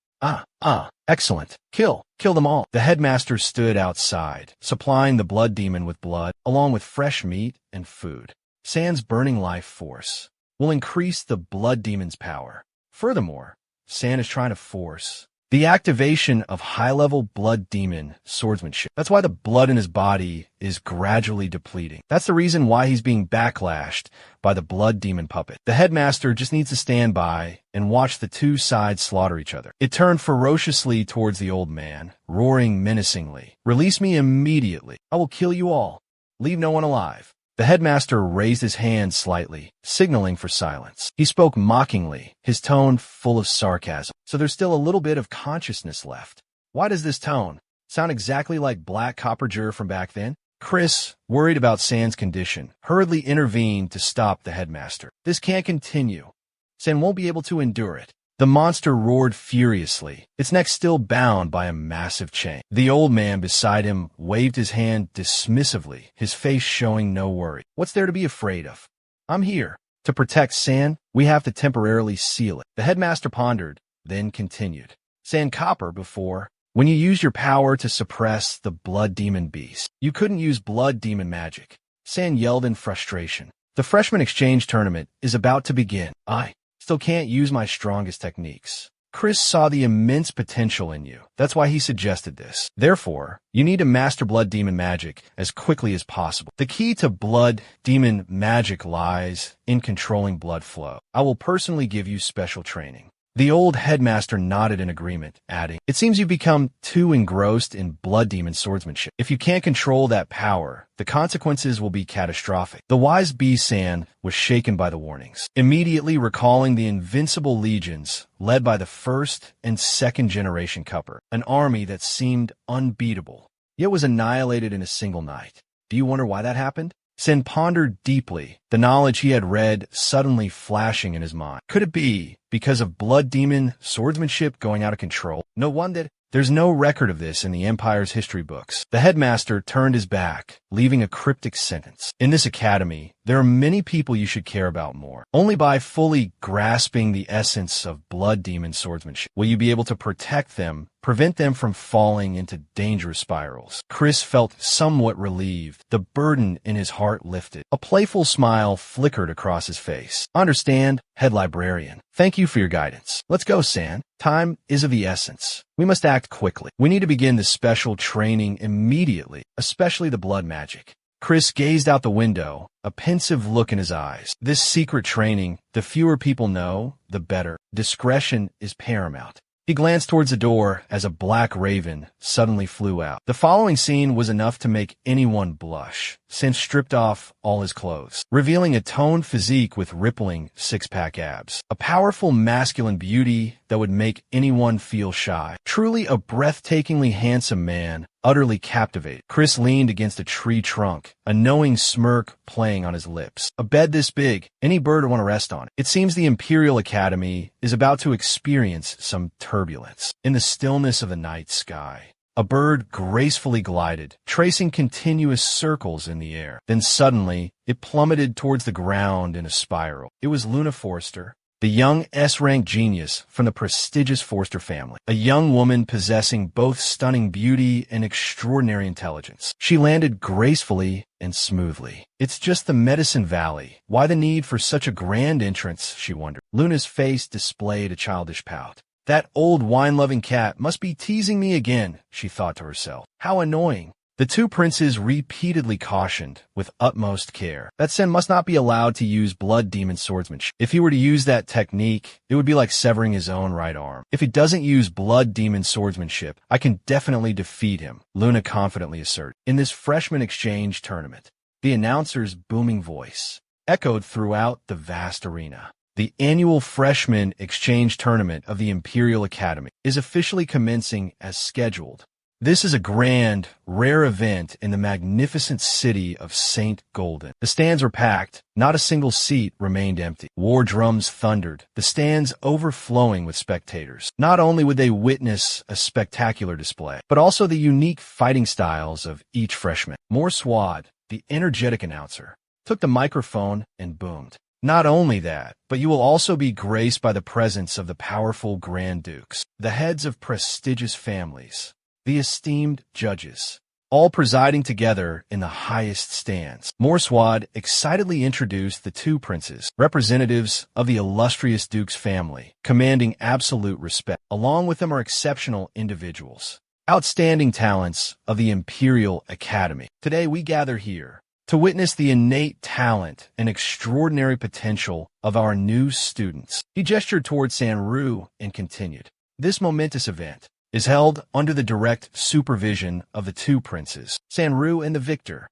Excellent. Kill them all. The headmaster stood outside, supplying the blood demon with blood, along with fresh meat and food. Sand's burning life force will increase the blood demon's power. Furthermore, Sand is trying to force the activation of high-level blood demon swordsmanship. That's why the blood in his body is gradually depleting. That's the reason why he's being backlashed by the blood demon puppet. The headmaster just needs to stand by and watch the two sides slaughter each other. It turned ferociously towards the old man, roaring menacingly. Release me immediately. I will kill you all. Leave no one alive. The headmaster raised his hand slightly, signaling for silence. He spoke mockingly, his tone full of sarcasm. So there's still a little bit of consciousness left. Why does this tone sound exactly like Black Copperger from back then? Chris, worried about Sand's condition, hurriedly intervened to stop the headmaster. This can't continue. Sand won't be able to endure it. The monster roared furiously, its neck still bound by a massive chain. The old man beside him waved his hand dismissively, his face showing no worry. What's there to be afraid of? I'm here. To protect Sand, we have to temporarily seal it. The headmaster pondered, then continued. Sand Copper before, when you used your power to suppress the blood demon beast, you couldn't use blood demon magic. Sand yelled in frustration. The freshman exchange tournament is about to begin. I still can't use my strongest techniques. Chris saw the immense potential in you. That's why he suggested this. Therefore, you need to master blood demon magic as quickly as possible. The key to blood demon magic lies in controlling blood flow. I will personally give you special training. The old headmaster nodded in agreement, adding, it seems you've become too engrossed in blood demon swordsmanship. If you can't control that power, the consequences will be catastrophic. The wise B-San was shaken by the warnings, immediately recalling the invincible legions led by the first and second generation Cupper, an army that seemed unbeatable, yet was annihilated in a single night. Do you wonder why that happened? Sen pondered deeply, the knowledge he had read suddenly flashing in his mind. Could it be because of blood demon swordsmanship going out of control? No wonder. There's no record of this in the Empire's history books. The headmaster turned his back, leaving a cryptic sentence. In this academy, there are many people you should care about more. Only by fully grasping the essence of blood demon swordsmanship will you be able to protect them, prevent them from falling into dangerous spirals. Chris felt somewhat relieved. The burden in his heart lifted. A playful smile flickered across his face. Understand, head librarian. Thank you for your guidance. Let's go, San. Time is of the essence. We must act quickly. We need to begin the special training immediately, especially the blood magic. Chris gazed out the window, a pensive look in his eyes. This secret training, the fewer people know, the better. Discretion is paramount. He glanced towards the door as a black raven suddenly flew out. The following scene was enough to make anyone blush, since stripped off all his clothes, revealing a toned physique with rippling six-pack abs. A powerful masculine beauty that would make anyone feel shy. Truly a breathtakingly handsome man, utterly captivated. Chris leaned against a tree trunk, a knowing smirk playing on his lips. A bed this big, any bird would want to rest on it. It seems the Imperial Academy is about to experience some turbulence. In the stillness of the night sky, a bird gracefully glided, tracing continuous circles in the air. Then suddenly, it plummeted towards the ground in a spiral. It was Luna Forster, the young S-rank genius from the prestigious Forster family, a young woman possessing both stunning beauty and extraordinary intelligence. She landed gracefully and smoothly. It's just the Medicine Valley. Why the need for such a grand entrance, she wondered. Luna's face displayed a childish pout. That old wine-loving cat must be teasing me again, she thought to herself. How annoying. The two princes repeatedly cautioned with utmost care that Sen must not be allowed to use blood demon swordsmanship. If he were to use that technique, it would be like severing his own right arm. If he doesn't use blood demon swordsmanship, I can definitely defeat him, Luna confidently asserted. In this freshman exchange tournament, the announcer's booming voice echoed throughout the vast arena. The annual freshman exchange tournament of the Imperial Academy is officially commencing as scheduled. This is a grand, rare event in the magnificent city of St. Golden. The stands were packed. Not a single seat remained empty. War drums thundered, the stands overflowing with spectators. Not only would they witness a spectacular display, but also the unique fighting styles of each freshman. Morswad, the energetic announcer, took the microphone and boomed. Not only that, but you will also be graced by the presence of the powerful Grand Dukes, the heads of prestigious families, the esteemed judges, all presiding together in the highest stands. Morswad excitedly introduced the two princes, representatives of the illustrious Duke's family, commanding absolute respect. Along with them are exceptional individuals, outstanding talents of the Imperial Academy. Today we gather here to witness the innate talent and extraordinary potential of our new students. He gestured toward Sanru and continued. This momentous event is held under the direct supervision of the two princes, Sanru and the victor.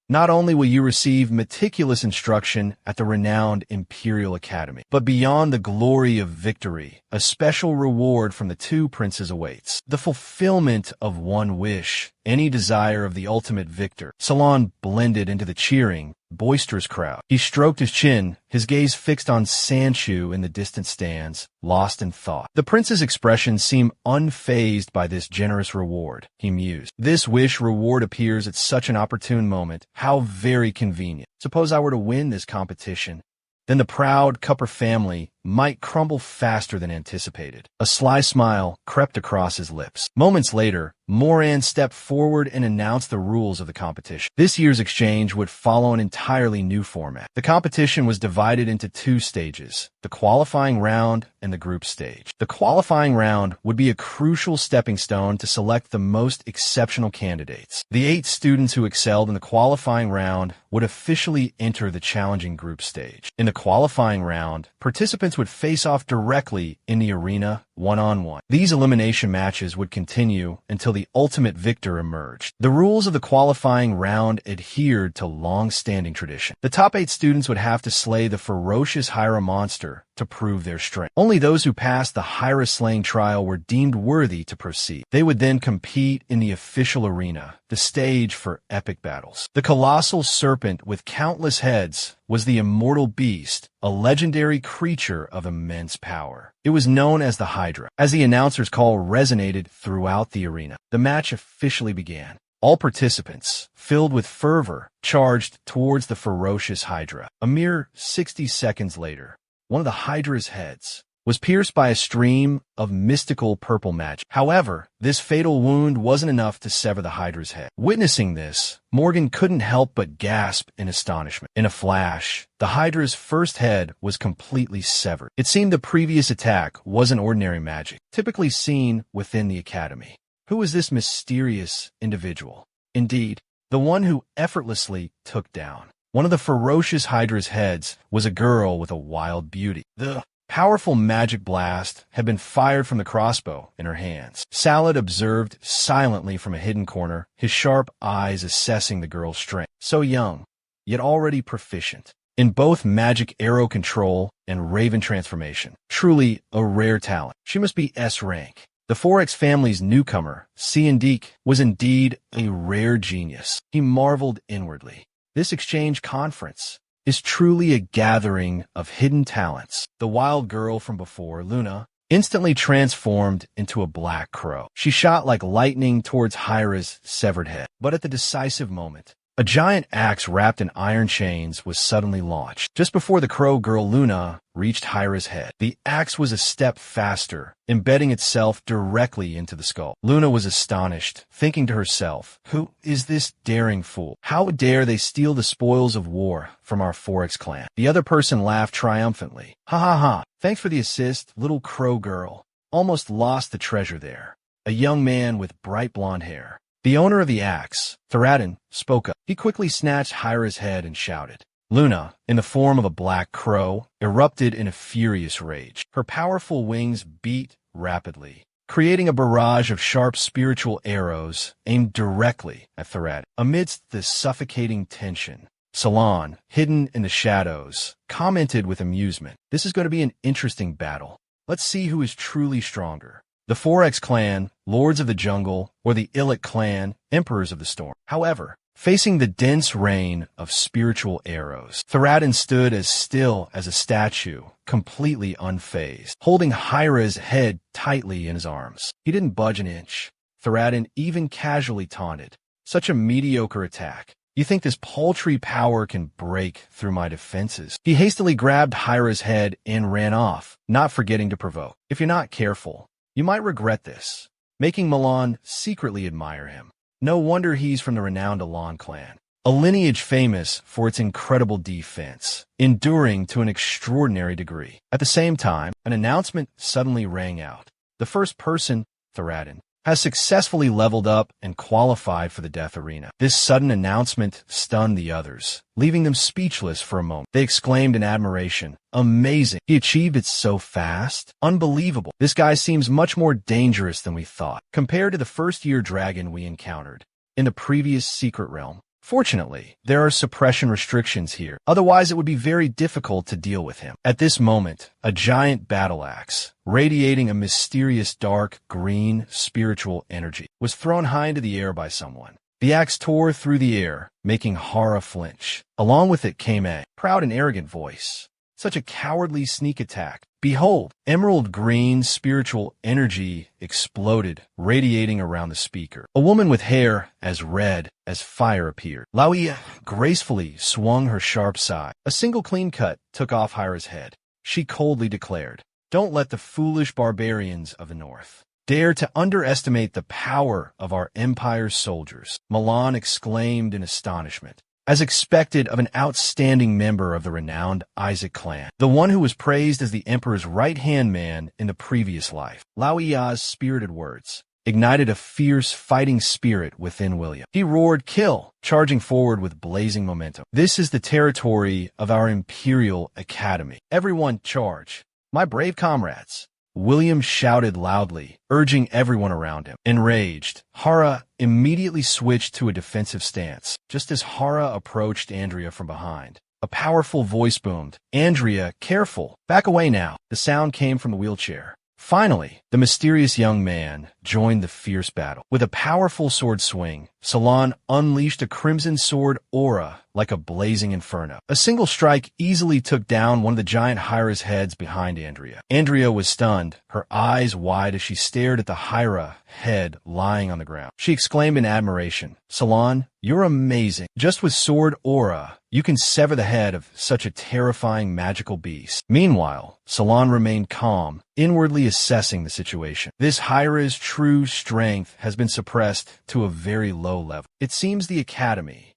Not only will you receive meticulous instruction at the renowned Imperial Academy, but beyond the glory of victory, a special reward from the two princes awaits. The fulfillment of one wish, any desire of the ultimate victor. Salon blended into the cheering, boisterous crowd. He stroked his chin, his gaze fixed on Sanchu in the distant stands, lost in thought. The prince's expression seemed unfazed by this generous reward, he mused. This wish reward appears at such an opportune moment. How very convenient. Suppose I were to win this competition. Then the proud Cupper family might crumble faster than anticipated. A sly smile crept across his lips. Moments later, Moran stepped forward and announced the rules of the competition. This year's exchange would follow an entirely new format. The competition was divided into two stages, the qualifying round and the group stage. The qualifying round would be a crucial stepping stone to select the most exceptional candidates. The 8 students who excelled in the qualifying round would officially enter the challenging group stage. In the qualifying round, participants would face off directly in the arena one-on-one. These elimination matches would continue until the ultimate victor emerged. The rules of the qualifying round adhered to long-standing tradition. The top 8 students would have to slay the ferocious Hyra monster to prove their strength. Only those who passed the Hyra slaying trial were deemed worthy to proceed. They would then compete in the official arena, the stage for epic battles. The colossal serpent with countless heads was the immortal beast, a legendary creature of immense power. It was known as the Hydra. As the announcer's call resonated throughout the arena, the match officially began. All participants, filled with fervor, charged towards the ferocious Hydra. A mere 60 seconds later, one of the Hydra's heads was pierced by a stream of mystical purple magic. However, this fatal wound wasn't enough to sever the Hydra's head. Witnessing this, Morgan couldn't help but gasp in astonishment. In a flash, the Hydra's first head was completely severed. It seemed the previous attack wasn't ordinary magic, typically seen within the academy. Who was this mysterious individual? Indeed, the one who effortlessly took down one of the ferocious Hydra's heads was a girl with a wild beauty. The powerful magic blast had been fired from the crossbow in her hands. Salad observed silently from a hidden corner, his sharp eyes assessing the girl's strength. So young, yet already proficient in both magic arrow control and raven transformation. Truly a rare talent. She must be S rank. The 4X family's newcomer, Ciandique, was indeed a rare genius. He marveled inwardly. This exchange conference is truly a gathering of hidden talents. The wild girl from before, Luna, instantly transformed into a black crow. She shot like lightning towards Hyra's severed head. But at the decisive moment, A giant axe wrapped in iron chains was suddenly launched. Just before the crow girl Luna reached Hyra's head, the axe was a step faster, embedding itself directly into the skull. Luna was astonished, thinking to herself, "Who is this daring fool? How dare they steal the spoils of war from our Forex clan?" The other person laughed triumphantly. "Ha ha ha, thanks for the assist, little crow girl. Almost lost the treasure there." A young man with bright blonde hair, the owner of the axe, Thoradin, spoke up. He quickly snatched Hyra's head and shouted. Luna, in the form of a black crow, erupted in a furious rage. Her powerful wings beat rapidly, creating a barrage of sharp spiritual arrows aimed directly at Thoradin. Amidst the suffocating tension, Salon, hidden in the shadows, commented with amusement, "This is going to be an interesting battle. Let's see who is truly stronger. The Forex clan, Lords of the Jungle, or the Illic clan, Emperors of the Storm." However, facing the dense rain of spiritual arrows, Thoradin stood as still as a statue, completely unfazed, holding Hyra's head tightly in his arms. He didn't budge an inch. Thoradin even casually taunted, "Such a mediocre attack. You think this paltry power can break through my defenses?" He hastily grabbed Hyra's head and ran off, not forgetting to provoke, "If you're not careful, you might regret this," making Milan secretly admire him. No wonder he's from the renowned Elan clan, a lineage famous for its incredible defense, enduring to an extraordinary degree. At the same time, an announcement suddenly rang out. The first person, Thoradin, has successfully leveled up and qualified for the death arena. This sudden announcement stunned the others, leaving them speechless for a moment. They exclaimed in admiration, "Amazing! He achieved it so fast? Unbelievable! This guy seems much more dangerous than we thought, compared to the first-year dragon we encountered in the previous secret realm." Fortunately, there are suppression restrictions here, otherwise it would be very difficult to deal with him. At this moment, a giant battle axe, radiating a mysterious dark green spiritual energy, was thrown high into the air by someone. The axe tore through the air, making Hara flinch. Along with it came a proud and arrogant voice. Such a cowardly sneak attack. Behold, emerald green spiritual energy exploded, radiating around the speaker. A woman with hair as red as fire appeared. Laoya gracefully swung her sharp sai. A single clean cut took off Hyra's head. She coldly declared, "Don't let the foolish barbarians of the north dare to underestimate the power of our empire's soldiers." Milan exclaimed in astonishment, as expected of an outstanding member of the renowned Isaac clan, the one who was praised as the emperor's right-hand man in the previous life. Laoya's spirited words ignited a fierce fighting spirit within William. He roared, "Kill!" charging forward with blazing momentum. "This is the territory of our Imperial Academy. Everyone charge! My brave comrades!" William shouted loudly, urging everyone around him. Enraged, Hara immediately switched to a defensive stance. Just as Hara approached Andrea from behind, a powerful voice boomed, "Andrea, careful! Back away now!" The sound came from the wheelchair. Finally, the mysterious young man joined the fierce battle. With a powerful sword swing, Salon unleashed a crimson sword aura like a blazing inferno. A single strike easily took down one of the giant Hyra's heads behind Andrea. Andrea was stunned, her eyes wide as she stared at the Hyra head lying on the ground. She exclaimed in admiration, "Salon, you're amazing. Just with sword aura, you can sever the head of such a terrifying magical beast." Meanwhile, Salon remained calm, inwardly assessing the situation. This Hyra's true strength has been suppressed to a very low level. It seems the Academy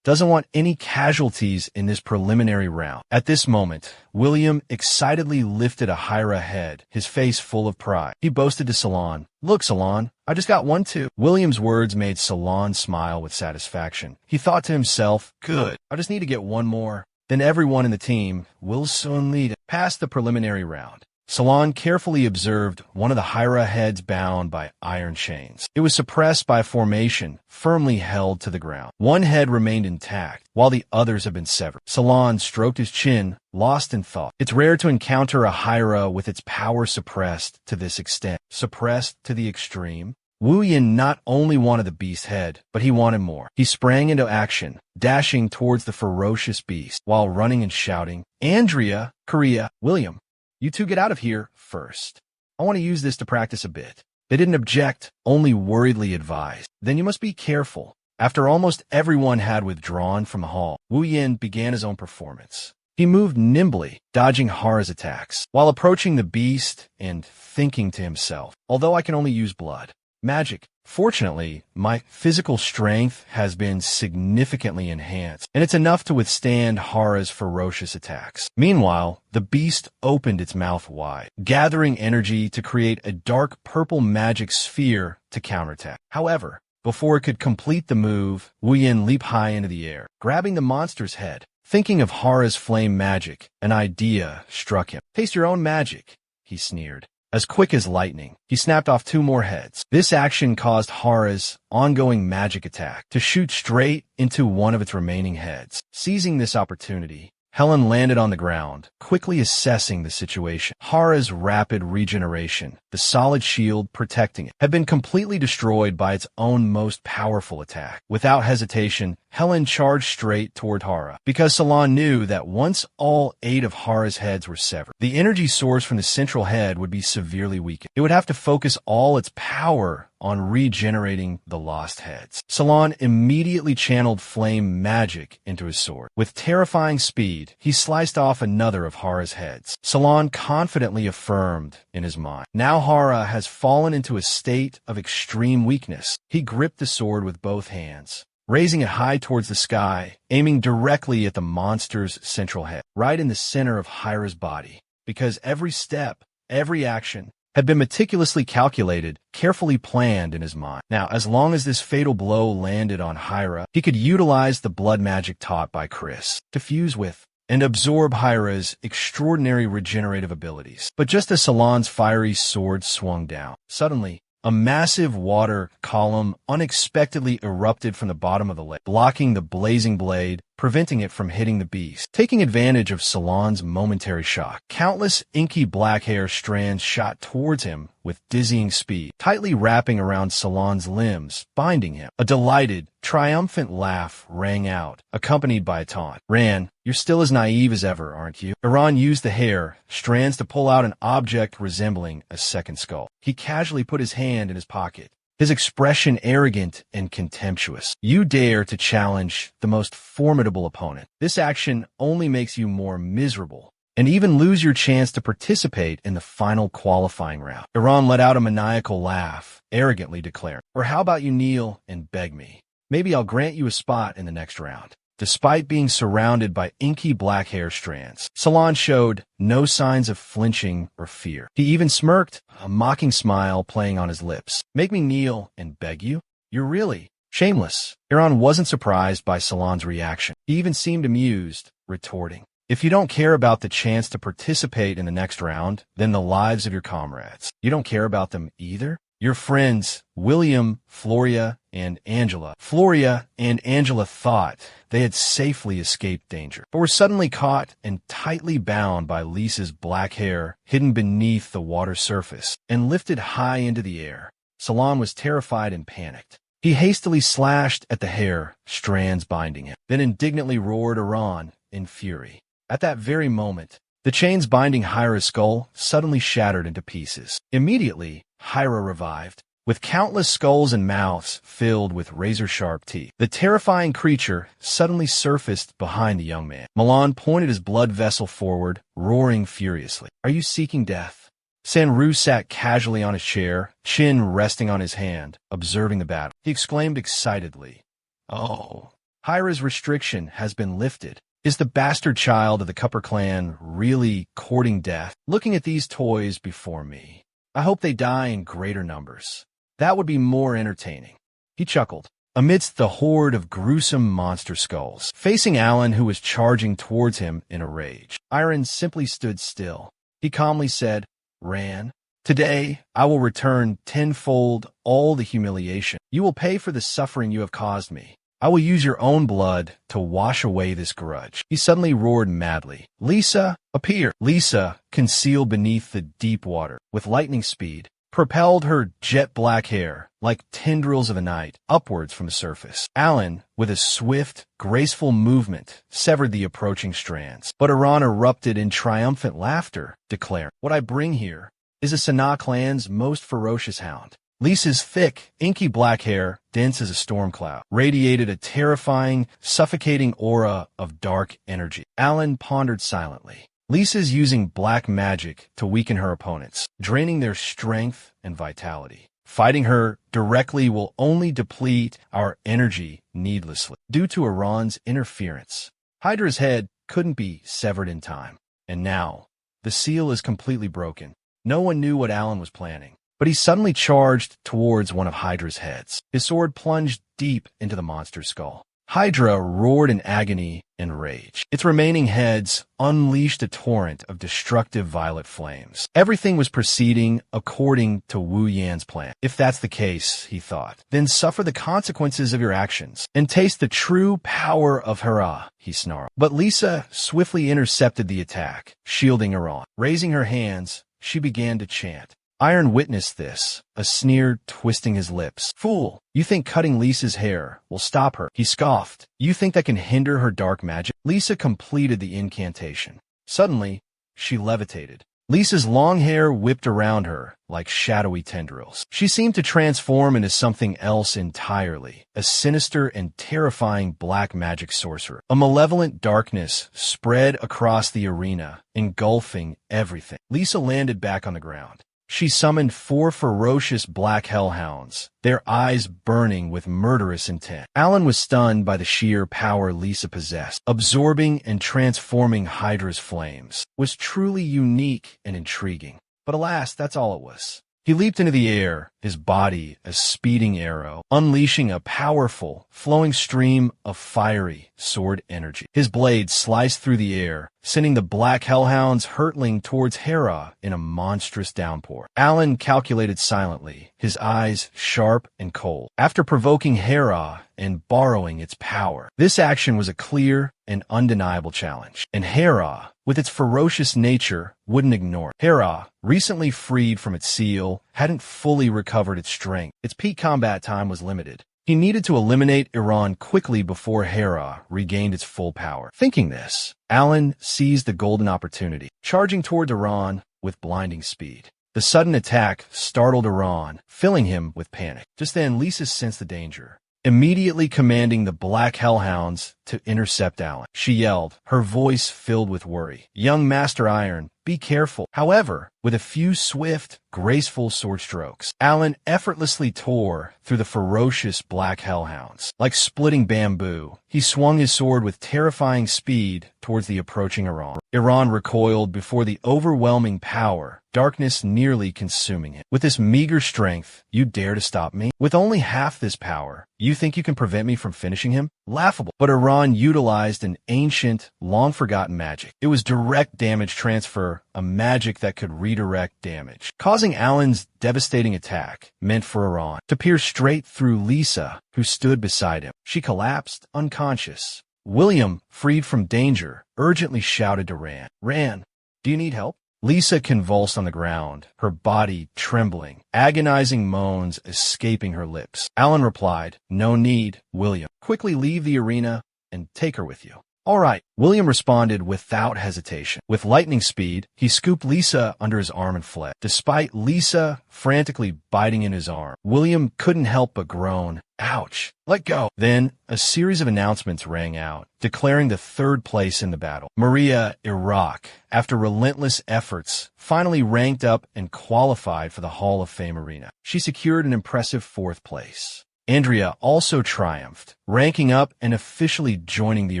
doesn't want any casualties in this preliminary round. At this moment, William excitedly lifted a Hyra head, his face full of pride. He boasted to Salon, "Look, Salon, I just got one too." William's words made Salon smile with satisfaction. He thought to himself, "Good, I just need to get one more. Then everyone in the team will soon lead it." Past the preliminary round, Salon carefully observed one of the Hyra heads bound by iron chains. It was suppressed by a formation firmly held to the ground. One head remained intact, while the others had been severed. Salon stroked his chin, lost in thought. It's rare to encounter a Hyra with its power suppressed to this extent. Suppressed to the extreme? Wu Yin not only wanted the beast's head, but he wanted more. He sprang into action, dashing towards the ferocious beast, while running and shouting, "Andrea, Korea, William, you two get out of here first. I want to use this to practice a bit." They didn't object, only worriedly advised, "Then you must be careful. After almost everyone had withdrawn from the hall, Wu Yin began his own performance. He moved nimbly, dodging Hara's attacks, while approaching the beast and thinking to himself, although I can only use blood magic, fortunately, my physical strength has been significantly enhanced, and it's enough to withstand Hara's ferocious attacks. Meanwhile, the beast opened its mouth wide, gathering energy to create a dark purple magic sphere to counterattack. However, before it could complete the move, Wu Yin leaped high into the air, grabbing the monster's head. Thinking of Hara's flame magic, an idea struck him. "Taste your own magic," he sneered. As quick as lightning, he snapped off 2 more heads. This action caused Hara's ongoing magic attack to shoot straight into one of its remaining heads. Seizing this opportunity, Helen landed on the ground, quickly assessing the situation. Hara's rapid regeneration, the solid shield protecting it, had been completely destroyed by its own most powerful attack. Without hesitation, Helen charged straight toward Hara, because Salon knew that once all 8 of Hara's heads were severed, the energy source from the central head would be severely weakened. It would have to focus all its power on regenerating the lost heads. Salon immediately channeled flame magic into his sword. With terrifying speed, he sliced off another of Hara's heads. Salon confidently affirmed in his mind, "Now Hara has fallen into a state of extreme weakness." He gripped the sword with both hands, raising it high towards the sky, aiming directly at the monster's central head, right in the center of Hira's body, because every step, every action, had been meticulously calculated, carefully planned in his mind. Now, as long as this fatal blow landed on Hira, he could utilize the blood magic taught by Chris to fuse with and absorb Hira's extraordinary regenerative abilities. But just as Salon's fiery sword swung down, suddenly, a massive water column unexpectedly erupted from the bottom of the lake, blocking the blazing blade, preventing it from hitting the beast. Taking advantage of Salon's momentary shock, countless inky black hair strands shot towards him with dizzying speed, tightly wrapping around Salon's limbs, binding him. A delighted, triumphant laugh rang out, accompanied by a taunt. "Ran, you're still as naive as ever, aren't you?" Iran used the hair strands to pull out an object resembling a second skull. He casually put his hand in his pocket, his expression arrogant and contemptuous. "You dare to challenge the most formidable opponent. This action only makes you more miserable, and even lose your chance to participate in the final qualifying round." Iran let out a maniacal laugh, arrogantly declaring, "Or how about you kneel and beg me? Maybe I'll grant you a spot in the next round." Despite being surrounded by inky black hair strands, Salon showed no signs of flinching or fear. He even smirked, a mocking smile playing on his lips. "Make me kneel and beg you? You're really shameless." Iran wasn't surprised by Salon's reaction. He even seemed amused, retorting, "If you don't care about the chance to participate in the next round, then the lives of your comrades. You don't care about them either? Your friends, William, Floria, and Angela. Floria and Angela thought they had safely escaped danger, but were suddenly caught and tightly bound by Lisa's black hair hidden beneath the water surface and lifted high into the air. Salon was terrified and panicked. He hastily slashed at the hair strands binding him, then indignantly roared Iran in fury. At that very moment, the chains binding Hira's skull suddenly shattered into pieces. Immediately, Hira revived, with countless skulls and mouths filled with razor-sharp teeth. The terrifying creature suddenly surfaced behind the young man. Milan pointed his blood vessel forward, roaring furiously. "Are you seeking death?" Sanru sat casually on his chair, chin resting on his hand, observing the battle. He exclaimed excitedly, "Oh, Hira's restriction has been lifted. Is the bastard child of the Cupper clan really courting death? Looking at these toys before me, I hope they die in greater numbers. That would be more entertaining." He chuckled. Amidst the horde of gruesome monster skulls, facing Alan, who was charging towards him in a rage, Iron simply stood still. He calmly said, "Ran, today I will return tenfold all the humiliation. You will pay for the suffering you have caused me. I will use your own blood to wash away this grudge." He suddenly roared madly, "Lisa, appear!" Lisa, concealed beneath the deep water, with lightning speed, propelled her jet-black hair, like tendrils of the night, upwards from the surface. Alan, with a swift, graceful movement, severed the approaching strands. But Iran erupted in triumphant laughter, declaring, "What I bring here is a Sanaa clan's most ferocious hound. Lisa's thick, inky black hair, dense as a storm cloud, radiated a terrifying, suffocating aura of dark energy. Alan pondered silently. Lisa's using black magic to weaken her opponents, draining their strength and vitality. Fighting her directly will only deplete our energy needlessly. Due to Iran's interference, Hydra's head couldn't be severed in time. And now, the seal is completely broken. No one knew what Alan was planning, but he suddenly charged towards one of Hydra's heads. His sword plunged deep into the monster's skull. Hydra roared in agony and rage. Its remaining heads unleashed a torrent of destructive violet flames. Everything was proceeding according to Wu Yan's plan. If that's the case, he thought, then suffer the consequences of your actions and taste the true power of Hera, he snarled. But Lisa swiftly intercepted the attack, shielding her on. Raising her hands, she began to chant. Iron witnessed this, a sneer twisting his lips. Fool, you think cutting Lisa's hair will stop her? He scoffed. You think that can hinder her dark magic? Lisa completed the incantation. Suddenly, she levitated. Lisa's long hair whipped around her like shadowy tendrils. She seemed to transform into something else entirely, a sinister and terrifying black magic sorcerer. A malevolent darkness spread across the arena, engulfing everything. Lisa landed back on the ground. She summoned 4 ferocious black hellhounds, their eyes burning with murderous intent. Alan was stunned by the sheer power Lisa possessed. Absorbing and transforming Hydra's flames was truly unique and intriguing. But alas, that's all it was. He leaped into the air, his body a speeding arrow, unleashing a powerful, flowing stream of fiery sword energy. His blade sliced through the air, sending the black hellhounds hurtling towards Hera in a monstrous downpour. Alan calculated silently, his eyes sharp and cold. After provoking Hera and borrowing its power, this action was a clear and undeniable challenge. And Hera, with its ferocious nature, wouldn't ignore it. Hera, recently freed from its seal, hadn't fully recovered its strength. Its peak combat time was limited. He needed to eliminate Iran quickly before Hera regained its full power. Thinking this, Alan seized the golden opportunity, charging toward Iran with blinding speed. The sudden attack startled Iran, filling him with panic. Just then, Lisa sensed the danger, immediately commanding the black hellhounds to intercept Alan. She yelled, her voice filled with worry. Young Master Iron, be careful. However, with a few swift, graceful sword strokes, Alan effortlessly tore through the ferocious black hellhounds. Like splitting bamboo, he swung his sword with terrifying speed towards the approaching Iran. Iran recoiled before the overwhelming power, darkness nearly consuming him. With this meager strength, you dare to stop me? With only half this power, you think you can prevent me from finishing him? Laughable. But Iran utilized an ancient, long-forgotten magic. It was direct damage transfer, a magic that could redirect damage, causing Alan's devastating attack, meant for Iran, to pierce straight through Lisa, who stood beside him. She collapsed, unconscious. William, freed from danger, urgently shouted to Ran. Ran, do you need help? Lisa convulsed on the ground, her body trembling, agonizing moans escaping her lips. Alan replied, no need, William. Quickly leave the arena and take her with you. All right, William responded without hesitation. With lightning speed, he scooped Lisa under his arm and fled. Despite Lisa frantically biting in his arm, William couldn't help but groan, ouch, let go. Then, a series of announcements rang out, declaring the 3rd place in the battle. Maria Iraq, after relentless efforts, finally ranked up and qualified for the Hall of Fame arena. She secured an impressive 4th place. Andrea also triumphed, ranking up and officially joining the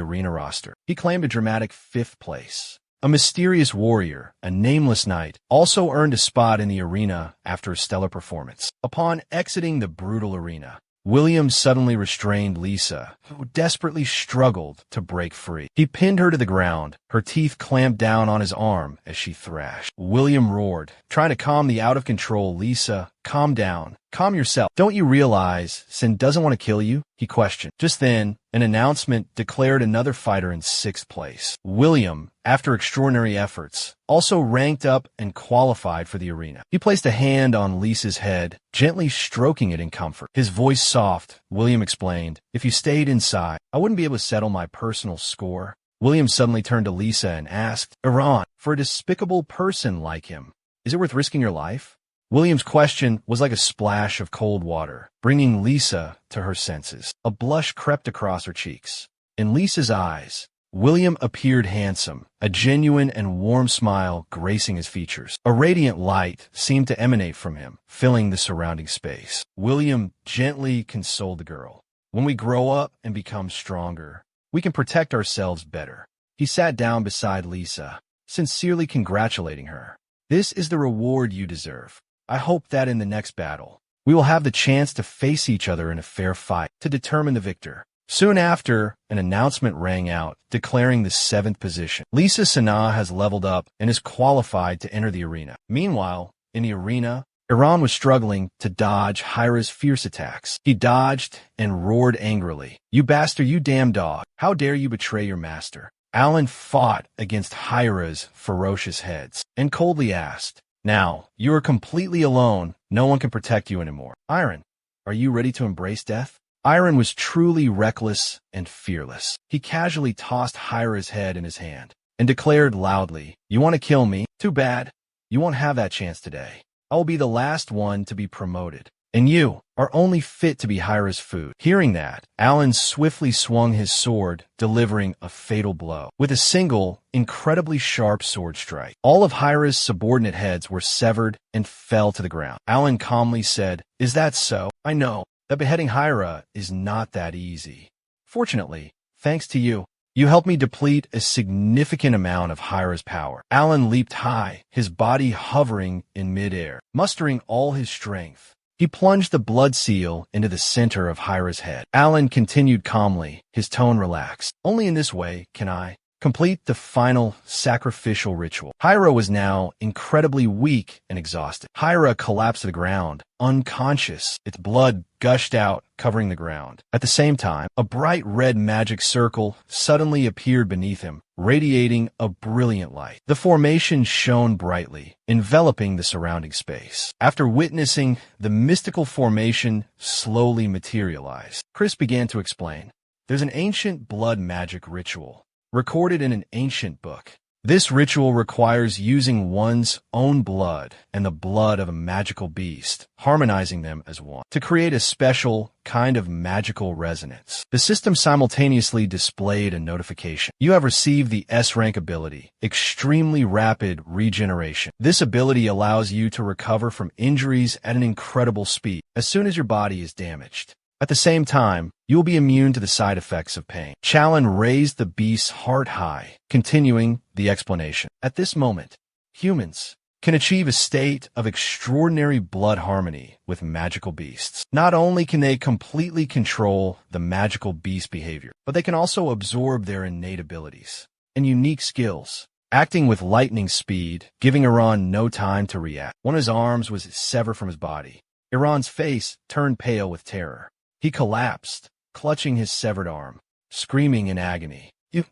arena roster. He claimed a dramatic 5th place. A mysterious warrior, a nameless knight, also earned a spot in the arena after a stellar performance. Upon exiting the brutal arena, William suddenly restrained Lisa, who desperately struggled to break free. He pinned her to the ground, her teeth clamped down on his arm as she thrashed. William roared, trying to calm the out-of-control Lisa. Calm down. Calm yourself. Don't you realize Sin doesn't want to kill you? He questioned. Just then, an announcement declared another fighter in 6th place. William, after extraordinary efforts, also ranked up and qualified for the arena. He placed a hand on Lisa's head, gently stroking it in comfort. His voice soft, William explained, if you stayed inside, I wouldn't be able to settle my personal score. William suddenly turned to Lisa and asked, Iran, for a despicable person like him, is it worth risking your life? William's question was like a splash of cold water, bringing Lisa to her senses. A blush crept across her cheeks. In Lisa's eyes, William appeared handsome, a genuine and warm smile gracing his features. A radiant light seemed to emanate from him, filling the surrounding space. William gently consoled the girl. When we grow up and become stronger, we can protect ourselves better. He sat down beside Lisa, sincerely congratulating her. This is the reward you deserve. I hope that in the next battle, we will have the chance to face each other in a fair fight to determine the victor. Soon after, an announcement rang out, declaring the 7th position. Lisa Sanaa has leveled up and is qualified to enter the arena. Meanwhile, in the arena, Iran was struggling to dodge Hyra's fierce attacks. He dodged and roared angrily. "You bastard, you damn dog! How dare you betray your master?" Alan fought against Hyra's ferocious heads and coldly asked, "Now, you are completely alone. No one can protect you anymore. Iron, are you ready to embrace death?" Iron was truly reckless and fearless. He casually tossed Hyra's head in his hand and declared loudly, "You want to kill me? Too bad. You won't have that chance today. I will be the last one to be promoted, and you are only fit to be Hyra's food." Hearing that, Alan swiftly swung his sword, delivering a fatal blow. With a single, incredibly sharp sword strike, all of Hyra's subordinate heads were severed and fell to the ground. Alan calmly said, "Is that so? I know that beheading Hyra is not that easy. Fortunately, thanks to you, you helped me deplete a significant amount of Hyra's power." Alan leaped high, his body hovering in midair. Mustering all his strength, he plunged the blood seal into the center of Hyra's head. Alan continued calmly, his tone relaxed. "Only in this way can I complete the final sacrificial ritual." Hyra was now incredibly weak and exhausted. Hyra collapsed to the ground, unconscious. Its blood gushed out, covering the ground. At the same time, a bright red magic circle suddenly appeared beneath him, radiating a brilliant light. The formation shone brightly, enveloping the surrounding space. After witnessing the mystical formation slowly materialize, Chris began to explain. "There's an ancient blood magic ritual recorded in an ancient book. This ritual requires using one's own blood and the blood of a magical beast, harmonizing them as one, to create a special kind of magical resonance." The system simultaneously displayed a notification. "You have received the S-rank ability, Extremely Rapid Regeneration. This ability allows you to recover from injuries at an incredible speed as soon as your body is damaged. At the same time, you will be immune to the side effects of pain." Challen raised the beast's heart high, continuing the explanation. "At this moment, humans can achieve a state of extraordinary blood harmony with magical beasts. Not only can they completely control the magical beast behavior, but they can also absorb their innate abilities and unique skills, acting with lightning speed, giving Iran no time to react." One of his arms was severed from his body. Iran's face turned pale with terror. He collapsed, clutching his severed arm, screaming in agony.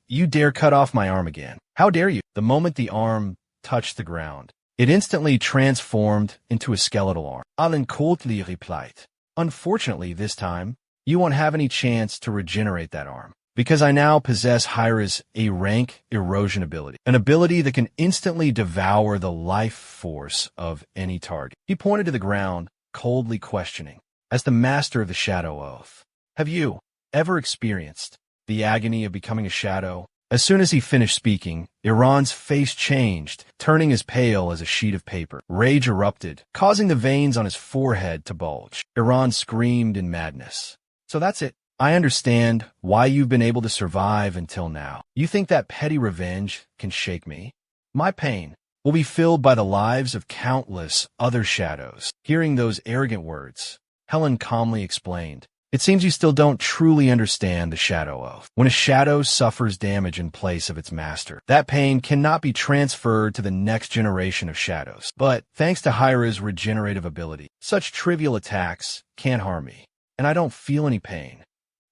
You dare cut off my arm again? How dare you?" The moment the arm touched the ground, it instantly transformed into a skeletal arm. Alan coldly replied, "Unfortunately, this time, you won't have any chance to regenerate that arm, because I now possess Hyra's A-rank erosion ability, an ability that can instantly devour the life force of any target." He pointed to the ground, coldly questioning, "As the master of the Shadow Oath, have you ever experienced the agony of becoming a shadow?" As soon as he finished speaking, Iran's face changed, turning as pale as a sheet of paper. Rage erupted, causing the veins on his forehead to bulge. Iran screamed in madness. "So that's it. I understand why you've been able to survive until now. You think that petty revenge can shake me? My pain will be filled by the lives of countless other shadows." Hearing those arrogant words, Helen calmly explained, "It seems you still don't truly understand the Shadow Oath. When a shadow suffers damage in place of its master, that pain cannot be transferred to the next generation of shadows. But thanks to Hyra's regenerative ability, such trivial attacks can't harm me, and I don't feel any pain.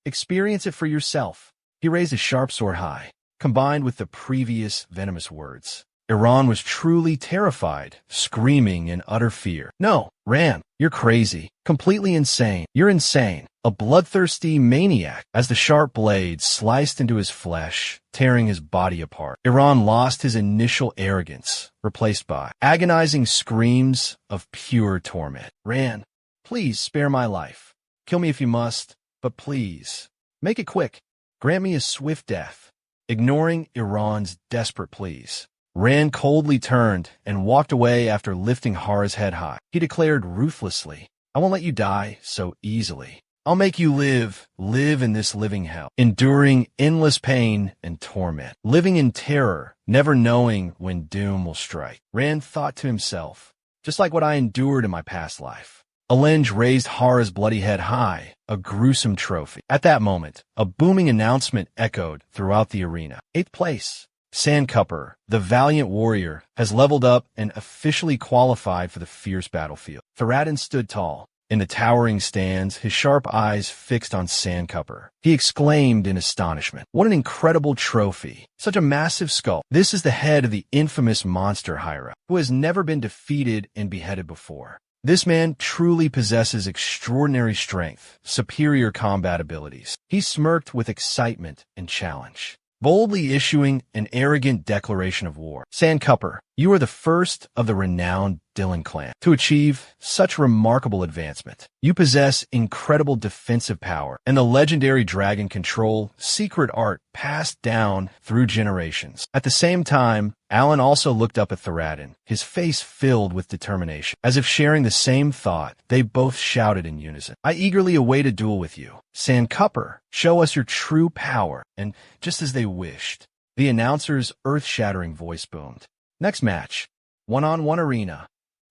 Experience it for yourself." He raised his sharp sword high, combined with the previous venomous words. Iran was truly terrified, screaming in utter fear. "No, Ran, you're crazy. Completely insane. You're insane. A bloodthirsty maniac," as the sharp blade sliced into his flesh, tearing his body apart. Iran lost his initial arrogance, replaced by agonizing screams of pure torment. "Ran, please spare my life. Kill me if you must, but please, make it quick. Grant me a swift death." Ignoring Iran's desperate pleas, Ran coldly turned and walked away after lifting Hara's head high. He declared ruthlessly, "I won't let you die so easily. I'll make you live in this living hell, enduring endless pain and torment, living in terror, never knowing when doom will strike." Ran thought to himself, "Just like what I endured in my past life." Alenge raised Hara's bloody head high, a gruesome trophy. At that moment, a booming announcement echoed throughout the arena. "8th place. Sandcupper, the valiant warrior, has leveled up and officially qualified for the fierce battlefield." Thoradin stood tall in the towering stands, his sharp eyes fixed on Sandcupper. He exclaimed in astonishment, "What an incredible trophy! Such a massive skull! This is the head of the infamous monster Hyra, who has never been defeated and beheaded before. This man truly possesses extraordinary strength, superior combat abilities." He smirked with excitement and challenge, boldly issuing an arrogant declaration of war. "Sandcupper, you are the first of the renowned Dylan clan to achieve such remarkable advancement. You possess incredible defensive power and the legendary dragon control secret art passed down through generations." At the same time, Alan also looked up at Thoradin, his face filled with determination. As if sharing the same thought, they both shouted in unison, "I eagerly await a duel with you. Sandcupper, show us your true power." And just as they wished, the announcer's earth-shattering voice boomed. "Next match, one-on-one arena,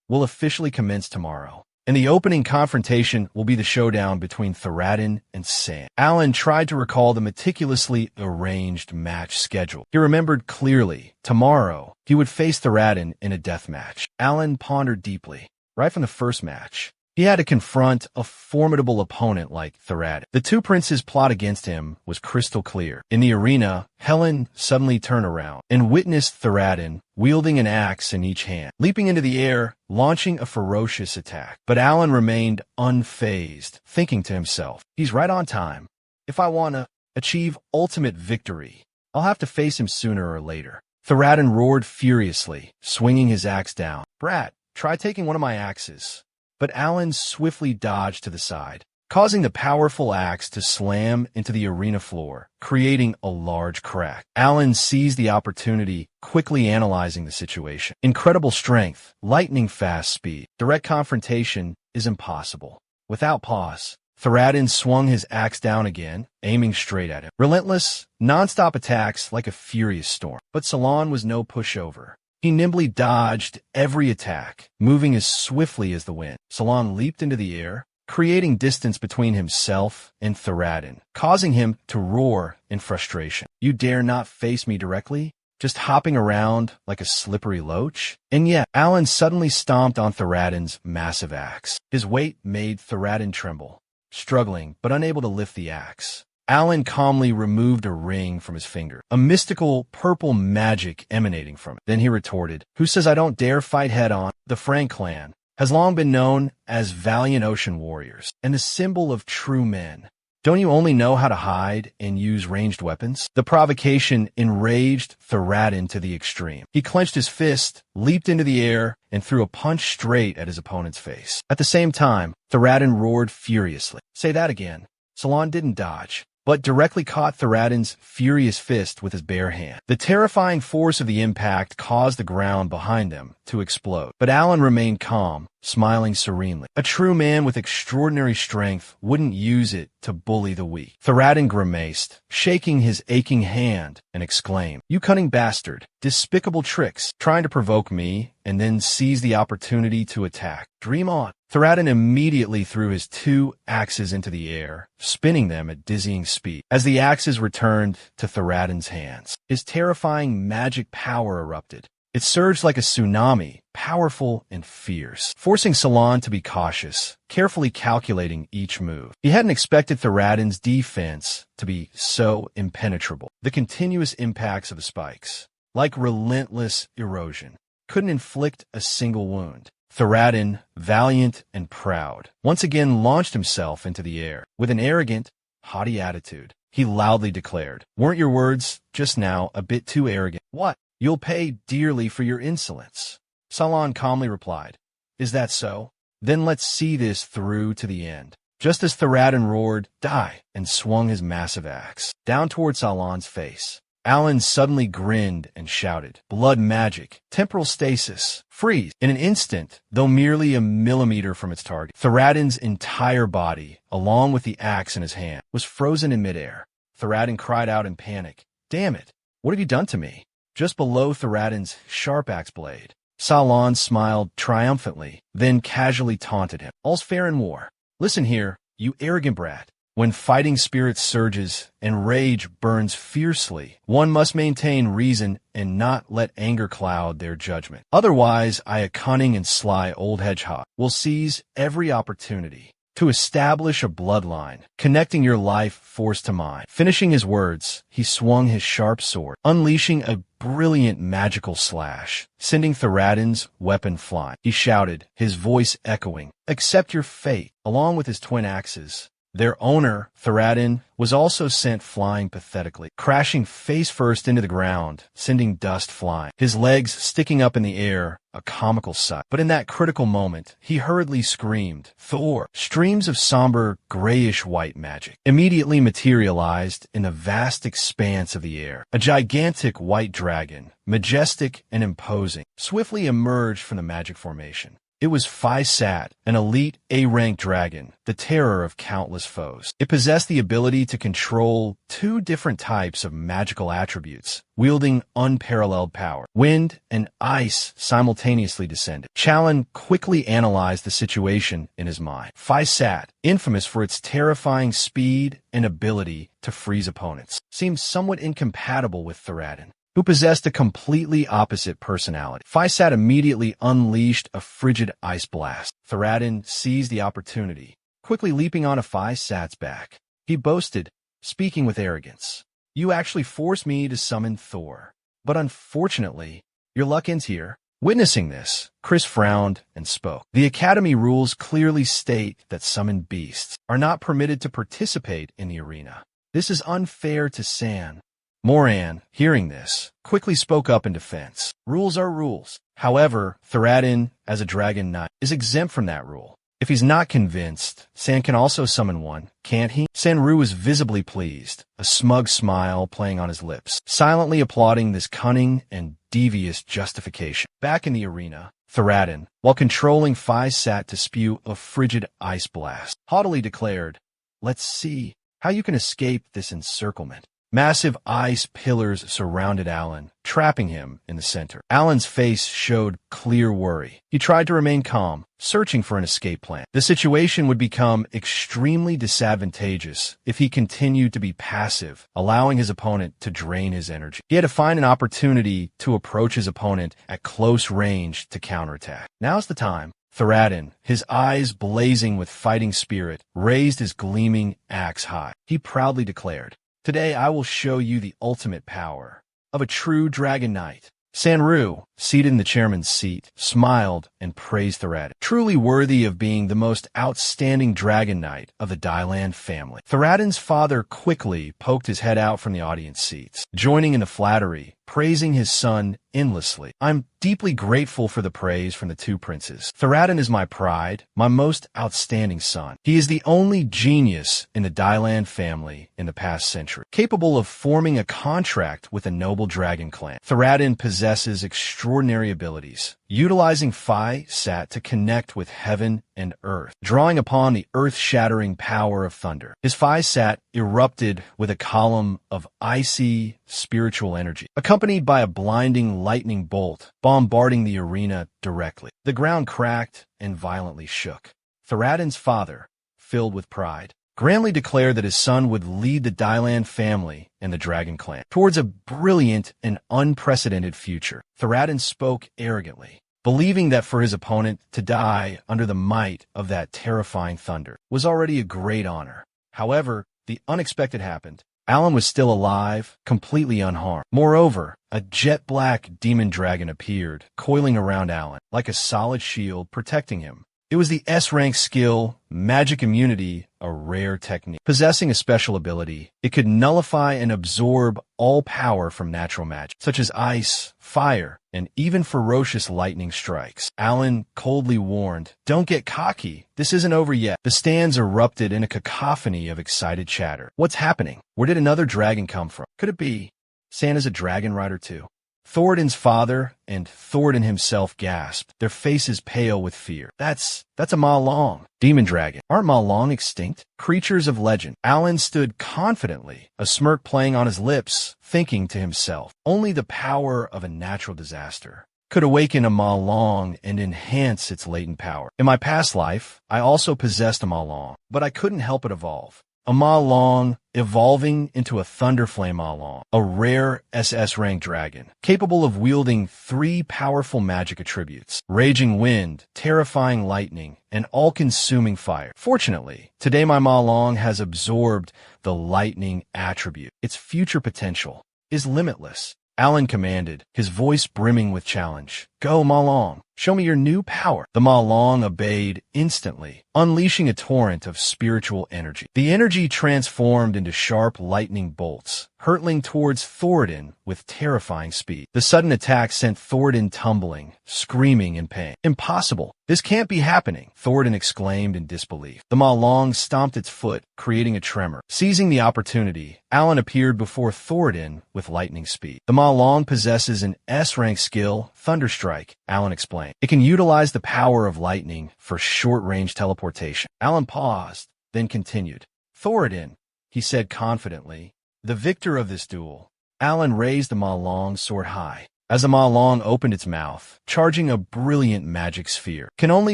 will officially commence tomorrow. And the opening confrontation will be the showdown between Thoradin and Sand." Alan tried to recall the meticulously arranged match schedule. He remembered clearly, tomorrow, he would face Thoradin in a death match. Alan pondered deeply. Right from the first match, he had to confront a formidable opponent like Thoradin. The two princes' plot against him was crystal clear. In the arena, Helen suddenly turned around and witnessed Thoradin wielding an axe in each hand, leaping into the air, launching a ferocious attack. But Alan remained unfazed, thinking to himself, "He's right on time. If I want to achieve ultimate victory, I'll have to face him sooner or later." Thoradin roared furiously, swinging his axe down. "Brat, try taking one of my axes." But Alan swiftly dodged to the side, causing the powerful axe to slam into the arena floor, creating a large crack. Alan seized the opportunity, quickly analyzing the situation. Incredible strength, lightning-fast speed. Direct confrontation is impossible. Without pause, Thoradin swung his axe down again, aiming straight at him. Relentless, non-stop attacks like a furious storm. But Salon was no pushover. He nimbly dodged every attack, moving as swiftly as the wind. Salon leaped into the air, creating distance between himself and Thoradin, causing him to roar in frustration. "You dare not face me directly? Just hopping around like a slippery loach?" And yet, Alan suddenly stomped on Thoradin's massive axe. His weight made Thoradin tremble, struggling but unable to lift the axe. Alan calmly removed a ring from his finger, a mystical purple magic emanating from it. Then he retorted, "Who says I don't dare fight head-on? The Frank clan has long been known as valiant ocean warriors and the symbol of true men. Don't you only know how to hide and use ranged weapons?" The provocation enraged Thoradin to the extreme. He clenched his fist, leaped into the air, and threw a punch straight at his opponent's face. At the same time, Thoradin roared furiously. "Say that again." Salon didn't dodge, but directly caught Thoradin's furious fist with his bare hand. The terrifying force of the impact caused the ground behind them to explode. But Alan remained calm, smiling serenely. A true man with extraordinary strength wouldn't use it to bully the weak. Thoradin grimaced, shaking his aching hand, and exclaimed, "You cunning bastard! Despicable tricks, trying to provoke me, and then seize the opportunity to attack. Dream on." Thoradin immediately threw his two axes into the air, spinning them at dizzying speed. As the axes returned to Thoradin's hands, his terrifying magic power erupted. It surged like a tsunami, powerful and fierce, forcing Salon to be cautious, carefully calculating each move. He hadn't expected Thoradin's defense to be so impenetrable. The continuous impacts of the spikes, like relentless erosion. Couldn't inflict a single wound. Thoradin, valiant and proud, once again launched himself into the air. With an arrogant, haughty attitude, he loudly declared, "Weren't your words just now a bit too arrogant? What? You'll pay dearly for your insolence." Salon calmly replied, "Is that so? Then let's see this through to the end." Just as Thoradin roared, "Die!" and swung his massive axe down toward Salon's face, Alan suddenly grinned and shouted, "Blood magic, temporal stasis, freeze!" In an instant, though merely a millimeter from its target, Thoradin's entire body, along with the axe in his hand, was frozen in midair. Thoradin cried out in panic, "Damn it! What have you done to me?" Just below Thoradin's sharp axe blade, Salon smiled triumphantly, then casually taunted him. "All's fair in war. Listen here, you arrogant brat. When fighting spirit surges and rage burns fiercely, one must maintain reason and not let anger cloud their judgment. Otherwise, a cunning and sly old hedgehog will seize every opportunity to establish a bloodline, connecting your life force to mine." Finishing his words, he swung his sharp sword, unleashing a brilliant magical slash, sending Thoradin's weapon flying. He shouted, his voice echoing, "Accept your fate." Along with his twin axes, their owner, Thoradin, was also sent flying pathetically, crashing face first into the ground, sending dust flying, his legs sticking up in the air, a comical sight. But in that critical moment, he hurriedly screamed, "Thor!" Streams of somber, grayish-white magic immediately materialized in the vast expanse of the air. A gigantic white dragon, majestic and imposing, swiftly emerged from the magic formation. It was Phi-Sat, an elite A-rank dragon, the terror of countless foes. It possessed the ability to control two different types of magical attributes, wielding unparalleled power. Wind and ice simultaneously descended. Challen quickly analyzed the situation in his mind. Phi-Sat, infamous for its terrifying speed and ability to freeze opponents, seemed somewhat incompatible with Thoradin, who possessed a completely opposite personality. Phi-Sat immediately unleashed a frigid ice blast. Thoradin seized the opportunity, quickly leaping onto Phi-Sat's back. He boasted, speaking with arrogance, "You actually forced me to summon Thor. But unfortunately, your luck ends here." Witnessing this, Chris frowned and spoke. "The Academy rules clearly state that summoned beasts are not permitted to participate in the arena. This is unfair to San." Moran, hearing this, quickly spoke up in defense. "Rules are rules." However, Thoradin, as a dragon knight, is exempt from that rule. If he's not convinced, San can also summon one, can't he? Sanru was visibly pleased, a smug smile playing on his lips, silently applauding this cunning and devious justification. Back in the arena, Thoradin, while controlling Phi-Sat to spew a frigid ice blast, haughtily declared, "Let's see how you can escape this encirclement." Massive ice pillars surrounded Alan, trapping him in the center. Alan's face showed clear worry. He tried to remain calm, searching for an escape plan. The situation would become extremely disadvantageous if he continued to be passive, allowing his opponent to drain his energy. He had to find an opportunity to approach his opponent at close range to counterattack. Now's the time. Thoradin, his eyes blazing with fighting spirit, raised his gleaming axe high. He proudly declared, "Today I will show you the ultimate power of a true dragon knight." Sanru, seated in the chairman's seat, smiled and praised Thoradin, truly worthy of being the most outstanding dragon knight of the Dylan family. Thoradin's father quickly poked his head out from the audience seats, joining in the flattery, praising his son endlessly. "I'm deeply grateful for the praise from the two princes. Thoradin is my pride, my most outstanding son. He is the only genius in the Dylan family in the past century, capable of forming a contract with a noble dragon clan. Thoradin possesses extraordinary abilities, utilizing Phi-Sat to connect with heaven and earth, drawing upon the earth-shattering power of thunder. His Phi-Sat erupted with a column of icy, spiritual energy, accompanied by a blinding lightning bolt bombarding the arena directly. The ground cracked and violently shook. Thoradin's father, filled with pride, grandly declared that his son would lead the Dylan family and the Dragon Clan towards a brilliant and unprecedented future. Thoradin spoke arrogantly, believing that for his opponent to die under the might of that terrifying thunder was already a great honor. However, the unexpected happened. Alan was still alive, completely unharmed. Moreover, a jet-black demon dragon appeared, coiling around Alan, like a solid shield protecting him. It was the S-rank skill, Magic Immunity, a rare technique. Possessing a special ability, it could nullify and absorb all power from natural magic, such as ice, fire, and even ferocious lightning strikes. Alan coldly warned, "Don't get cocky. This isn't over yet." The stands erupted in a cacophony of excited chatter. What's happening? Where did another dragon come from? Could it be Santa's a dragon rider too? Thoradin's father and Thoradin himself gasped, their faces pale with fear. That's a Ma Long. Demon dragon. Aren't Ma Long extinct? Creatures of legend. Alan stood confidently, a smirk playing on his lips, thinking to himself, only the power of a natural disaster could awaken a Ma Long and enhance its latent power. In my past life, I also possessed a Ma Long, but I couldn't help it evolve. A Ma Long evolving into a Thunderflame Ma Long, a rare SS rank dragon, capable of wielding 3 powerful magic attributes: Raging Wind, Terrifying Lightning, and All-Consuming Fire. Fortunately, today my Ma Long has absorbed the Lightning attribute. Its future potential is limitless. Alan commanded, his voice brimming with challenge. "Go, Ma Long. Show me your new power." The Ma Long obeyed instantly, unleashing a torrent of spiritual energy. The energy transformed into sharp lightning bolts, hurtling towards Thoradin with terrifying speed. The sudden attack sent Thoradin tumbling, screaming in pain. "Impossible! This can't be happening!" Thoradin exclaimed in disbelief. The Ma Long stomped its foot, creating a tremor. Seizing the opportunity, Alan appeared before Thoradin with lightning speed. The Ma Long possesses an S-rank skill, Thunderstrike, Alan explained. It can utilize the power of lightning for short-range teleportation. Alan paused, then continued. "Thoradin," he said confidently, "the victor of this duel." Alan raised the Ma Long's sword high. As the Ma Long opened its mouth, charging a brilliant magic sphere. "Can only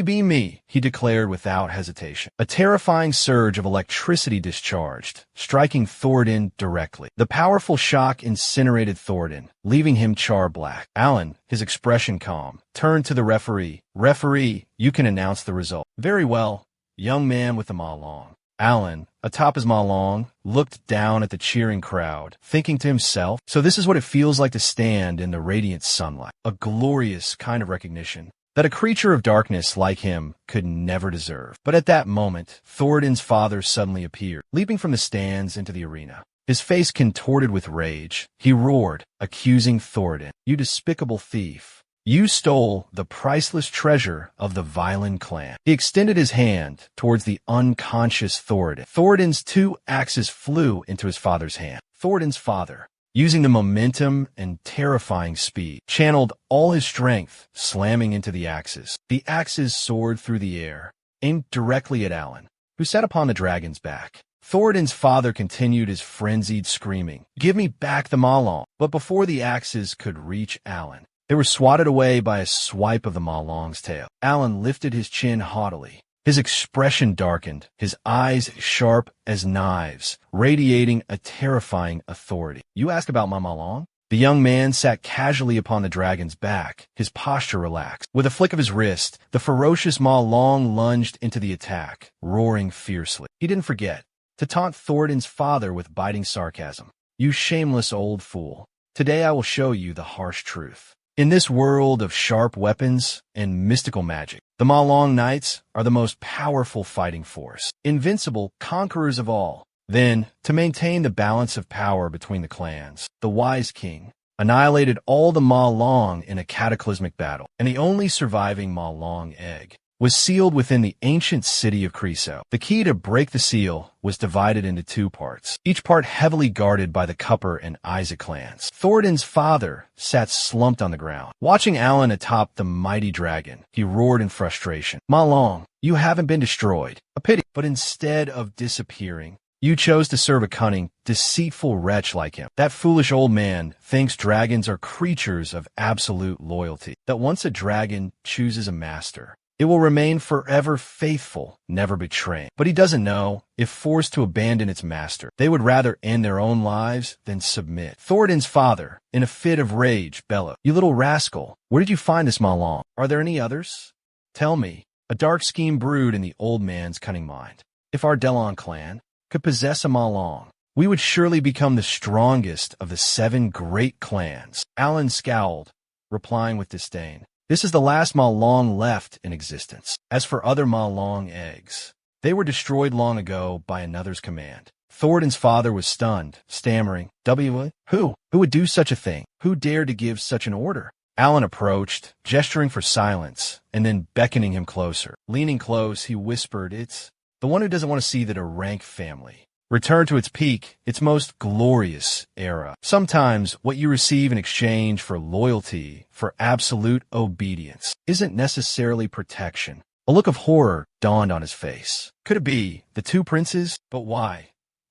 be me," he declared without hesitation. A terrifying surge of electricity discharged, striking Thoradin directly. The powerful shock incinerated Thoradin, leaving him char-black. Alan, his expression calm, turned to the referee. "Referee, you can announce the result." "Very well, young man with the Ma Long." Alan, atop his Ma Long, looked down at the cheering crowd, thinking to himself, so this is what it feels like to stand in the radiant sunlight. A glorious kind of recognition that a creature of darkness like him could never deserve. But at that moment, Thoradin's father suddenly appeared, leaping from the stands into the arena. His face contorted with rage, he roared, accusing Thoradin. "You despicable thief. You stole the priceless treasure of the Violin clan." He extended his hand towards the unconscious Thoradin. Thoradin's 2 axes flew into his father's hand. Thoradin's father, using the momentum and terrifying speed, channeled all his strength, slamming into the axes. The axes soared through the air, aimed directly at Alan, who sat upon the dragon's back. Thoradin's father continued his frenzied screaming, "Give me back the Ma Long." But before the axes could reach Alan, they were swatted away by a swipe of the Ma Long's tail. Alan lifted his chin haughtily. His expression darkened, his eyes sharp as knives, radiating a terrifying authority. "You ask about my Ma Long?" The young man sat casually upon the dragon's back, his posture relaxed. With a flick of his wrist, the ferocious Ma Long lunged into the attack, roaring fiercely. He didn't forget to taunt Thoradin's father with biting sarcasm. "You shameless old fool. Today I will show you the harsh truth." In this world of sharp weapons and mystical magic, the Ma Long Knights are the most powerful fighting force, invincible conquerors of all. Then, to maintain the balance of power between the clans, the wise king annihilated all the Ma Long in a cataclysmic battle, and the only surviving Ma Long egg was sealed within the ancient city of Creso. The key to break the seal was divided into 2 parts, each part heavily guarded by the Cupper and Isaac clans. Thoradin's father sat slumped on the ground, watching Alan atop the mighty dragon. He roared in frustration. "Ma Long, you haven't been destroyed. A pity. But instead of disappearing, you chose to serve a cunning, deceitful wretch like him. That foolish old man thinks dragons are creatures of absolute loyalty, that once a dragon chooses a master, it will remain forever faithful, never betraying. But he doesn't know, if forced to abandon its master, they would rather end their own lives than submit." Thoradin's father, in a fit of rage, bellowed, "You little rascal, where did you find this Ma Long? Are there any others? Tell me." A dark scheme brewed in the old man's cunning mind. If our Delon clan could possess a Ma Long, we would surely become the strongest of the 7 great clans. Alan scowled, replying with disdain. This is the last Ma Long left in existence. As for other Ma Long eggs, they were destroyed long ago by another's command. Thornton's father was stunned, stammering, Who? Who would do such a thing? Who dared to give such an order? Alan approached, gesturing for silence, and then beckoning him closer. Leaning close, he whispered, It's the one who doesn't want to see that a rank family return to its peak, its most glorious era. Sometimes what you receive in exchange for loyalty, for absolute obedience, isn't necessarily protection. A look of horror dawned on his face. Could it be the 2 princes? But why?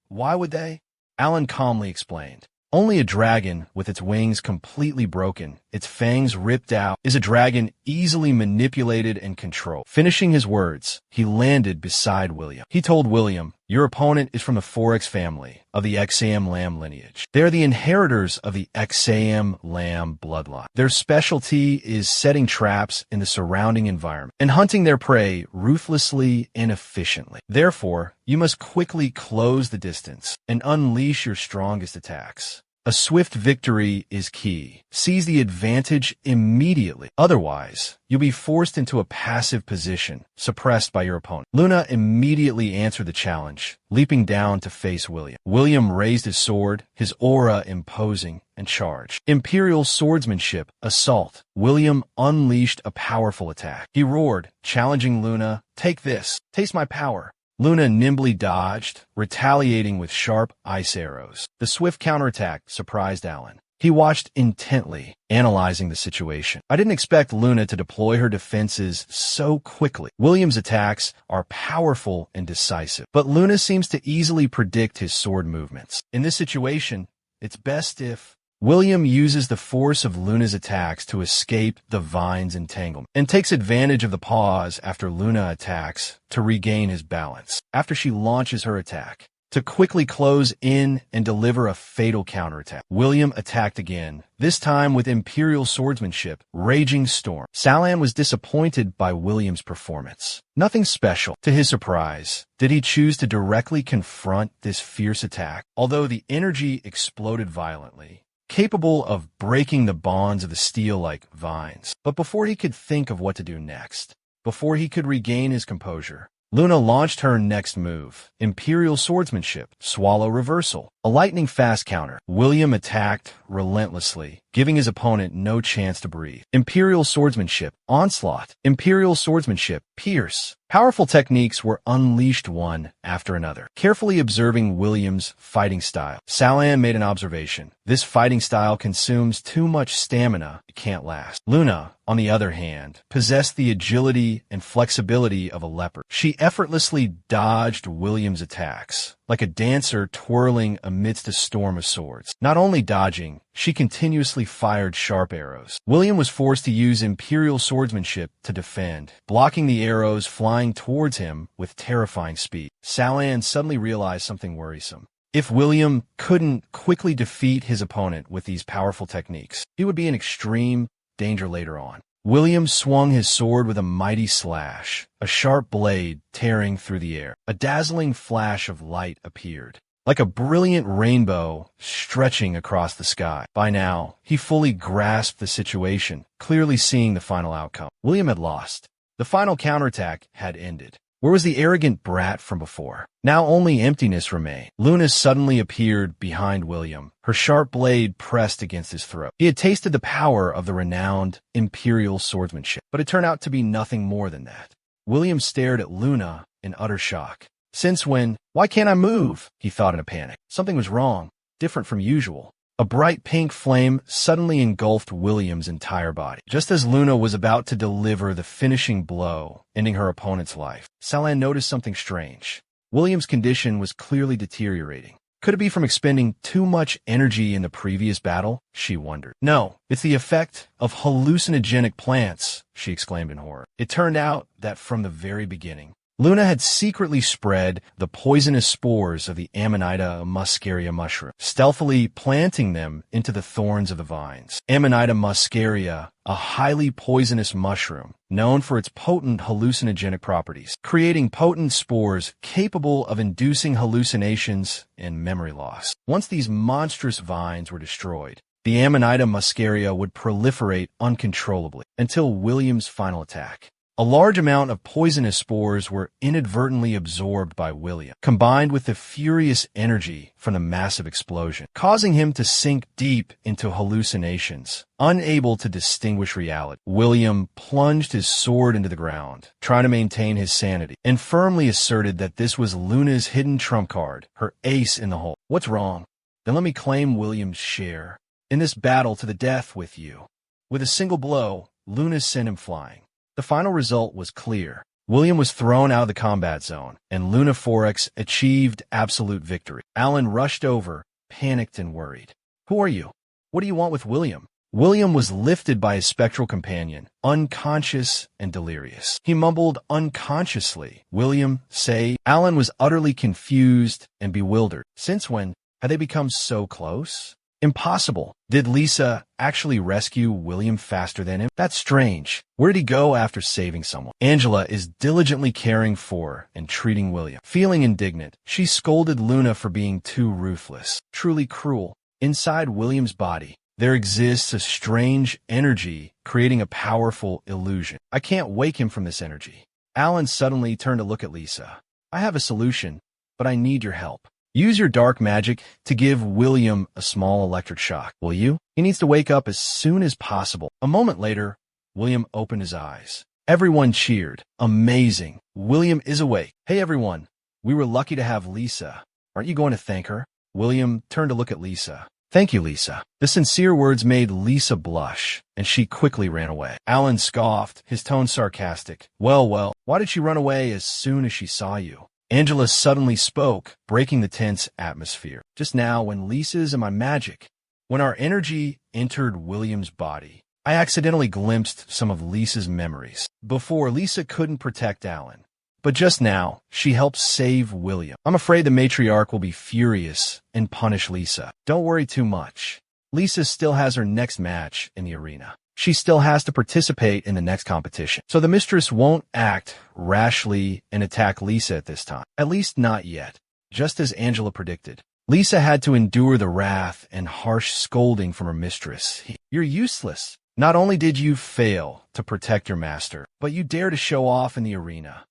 Why would they? Alan calmly explained. Only a dragon with its wings completely broken, its fangs ripped out, is a dragon easily manipulated and controlled. Finishing his words, he landed beside William. He told William, Your opponent is from the Forex family of the Exam Lamb lineage. They are the inheritors of the Exam Lamb bloodline. Their specialty is setting traps in the surrounding environment and hunting their prey ruthlessly and efficiently. Therefore, you must quickly close the distance and unleash your strongest attacks. A swift victory is key. Seize the advantage immediately. Otherwise, you'll be forced into a passive position, suppressed by your opponent. Luna immediately answered the challenge, leaping down to face William. William raised his sword, his aura imposing, and charged. Imperial swordsmanship, assault. William unleashed a powerful attack. He roared, challenging Luna, Take this. Taste my power. Luna nimbly dodged, retaliating with sharp ice arrows. The swift counterattack surprised Alan. He watched intently, analyzing the situation. I didn't expect Luna to deploy her defenses so quickly. William's attacks are powerful and decisive, but Luna seems to easily predict his sword movements. In this situation, it's best if William uses the force of Luna's attacks to escape the vine's entanglement and takes advantage of the pause after Luna attacks to regain his balance. After she launches her attack, to quickly close in and deliver a fatal counterattack. William attacked again, this time with Imperial swordsmanship, Raging Storm. Salan was disappointed by William's performance. Nothing special. To his surprise, did he choose to directly confront this fierce attack? Although the energy exploded violently, capable of breaking the bonds of the steel like vines. But before he could think of what to do next, before he could regain his composure, Luna launched her next move, Imperial swordsmanship, Swallow reversal, a lightning-fast counter. William attacked relentlessly, giving his opponent no chance to breathe. Imperial swordsmanship, onslaught, Imperial swordsmanship, pierce. Powerful techniques were unleashed one after another. Carefully observing William's fighting style, Salan made an observation. This fighting style consumes too much stamina. It can't last. Luna, on the other hand, possessed the agility and flexibility of a leopard. She effortlessly dodged William's attacks, like a dancer twirling amidst a storm of swords. Not only dodging, she continuously fired sharp arrows. William was forced to use Imperial swordsmanship to defend, blocking the arrows flying towards him with terrifying speed. Salan suddenly realized something worrisome. If William couldn't quickly defeat his opponent with these powerful techniques, he would be in extreme danger later on. William swung his sword with a mighty slash, a sharp blade tearing through the air. A dazzling flash of light appeared, like a brilliant rainbow stretching across the sky. By now, he fully grasped the situation, clearly seeing the final outcome. William had lost. The final counterattack had ended. Where was the arrogant brat from before? Now only emptiness remained. Luna suddenly appeared behind William, her sharp blade pressed against his throat. He had tasted the power of the renowned Imperial swordsmanship, but it turned out to be nothing more than that. William stared at Luna in utter shock. Since when? Why can't I move? He thought in a panic. Something was wrong, different from usual. A bright pink flame suddenly engulfed William's entire body. Just as Luna was about to deliver the finishing blow, ending her opponent's life, Salan noticed something strange. William's condition was clearly deteriorating. Could it be from expending too much energy in the previous battle? She wondered. No, it's the effect of hallucinogenic plants, she exclaimed in horror. It turned out that from the very beginning, Luna had secretly spread the poisonous spores of the Amanita muscaria mushroom, stealthily planting them into the thorns of the vines. Amanita muscaria, a highly poisonous mushroom, known for its potent hallucinogenic properties, creating potent spores capable of inducing hallucinations and memory loss. Once these monstrous vines were destroyed, the Amanita muscaria would proliferate uncontrollably until William's final attack. A large amount of poisonous spores were inadvertently absorbed by William, combined with the furious energy from the massive explosion, causing him to sink deep into hallucinations. Unable to distinguish reality, William plunged his sword into the ground, trying to maintain his sanity, and firmly asserted that this was Luna's hidden trump card, her ace in the hole. What's wrong? Then let me claim William's share in this battle to the death with you. With a single blow, Luna sent him flying. The final result was clear. William was thrown out of the combat zone, and Luna Forex achieved absolute victory. Alan rushed over, panicked and worried. Who are you? What do you want with William? William was lifted by his spectral companion, unconscious and delirious. He mumbled unconsciously, "William, say." Alan was utterly confused and bewildered. Since when had they become so close? Impossible. Did Lisa actually rescue William faster than him? That's strange. Where did he go after saving someone? Angela is diligently caring for and treating William. Feeling indignant, she scolded Luna for being too ruthless. Truly cruel. Inside William's body, there exists a strange energy creating a powerful illusion. I can't wake him from this energy. Alan suddenly turned to look at Lisa. I have a solution, but I need your help. Use your dark magic to give William a small electric shock, will you? He needs to wake up as soon as possible. A moment later, William opened his eyes. Everyone cheered. Amazing. William is awake. Hey everyone, we were lucky to have Lisa. Aren't you going to thank her? William turned to look at Lisa. Thank you, Lisa. The sincere words made Lisa blush, and she quickly ran away. Alan scoffed, his tone sarcastic. Well, why did she run away as soon as she saw you? Angela suddenly spoke, breaking the tense atmosphere. Just now, when Lisa's and my magic, when our energy entered William's body, I accidentally glimpsed some of Lisa's memories. Before, Lisa couldn't protect Alan, but just now, she helped save William. I'm afraid the matriarch will be furious and punish Lisa. Don't worry too much. Lisa still has her next match in the arena. She still has to participate in the next competition. So the mistress won't act rashly and attack Lisa at this time. At least not yet. Just as Angela predicted, Lisa had to endure the wrath and harsh scolding from her mistress. You're useless. Not only did you fail to protect your master, but you dare to show off in the arena.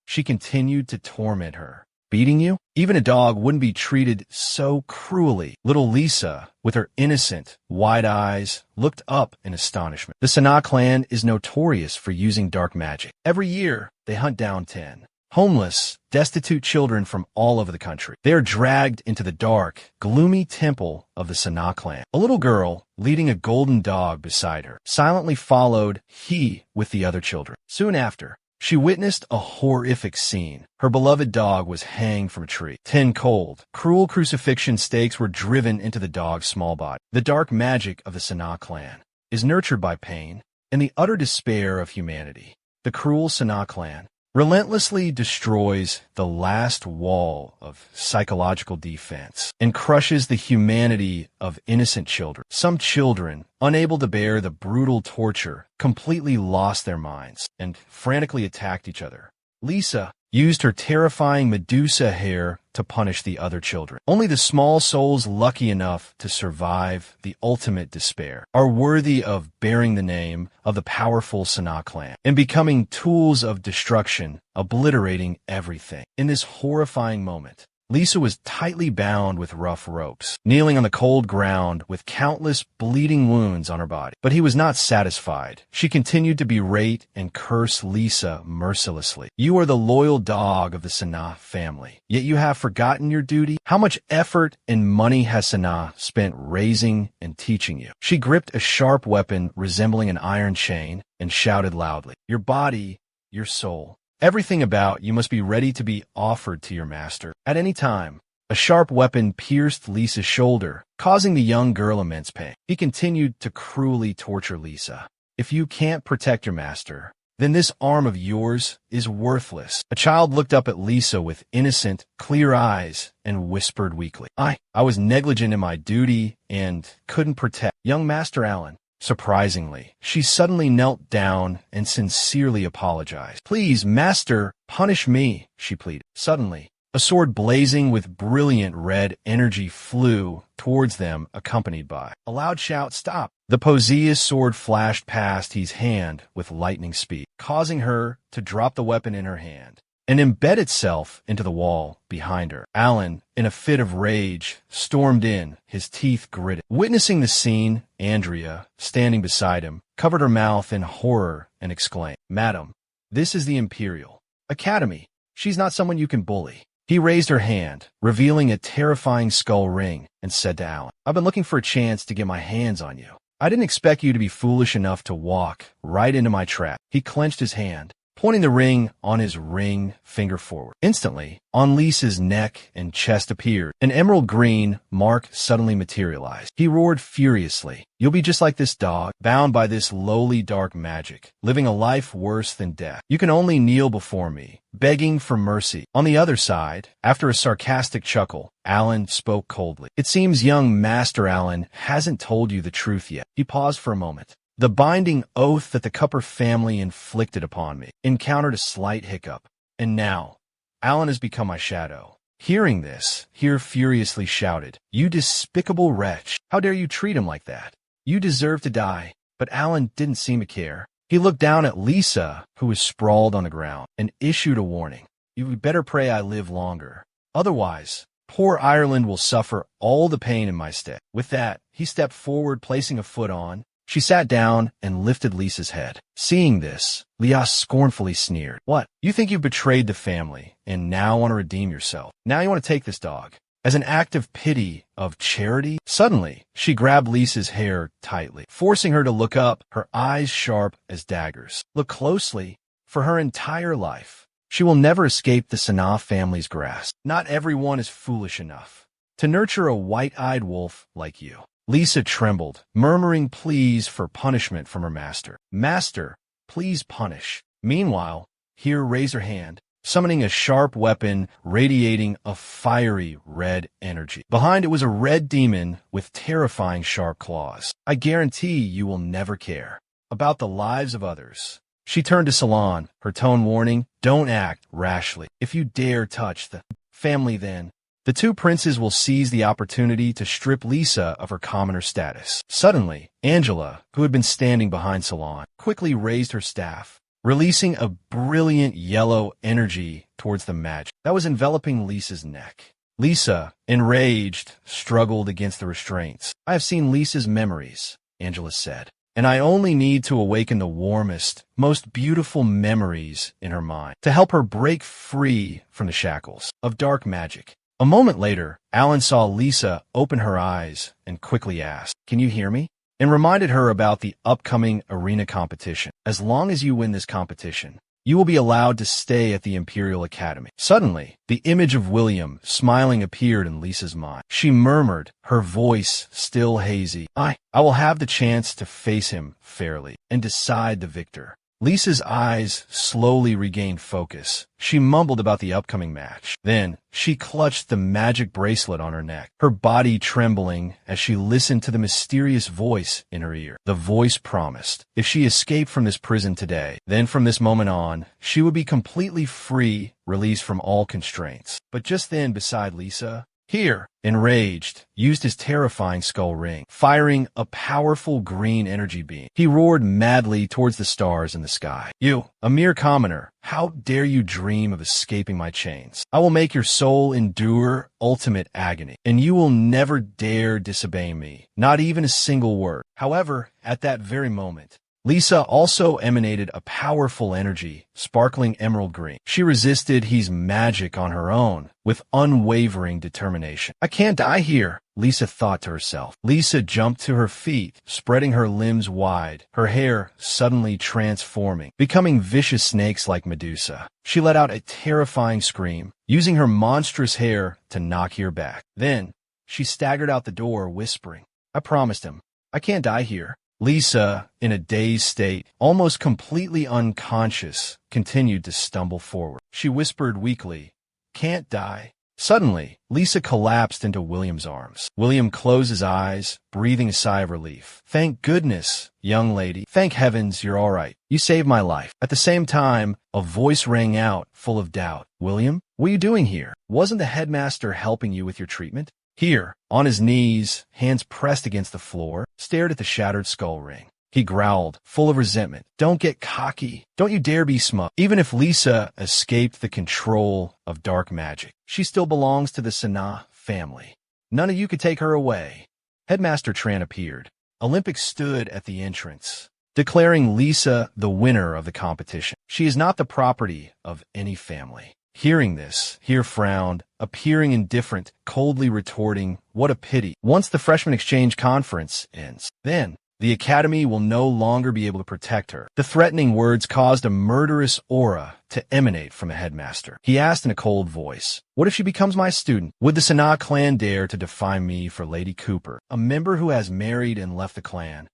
She continued to torment her. Beating you? Even a dog wouldn't be treated so cruelly. Little Lisa, with her innocent, wide eyes, looked up in astonishment. The Sanaa clan is notorious for using dark magic. Every year, they hunt down 10 homeless, destitute children from all over the country. They are dragged into the dark, gloomy temple of the Sanaa clan. A little girl, leading a golden dog beside her, silently followed he with the other children. Soon after, she witnessed a horrific scene. Her beloved dog was hanged from a tree. 10 cold, cruel crucifixion stakes were driven into the dog's small body. The dark magic of the Sanaa clan is nurtured by pain and the utter despair of humanity. The cruel Sanaa clan relentlessly destroys the last wall of psychological defense and crushes the humanity of innocent children. Some children, unable to bear the brutal torture, completely lost their minds and frantically attacked each other. Lisa used her terrifying Medusa hair to punish the other children. Only the small souls lucky enough to survive the ultimate despair are worthy of bearing the name of the powerful Sanaa clan and becoming tools of destruction, obliterating everything. In this horrifying moment, Lisa was tightly bound with rough ropes, kneeling on the cold ground with countless bleeding wounds on her body. But he was not satisfied. She continued to berate and curse Lisa mercilessly. You are the loyal dog of the Sanaa family, yet you have forgotten your duty? How much effort and money has Sanaa spent raising and teaching you? She gripped a sharp weapon resembling an iron chain and shouted loudly, your body, your soul, everything about you must be ready to be offered to your master at any time. A sharp weapon pierced Lisa's shoulder, causing the young girl immense pain. He continued to cruelly torture Lisa. If you can't protect your master, then this arm of yours is worthless. A child looked up at Lisa with innocent, clear eyes and whispered weakly, I was negligent in my duty and couldn't protect. Young Master Alan, Surprisingly, she suddenly knelt down and sincerely apologized. "Please, master, punish me," she pleaded. Suddenly, a sword blazing with brilliant red energy flew towards them, accompanied by a loud shout, "Stop!" The Posea's sword flashed past his hand with lightning speed, causing her to drop the weapon in her hand and embed itself into the wall behind her. Alan, in a fit of rage, stormed in, his teeth gritted. Witnessing the scene, Andrea, standing beside him, covered her mouth in horror and exclaimed, "Madam, this is the Imperial Academy. She's not someone you can bully." He raised her hand, revealing a terrifying skull ring, and said to Alan, "I've been looking for a chance to get my hands on you. I didn't expect you to be foolish enough to walk right into my trap." He clenched his hand, pointing the ring on his ring finger forward. Instantly, on Lisa's neck and chest appeared an emerald green mark suddenly materialized. He roared furiously, "You'll be just like this dog, bound by this lowly dark magic, living a life worse than death. You can only kneel before me, begging for mercy." On the other side, after a sarcastic chuckle, Alan spoke coldly. "It seems young Master Alan hasn't told you the truth yet." He paused for a moment. "The binding oath that the Cupper family inflicted upon me encountered a slight hiccup, and now Alan has become my shadow." Hearing this, he furiously shouted, "You despicable wretch! How dare you treat him like that? You deserve to die." But Alan didn't seem to care. He looked down at Lisa, who was sprawled on the ground, and issued a warning. "You had better pray I live longer. Otherwise, poor Ireland will suffer all the pain in my stead." With that, he stepped forward, placing a foot on. She sat down and lifted Lisa's head. Seeing this, Lias scornfully sneered. "What? You think you've betrayed the family and now want to redeem yourself? Now you want to take this dog as an act of pity, of charity?" Suddenly, she grabbed Lisa's hair tightly, forcing her to look up, her eyes sharp as daggers. "Look closely. For her entire life, she will never escape the Sanaa family's grasp. Not everyone is foolish enough to nurture a white-eyed wolf like you." Lisa trembled, murmuring pleas for punishment from her master. "Master, please punish." Meanwhile, Here raised her hand, summoning a sharp weapon radiating a fiery red energy. Behind it was a red demon with terrifying sharp claws. "I guarantee you will never care about the lives of others." She turned to Salon, her tone warning, "Don't act rashly. If you dare touch the family, then..." The two princes will seize the opportunity to strip Lisa of her commoner status. Suddenly, Angela, who had been standing behind Salon, quickly raised her staff, releasing a brilliant yellow energy towards the magic that was enveloping Lisa's neck. Lisa, enraged, struggled against the restraints. "I have seen Lisa's memories," Angela said, "and I only need to awaken the warmest, most beautiful memories in her mind to help her break free from the shackles of dark magic." A moment later, Alan saw Lisa open her eyes and quickly asked, "Can you hear me?" and reminded her about the upcoming arena competition. "As long as you win this competition, you will be allowed to stay at the Imperial Academy." Suddenly, the image of William smiling appeared in Lisa's mind. She murmured, her voice still hazy, I will have the chance to face him fairly and decide the victor." Lisa's eyes slowly regained focus. She mumbled about the upcoming match. Then, she clutched the magic bracelet on her neck, her body trembling as she listened to the mysterious voice in her ear. The voice promised, if she escaped from this prison today, then from this moment on, she would be completely free, released from all constraints. But just then, beside Lisa, Here, enraged, used his terrifying skull ring, firing a powerful green energy beam. He roared madly towards the stars in the sky. "You, a mere commoner, how dare you dream of escaping my chains? I will make your soul endure ultimate agony, and you will never dare disobey me, not even a single word." However, at that very moment, Lisa also emanated a powerful energy, sparkling emerald green. She resisted his magic on her own, with unwavering determination. "I can't die here," Lisa thought to herself. Lisa jumped to her feet, spreading her limbs wide, her hair suddenly transforming, becoming vicious snakes like Medusa. She let out a terrifying scream, using her monstrous hair to knock her back. Then, she staggered out the door, whispering, "I promised him. I can't die here." Lisa, in a dazed state, almost completely unconscious, continued to stumble forward. She whispered weakly, "Can't die? Suddenly, Lisa collapsed into William's arms. William closed his eyes, breathing a sigh of relief. "Thank goodness, young lady. Thank heavens you're all right. You saved my life." At the same time, a voice rang out, full of doubt. "William, what are you doing here? Wasn't the headmaster helping you with your treatment?" Here, on his knees, hands pressed against the floor, stared at the shattered skull ring. He growled, full of resentment. "Don't get cocky. Don't you dare be smug. Even if Lisa escaped the control of dark magic, she still belongs to the Sana family. None of you could take her away." Headmaster Tran appeared. Olympic stood at the entrance, declaring Lisa the winner of the competition. "She is not the property of any family." Hearing this, Here frowned, appearing indifferent, coldly retorting, "What a pity. Once the freshman exchange conference ends, then the academy will no longer be able to protect her." The threatening words caused a murderous aura to emanate from a headmaster. He asked in a cold voice, "What if she becomes my student? Would the Sana clan dare to defy me for Lady Cooper, a member who has married and left the clan,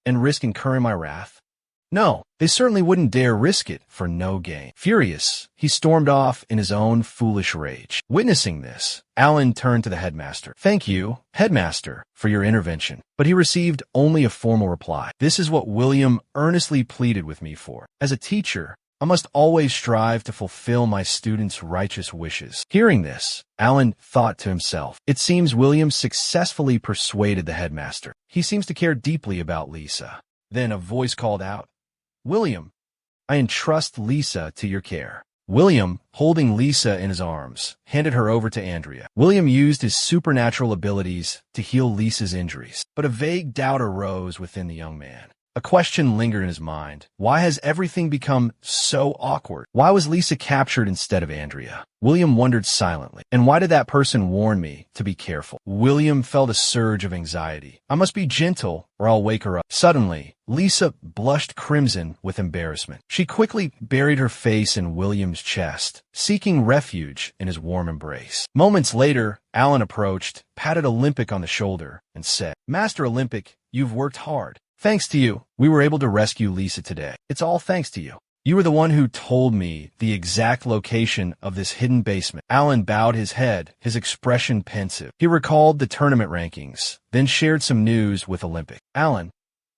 and risk incurring my wrath? No, they certainly wouldn't dare risk it for no gain." Furious, he stormed off in his own foolish rage. Witnessing this, Alan turned to the headmaster. "Thank you, headmaster, for your intervention." But he received only a formal reply. "This is what William earnestly pleaded with me for. As a teacher, I must always strive to fulfill my students' righteous wishes." Hearing this, Alan thought to himself, "It seems William successfully persuaded the headmaster. He seems to care deeply about Lisa." Then a voice called out, "William, I entrust Lisa to your care." William, holding Lisa in his arms, handed her over to Andrea. William used his supernatural abilities to heal Lisa's injuries, but a vague doubt arose within the young man. A question lingered in his mind. Why has everything become so awkward? Why was Lisa captured instead of Andrea? William wondered silently. And why did that person warn me to be careful? William felt a surge of anxiety. "I must be gentle or I'll wake her up." Suddenly, Lisa blushed crimson with embarrassment. She quickly buried her face in William's chest, seeking refuge in his warm embrace. Moments later, Alan approached, patted Olympic on the shoulder, and said, "Master Olympic, you've worked hard. Thanks to you, we were able to rescue Lisa today. It's all thanks to you. You were the one who told me the exact location of this hidden basement." Alan bowed his head, his expression pensive. He recalled the tournament rankings, then shared some news with Olympic. "Alan,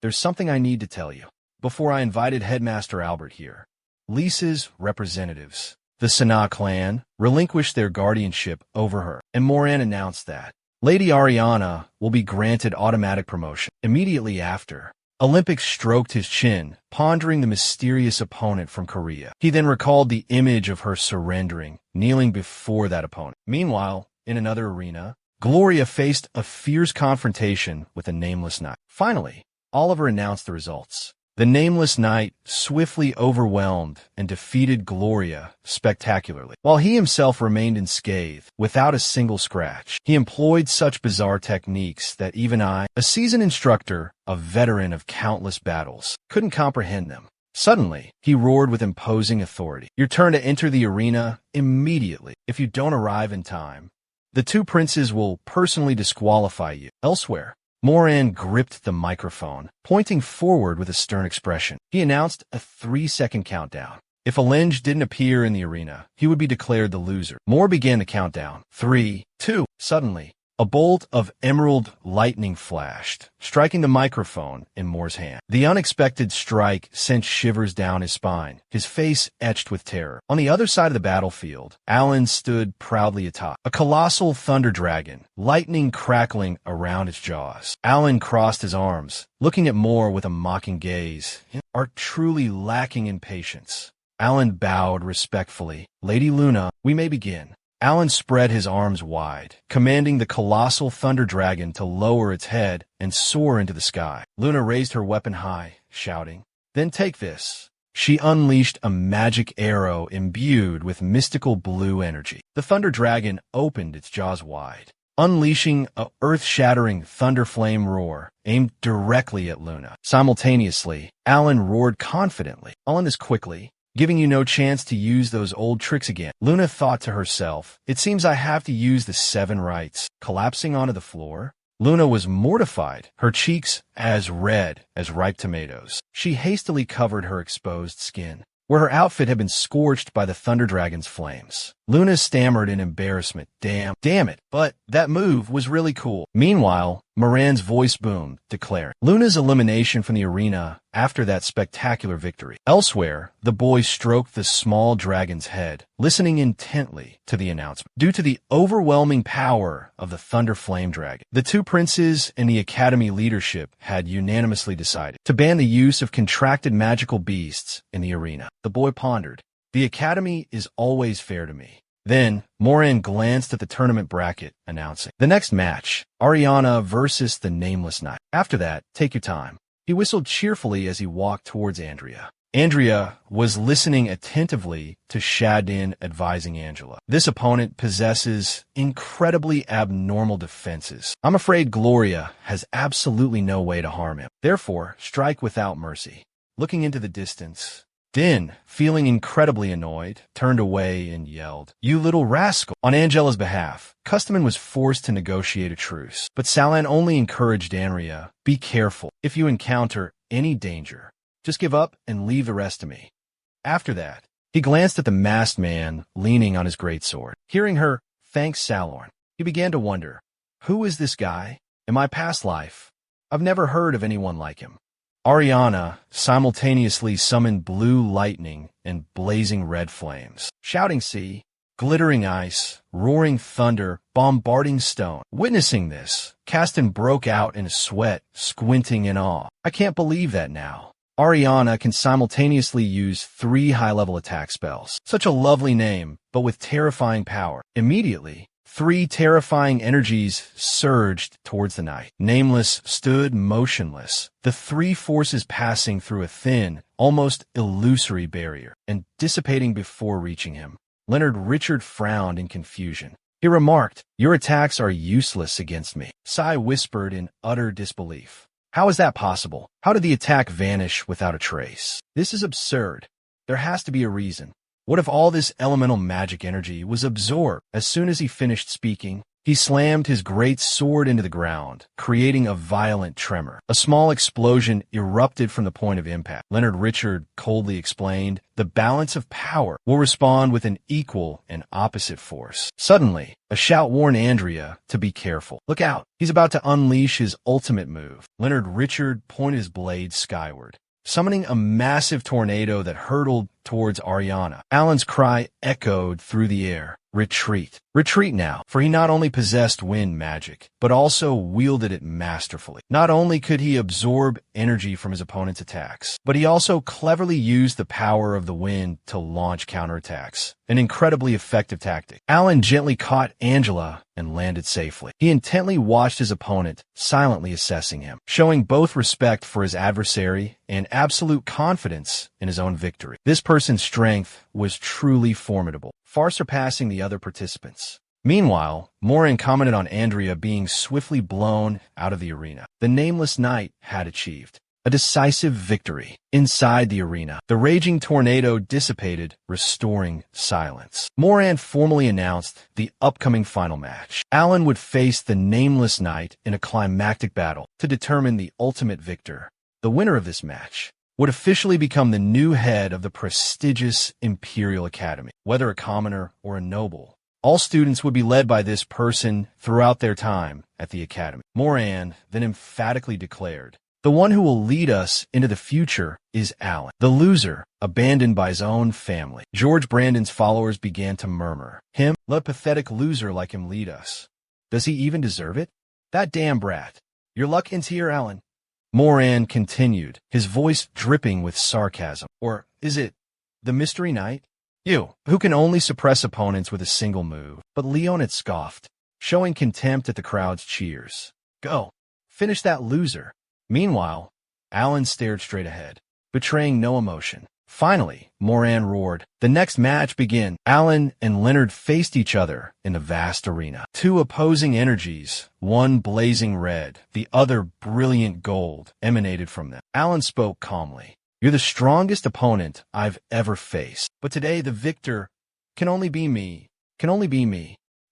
there's something I need to tell you. Before I invited Headmaster Albert here, Lisa's representatives, the Sana clan, relinquished their guardianship over her, and Moran announced that Lady Ariana will be granted automatic promotion." Immediately after, Olympic stroked his chin, pondering the mysterious opponent from Korea. He then recalled the image of her surrendering, kneeling before that opponent. Meanwhile, in another arena, Gloria faced a fierce confrontation with a nameless knight. Finally, Oliver announced the results. The nameless knight swiftly overwhelmed and defeated Gloria spectacularly, while he himself remained unscathed, without a single scratch. He employed such bizarre techniques that even I, a seasoned instructor, a veteran of countless battles, couldn't comprehend them. Suddenly, he roared with imposing authority. "Your turn to enter the arena immediately. If you don't arrive in time, the two princes will personally disqualify you. Elsewhere." Moran gripped the microphone, pointing forward with a stern expression. He announced a 3-second countdown. If Alenge didn't appear in the arena, he would be declared the loser. Moore began the countdown. 3, 2. Suddenly, a bolt of emerald lightning flashed, striking the microphone in Moore's hand. The unexpected strike sent shivers down his spine, his face etched with terror. On the other side of the battlefield, Alan stood proudly atop, a colossal thunder dragon, lightning crackling around its jaws. Alan crossed his arms, looking at Moore with a mocking gaze. "Are truly lacking in patience." Alan bowed respectfully. "Lady Luna, we may begin." Alan spread his arms wide, commanding the colossal thunder dragon to lower its head and soar into the sky. Luna raised her weapon high, shouting, "Then take this." She unleashed a magic arrow imbued with mystical blue energy. The thunder dragon opened its jaws wide, unleashing a earth-shattering thunder flame roar aimed directly at Luna. Simultaneously, Alan roared confidently, "I'll end this quickly, giving you no chance to use those old tricks again." Luna thought to herself, "It seems I have to use the 7 rights." Collapsing onto the floor, Luna was mortified, her cheeks as red as ripe tomatoes. She hastily covered her exposed skin, where her outfit had been scorched by the Thunder Dragon's flames. Luna stammered in embarrassment. Damn it. But that move was really cool. Meanwhile, Moran's voice boomed, declaring Luna's elimination from the arena after that spectacular victory. Elsewhere, the boy stroked the small dragon's head, listening intently to the announcement. Due to the overwhelming power of the Thunder Flame Dragon, the two princes and the Academy leadership had unanimously decided to ban the use of contracted magical beasts in the arena. The boy pondered. The Academy is always fair to me. Then, Moran glanced at the tournament bracket, announcing, the next match, Ariana versus the Nameless Knight. After that, take your time. He whistled cheerfully as he walked towards Andrea. Andrea was listening attentively to Shadin advising Angela. This opponent possesses incredibly abnormal defenses. I'm afraid Gloria has absolutely no way to harm him. Therefore, strike without mercy. Looking into the distance, Din, feeling incredibly annoyed, turned away and yelled, "You little rascal!" On Angela's behalf, Customan was forced to negotiate a truce, but Salan only encouraged Andrea, be careful. If you encounter any danger, just give up and leave the rest to me. After that, he glanced at the masked man leaning on his greatsword. Hearing her thank Salorn, he began to wonder, who is this guy? In my past life, I've never heard of anyone like him. Ariana simultaneously summoned blue lightning and blazing red flames. Shouting sea, glittering ice, roaring thunder, bombarding stone. Witnessing this, Caston broke out in a sweat, squinting in awe. I can't believe that now. Ariana can simultaneously use 3 high-level attack spells. Such a lovely name, but with terrifying power. Immediately, 3 terrifying energies surged towards the knight. Nameless stood motionless, the 3 forces passing through a thin, almost illusory barrier, and dissipating before reaching him. Leonard Richard frowned in confusion. He remarked, "Your attacks are useless against me." Sai whispered in utter disbelief. "How is that possible? How did the attack vanish without a trace? This is absurd. There has to be a reason. What if all this elemental magic energy was absorbed?" As soon as he finished speaking, he slammed his great sword into the ground, creating a violent tremor. A small explosion erupted from the point of impact. Leonard Richard coldly explained, "The balance of power will respond with an equal and opposite force." Suddenly, a shout warned Andrea to be careful. "Look out, he's about to unleash his ultimate move." Leonard Richard pointed his blade skyward, summoning a massive tornado that hurtled towards Ariana. Alan's cry echoed through the air. Retreat. Retreat now, for he not only possessed wind magic, but also wielded it masterfully. Not only could he absorb energy from his opponent's attacks, but he also cleverly used the power of the wind to launch counterattacks. An incredibly effective tactic. Alan gently caught Angela and landed safely. He intently watched his opponent, silently assessing him, showing both respect for his adversary and absolute confidence in his own victory. This person's strength was truly formidable, far surpassing the other participants. Meanwhile, Moran commented on Andrea being swiftly blown out of the arena. The Nameless Knight had achieved a decisive victory. Inside the arena, the raging tornado dissipated, restoring silence. Moran formally announced the upcoming final match. Alan would face the Nameless Knight in a climactic battle to determine the ultimate victor. The winner of this match would officially become the new head of the prestigious Imperial Academy. Whether a commoner or a noble, all students would be led by this person throughout their time at the Academy. Moran then emphatically declared, "The one who will lead us into the future is Alan, the loser, abandoned by his own family." George Brandon's followers began to murmur, "Him? Let a pathetic loser like him lead us. Does he even deserve it? That damn brat. Your luck ends here, Alan." Moran continued, his voice dripping with sarcasm. "Or is it the Mystery Knight? You, who can only suppress opponents with a single move." But Leon had scoffed, showing contempt at the crowd's cheers. "Go, finish that loser." Meanwhile, Alan stared straight ahead, betraying no emotion. Finally, Moran roared. The next match began. Alan and Leonard faced each other in the vast arena. 2 opposing energies, one blazing red, the other brilliant gold, emanated from them. Alan spoke calmly. "You're the strongest opponent I've ever faced, but today the victor can only be me.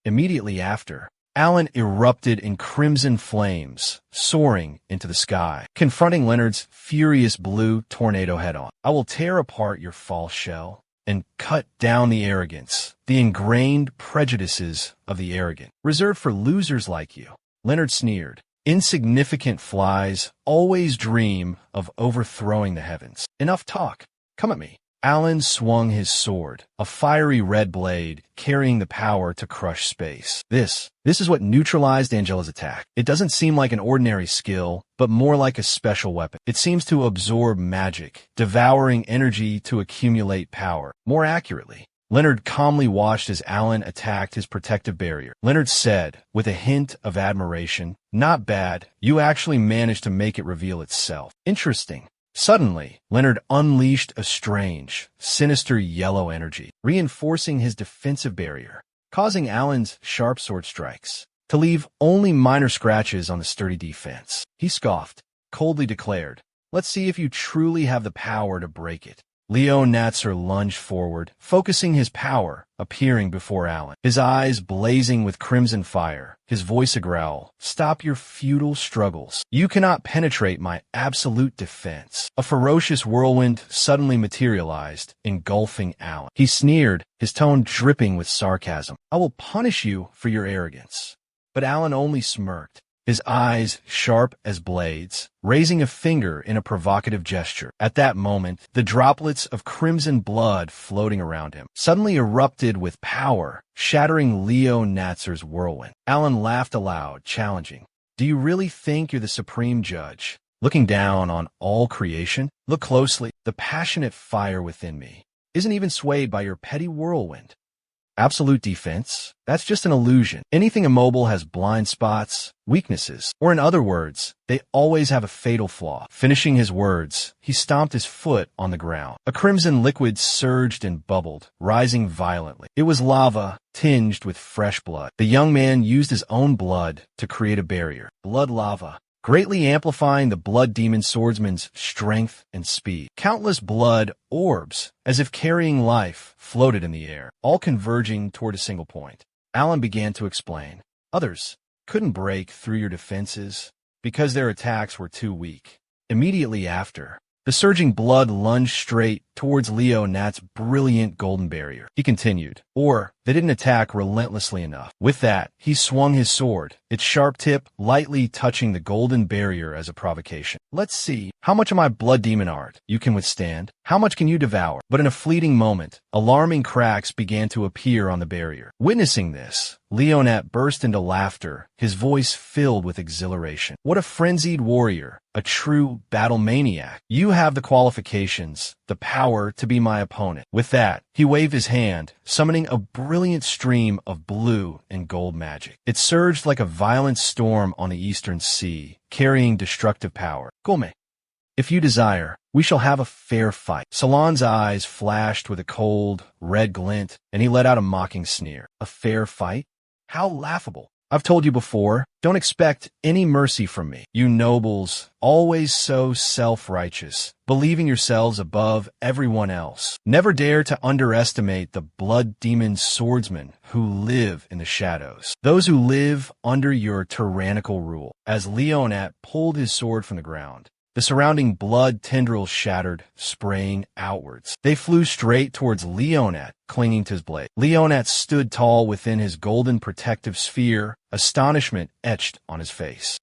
Immediately after, Alan erupted in crimson flames, soaring into the sky, confronting Leonard's furious blue tornado head-on. "I will tear apart your false shell. and cut down the arrogance, the ingrained prejudices of the arrogant, reserved for losers like you. Leonard sneered. Insignificant flies always dream of overthrowing the heavens. Enough talk. Come at me. Alan swung his sword, a fiery red blade carrying the power to crush space. This is what neutralized Angela's attack. It doesn't seem like an ordinary skill, but more like a special weapon. It seems to absorb magic, devouring energy to accumulate power. More accurately, Leonard calmly watched as Alan attacked his protective barrier. Leonard said, with a hint of admiration, "Not bad. You actually managed to make it reveal itself. Interesting." Suddenly, Leonard unleashed a strange, sinister yellow energy, reinforcing his defensive barrier, causing Alan's sharp sword strikes to leave only minor scratches on the sturdy defense. He scoffed, coldly declared, "Let's see if you truly have the power to break it." Leo Natzer lunged forward, focusing his power, appearing before Alan, his eyes blazing with crimson fire, his voice a growl. "Stop your futile struggles. You cannot penetrate my absolute defense." A ferocious whirlwind suddenly materialized, engulfing Alan. He sneered, his tone dripping with sarcasm. "I will punish you for your arrogance." But Alan only smirked, his eyes sharp as blades, raising a finger in a provocative gesture. At that moment, the droplets of crimson blood floating around him suddenly erupted with power, shattering Leo Natzer's whirlwind. Alan laughed aloud, challenging, "Do you really think you're the supreme judge, looking down on all creation? Look closely. The passionate fire within me isn't even swayed by your petty whirlwind. Absolute defense? That's just an illusion. Anything immobile has blind spots, weaknesses, or in other words, they always have a fatal flaw." Finishing his words, he stomped his foot on the ground. A crimson liquid surged and bubbled, rising violently. It was lava, tinged with fresh blood. The young man used his own blood to create a barrier. Blood lava, greatly amplifying the blood demon swordsman's strength and speed. Countless blood orbs, as if carrying life, floated in the air, all converging toward a single point. Alan began to explain. "Others couldn't break through your defenses because their attacks were too weak." Immediately after, the surging blood lunged straight towards Leo Nat's brilliant golden barrier. He continued, "Or they didn't attack relentlessly enough." With that, he swung his sword, its sharp tip lightly touching the golden barrier as a provocation. "Let's see how much of my blood demon art you can withstand. How much can you devour?" But in a fleeting moment, alarming cracks began to appear on the barrier. Witnessing this, Leonat burst into laughter, his voice filled with exhilaration. "What a frenzied warrior, a true battle maniac. You have the qualifications, the power to be my opponent." With that, he waved his hand, summoning a brilliant stream of blue and gold magic. It surged like a violent storm on the eastern sea, carrying destructive power. "Come. If you desire, we shall have a fair fight." Salon's eyes flashed with a cold, red glint, and he let out a mocking sneer. "A fair fight? How laughable. I've told you before, don't expect any mercy from me. You nobles, always so self-righteous, believing yourselves above everyone else. Never dare to underestimate the blood demon swordsmen who live in the shadows, those who live under your tyrannical rule." As Leonat pulled his sword from the ground, the surrounding blood tendrils shattered, spraying outwards. They flew straight towards Leonat, clinging to his blade. Leonat stood tall within his golden protective sphere, astonishment etched on his face.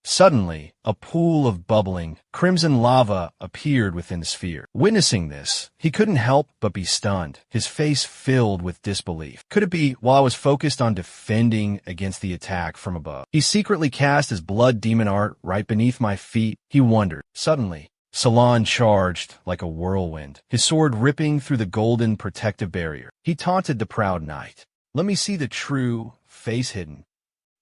Suddenly, a pool of bubbling, crimson lava appeared within the sphere. Witnessing this, he couldn't help but be stunned, his face filled with disbelief. Could it be while I was focused on defending against the attack from above? He secretly cast his blood demon art right beneath my feet, he wondered. Suddenly, Salon charged like a whirlwind, his sword ripping through the golden protective barrier. He taunted the proud knight. "Let me see the true face hidden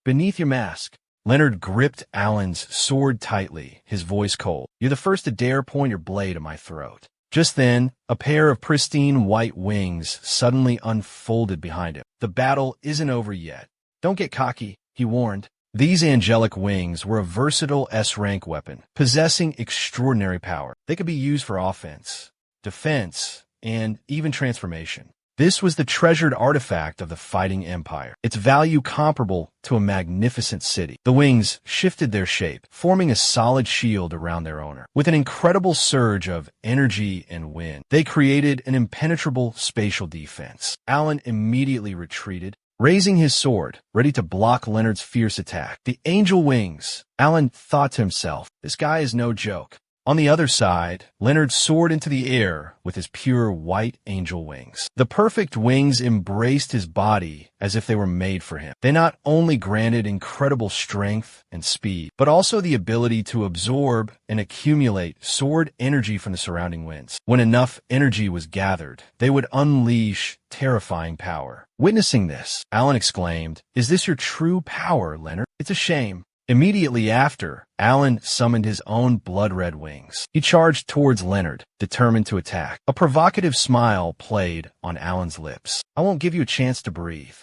beneath your mask." Leonard gripped Alan's sword tightly, his voice cold. "You're the first to dare point your blade at my throat." Just then, a pair of pristine white wings suddenly unfolded behind him. "The battle isn't over yet. Don't get cocky," he warned. These angelic wings were a versatile S-rank weapon, possessing extraordinary power. They could be used for offense, defense, and even transformation. This was the treasured artifact of the fighting empire, its value comparable to a magnificent city. The wings shifted their shape, forming a solid shield around their owner. With an incredible surge of energy and wind, they created an impenetrable spatial defense. Alan immediately retreated, raising his sword, ready to block Leonard's fierce attack. The angel wings. Alan thought to himself, this guy is no joke. On the other side, Leonard soared into the air with his pure white angel wings. The perfect wings embraced his body as if they were made for him. They not only granted incredible strength and speed, but also the ability to absorb and accumulate sword energy from the surrounding winds. When enough energy was gathered, they would unleash terrifying power. Witnessing this, Alan exclaimed, "Is this your true power, Leonard? It's a shame." Immediately after, Alan summoned his own blood-red wings. He charged towards Leonard, determined to attack. A provocative smile played on Alan's lips. "I won't give you a chance to breathe."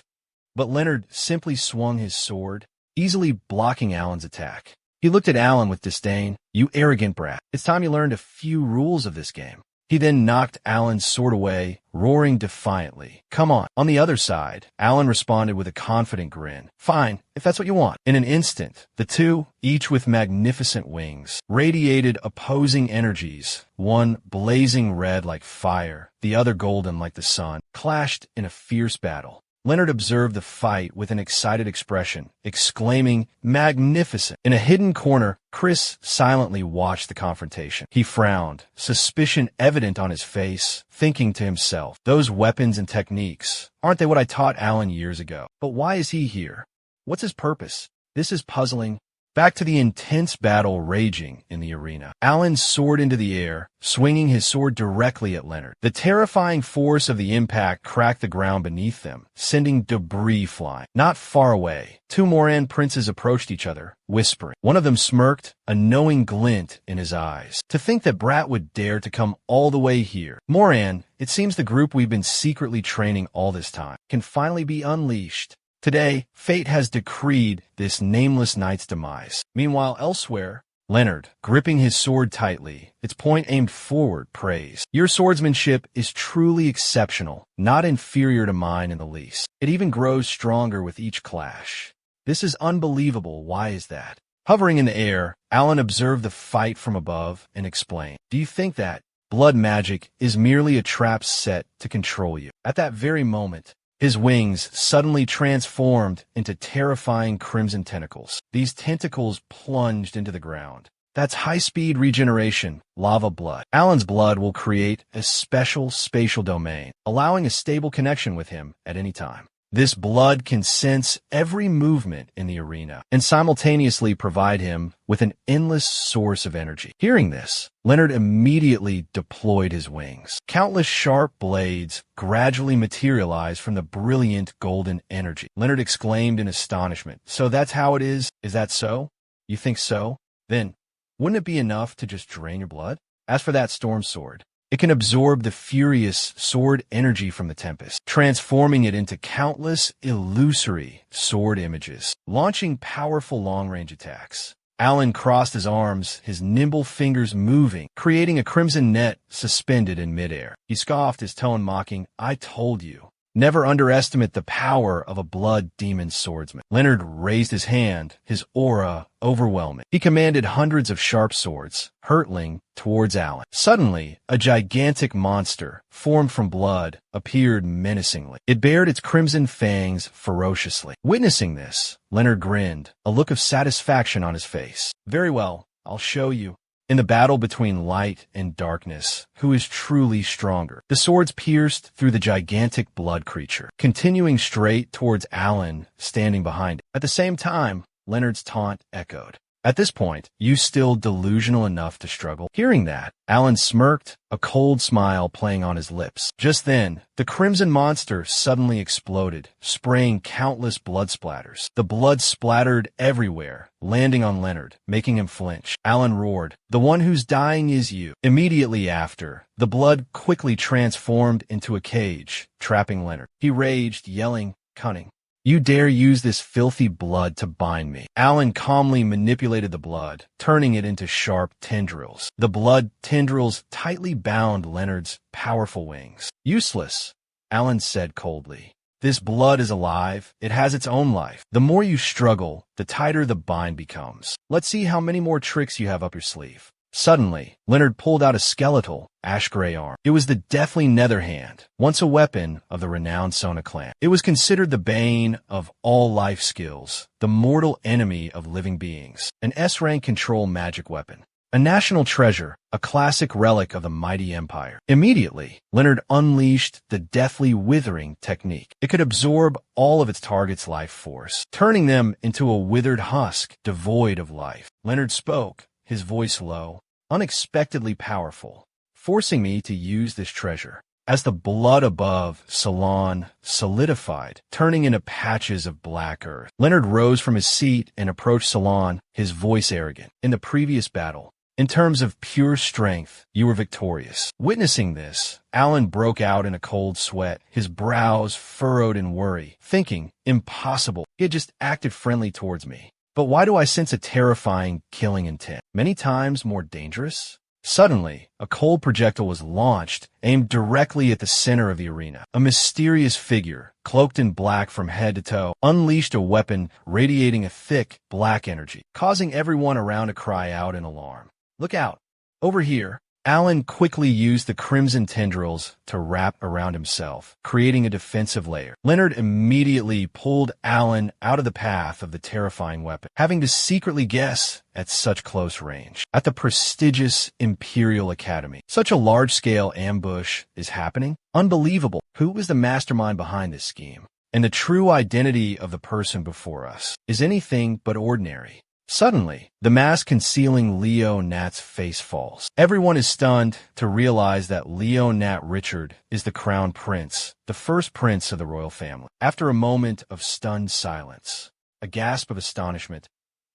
But Leonard simply swung his sword, easily blocking Alan's attack. He looked at Alan with disdain. "You arrogant brat. It's time you learned a few rules of this game." He then knocked Alan's sword away, roaring defiantly, "Come on." On the other side, Alan responded with a confident grin. "Fine, if that's what you want." In an instant, the two, each with magnificent wings, radiated opposing energies, one blazing red like fire, the other golden like the sun, clashed in a fierce battle. Leonard observed the fight with an excited expression, exclaiming, "Magnificent!" In a hidden corner, Chris silently watched the confrontation. He frowned, suspicion evident on his face, thinking to himself, "Those weapons and techniques, aren't they what I taught Alan years ago? But why is he here? What's his purpose? This is puzzling." Back to the intense battle raging in the arena. Alan soared into the air, swinging his sword directly at Leonard. The terrifying force of the impact cracked the ground beneath them, sending debris flying. Not far away, two Moran princes approached each other, whispering. One of them smirked, a knowing glint in his eyes. "To think that Brat would dare to come all the way here. Moran, it seems the group we've been secretly training all this time can finally be unleashed. Today, fate has decreed this nameless knight's demise." Meanwhile, elsewhere, Leonard, gripping his sword tightly, its point aimed forward, praised. "Your swordsmanship is truly exceptional, not inferior to mine in the least. It even grows stronger with each clash. This is unbelievable. Why is that?" Hovering in the air, Alan observed the fight from above and explained, "Do you think that blood magic is merely a trap set to control you?" At that very moment, his wings suddenly transformed into terrifying crimson tentacles. These tentacles plunged into the ground. That's high-speed regeneration, lava blood. Alan's blood will create a special spatial domain, allowing a stable connection with him at any time. This blood can sense every movement in the arena and simultaneously provide him with an endless source of energy. Hearing this, Leonard immediately deployed his wings. Countless sharp blades gradually materialized from the brilliant golden energy. Leonard exclaimed in astonishment, "So that's how it is? Is that so? You think so? Then, wouldn't it be enough to just drain your blood? As for that storm sword, it can absorb the furious sword energy from the tempest, transforming it into countless illusory sword images, launching powerful long-range attacks." Alan crossed his arms, his nimble fingers moving, creating a crimson net suspended in midair. He scoffed, his tone mocking, "I told you. Never underestimate the power of a blood demon swordsman." Leonard raised his hand, his aura overwhelming. He commanded hundreds of sharp swords, hurtling towards Alan. Suddenly, a gigantic monster, formed from blood, appeared menacingly. It bared its crimson fangs ferociously. Witnessing this, Leonard grinned, a look of satisfaction on his face. "Very well, I'll show you." In the battle between light and darkness, who is truly stronger? The swords pierced through the gigantic blood creature, continuing straight towards Alan, standing behind it. At the same time, Leonard's taunt echoed. At this point, "You still delusional enough to struggle?" Hearing that, Alan smirked, a cold smile playing on his lips. Just then, the crimson monster suddenly exploded, spraying countless blood splatters. The blood splattered everywhere, landing on Leonard, making him flinch. Alan roared, "The one who's dying is you." Immediately after, the blood quickly transformed into a cage, trapping Leonard. He raged, yelling, "Cunning. You dare use this filthy blood to bind me." Alan calmly manipulated the blood, turning it into sharp tendrils. The blood tendrils tightly bound Leonard's powerful wings. "Useless. Alan said coldly. This blood is alive. It has its own life. The more you struggle, the tighter the bind becomes. Let's see how many more tricks you have up your sleeve. Suddenly, Leonard pulled out a skeletal, ash-gray arm. It was the deathly Netherhand, once a weapon of the renowned Sona clan. It was considered the bane of all life skills, the mortal enemy of living beings, an S-rank control magic weapon. A national treasure, a classic relic of the mighty empire. Immediately, Leonard unleashed the deathly withering technique. It could absorb all of its target's life force, turning them into a withered husk devoid of life. Leonard spoke, his voice low, unexpectedly powerful, forcing me to use this treasure. As the blood above Salon solidified, turning into patches of black earth, Leonard rose from his seat and approached Salon, his voice arrogant. In the previous battle, in terms of pure strength, you were victorious. Witnessing this, Alan broke out in a cold sweat, his brows furrowed in worry, thinking, impossible. He had just acted friendly towards me. But why do I sense a terrifying, killing intent? Many times more dangerous? Suddenly, a cold projectile was launched, aimed directly at the center of the arena. A mysterious figure, cloaked in black from head to toe, unleashed a weapon radiating a thick, black energy, causing everyone around to cry out in alarm. Look out! Over here! Alan quickly used the crimson tendrils to wrap around himself, creating a defensive layer. Leonard immediately pulled Alan out of the path of the terrifying weapon, having to secretly guess at such close range. At the prestigious Imperial Academy, such a large-scale ambush is happening? Unbelievable. Who was the mastermind behind this scheme? And the true identity of the person before us is anything but ordinary. Suddenly, the mask concealing Leo Nat's face falls. Everyone is stunned to realize that Leo Nat Richard is the crown prince, the first prince of the royal family. After a moment of stunned silence, a gasp of astonishment.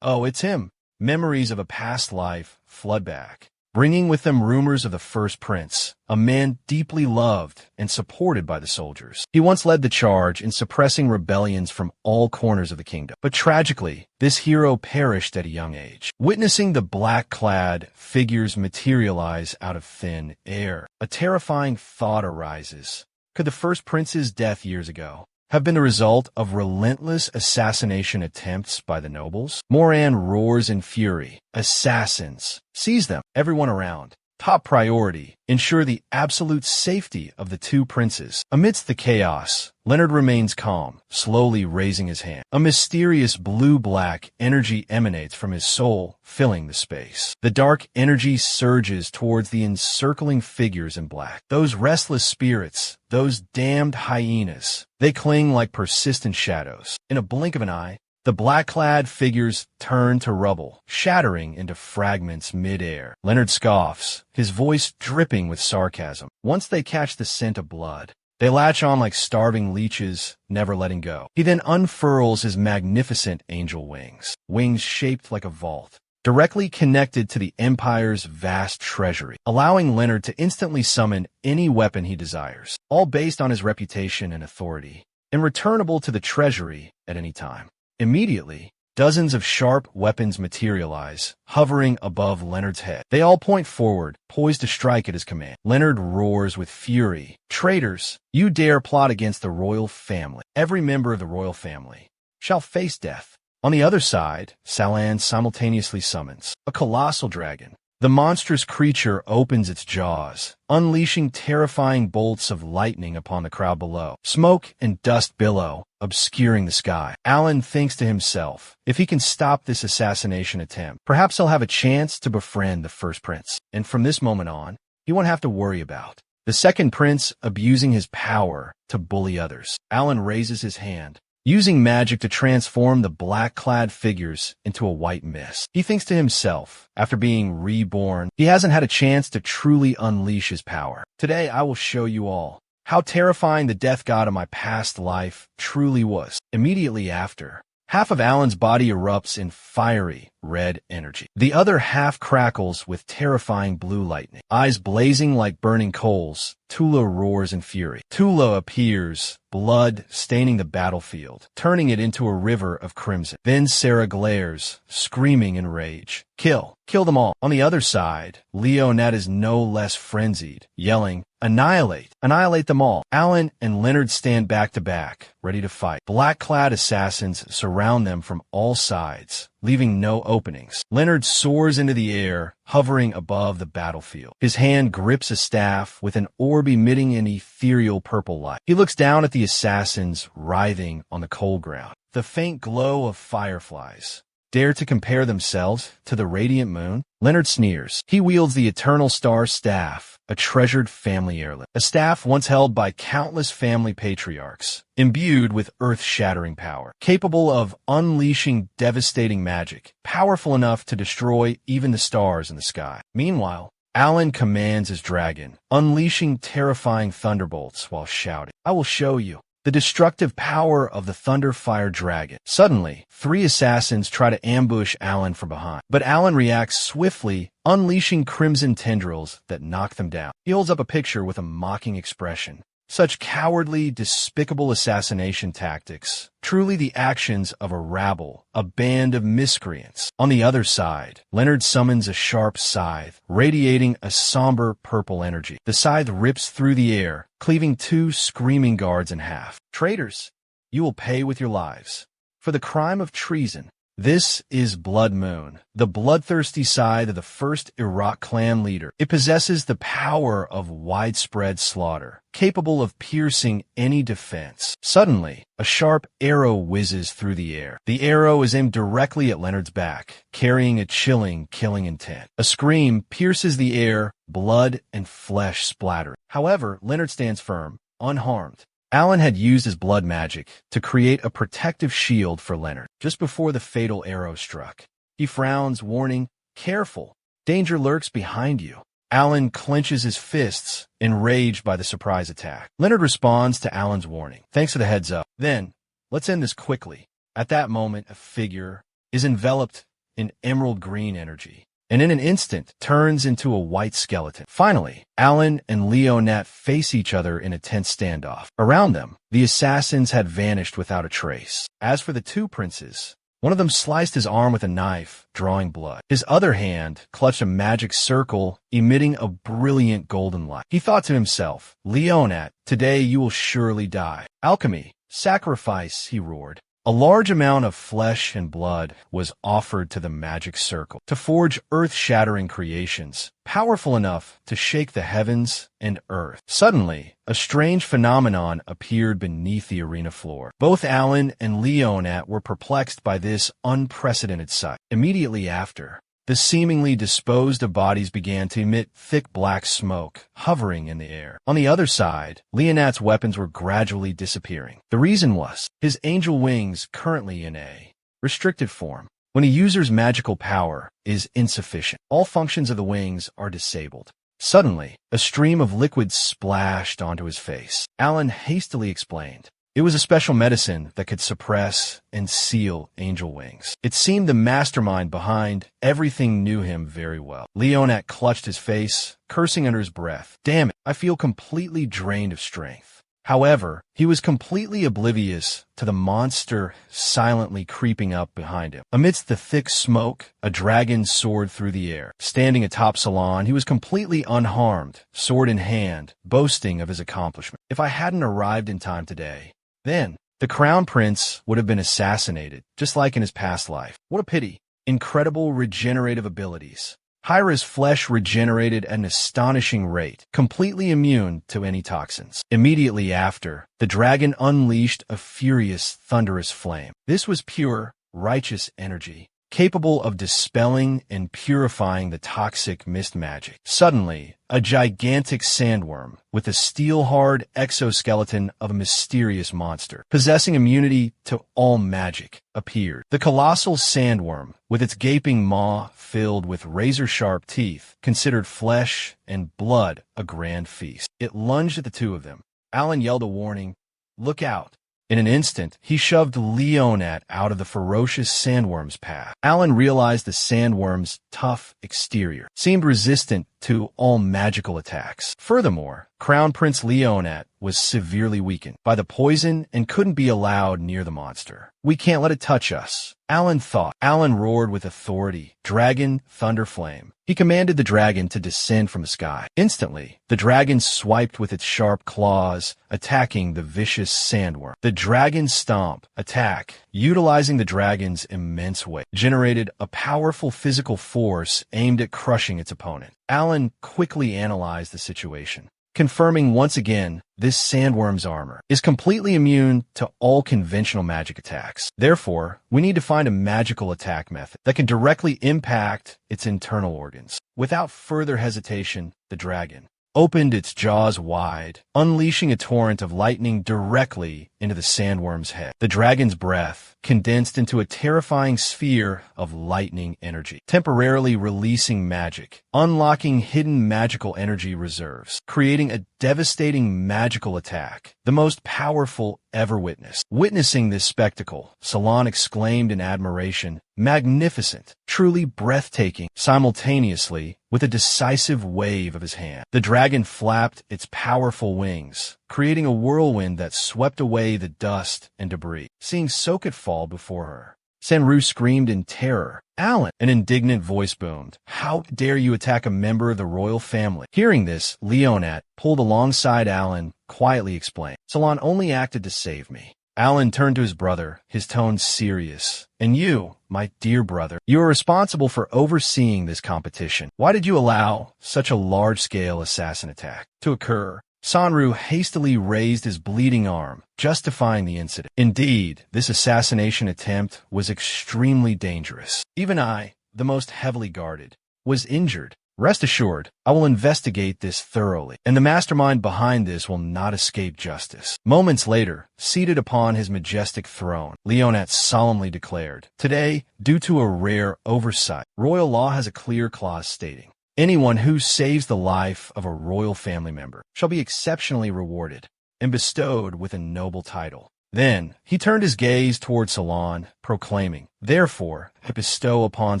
Oh, it's him. Memories of a past life flood back, bringing with them rumors of the first prince, a man deeply loved and supported by the soldiers. He once led the charge in suppressing rebellions from all corners of the kingdom. But tragically, this hero perished at a young age. Witnessing the black-clad figures materialize out of thin air, a terrifying thought arises. Could the first prince's death years ago have been the result of relentless assassination attempts by the nobles? Moran roars in fury. Assassins! Seize them, everyone around. Top priority, ensure the absolute safety of the two princes. Amidst the chaos, Leonard remains calm, slowly raising his hand. A mysterious blue-black energy emanates from his soul, filling the space. The dark energy surges towards the encircling figures in black. Those restless spirits, those damned hyenas, they cling like persistent shadows. In a blink of an eye, the black-clad figures turn to rubble, shattering into fragments mid-air. Leonard scoffs, his voice dripping with sarcasm. Once they catch the scent of blood, they latch on like starving leeches, never letting go. He then unfurls his magnificent angel wings, wings shaped like a vault, directly connected to the Empire's vast treasury, allowing Leonard to instantly summon any weapon he desires, all based on his reputation and authority, and returnable to the treasury at any time. Immediately, dozens of sharp weapons materialize, hovering above Leonard's head. They all point forward, poised to strike at his command. Leonard roars with fury. Traitors, you dare plot against the royal family. Every member of the royal family shall face death. On the other side, Salan simultaneously summons a colossal dragon. The monstrous creature opens its jaws, unleashing terrifying bolts of lightning upon the crowd below. Smoke and dust billow, obscuring the sky. Alan thinks to himself, if he can stop this assassination attempt, perhaps he'll have a chance to befriend the first prince. And from this moment on, he won't have to worry about the second prince abusing his power to bully others. Alan raises his hand, using magic to transform the black-clad figures into a white mist. He thinks to himself, after being reborn, he hasn't had a chance to truly unleash his power. Today I will show you all how terrifying the death god of my past life truly was. Immediately after, half of Alan's body erupts in fiery red energy. The other half crackles with terrifying blue lightning. Eyes blazing like burning coals, Tula roars in fury. Tula appears, blood staining the battlefield, turning it into a river of crimson. Then Sarah glares, screaming in rage. Kill them all. On the other side, Leo Nat is no less frenzied, yelling, Annihilate. Annihilate them all. Alan and Leonard stand back to back, ready to fight. Black-clad assassins surround them from all sides, leaving no openings. Leonard soars into the air, hovering above the battlefield. His hand grips a staff with an orb emitting an ethereal purple light. He looks down at the assassins writhing on the cold ground. The faint glow of fireflies dare to compare themselves to the radiant moon? Leonard sneers. He wields the Eternal Star Staff, a treasured family heirloom. A staff once held by countless family patriarchs, imbued with earth-shattering power, capable of unleashing devastating magic, powerful enough to destroy even the stars in the sky. Meanwhile, Alan commands his dragon, unleashing terrifying thunderbolts while shouting, "I will show you the destructive power of the Thunderfire Dragon." Suddenly, 3 assassins try to ambush Alan from behind, but Alan reacts swiftly, unleashing crimson tendrils that knock them down. He holds up a picture with a mocking expression. Such cowardly, despicable assassination tactics, truly the actions of a rabble, a band of miscreants. On the other side, Leonard summons a sharp scythe, radiating a somber purple energy. The scythe rips through the air, cleaving 2 screaming guards in half. "Traitors, you will pay with your lives for the crime of treason." This is Blood Moon, the bloodthirsty scythe of the first Iraq clan leader. It possesses the power of widespread slaughter, capable of piercing any defense. Suddenly, a sharp arrow whizzes through the air. The arrow is aimed directly at Leonard's back, carrying a chilling, killing intent. A scream pierces the air, blood and flesh splatter. However, Leonard stands firm, unharmed. Alan had used his blood magic to create a protective shield for Leonard. Just before the fatal arrow struck, he frowns, warning, "Careful, danger lurks behind you." Alan clenches his fists, enraged by the surprise attack. Leonard responds to Alan's warning. "Thanks for the heads up. Then, let's end this quickly." At that moment, a figure is enveloped in emerald green energy, and in an instant turns into a white skeleton. Finally, Alan and Leonat face each other in a tense standoff. Around them, the assassins had vanished without a trace. As for the 2 princes, one of them sliced his arm with a knife, drawing blood. His other hand clutched a magic circle, emitting a brilliant golden light. He thought to himself, "Leonat, today you will surely die." "Alchemy, sacrifice," he roared. A large amount of flesh and blood was offered to the magic circle to forge earth-shattering creations, powerful enough to shake the heavens and earth. Suddenly, a strange phenomenon appeared beneath the arena floor. Both Alan and Leonat were perplexed by this unprecedented sight. Immediately after, the seemingly disposed of bodies began to emit thick black smoke, hovering in the air. On the other side, Leonat's weapons were gradually disappearing. The reason was his angel wings, currently in a restricted form. When a user's magical power is insufficient, all functions of the wings are disabled. Suddenly, a stream of liquid splashed onto his face. Alan hastily explained. It was a special medicine that could suppress and seal angel wings. It seemed the mastermind behind everything knew him very well. Leonat clutched his face, cursing under his breath. "Damn it, I feel completely drained of strength." However, he was completely oblivious to the monster silently creeping up behind him. Amidst the thick smoke, a dragon soared through the air. Standing atop Salon, he was completely unharmed, sword in hand, boasting of his accomplishment. "If I hadn't arrived in time today, then the crown prince would have been assassinated, just like in his past life. What a pity." Incredible regenerative abilities. Hyra's flesh regenerated at an astonishing rate, completely immune to any toxins. Immediately after, the dragon unleashed a furious, thunderous flame. This was pure, righteous energy, capable of dispelling and purifying the toxic mist magic. Suddenly, a gigantic sandworm with a steel-hard exoskeleton of a mysterious monster, possessing immunity to all magic, appeared. The colossal sandworm, with its gaping maw filled with razor-sharp teeth, considered flesh and blood a grand feast. It lunged at the 2 of them. Alan yelled a warning, "Look out." In an instant, he shoved Leonat out of the ferocious sandworm's path. Alan realized the sandworm's tough exterior seemed resistant to all magical attacks. Furthermore, Crown Prince Leonat was severely weakened by the poison and couldn't be allowed near the monster. We can't let it touch us, Alan thought. Alan roared with authority. Dragon, thunder, flame. He commanded the dragon to descend from the sky. Instantly, the dragon swiped with its sharp claws, attacking the vicious sandworm. The dragon's stomp attack, utilizing the dragon's immense weight, generated a powerful physical force aimed at crushing its opponent. Alan quickly analyzed the situation, confirming once again this sandworm's armor is completely immune to all conventional magic attacks. Therefore, we need to find a magical attack method that can directly impact its internal organs. Without further hesitation, the dragon opened its jaws wide, unleashing a torrent of lightning directly into the sandworm's head. The dragon's breath condensed into a terrifying sphere of lightning energy, temporarily releasing magic, unlocking hidden magical energy reserves, creating a devastating magical attack, the most powerful ever witnessed. Witnessing this spectacle, Salon exclaimed in admiration, "Magnificent, truly breathtaking," simultaneously with a decisive wave of his hand. The dragon flapped its powerful wings, creating a whirlwind that swept away the dust and debris. Seeing Soket fall before her, Senru screamed in terror. "Alan!" An indignant voice boomed. "How dare you attack a member of the royal family?" Hearing this, Leonat pulled alongside Alan, quietly explained, "Salon only acted to save me." Alan turned to his brother, his tone serious. "And you, my dear brother, you are responsible for overseeing this competition. Why did you allow such a large-scale assassin attack to occur?" Sanru hastily raised his bleeding arm, justifying the incident. "Indeed, this assassination attempt was extremely dangerous. Even I, the most heavily guarded, was injured. Rest assured, I will investigate this thoroughly, and the mastermind behind this will not escape justice." Moments later, seated upon his majestic throne, Leonat solemnly declared, "Today, due to a rare oversight, royal law has a clear clause stating, anyone who saves the life of a royal family member shall be exceptionally rewarded and bestowed with a noble title." Then he turned his gaze toward Salon, proclaiming, "Therefore, I bestow upon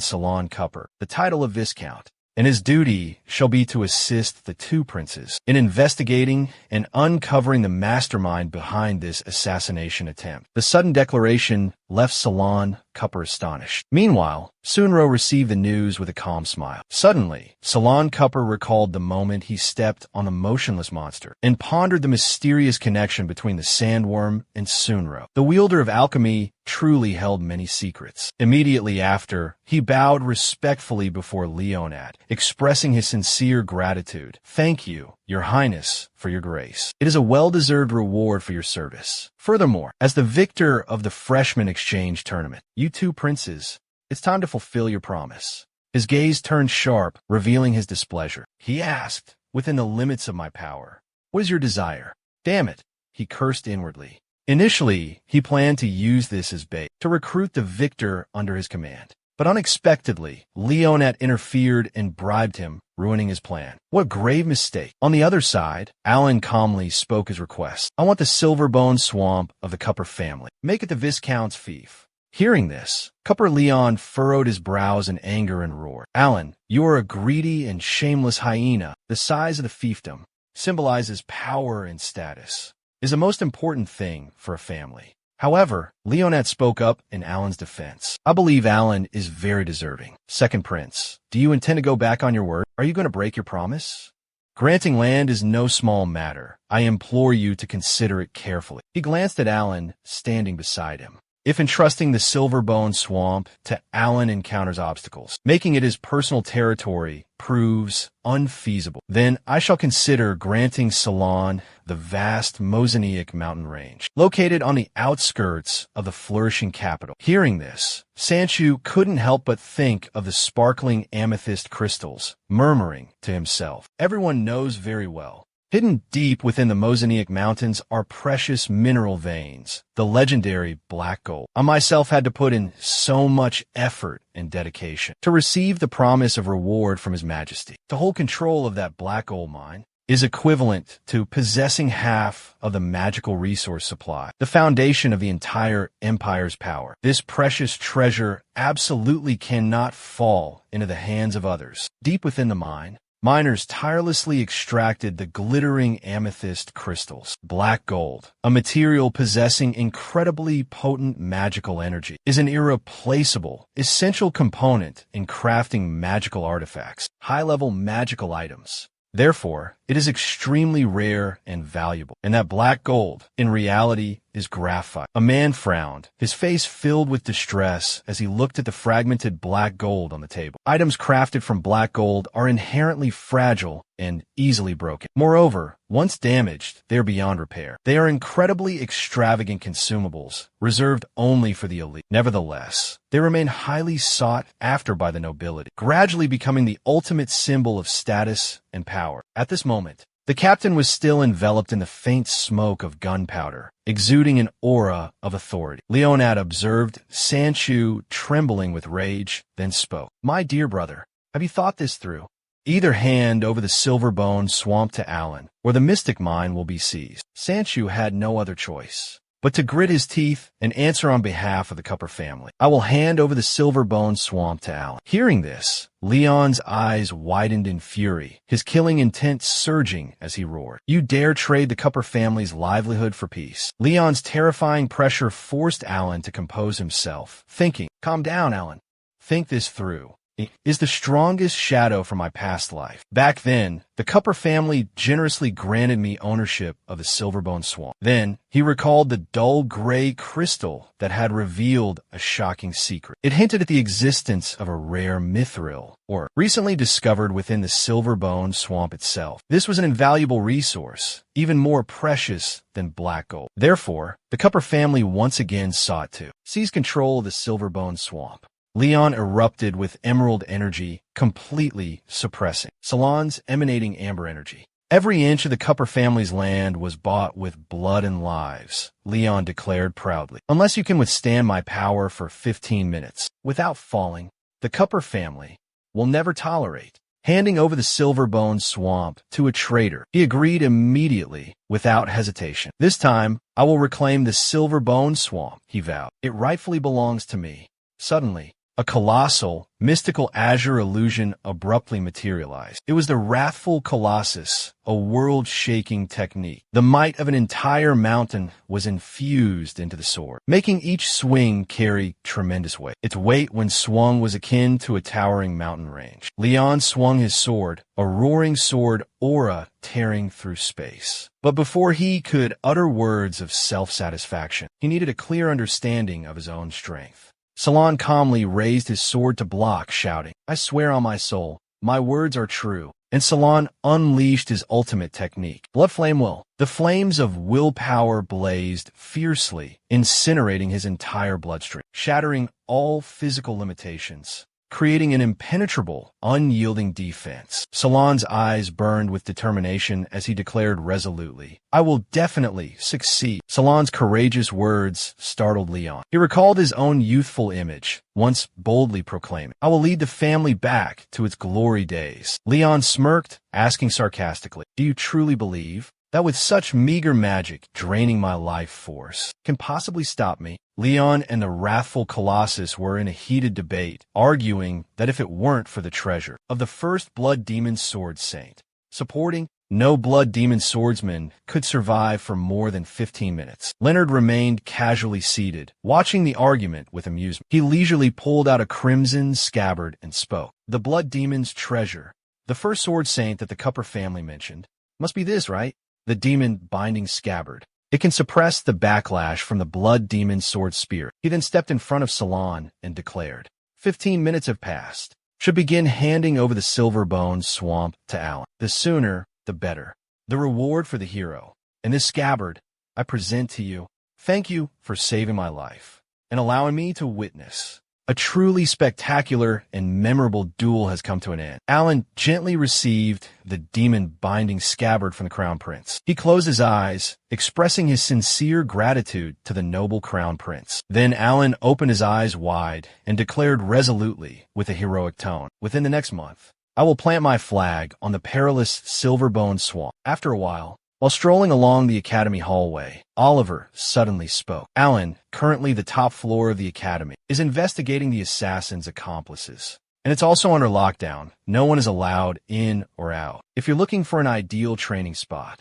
Salon Cupper the title of Viscount, and his duty shall be to assist the two princes in investigating and uncovering the mastermind behind this assassination attempt." The sudden declaration left Salon Cupper astonished. Meanwhile, Sunro received the news with a calm smile. Suddenly, Salon Cupper recalled the moment he stepped on the motionless monster and pondered the mysterious connection between the sandworm and Sunro. The wielder of alchemy truly held many secrets. Immediately after, he bowed respectfully before Leonat, expressing his sincere gratitude. "Thank you, Your Highness, for your grace. It is a well-deserved reward for your service. Furthermore, as the victor of the freshman exchange tournament, you two princes, it's time to fulfill your promise." His gaze turned sharp, revealing his displeasure. He asked, "Within the limits of my power, what is your desire?" "Damn it," he cursed inwardly. Initially, he planned to use this as bait to recruit the victor under his command. But unexpectedly, Leonat interfered and bribed him, ruining his plan. What grave mistake. On the other side, Alan calmly spoke his request. "I want the Silverbone Swamp of the Cupper family. Make it the Viscount's fief." Hearing this, Cupper Leon furrowed his brows in anger and roared, "Alan, you are a greedy and shameless hyena. The size of the fiefdom symbolizes power and status, is the most important thing for a family." However, Leonat spoke up in Alan's defense. "I believe Alan is very deserving. Second Prince, do you intend to go back on your word? Are you going to break your promise? Granting land is no small matter. I implore you to consider it carefully." He glanced at Alan, standing beside him. If entrusting the Silverbone Swamp to Alan encounters obstacles, making it his personal territory proves unfeasible, then I shall consider granting Salon the vast Mosaic mountain range, located on the outskirts of the flourishing capital. Hearing this, Sanchu couldn't help but think of the sparkling amethyst crystals, murmuring to himself, "Everyone knows very well, hidden deep within the Mosaic mountains are precious mineral veins, the legendary black gold. I myself had to put in so much effort and dedication to receive the promise of reward from His Majesty. To hold control of that black gold mine is equivalent to possessing half of the magical resource supply, the foundation of the entire empire's power. This precious treasure absolutely cannot fall into the hands of others. Deep within the mine, Miners tirelessly extracted the glittering amethyst crystals. Black gold, a material possessing incredibly potent magical energy, is an irreplaceable, essential component in crafting magical artifacts, high-level magical items. Therefore, it is extremely rare and valuable. And that black gold, in reality, is graphite. A man frowned, his face filled with distress as he looked at the fragmented black gold on the table. Items crafted from black gold are inherently fragile and easily broken. Moreover, once damaged, they are beyond repair. They are incredibly extravagant consumables, reserved only for the elite. Nevertheless, they remain highly sought after by the nobility, gradually becoming the ultimate symbol of status and power. At this moment, the captain was still enveloped in the faint smoke of gunpowder, exuding an aura of authority. Leonard observed Sanchu trembling with rage, then spoke. "My dear brother, have you thought this through? Either hand over the silver bone swamp to Alan, or the mystic mine will be seized." Sanchu had no other choice but to grit his teeth and answer on behalf of the Cupper family. "I will hand over the silver bone swamp to Alan." Hearing this, Leon's eyes widened in fury, his killing intent surging as he roared. "You dare trade the Cupper family's livelihood for peace?" Leon's terrifying pressure forced Alan to compose himself, thinking, "Calm down, Alan. Think this through. Is the strongest shadow from my past life. Back then, the Cupper family generously granted me ownership of the Silverbone Swamp." Then, he recalled the dull gray crystal that had revealed a shocking secret. It hinted at the existence of a rare mithril, or recently discovered within the Silverbone Swamp itself. This was an invaluable resource, even more precious than black gold. Therefore, the Cupper family once again sought to seize control of the Silverbone Swamp. Leon erupted with emerald energy, completely suppressing Salon's emanating amber energy. Every inch of the Cupper family's land was bought with blood and lives, Leon declared proudly. "Unless you can withstand my power for 15 minutes without falling, the Cupper family will never tolerate handing over the Silverbone Swamp to a traitor." He agreed immediately, without hesitation. "This time, I will reclaim the Silverbone Swamp," he vowed. "It rightfully belongs to me." Suddenly, a colossal, mystical azure illusion abruptly materialized. It was the Wrathful Colossus, a world-shaking technique. The might of an entire mountain was infused into the sword, making each swing carry tremendous weight. Its weight when swung was akin to a towering mountain range. Leon swung his sword, a roaring sword aura tearing through space. But before he could utter words of self-satisfaction, he needed a clear understanding of his own strength. Salon calmly raised his sword to block, shouting, "I swear on my soul, my words are true." And Salon unleashed his ultimate technique, Blood Flame Will. The flames of willpower blazed fiercely, incinerating his entire bloodstream, shattering all physical limitations, creating an impenetrable, unyielding defense. Salon's eyes burned with determination as he declared resolutely, "I will definitely succeed." Salon's courageous words startled Leon. He recalled his own youthful image, once boldly proclaiming, "I will lead the family back to its glory days." Leon smirked, asking sarcastically, "Do you truly believe that with such meager magic draining my life force can possibly stop me?" Leon and the Wrathful Colossus were in a heated debate, arguing that if it weren't for the treasure of the first Blood Demon Sword Saint supporting, no Blood Demon swordsman could survive for more than 15 minutes. Leonard remained casually seated, watching the argument with amusement. He leisurely pulled out a crimson scabbard and spoke. "The Blood Demon's treasure, the first sword saint that the Cupper family mentioned, must be this, right? The demon binding scabbard. It can suppress the backlash from the Blood Demon sword spirit." He then stepped in front of Salon and declared, 15 minutes have passed. Should begin handing over the Silverbone Swamp to Alan. The sooner, the better. The reward for the hero. And this scabbard, I present to you. Thank you for saving my life and allowing me to witness. A truly spectacular and memorable duel has come to an end. Alan gently received the demon-binding scabbard from the Crown Prince. He closed his eyes, expressing his sincere gratitude to the noble Crown Prince. Then Alan opened his eyes wide and declared resolutely with a heroic tone, "Within the next month, I will plant my flag on the perilous Silverbone Swamp." After a while, while strolling along the academy hallway, Oliver suddenly spoke. "Alan, currently the top floor of the academy, is investigating the assassin's accomplices. And it's also under lockdown. No one is allowed in or out. If you're looking for an ideal training spot,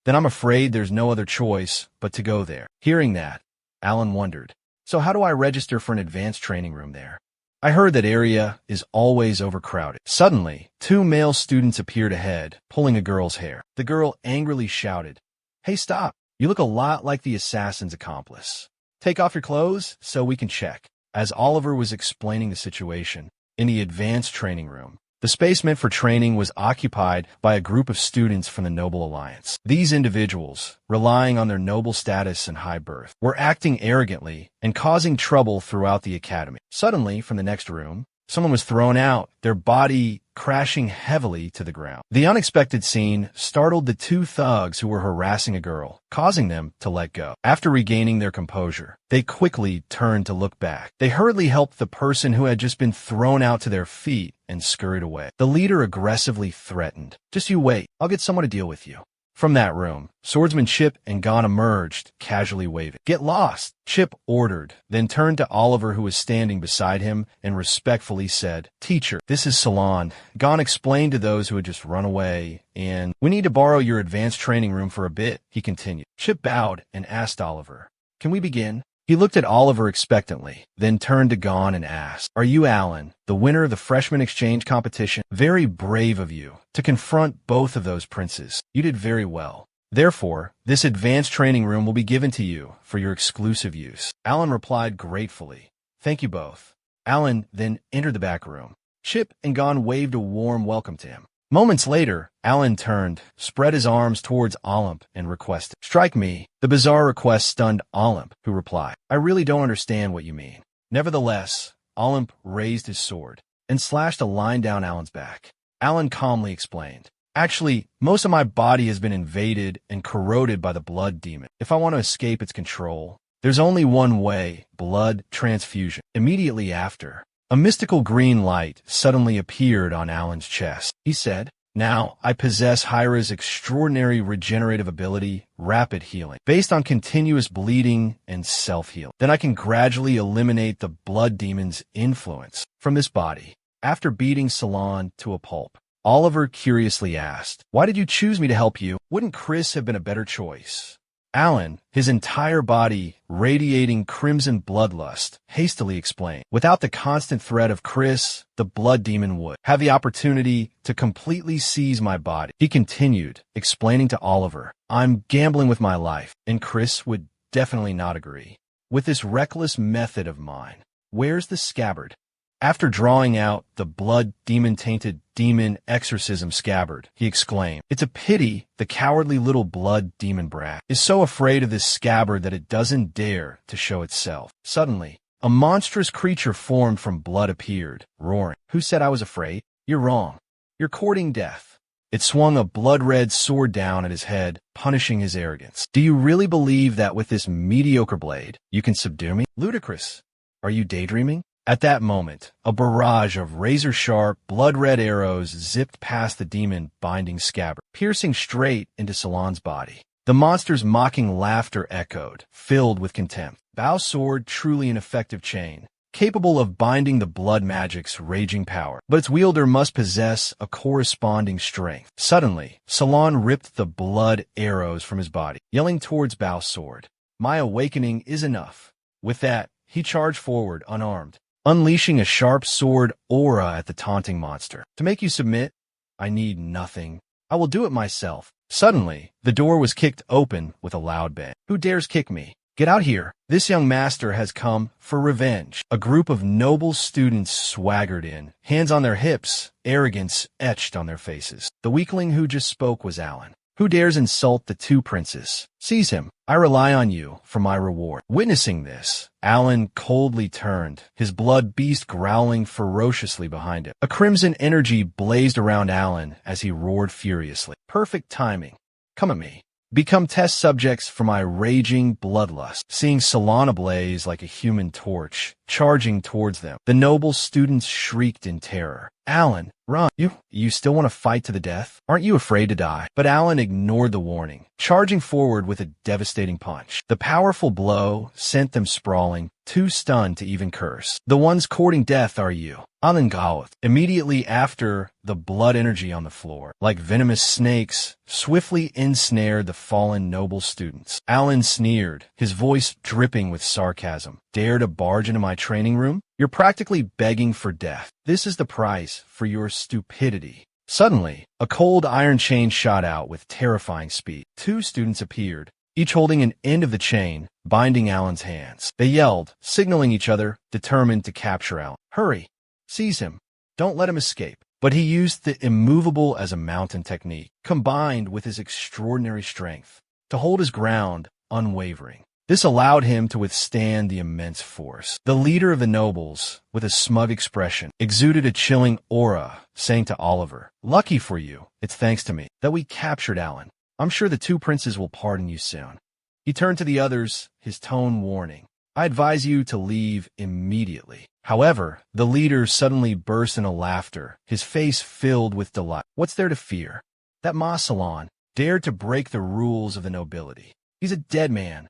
then I'm afraid there's no other choice but to go there. Hearing that, Alan wondered, so how do I register for an advanced training room there? I heard that area is always overcrowded. Suddenly, 2 male students appeared ahead, pulling a girl's hair. The girl angrily shouted, "Hey, stop. You look a lot like the assassin's accomplice. Take off your clothes so we can check." As Oliver was explaining the situation, in the advanced training room, the space meant for training was occupied by a group of students from the Noble Alliance. These individuals, relying on their noble status and high birth, were acting arrogantly and causing trouble throughout the academy. Suddenly, from the next room, someone was thrown out, their body crashing heavily to the ground. The unexpected scene startled the 2 thugs who were harassing a girl, causing them to let go. After regaining their composure, they quickly turned to look back. They hurriedly helped the person who had just been thrown out to their feet and scurried away. The leader aggressively threatened, "Just you wait, I'll get someone to deal with you." From that room, swordsman Chip and Gon emerged, casually waving. "Get lost," Chip ordered, then turned to Oliver, who was standing beside him, and respectfully said, "Teacher, this is Salon." Gon explained to those who had just run away, and, "We need to borrow your advanced training room for a bit," he continued. Chip bowed and asked Oliver, "Can we begin?" He looked at Oliver expectantly, then turned to Gon and asked, "Are you Alan, the winner of the freshman exchange competition? Very brave of you to confront both of those princes. You did very well. Therefore, this advanced training room will be given to you for your exclusive use." Alan replied gratefully, "Thank you both." Alan then entered the back room. Chip and Gon waved a warm welcome to him. Moments later, Alan turned, spread his arms towards Olymp, and requested, "Strike me." The bizarre request stunned Olymp, who replied, "I really don't understand what you mean." Nevertheless, Olymp raised his sword and slashed a line down Alan's back. Alan calmly explained, "Actually, most of my body has been invaded and corroded by the blood demon. If I want to escape its control, there's only one way: blood transfusion." Immediately after, a mystical green light suddenly appeared on Alan's chest. He said, "Now I possess Hyra's extraordinary regenerative ability, rapid healing, based on continuous bleeding and self-healing. Then I can gradually eliminate the blood demon's influence from this body." After beating Salon to a pulp, Oliver curiously asked, "Why did you choose me to help you? Wouldn't Chris have been a better choice?" Alan, his entire body radiating crimson bloodlust, hastily explained, "Without the constant threat of Chris, the blood demon would have the opportunity to completely seize my body." He continued, explaining to Oliver, "I'm gambling with my life, and Chris would definitely not agree with this reckless method of mine. Where's the scabbard?" After drawing out the blood demon-tainted demon exorcism scabbard, he exclaimed, "It's a pity the cowardly little blood demon brat is so afraid of this scabbard that it doesn't dare to show itself." Suddenly, a monstrous creature formed from blood appeared, roaring, "Who said I was afraid? You're wrong. You're courting death." It swung a blood-red sword down at his head, punishing his arrogance. "Do you really believe that with this mediocre blade, you can subdue me? Ludicrous. Are you daydreaming?" At that moment, a barrage of razor-sharp, blood-red arrows zipped past the demon-binding scabbard, piercing straight into Salon's body. The monster's mocking laughter echoed, filled with contempt. Bao's sword, truly an effective chain, capable of binding the blood magic's raging power, but its wielder must possess a corresponding strength. Suddenly, Salon ripped the blood arrows from his body, yelling towards Bao's sword, "My awakening is enough." With that, he charged forward, unarmed, unleashing a sharp sword aura at the taunting monster. "To make you submit, I need nothing. I will do it myself." Suddenly, the door was kicked open with a loud bang. "Who dares kick me? Get out here. This young master has come for revenge." A group of noble students swaggered in, hands on their hips, arrogance etched on their faces. The weakling who just spoke was Alan. "Who dares insult the 2 princes? Seize him. I rely on you for my reward." Witnessing this, Alan coldly turned, his blood beast growling ferociously behind him. A crimson energy blazed around Alan as he roared furiously. "Perfect timing. Come at me. Become test subjects for my raging bloodlust." Seeing Salon ablaze like a human torch, charging towards them. The noble students shrieked in terror. Alan, run. You still want to fight to the death? Aren't you afraid to die? But Alan ignored the warning, charging forward with a devastating punch. The powerful blow sent them sprawling, too stunned to even curse. The ones courting death are you. Alan Gawith. Immediately after, the blood energy on the floor, like venomous snakes, swiftly ensnared the fallen noble students. Alan sneered, his voice dripping with sarcasm. Dare to barge into my training room? You're practically begging for death. This is the price for your stupidity. Suddenly, a cold iron chain shot out with terrifying speed. 2 students appeared, each holding an end of the chain, binding Alan's hands. They yelled, signaling each other, determined to capture Alan. Hurry! Seize him. Don't let him escape. But he used the immovable as a mountain technique, combined with his extraordinary strength, to hold his ground unwavering. This allowed him to withstand the immense force. The leader of the nobles, with a smug expression, exuded a chilling aura, saying to Oliver, "Lucky for you, it's thanks to me, that we captured Alan. I'm sure the 2 princes will pardon you soon." He turned to the others, his tone warning, "I advise you to leave immediately." However, the leader suddenly burst into laughter, his face filled with delight. What's there to fear? That Masalan dared to break the rules of the nobility. He's a dead man.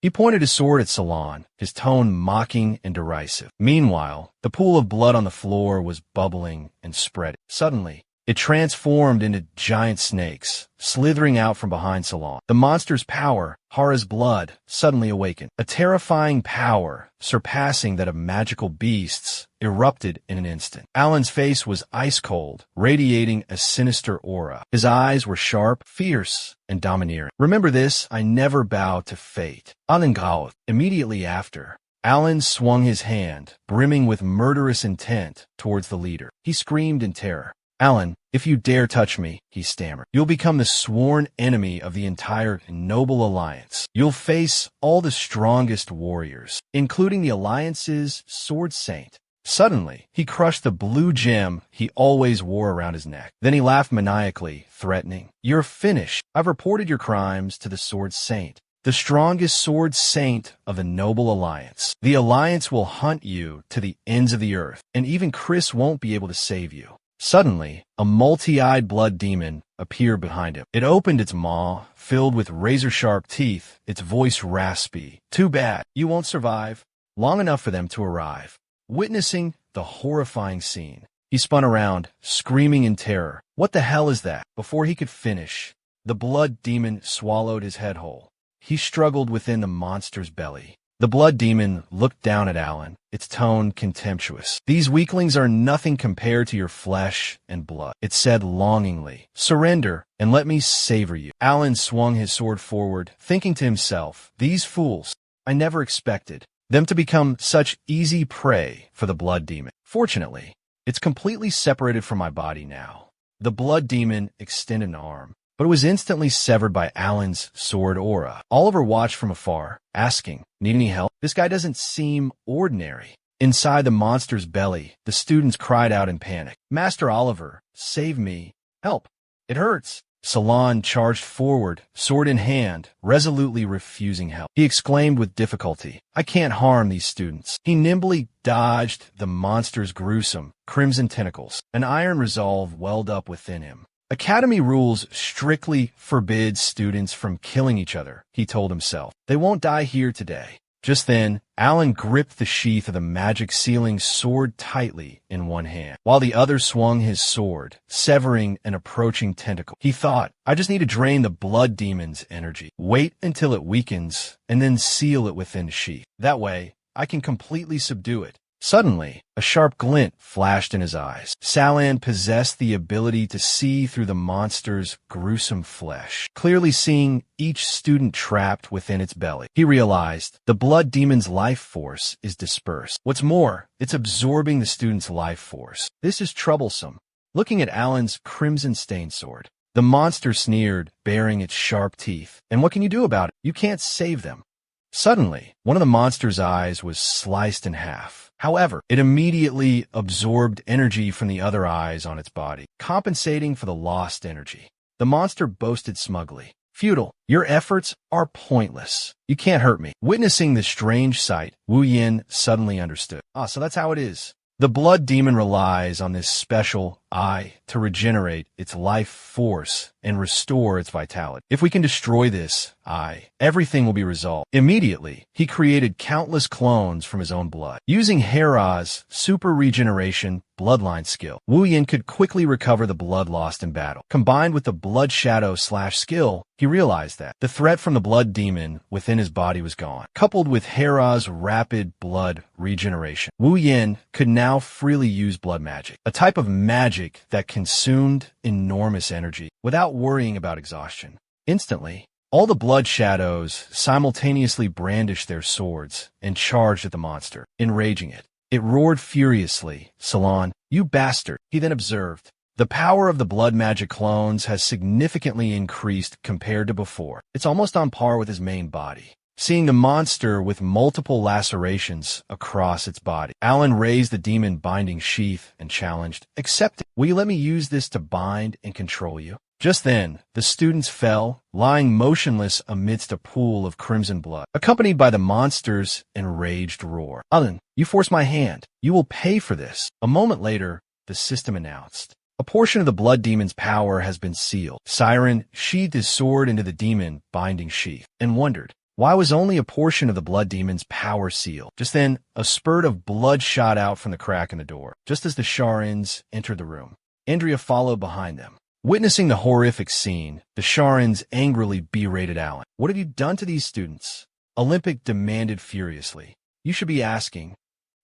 He pointed his sword at Salon, his tone mocking and derisive. Meanwhile, the pool of blood on the floor was bubbling and spreading. Suddenly, it transformed into giant snakes, slithering out from behind Salon. The monster's power, Hara's blood, suddenly awakened. A terrifying power, surpassing that of magical beasts, erupted in an instant. Alan's face was ice-cold, radiating a sinister aura. His eyes were sharp, fierce, and domineering. Remember this, I never bow to fate. Alan Gawith. Immediately after, Alan swung his hand, brimming with murderous intent, towards the leader. He screamed in terror. Alan, if you dare touch me, he stammered, you'll become the sworn enemy of the entire noble alliance. You'll face all the strongest warriors, including the alliance's sword saint. Suddenly, he crushed the blue gem he always wore around his neck. Then he laughed maniacally, threatening, "You're finished. I've reported your crimes to the sword saint, the strongest sword saint of the noble alliance. The alliance will hunt you to the ends of the earth, and even Chris won't be able to save you." Suddenly, a multi-eyed blood demon appeared behind him. It opened its maw, filled with razor-sharp teeth, its voice raspy. "Too bad. You won't survive long enough for them to arrive." Witnessing the horrifying scene, he spun around, screaming in terror. "What the hell is that?" Before he could finish, the blood demon swallowed his head whole. He struggled within the monster's belly. The blood demon looked down at Alan, its tone contemptuous. "These weaklings are nothing compared to your flesh and blood," it said longingly. "Surrender, and let me savor you." Alan swung his sword forward, thinking to himself, "These fools, I never expected them to become such easy prey for the blood demon. Fortunately, it's completely separated from my body now." The blood demon extended an arm, but it was instantly severed by Alan's sword aura. Oliver watched from afar, asking, "Need any help? This guy doesn't seem ordinary." Inside the monster's belly, the students cried out in panic, "Master Oliver, save me. Help. It hurts." Salon charged forward, sword in hand, resolutely refusing help. He exclaimed with difficulty, "I can't harm these students." He nimbly dodged the monster's gruesome, crimson tentacles. An iron resolve welled up within him. "Academy rules strictly forbid students from killing each other," he told himself. "They won't die here today." Just then, Alan gripped the sheath of the magic sealing sword tightly in one hand, while the other swung his sword, severing an approaching tentacle. He thought, "I just need to drain the blood demon's energy. Wait until it weakens, and then seal it within the sheath. That way, I can completely subdue it." Suddenly, a sharp glint flashed in his eyes. Salan possessed the ability to see through the monster's gruesome flesh, clearly seeing each student trapped within its belly. He realized the blood demon's life force is dispersed. What's more, it's absorbing the student's life force. This is troublesome. Looking at Alan's crimson-stained sword, the monster sneered, baring its sharp teeth. "And what can you do about it? You can't save them." Suddenly, one of the monster's eyes was sliced in half. However, it immediately absorbed energy from the other eyes on its body, compensating for the lost energy. The monster boasted smugly, Futile. Your efforts are pointless. You can't hurt me. Witnessing this strange sight, Wu Yin suddenly understood. So that's how it is. The blood demon relies on this special eye to regenerate its life force and restore its vitality. If we can destroy this eye, everything will be resolved. Immediately, he created countless clones from his own blood. Using Hera's super regeneration bloodline skill, Wu Yin could quickly recover the blood lost in battle. Combined with the blood shadow / skill, he realized that the threat from the blood demon within his body was gone. Coupled with Hera's rapid blood regeneration, Wu Yin could now freely use blood magic, a type of magic that consumed enormous energy without worrying about exhaustion. Instantly, all the blood shadows simultaneously brandished their swords and charged at the monster, enraging it. It roared furiously. "Salon, you bastard," he then observed. The power of the blood magic clones has significantly increased compared to before. It's almost on par with his main body. Seeing the monster with multiple lacerations across its body, Alan raised the demon binding sheath and challenged, "Accept it. Will you let me use this to bind and control you?" Just then, the students fell, lying motionless amidst a pool of crimson blood, accompanied by the monster's enraged roar. "Alan, you forced my hand. You will pay for this." A moment later, the system announced, "A portion of the blood demon's power has been sealed." Siren sheathed his sword into the demon binding sheath and wondered, why was only a portion of the blood demon's power sealed? Just then, a spurt of blood shot out from the crack in the door, just as the Sharins entered the room. Andrea followed behind them. Witnessing the horrific scene, the Sharins angrily berated Alan. "What have you done to these students?" Olympic demanded furiously. "You should be asking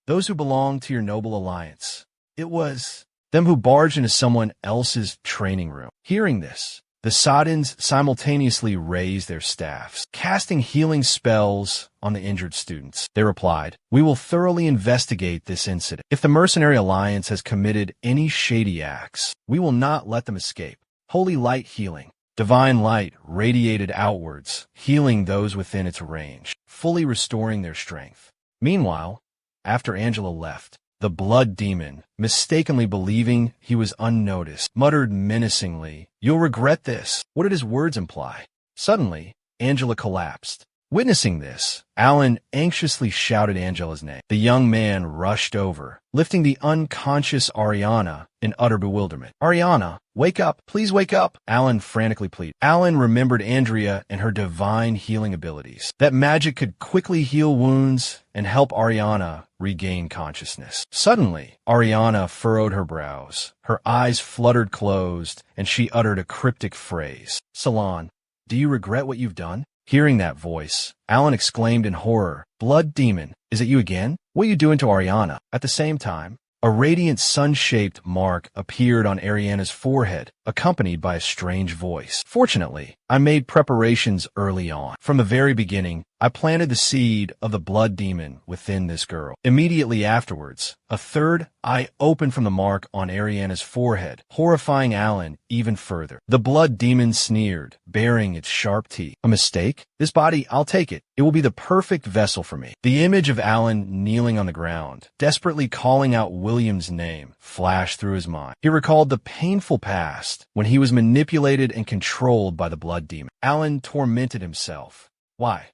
those who belong to your noble alliance. It was them who barged into someone else's training room." Hearing this, the Sadins simultaneously raised their staffs, casting healing spells on the injured students. They replied, "We will thoroughly investigate this incident. If the Mercenary Alliance has committed any shady acts, we will not let them escape." Holy light healing. Divine light radiated outwards, healing those within its range, fully restoring their strength. Meanwhile, after Angela left, the blood demon, mistakenly believing he was unnoticed, muttered menacingly, "You'll regret this." What did his words imply? Suddenly, Angela collapsed. Witnessing this, Alan anxiously shouted Angela's name. The young man rushed over, lifting the unconscious Ariana in utter bewilderment. "Ariana, wake up! Please wake up!" Alan frantically pleaded. Alan remembered Andrea and her divine healing abilities. That magic could quickly heal wounds and help Ariana regain consciousness. Suddenly, Ariana furrowed her brows. Her eyes fluttered closed, and she uttered a cryptic phrase. "Salon, do you regret what you've done?" Hearing that voice, Alan exclaimed in horror, "Blood demon, is it you again? What are you doing to Ariana?" At the same time, a radiant sun-shaped mark appeared on Ariana's forehead, accompanied by a strange voice. "Fortunately, I made preparations early on. From the very beginning, I planted the seed of the blood demon within this girl." Immediately afterwards, a third eye opened from the mark on Ariana's forehead, horrifying Alan even further. The blood demon sneered, baring its sharp teeth. "A mistake? This body, I'll take it. It will be the perfect vessel for me." The image of Alan kneeling on the ground, desperately calling out William's name, flashed through his mind. He recalled the painful past when he was manipulated and controlled by the blood demon. Alan tormented himself. Why?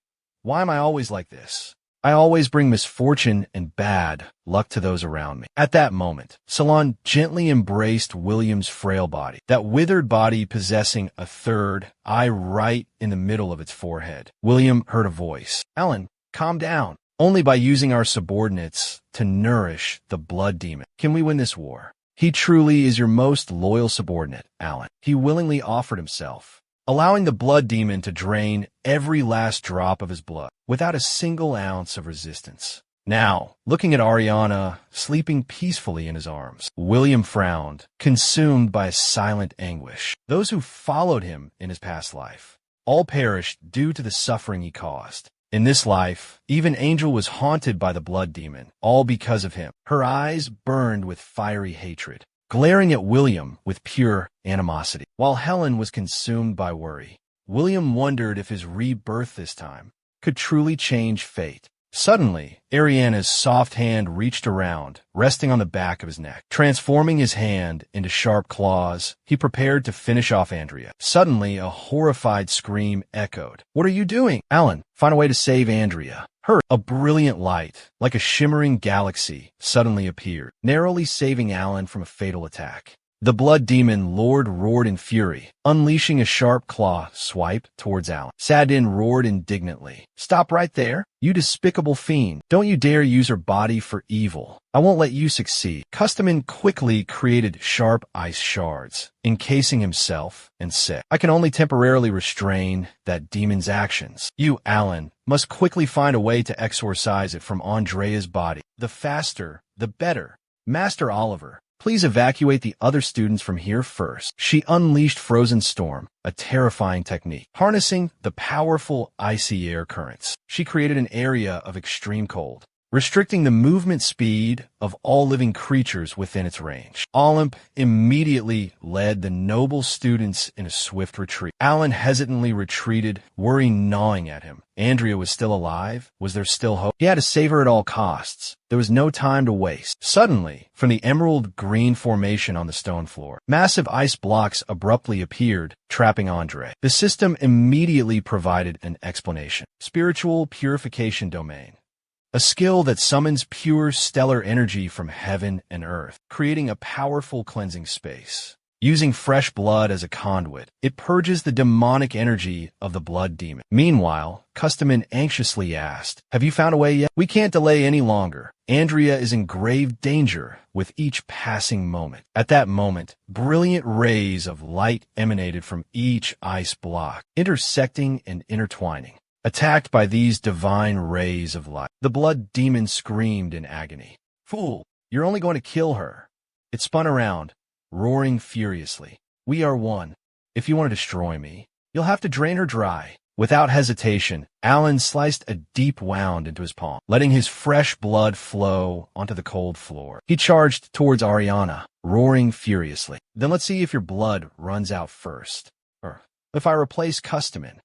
Why am I always like this? I always bring misfortune and bad luck to those around me. At that moment, Salon gently embraced William's frail body, that withered body possessing a third eye right in the middle of its forehead. William heard a voice. "Alan, calm down. Only by using our subordinates to nourish the blood demon can we win this war. He truly is your most loyal subordinate, Alan." He willingly offered himself, allowing the blood demon to drain every last drop of his blood without a single ounce of resistance. Now, looking at Ariana sleeping peacefully in his arms, William frowned, consumed by a silent anguish. Those who followed him in his past life all perished due to the suffering he caused. In this life, even Angel was haunted by the blood demon, all because of him. Her eyes burned with fiery hatred, glaring at William with pure animosity. While Helen was consumed by worry, William wondered if his rebirth this time could truly change fate. Suddenly, Ariana's soft hand reached around, resting on the back of his neck. Transforming his hand into sharp claws, he prepared to finish off Andrea. Suddenly, a horrified scream echoed. "What are you doing?" "Alan, find a way to save Andrea." Hurry! A brilliant light, like a shimmering galaxy, suddenly appeared, narrowly saving Alan from a fatal attack. The blood demon Lord roared in fury, unleashing a sharp claw swipe towards Alan. Sadin roared indignantly. "Stop right there, you despicable fiend. Don't you dare use her body for evil. I won't let you succeed." Customin quickly created sharp ice shards, encasing himself, and said, "I can only temporarily restrain that demon's actions. You, Alan, must quickly find a way to exorcise it from Andrea's body. The faster, the better. Master Oliver, please evacuate the other students from here first." She unleashed Frozen Storm, a terrifying technique. Harnessing the powerful icy air currents, she created an area of extreme cold, restricting the movement speed of all living creatures within its range. Olymp immediately led the noble students in a swift retreat. Alan hesitantly retreated, worry gnawing at him. Andrea was still alive? Was there still hope? He had to save her at all costs. There was no time to waste. Suddenly, from the emerald green formation on the stone floor, massive ice blocks abruptly appeared, trapping Andre. The system immediately provided an explanation. Spiritual Purification Domain. A skill that summons pure stellar energy from heaven and earth, creating a powerful cleansing space. Using fresh blood as a conduit, it purges the demonic energy of the blood demon. Meanwhile, Customin anxiously asked, "Have you found a way yet? We can't delay any longer. Andrea is in grave danger with each passing moment." At that moment, brilliant rays of light emanated from each ice block, intersecting and intertwining. Attacked by these divine rays of light, the blood demon screamed in agony. "Fool, you're only going to kill her." It spun around, roaring furiously. "We are one. If you want to destroy me, you'll have to drain her dry." Without hesitation, Alan sliced a deep wound into his palm, letting his fresh blood flow onto the cold floor. He charged towards Ariana, roaring furiously. "Then let's see if your blood runs out first. Or if I replace Customin,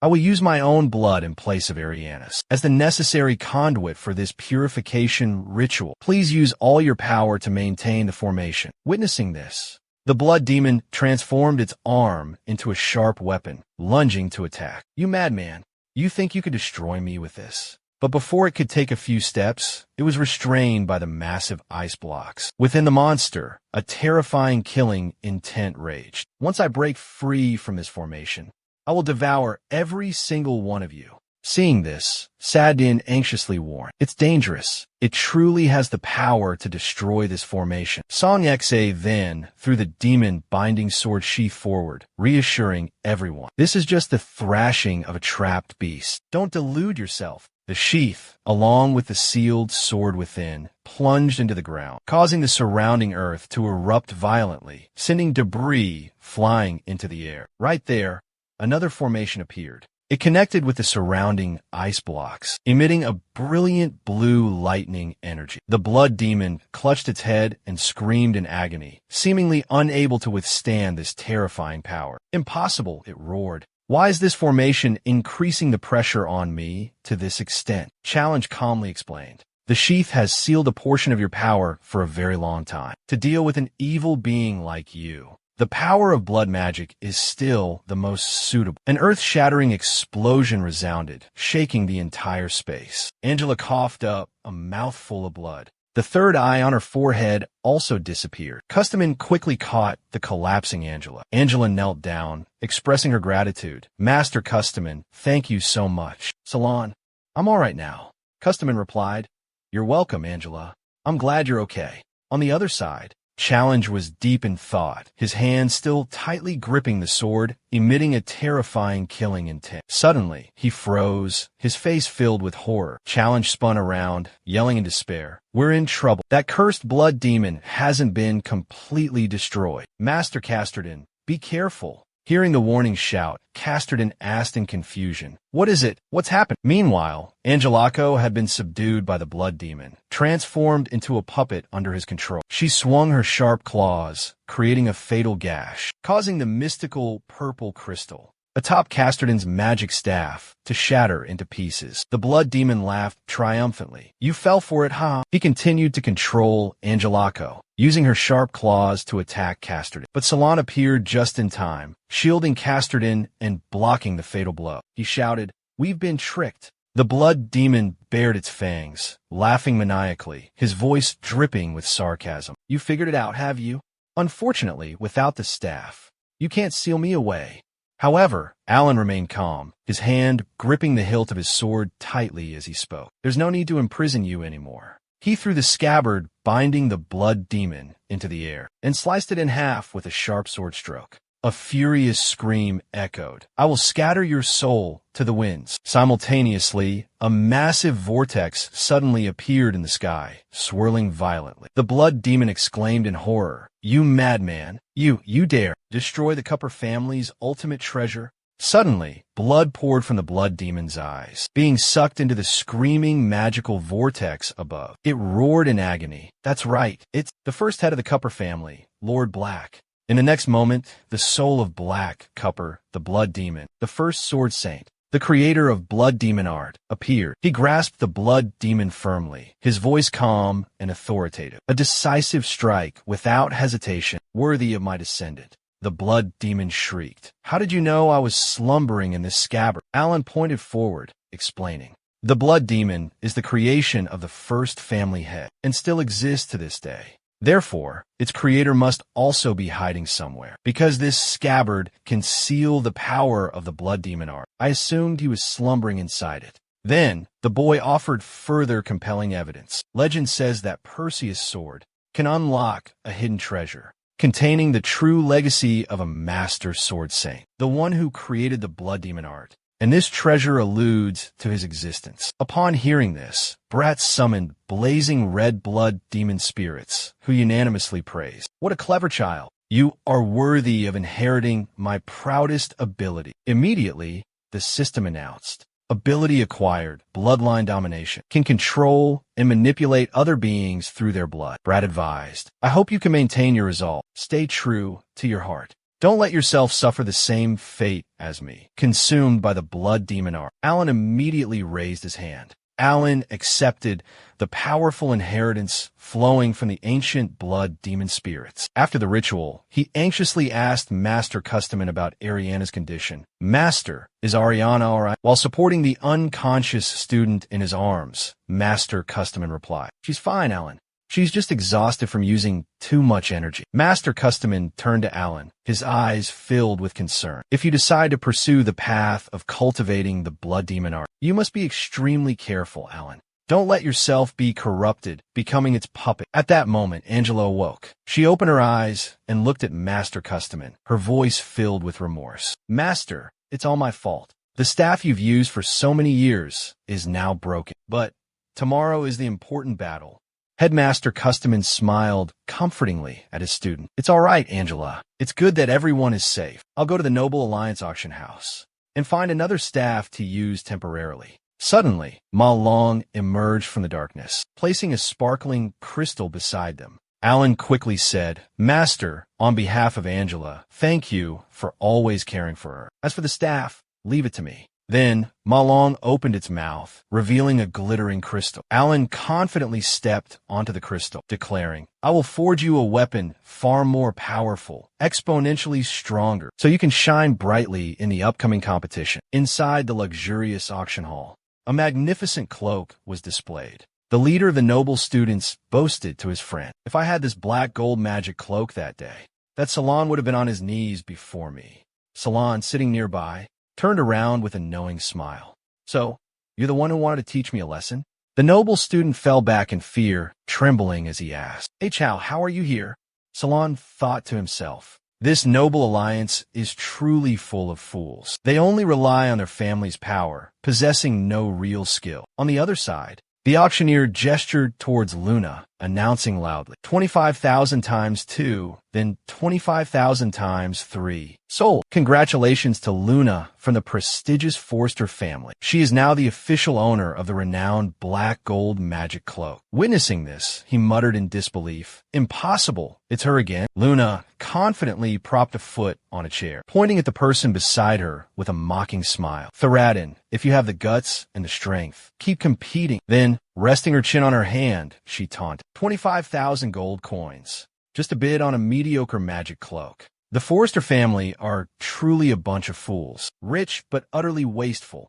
I will use my own blood in place of Ariana's as the necessary conduit for this purification ritual. Please use all your power to maintain the formation." Witnessing this, the blood demon transformed its arm into a sharp weapon, lunging to attack. "You madman, you think you could destroy me with this?" But before it could take a few steps, it was restrained by the massive ice blocks. Within the monster, a terrifying killing intent raged. "Once I break free from this formation, I will devour every single one of you." Seeing this, Sadin anxiously warned, "It's dangerous. It truly has the power to destroy this formation." Song Xe then threw the demon binding sword sheath forward, reassuring everyone, "This is just the thrashing of a trapped beast. Don't delude yourself." The sheath, along with the sealed sword within, plunged into the ground, causing the surrounding earth to erupt violently, sending debris flying into the air. Right there, another formation appeared. It connected with the surrounding ice blocks, emitting a brilliant blue lightning energy. The blood demon clutched its head and screamed in agony, seemingly unable to withstand this terrifying power. "Impossible," it roared. "Why is this formation increasing the pressure on me to this extent?" Challenge calmly explained, "The sheath has sealed a portion of your power for a very long time to deal with an evil being like you. The power of blood magic is still the most suitable." An earth-shattering explosion resounded, shaking the entire space. Angela coughed up a mouthful of blood. The third eye on her forehead also disappeared. Customin quickly caught the collapsing Angela. Angela knelt down, expressing her gratitude. "Master Customin, thank you so much." "Salon, I'm all right now," Customin replied. "You're welcome, Angela. I'm glad you're okay." On the other side, Challenge was deep in thought, his hand still tightly gripping the sword, emitting a terrifying killing intent. Suddenly, he froze, his face filled with horror. Challenge spun around, yelling in despair, "We're in trouble. That cursed blood demon hasn't been completely destroyed. Master Casterden, be careful." Hearing the warning shout, Casterden asked in confusion, "What is it? What's happened?" Meanwhile, Angelico had been subdued by the blood demon, transformed into a puppet under his control. She swung her sharp claws, creating a fatal gash, causing the mystical purple crystal, atop Casterton's magic staff to shatter into pieces. The blood demon laughed triumphantly. You fell for it, huh? He continued to control Angelico, using her sharp claws to attack Casterton. But Salon appeared just in time, shielding Casterton and blocking the fatal blow. He shouted, "We've been tricked." The blood demon bared its fangs, laughing maniacally, his voice dripping with sarcasm. You figured it out, have you? Unfortunately, without the staff, you can't seal me away. However, Alan remained calm, his hand gripping the hilt of his sword tightly as he spoke. There's no need to imprison you anymore. He threw the scabbard binding the blood demon into the air and sliced it in half with a sharp sword stroke. A furious scream echoed. I will scatter your soul to the winds. Simultaneously, a massive vortex suddenly appeared in the sky, swirling violently. The blood demon exclaimed in horror, You madman! You dare destroy the Cupper family's ultimate treasure? Suddenly, blood poured from the blood demon's eyes, being sucked into the screaming magical vortex above. It roared in agony. That's right, it's the first head of the Cupper family, Lord Black. In the next moment, the soul of Black Cupper, the blood demon, the first sword saint, the creator of blood demon art, appeared. He grasped the blood demon firmly, his voice calm and authoritative. A decisive strike, without hesitation, worthy of my descendant. The blood demon shrieked. How did you know I was slumbering in this scabbard? Alan pointed forward, explaining. The blood demon is the creation of the first family head, and still exists to this day. Therefore, its creator must also be hiding somewhere, because this scabbard can seal the power of the blood demon art. I assumed he was slumbering inside it. Then, the boy offered further compelling evidence. Legend says that Perseus' sword can unlock a hidden treasure, containing the true legacy of a master sword saint, the one who created the blood demon art. And this treasure alludes to his existence. Upon hearing this, Brat summoned blazing red blood demon spirits, who unanimously praised. What a clever child! You are worthy of inheriting my proudest ability. Immediately, the system announced. Ability acquired, bloodline domination, can control and manipulate other beings through their blood. Brat advised. I hope you can maintain your resolve. Stay true to your heart. Don't let yourself suffer the same fate as me, consumed by the blood demon art. Alan immediately raised his hand. Alan accepted the powerful inheritance flowing from the ancient blood demon spirits. After the ritual, he anxiously asked Master Customan about Ariana's condition. Master, is Ariana all right? While supporting the unconscious student in his arms, Master Customan replied, She's fine, Alan. She's just exhausted from using too much energy. Master Customan turned to Alan, his eyes filled with concern. If you decide to pursue the path of cultivating the blood demon art, you must be extremely careful, Alan. Don't let yourself be corrupted, becoming its puppet. At that moment, Angela awoke. She opened her eyes and looked at Master Customan, her voice filled with remorse. Master, it's all my fault. The staff you've used for so many years is now broken. But tomorrow is the important battle. Headmaster Customan smiled comfortingly at his student. It's all right, Angela. It's good that everyone is safe. I'll go to the Noble Alliance auction house and find another staff to use temporarily. Suddenly, Ma Long emerged from the darkness, placing a sparkling crystal beside them. Alan quickly said, Master, on behalf of Angela, thank you for always caring for her. As for the staff, leave it to me. Then, Ma Long opened its mouth, revealing a glittering crystal. Alan confidently stepped onto the crystal, declaring, I will forge you a weapon far more powerful, exponentially stronger, so you can shine brightly in the upcoming competition. Inside the luxurious auction hall, a magnificent cloak was displayed. The leader of the noble students boasted to his friend, If I had this black gold magic cloak that day, that Salon would have been on his knees before me. Salon, sitting nearby, turned around with a knowing smile. So, you're the one who wanted to teach me a lesson? The noble student fell back in fear, trembling as he asked, Hey Chow, how are you here? Salon thought to himself, This noble alliance is truly full of fools. They only rely on their family's power, possessing no real skill. On the other side, the auctioneer gestured towards Luna, a announcing loudly, 25,000 times 2, then 25,000 times 3. Sold. Congratulations to Luna from the prestigious Forster family. She is now the official owner of the renowned black gold magic cloak. Witnessing this, he muttered in disbelief, impossible. It's her again. Luna confidently propped a foot on a chair, pointing at the person beside her with a mocking smile. Thoradin, if you have the guts and the strength, keep competing. Then, resting her chin on her hand, she taunted. 25,000 gold coins. Just a bid on a mediocre magic cloak. The Forster family are truly a bunch of fools, rich but utterly wasteful.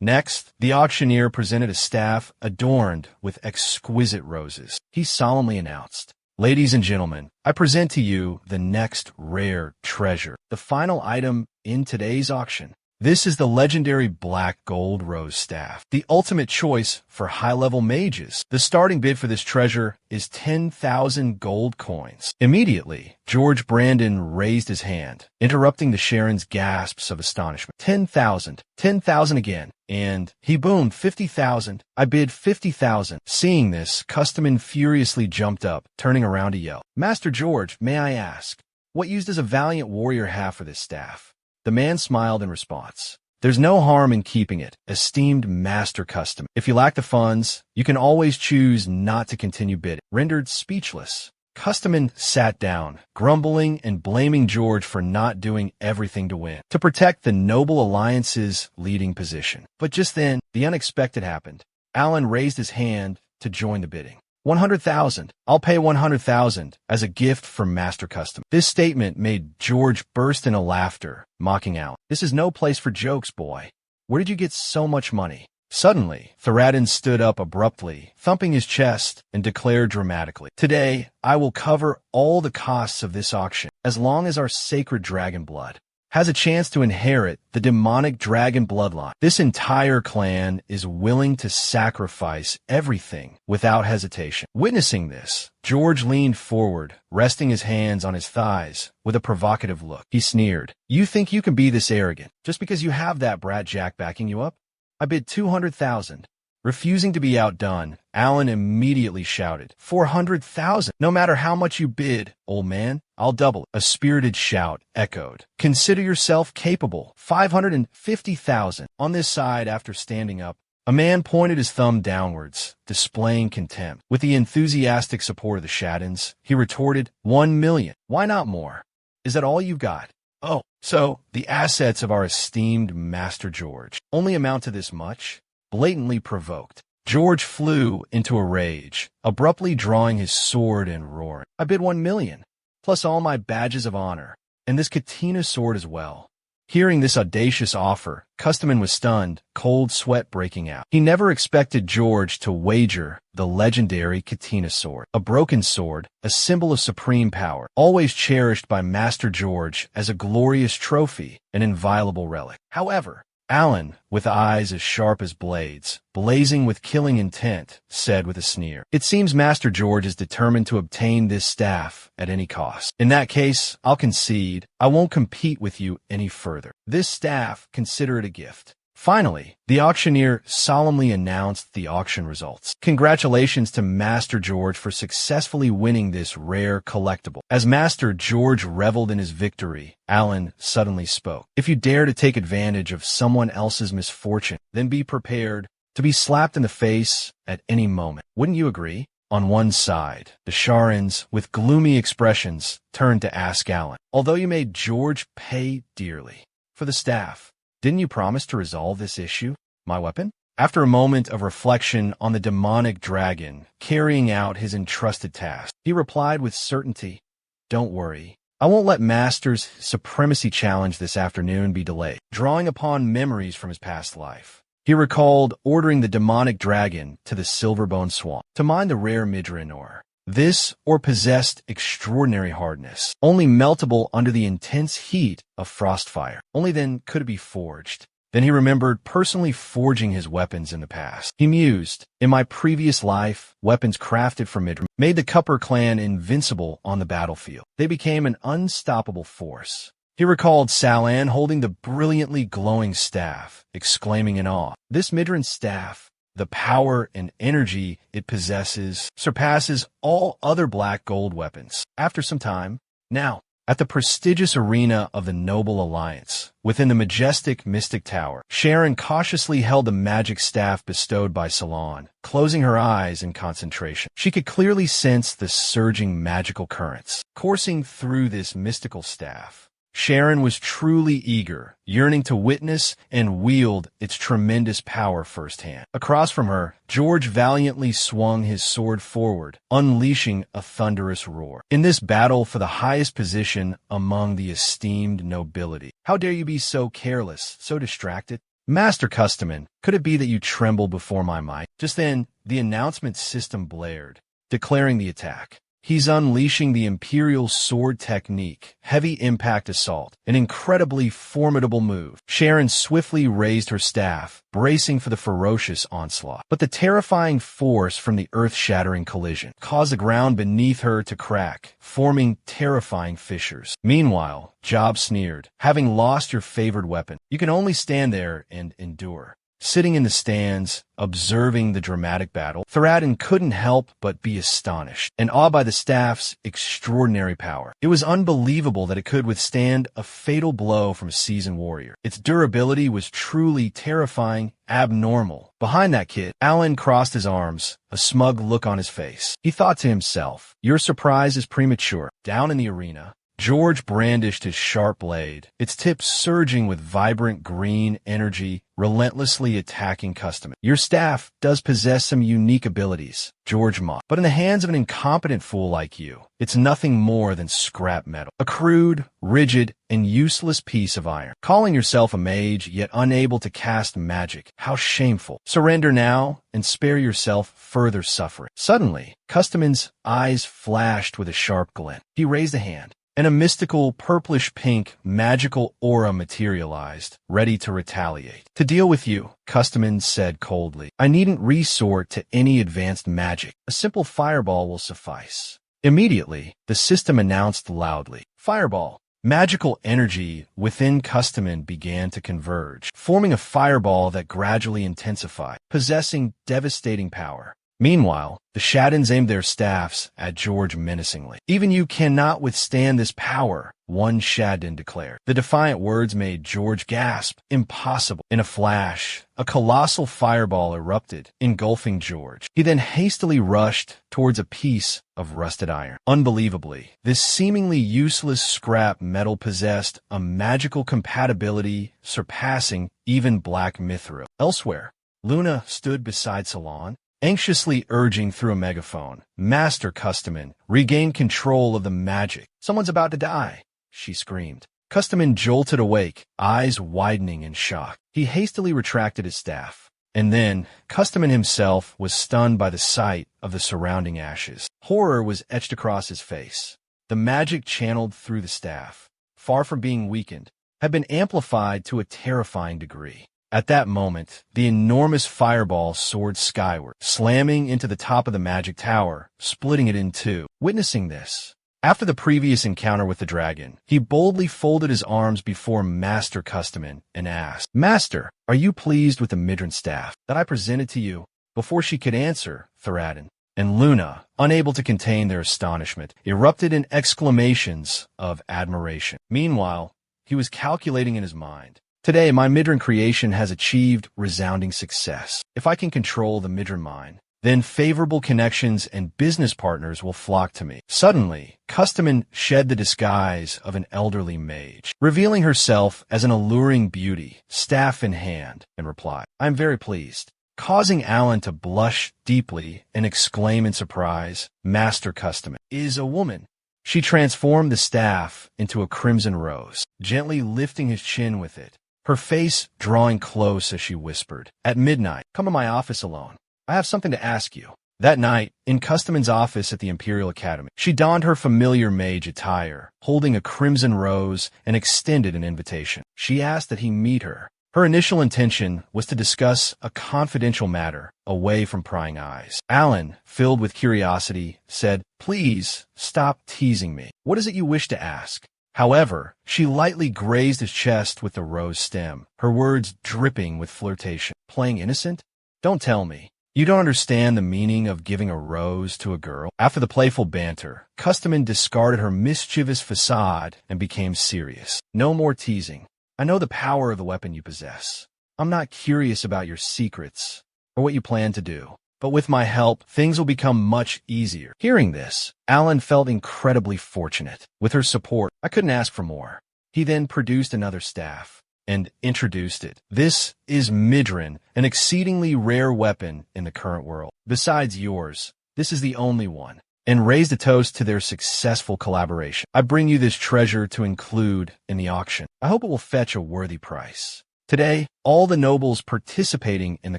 Next, the auctioneer presented a staff adorned with exquisite roses. He solemnly announced, ladies and gentlemen, I present to you the next rare treasure, the final item in today's auction. This is the legendary black gold rose staff, the ultimate choice for high-level mages. The starting bid for this treasure is 10,000 gold coins. Immediately, George Brandon raised his hand, interrupting the Sharon's gasps of astonishment. 10,000, 10,000 again, and he boomed 50,000. I bid 50,000. Seeing this, Customan furiously jumped up, turning around to yell, Master George, may I ask, what use does a valiant warrior have for this staff? The man smiled in response. There's no harm in keeping it, esteemed Master Customer. If you lack the funds, you can always choose not to continue bidding. Rendered speechless, Customan sat down, grumbling and blaming George for not doing everything to win, to protect the Noble Alliance's leading position. But just then, the unexpected happened. Alan raised his hand to join the bidding. 100,000. I'll pay 100,000 as a gift from Master Custom. This statement made George burst into laughter, mocking out. This is no place for jokes, boy. Where did you get so much money? Suddenly, Thoradin stood up abruptly, thumping his chest, and declared dramatically, today, I will cover all the costs of this auction, as long as our sacred dragon blood has a chance to inherit the demonic dragon bloodline. This entire clan is willing to sacrifice everything without hesitation. Witnessing this, George leaned forward, resting his hands on his thighs with a provocative look. He sneered, you think you can be this arrogant just because you have that brat Jack backing you up? I bid 200,000. Refusing to be outdone, Alan immediately shouted, 400,000. No matter how much you bid, old man, I'll double it. A spirited shout echoed. Consider yourself capable. 550,000. On this side, after standing up, a man pointed his thumb downwards, displaying contempt. With the enthusiastic support of the Shaddons, he retorted, 1 million. Why not more? Is that all you've got? Oh, so the assets of our esteemed Master George only amount to this much? Blatantly provoked, George flew into a rage, abruptly drawing his sword and roaring. I bid 1 million, plus all my badges of honor, and this Katina sword as well. Hearing this audacious offer, Customan was stunned, cold sweat breaking out. He never expected George to wager the legendary Katina sword, a broken sword, a symbol of supreme power, always cherished by Master George as a glorious trophy, an inviolable relic. However, Alan, with eyes as sharp as blades, blazing with killing intent, said with a sneer, it seems Master George is determined to obtain this staff at any cost. In that case, I'll concede. I won't compete with you any further. This staff, consider it a gift. Finally, the auctioneer solemnly announced the auction results. Congratulations to Master George for successfully winning this rare collectible. As Master George reveled in his victory, Alan suddenly spoke. If you dare to take advantage of someone else's misfortune, then be prepared to be slapped in the face at any moment. Wouldn't you agree? On one side, the Sharans, with gloomy expressions, turned to ask Alan, although you made George pay dearly for the staff, didn't you promise to resolve this issue, my weapon? After a moment of reflection on the demonic dragon carrying out his entrusted task, he replied with certainty, don't worry. I won't let Master's supremacy challenge this afternoon be delayed. Drawing upon memories from his past life, he recalled ordering the demonic dragon to the Silverbone Swamp to mine the rare Midran ore. This ore possessed extraordinary hardness, only meltable under the intense heat of frostfire. Only then could it be forged. Then he remembered personally forging his weapons in the past. He mused, in my previous life, weapons crafted from Midran made the Cupper clan invincible on the battlefield. They became an unstoppable force. He recalled Salan holding the brilliantly glowing staff, exclaiming in awe, this Midran staff The power and energy it possesses surpasses all other black gold weapons. After some time, now, at the prestigious arena of the Noble Alliance, within the majestic Mystic Tower, Sharon cautiously held the magic staff bestowed by Salon, closing her eyes in concentration. She could clearly sense the surging magical currents coursing through this mystical staff. Sharon was truly eager, yearning to witness and wield its tremendous power firsthand. Across from her, George valiantly swung his sword forward, unleashing a thunderous roar. In this battle for the highest position among the esteemed nobility. How dare you be so careless, so distracted? Master Customan, could it be that you tremble before my might? Just then, the announcement system blared, declaring the attack. He's unleashing the Imperial Sword Technique, Heavy Impact Assault, an incredibly formidable move. Sharon swiftly raised her staff, bracing for the ferocious onslaught. But the terrifying force from the earth-shattering collision caused the ground beneath her to crack, forming terrifying fissures. Meanwhile, Job sneered, having lost your favored weapon, you can only stand there and endure. Sitting in the stands, observing the dramatic battle, Thoradin couldn't help but be astonished and awed by the staff's extraordinary power. It was unbelievable that it could withstand a fatal blow from a seasoned warrior. Its durability was truly terrifying, abnormal. Behind that kit, Alan crossed his arms, a smug look on his face. He thought to himself, your surprise is premature. Down in the arena, George brandished his sharp blade, its tip surging with vibrant green energy, relentlessly attacking Customan. Your staff does possess some unique abilities, George mocked, but in the hands of an incompetent fool like you, it's nothing more than scrap metal. A crude, rigid, and useless piece of iron. Calling yourself a mage, yet unable to cast magic. How shameful. Surrender now, and spare yourself further suffering. Suddenly, Customan's eyes flashed with a sharp glint. He raised a hand, and a mystical purplish-pink magical aura materialized, ready to retaliate. To deal with you, Customan said coldly, I needn't resort to any advanced magic. A simple fireball will suffice. Immediately, the system announced loudly, Fireball. Magical energy within Customan began to converge, forming a fireball that gradually intensified, possessing devastating power. Meanwhile, the Shaddons aimed their staffs at George menacingly. Even you cannot withstand this power, one Shaddon declared. The defiant words made George gasp. Impossible. In a flash, a colossal fireball erupted, engulfing George. He then hastily rushed towards a piece of rusted iron. Unbelievably, this seemingly useless scrap metal possessed a magical compatibility surpassing even Black Mithril. Elsewhere, Luna stood beside Salon, anxiously urging through a megaphone, Master Customan, regain control of the magic. Someone's about to die, she screamed. Customan jolted awake, eyes widening in shock. He hastily retracted his staff. And then, Customan himself was stunned by the sight of the surrounding ashes. Horror was etched across his face. The magic channeled through the staff, far from being weakened, had been amplified to a terrifying degree. At that moment, the enormous fireball soared skyward, slamming into the top of the magic tower, splitting it in two. Witnessing this, after the previous encounter with the dragon, he boldly folded his arms before Master Customan and asked, Master, are you pleased with the Midran staff that I presented to you? Before she could answer, Thoradin and Luna, unable to contain their astonishment, erupted in exclamations of admiration. Meanwhile, he was calculating in his mind. Today, my Midran creation has achieved resounding success. If I can control the Midran mine, then favorable connections and business partners will flock to me. Suddenly, Customan shed the disguise of an elderly mage, revealing herself as an alluring beauty, staff in hand, and replied, I am very pleased. Causing Alan to blush deeply and exclaim in surprise, Master Customan is a woman. She transformed the staff into a crimson rose, gently lifting his chin with it, her face drawing close as she whispered, At midnight, come to my office alone. I have something to ask you. That night, in Customan's office at the Imperial Academy, she donned her familiar mage attire, holding a crimson rose, and extended an invitation. She asked that he meet her. Her initial intention was to discuss a confidential matter, away from prying eyes. Alan, filled with curiosity, said, Please, stop teasing me. What is it you wish to ask? However, she lightly grazed his chest with the rose stem, her words dripping with flirtation. Playing innocent? Don't tell me. You don't understand the meaning of giving a rose to a girl? After the playful banter, Customin discarded her mischievous facade and became serious. No more teasing. I know the power of the weapon you possess. I'm not curious about your secrets or what you plan to do. But with my help, things will become much easier. Hearing this, Alan felt incredibly fortunate. With her support, I couldn't ask for more. He then produced another staff and introduced it. This is Midrin, an exceedingly rare weapon in the current world. Besides yours, this is the only one. And raised a toast to their successful collaboration. I bring you this treasure to include in the auction. I hope it will fetch a worthy price. Today, all the nobles participating in the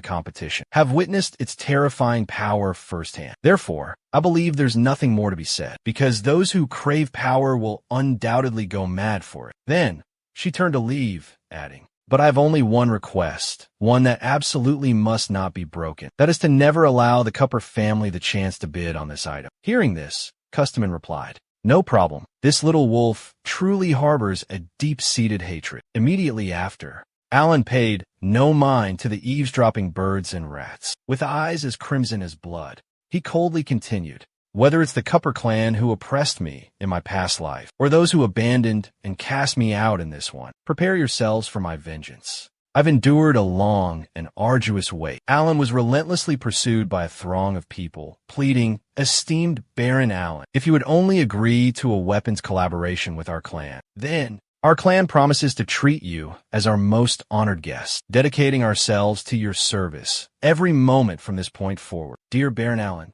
competition have witnessed its terrifying power firsthand. Therefore, I believe there's nothing more to be said, because those who crave power will undoubtedly go mad for it. Then, she turned to leave, adding, "But I have only one request, one that absolutely must not be broken. That is to never allow the Cupper family the chance to bid on this item." Hearing this, Customin replied, "No problem. This little wolf truly harbors a deep-seated hatred." Immediately after, Alan paid no mind to the eavesdropping birds and rats. With eyes as crimson as blood, he coldly continued, "Whether it's the Cupper clan who oppressed me in my past life, or those who abandoned and cast me out in this one, prepare yourselves for my vengeance. I've endured a long and arduous wait." Alan was relentlessly pursued by a throng of people, pleading, "Esteemed Baron Alan, if you would only agree to a weapons collaboration with our clan, then our clan promises to treat you as our most honored guest, dedicating ourselves to your service every moment from this point forward. Dear Baron Alan,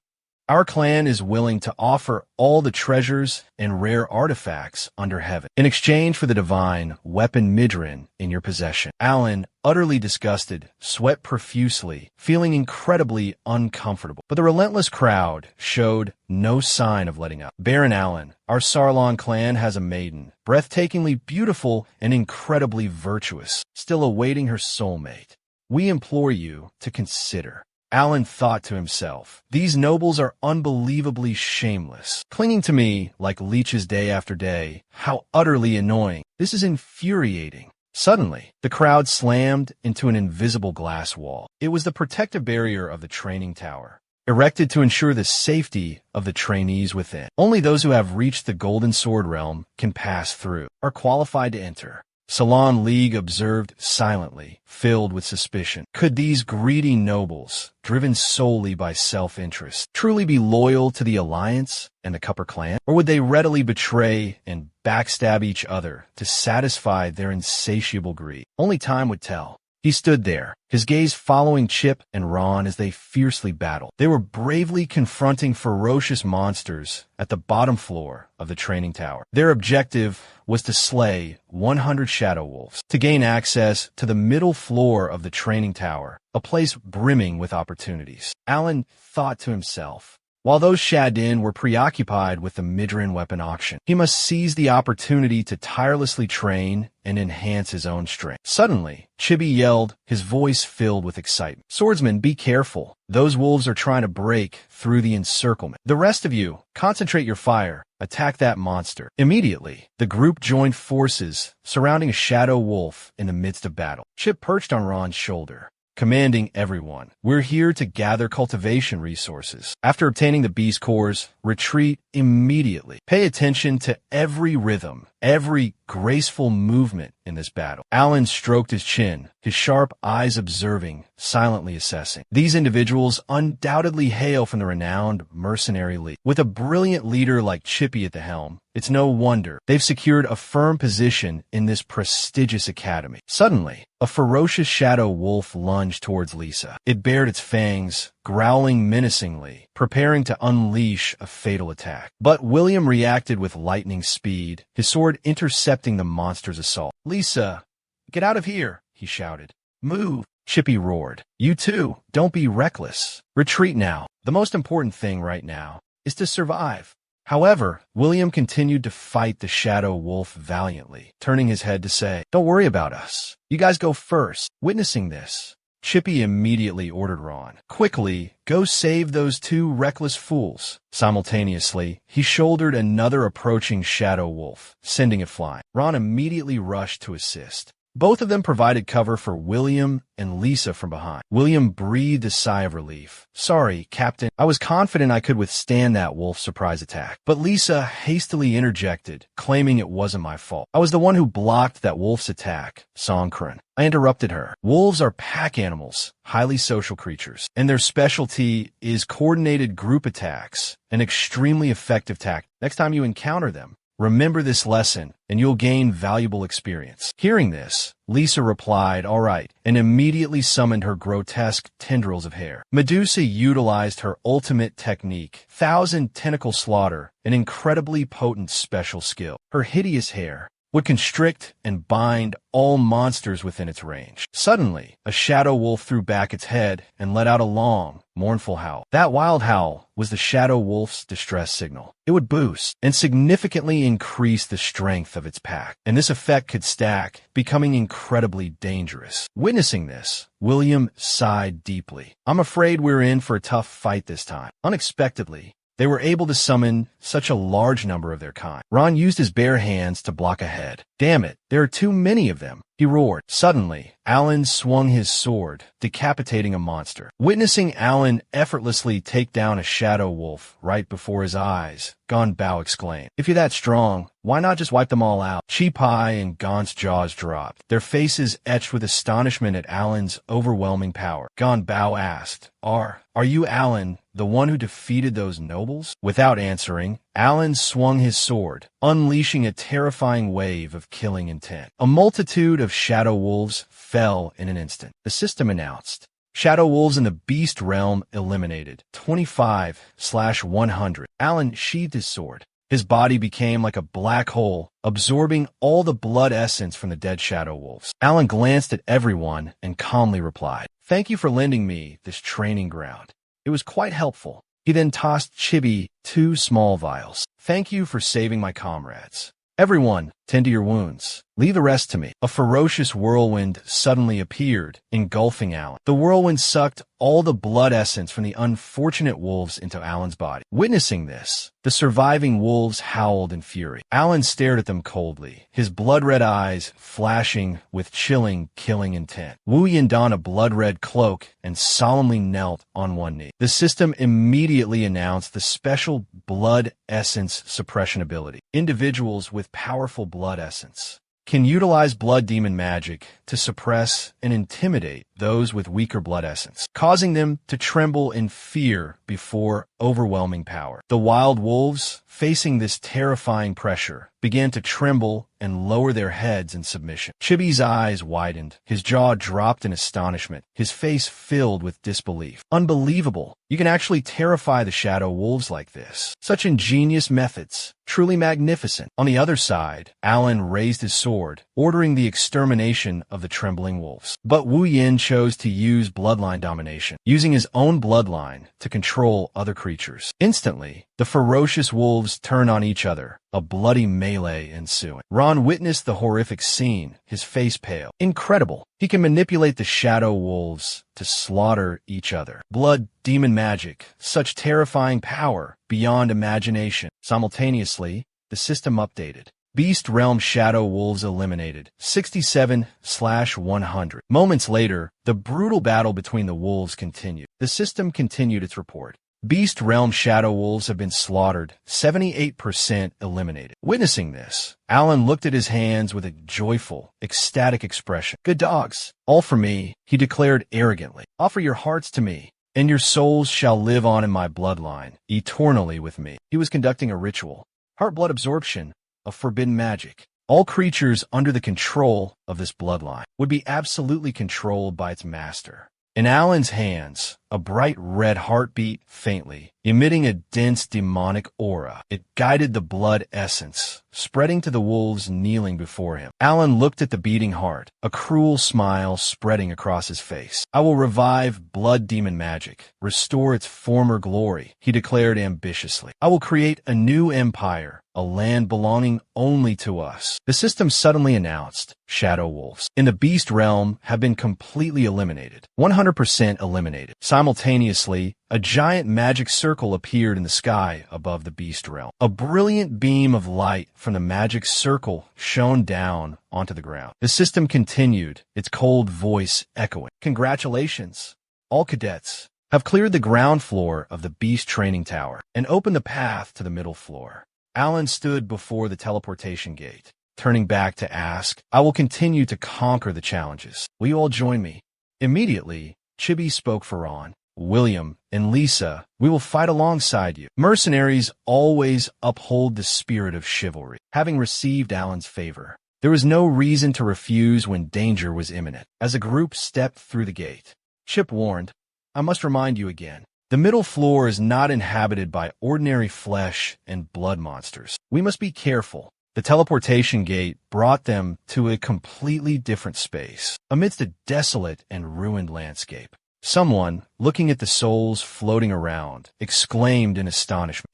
our clan is willing to offer all the treasures and rare artifacts under heaven in exchange for the divine weapon Midrin in your possession." Alan, utterly disgusted, sweat profusely, feeling incredibly uncomfortable. But the relentless crowd showed no sign of letting up. "Baron Alan, our Sarlon clan has a maiden, breathtakingly beautiful and incredibly virtuous, still awaiting her soulmate. We implore you to consider." Alan thought to himself, "These nobles are unbelievably shameless, clinging to me like leeches day after day. How utterly annoying. This is infuriating." Suddenly, the crowd slammed into an invisible glass wall. It was the protective barrier of the training tower, erected to ensure the safety of the trainees within. Only those who have reached the Golden Sword realm can pass through, are qualified to enter. Salon League observed silently, filled with suspicion. Could these greedy nobles, driven solely by self-interest, truly be loyal to the Alliance and the Cupper clan? Or would they readily betray and backstab each other to satisfy their insatiable greed? Only time would tell. He stood there, his gaze following Chip and Ron as they fiercely battled. They were bravely confronting ferocious monsters at the bottom floor of the training tower. Their objective was to slay 100 shadow wolves, to gain access to the middle floor of the training tower, a place brimming with opportunities. Alan thought to himself, while those Shadin were preoccupied with the Midrin weapon auction, he must seize the opportunity to tirelessly train and enhance his own strength. Suddenly, Chibi yelled, his voice filled with excitement. "Swordsman, be careful. Those wolves are trying to break through the encirclement. The rest of you, concentrate your fire. Attack that monster." Immediately, the group joined forces, surrounding a shadow wolf in the midst of battle. Chip perched on Ron's shoulder, commanding everyone, "We're here to gather cultivation resources. After obtaining the beast cores, retreat immediately. Pay attention to every rhythm, every graceful movement in this battle." Alan stroked his chin, his sharp eyes observing, silently assessing. These individuals undoubtedly hail from the renowned mercenary league. With a brilliant leader like Chippy at the helm, it's no wonder they've secured a firm position in this prestigious academy. Suddenly, a ferocious shadow wolf lunged towards Lisa. It bared its fangs, growling menacingly, preparing to unleash a fatal attack. But William reacted with lightning speed, his sword intercepting the monster's assault. "Lisa, get out of here," he shouted. "Move," Chippy roared. "You too, don't be reckless. Retreat now. The most important thing right now is to survive." However, William continued to fight the shadow wolf valiantly, turning his head to say, "Don't worry about us. You guys go first." Witnessing this, Chippy immediately ordered Ron, "Quickly, go save those two reckless fools." Simultaneously, he shouldered another approaching shadow wolf, sending it flying. Ron immediately rushed to assist. Both of them provided cover for William and Lisa from behind. William breathed a sigh of relief. "Sorry, Captain. I was confident I could withstand that wolf surprise attack." But Lisa hastily interjected, claiming it wasn't my fault. "I was the one who blocked that wolf's attack, Songkran." I interrupted her. "Wolves are pack animals, highly social creatures, and their specialty is coordinated group attacks, an extremely effective tactic. Next time you encounter them, remember this lesson, and you'll gain valuable experience." Hearing this, Lisa replied, "All right," and immediately summoned her grotesque tendrils of hair. Medusa utilized her ultimate technique, Thousand Tentacle Slaughter, an incredibly potent special skill. Her hideous hair would constrict and bind all monsters within its range. Suddenly, a shadow wolf threw back its head and let out a long, mournful howl. That wild howl was the shadow wolf's distress signal. It would boost and significantly increase the strength of its pack, and this effect could stack, becoming incredibly dangerous. Witnessing this, William sighed deeply. "I'm afraid we're in for a tough fight this time." Unexpectedly, they were able to summon such a large number of their kind. Ron used his bare hands to block ahead. "Damn it, there are too many of them," he roared. Suddenly, Alan swung his sword, decapitating a monster. Witnessing Alan effortlessly take down a shadow wolf right before his eyes, Gon Bao exclaimed, "If you're that strong, why not just wipe them all out?" Chi Pai and Gon's jaws dropped, their faces etched with astonishment at Alan's overwhelming power. Gon Bao asked, Are you Alan, the one who defeated those nobles?" Without answering, Alan swung his sword, unleashing a terrifying wave of killing intent. A multitude of shadow wolves fell in an instant. The system announced, "Shadow wolves in the beast realm eliminated. 25/100. Alan sheathed his sword. His body became like a black hole, absorbing all the blood essence from the dead shadow wolves. Alan glanced at everyone and calmly replied, "Thank you for lending me this training ground. It was quite helpful." He then tossed Chibi 2 small vials. "Thank you for saving my comrades. Everyone, tend to your wounds. Leave the rest to me." A ferocious whirlwind suddenly appeared, engulfing Alan. The whirlwind sucked all the blood essence from the unfortunate wolves into Alan's body. Witnessing this, the surviving wolves howled in fury. Alan stared at them coldly, his blood-red eyes flashing with chilling, killing intent. Wu Yin donned a blood-red cloak and solemnly knelt on one knee. The system immediately announced the special blood essence suppression ability. Individuals with powerful blood essence can utilize blood demon magic to suppress and intimidate those with weaker blood essence, causing them to tremble in fear before overwhelming power. The wild wolves, facing this terrifying pressure, began to tremble and lower their heads in submission. Chibi's eyes widened, his jaw dropped in astonishment, his face filled with disbelief. "Unbelievable! You can actually terrify the shadow wolves like this. Such ingenious methods. Truly magnificent." On the other side, Alan raised his sword, ordering the extermination of the trembling wolves. But Wu Yin chose to use bloodline domination, using his own bloodline to control other creatures. Instantly, the ferocious wolves turned on each other, a bloody melee ensuing. Ron witnessed the horrific scene, his face pale. Incredible! He can manipulate the shadow wolves to slaughter each other. Blood demon magic, such terrifying power, beyond imagination. Simultaneously, the system updated. Beast Realm Shadow Wolves eliminated. 67/100. Moments later, the brutal battle between the wolves continued. The system continued its report. Beast Realm Shadow Wolves have been slaughtered. 78% eliminated. Witnessing this, Alan looked at his hands with a joyful, ecstatic expression. "Good dogs. All for me," he declared arrogantly. "Offer your hearts to me, and your souls shall live on in my bloodline, eternally with me." He was conducting a ritual. Heart-blood absorption of forbidden magic. All creatures under the control of this bloodline would be absolutely controlled by its master. In Alan's hands, a bright red heart beat faintly, emitting a dense demonic aura. It guided the blood essence, spreading to the wolves kneeling before him. Alan looked at the beating heart, a cruel smile spreading across his face. "I will revive blood demon magic, restore its former glory," he declared ambitiously. "I will create a new empire, a land belonging only to us." The system suddenly announced, "Shadow wolves in the beast realm have been completely eliminated. 100% eliminated." Simultaneously, a giant magic circle appeared in the sky above the beast realm. A brilliant beam of light from the magic circle shone down onto the ground. The system continued, its cold voice echoing. Congratulations! All cadets have cleared the ground floor of the beast training tower and opened the path to the middle floor. Alan stood before the teleportation gate, turning back to ask, I will continue to conquer the challenges. Will you all join me? Immediately, Chibi spoke for Ron. William and Lisa, we will fight alongside you. Mercenaries always uphold the spirit of chivalry. Having received Alan's favor, there was no reason to refuse when danger was imminent. As a group stepped through the gate, Chip warned, I must remind you again, the middle floor is not inhabited by ordinary flesh and blood monsters. We must be careful. The teleportation gate brought them to a completely different space, amidst a desolate and ruined landscape. Someone, looking at the souls floating around, exclaimed in astonishment,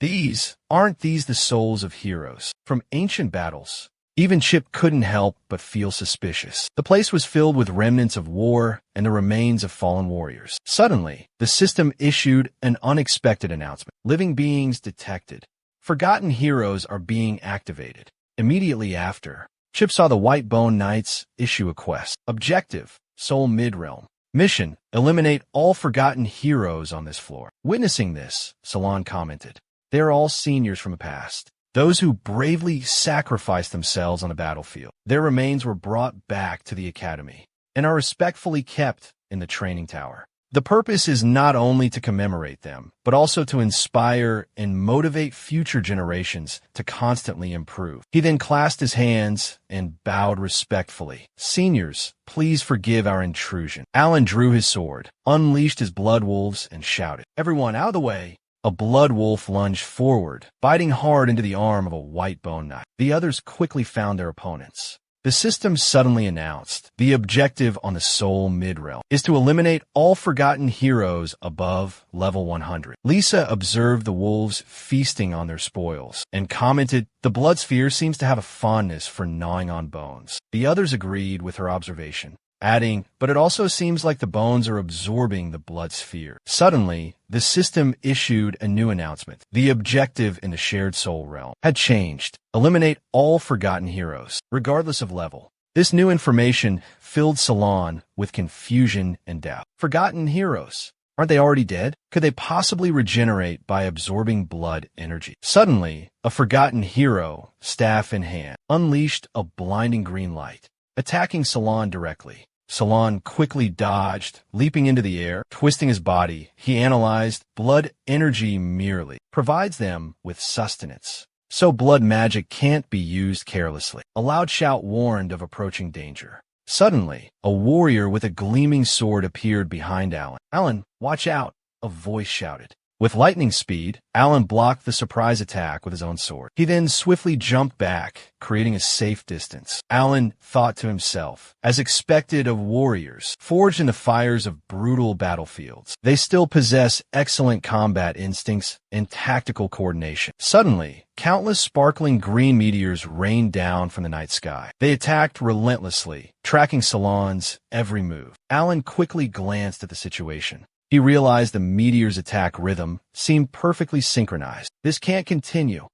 Aren't these the souls of heroes from ancient battles? Even Chip couldn't help but feel suspicious. The place was filled with remnants of war and the remains of fallen warriors. Suddenly, the system issued an unexpected announcement. Living beings detected. Forgotten heroes are being activated. Immediately after, Chip saw the White Bone Knights issue a quest. Objective, Soul Midrealm. Mission, eliminate all forgotten heroes on this floor. Witnessing this, Salon commented, they are all seniors from the past. Those who bravely sacrificed themselves on the battlefield. Their remains were brought back to the academy and are respectfully kept in the training tower. The purpose is not only to commemorate them, but also to inspire and motivate future generations to constantly improve. He then clasped his hands and bowed respectfully. Seniors, please forgive our intrusion. Alan drew his sword, unleashed his blood wolves, and shouted, Everyone out of the way! A blood wolf lunged forward, biting hard into the arm of a white bone knight. The others quickly found their opponents. The system suddenly announced, the objective on the Soul Midrealm is to eliminate all forgotten heroes above level 100. Lisa observed the wolves feasting on their spoils and commented, the blood sphere seems to have a fondness for gnawing on bones. The others agreed with her observation, adding, but it also seems like the bones are absorbing the blood sphere. Suddenly, the system issued a new announcement. The objective in the shared soul realm had changed. Eliminate all forgotten heroes, regardless of level. This new information filled Salon with confusion and doubt. Forgotten heroes. Aren't they already dead? Could they possibly regenerate by absorbing blood energy? Suddenly, a forgotten hero, staff in hand, unleashed a blinding green light, attacking Salon directly. Salon quickly dodged, leaping into the air, twisting his body. He analyzed blood energy merely provides them with sustenance. So blood magic can't be used carelessly. A loud shout warned of approaching danger. Suddenly, a warrior with a gleaming sword appeared behind Alan. Alan, watch out, a voice shouted. With lightning speed, Alan blocked the surprise attack with his own sword. He then swiftly jumped back, creating a safe distance. Alan thought to himself, as expected of warriors, forged in the fires of brutal battlefields, they still possess excellent combat instincts and tactical coordination. Suddenly, countless sparkling green meteors rained down from the night sky. They attacked relentlessly, tracking Salon's every move. Alan quickly glanced at the situation. He realized the meteor's attack rhythm seemed perfectly synchronized. This can't continue,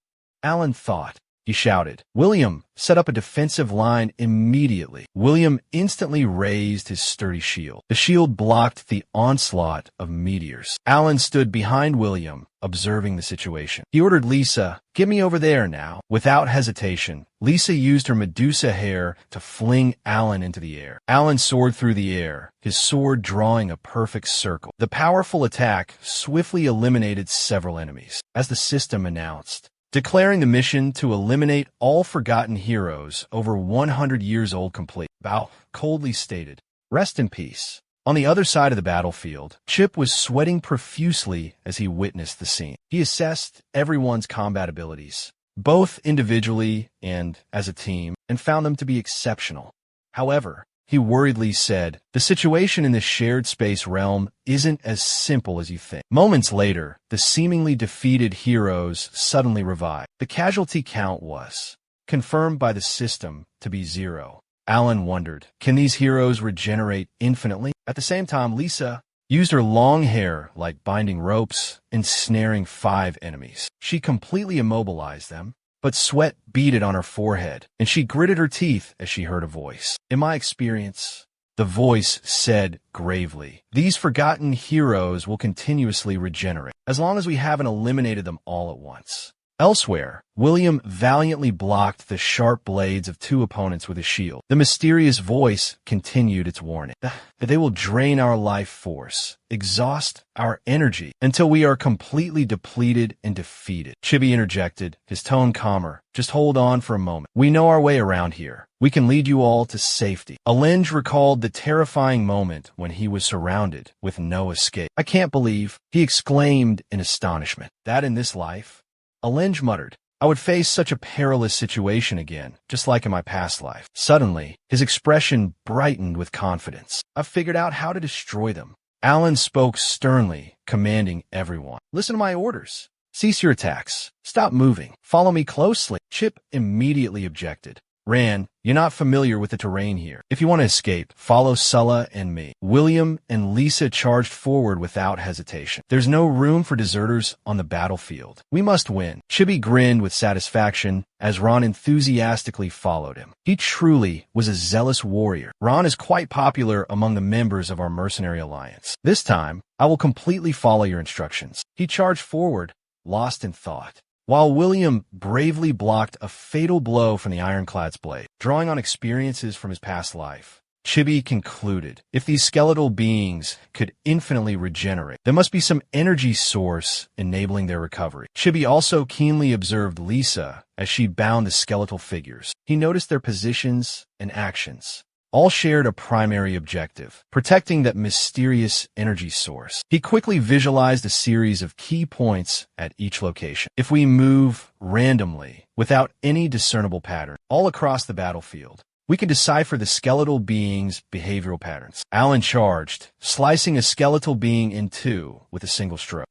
Alan thought. He shouted, William, set up a defensive line immediately. William instantly raised his sturdy shield. The shield blocked the onslaught of meteors. Alan stood behind William, observing the situation. He ordered Lisa, get me over there now. Without hesitation, Lisa used her Medusa hair to fling Alan into the air. Alan soared through the air, his sword drawing a perfect circle. The powerful attack swiftly eliminated several enemies. As the system announced, declaring the mission to eliminate all forgotten heroes over 100 years old complete. Bao coldly stated, rest in peace. On the other side of the battlefield, Chip was sweating profusely as he witnessed the scene. He assessed everyone's combat abilities, both individually and as a team, and found them to be exceptional. However, he worriedly said, the situation in this shared space realm isn't as simple as you think. Moments later, the seemingly defeated heroes suddenly revived. The casualty count was confirmed by the system to be 0. Alan wondered, can these heroes regenerate infinitely? At the same time, Lisa used her long hair like binding ropes, ensnaring 5 enemies. She completely immobilized them, but sweat beaded on her forehead, and she gritted her teeth as she heard a voice. In my experience, the voice said gravely, these forgotten heroes will continuously regenerate, as long as we haven't eliminated them all at once. Elsewhere, William valiantly blocked the sharp blades of 2 opponents with his shield. The mysterious voice continued its warning that they will drain our life force, exhaust our energy, until we are completely depleted and defeated. Chibi interjected, his tone calmer. Just hold on for a moment. We know our way around here. We can lead you all to safety. Alinj recalled the terrifying moment when he was surrounded with no escape. I can't believe, he exclaimed in astonishment, that in this life, Alinj muttered, I would face such a perilous situation again, just like in my past life. Suddenly, his expression brightened with confidence. I've figured out how to destroy them. Alan spoke sternly, commanding everyone. Listen to my orders. Cease your attacks. Stop moving. Follow me closely. Chip immediately objected. Ran, you're not familiar with the terrain here. If you want to escape, follow Sulla and me. William and Lisa charged forward without hesitation. There's no room for deserters on the battlefield. We must win. Chibi grinned with satisfaction as Ron enthusiastically followed him. He truly was a zealous warrior. Ron is quite popular among the members of our mercenary alliance. This time, I will completely follow your instructions. He charged forward, lost in thought, while William bravely blocked a fatal blow from the ironclad's blade. Drawing on experiences from his past life, Chibi concluded, if these skeletal beings could infinitely regenerate, there must be some energy source enabling their recovery. Chibi also keenly observed Lisa as she bound the skeletal figures. He noticed their positions and actions. All shared a primary objective, protecting that mysterious energy source. He quickly visualized a series of key points at each location. If we move randomly, without any discernible pattern, all across the battlefield, we can decipher the skeletal being's behavioral patterns. Alan charged, slicing a skeletal being in 2 with a single stroke.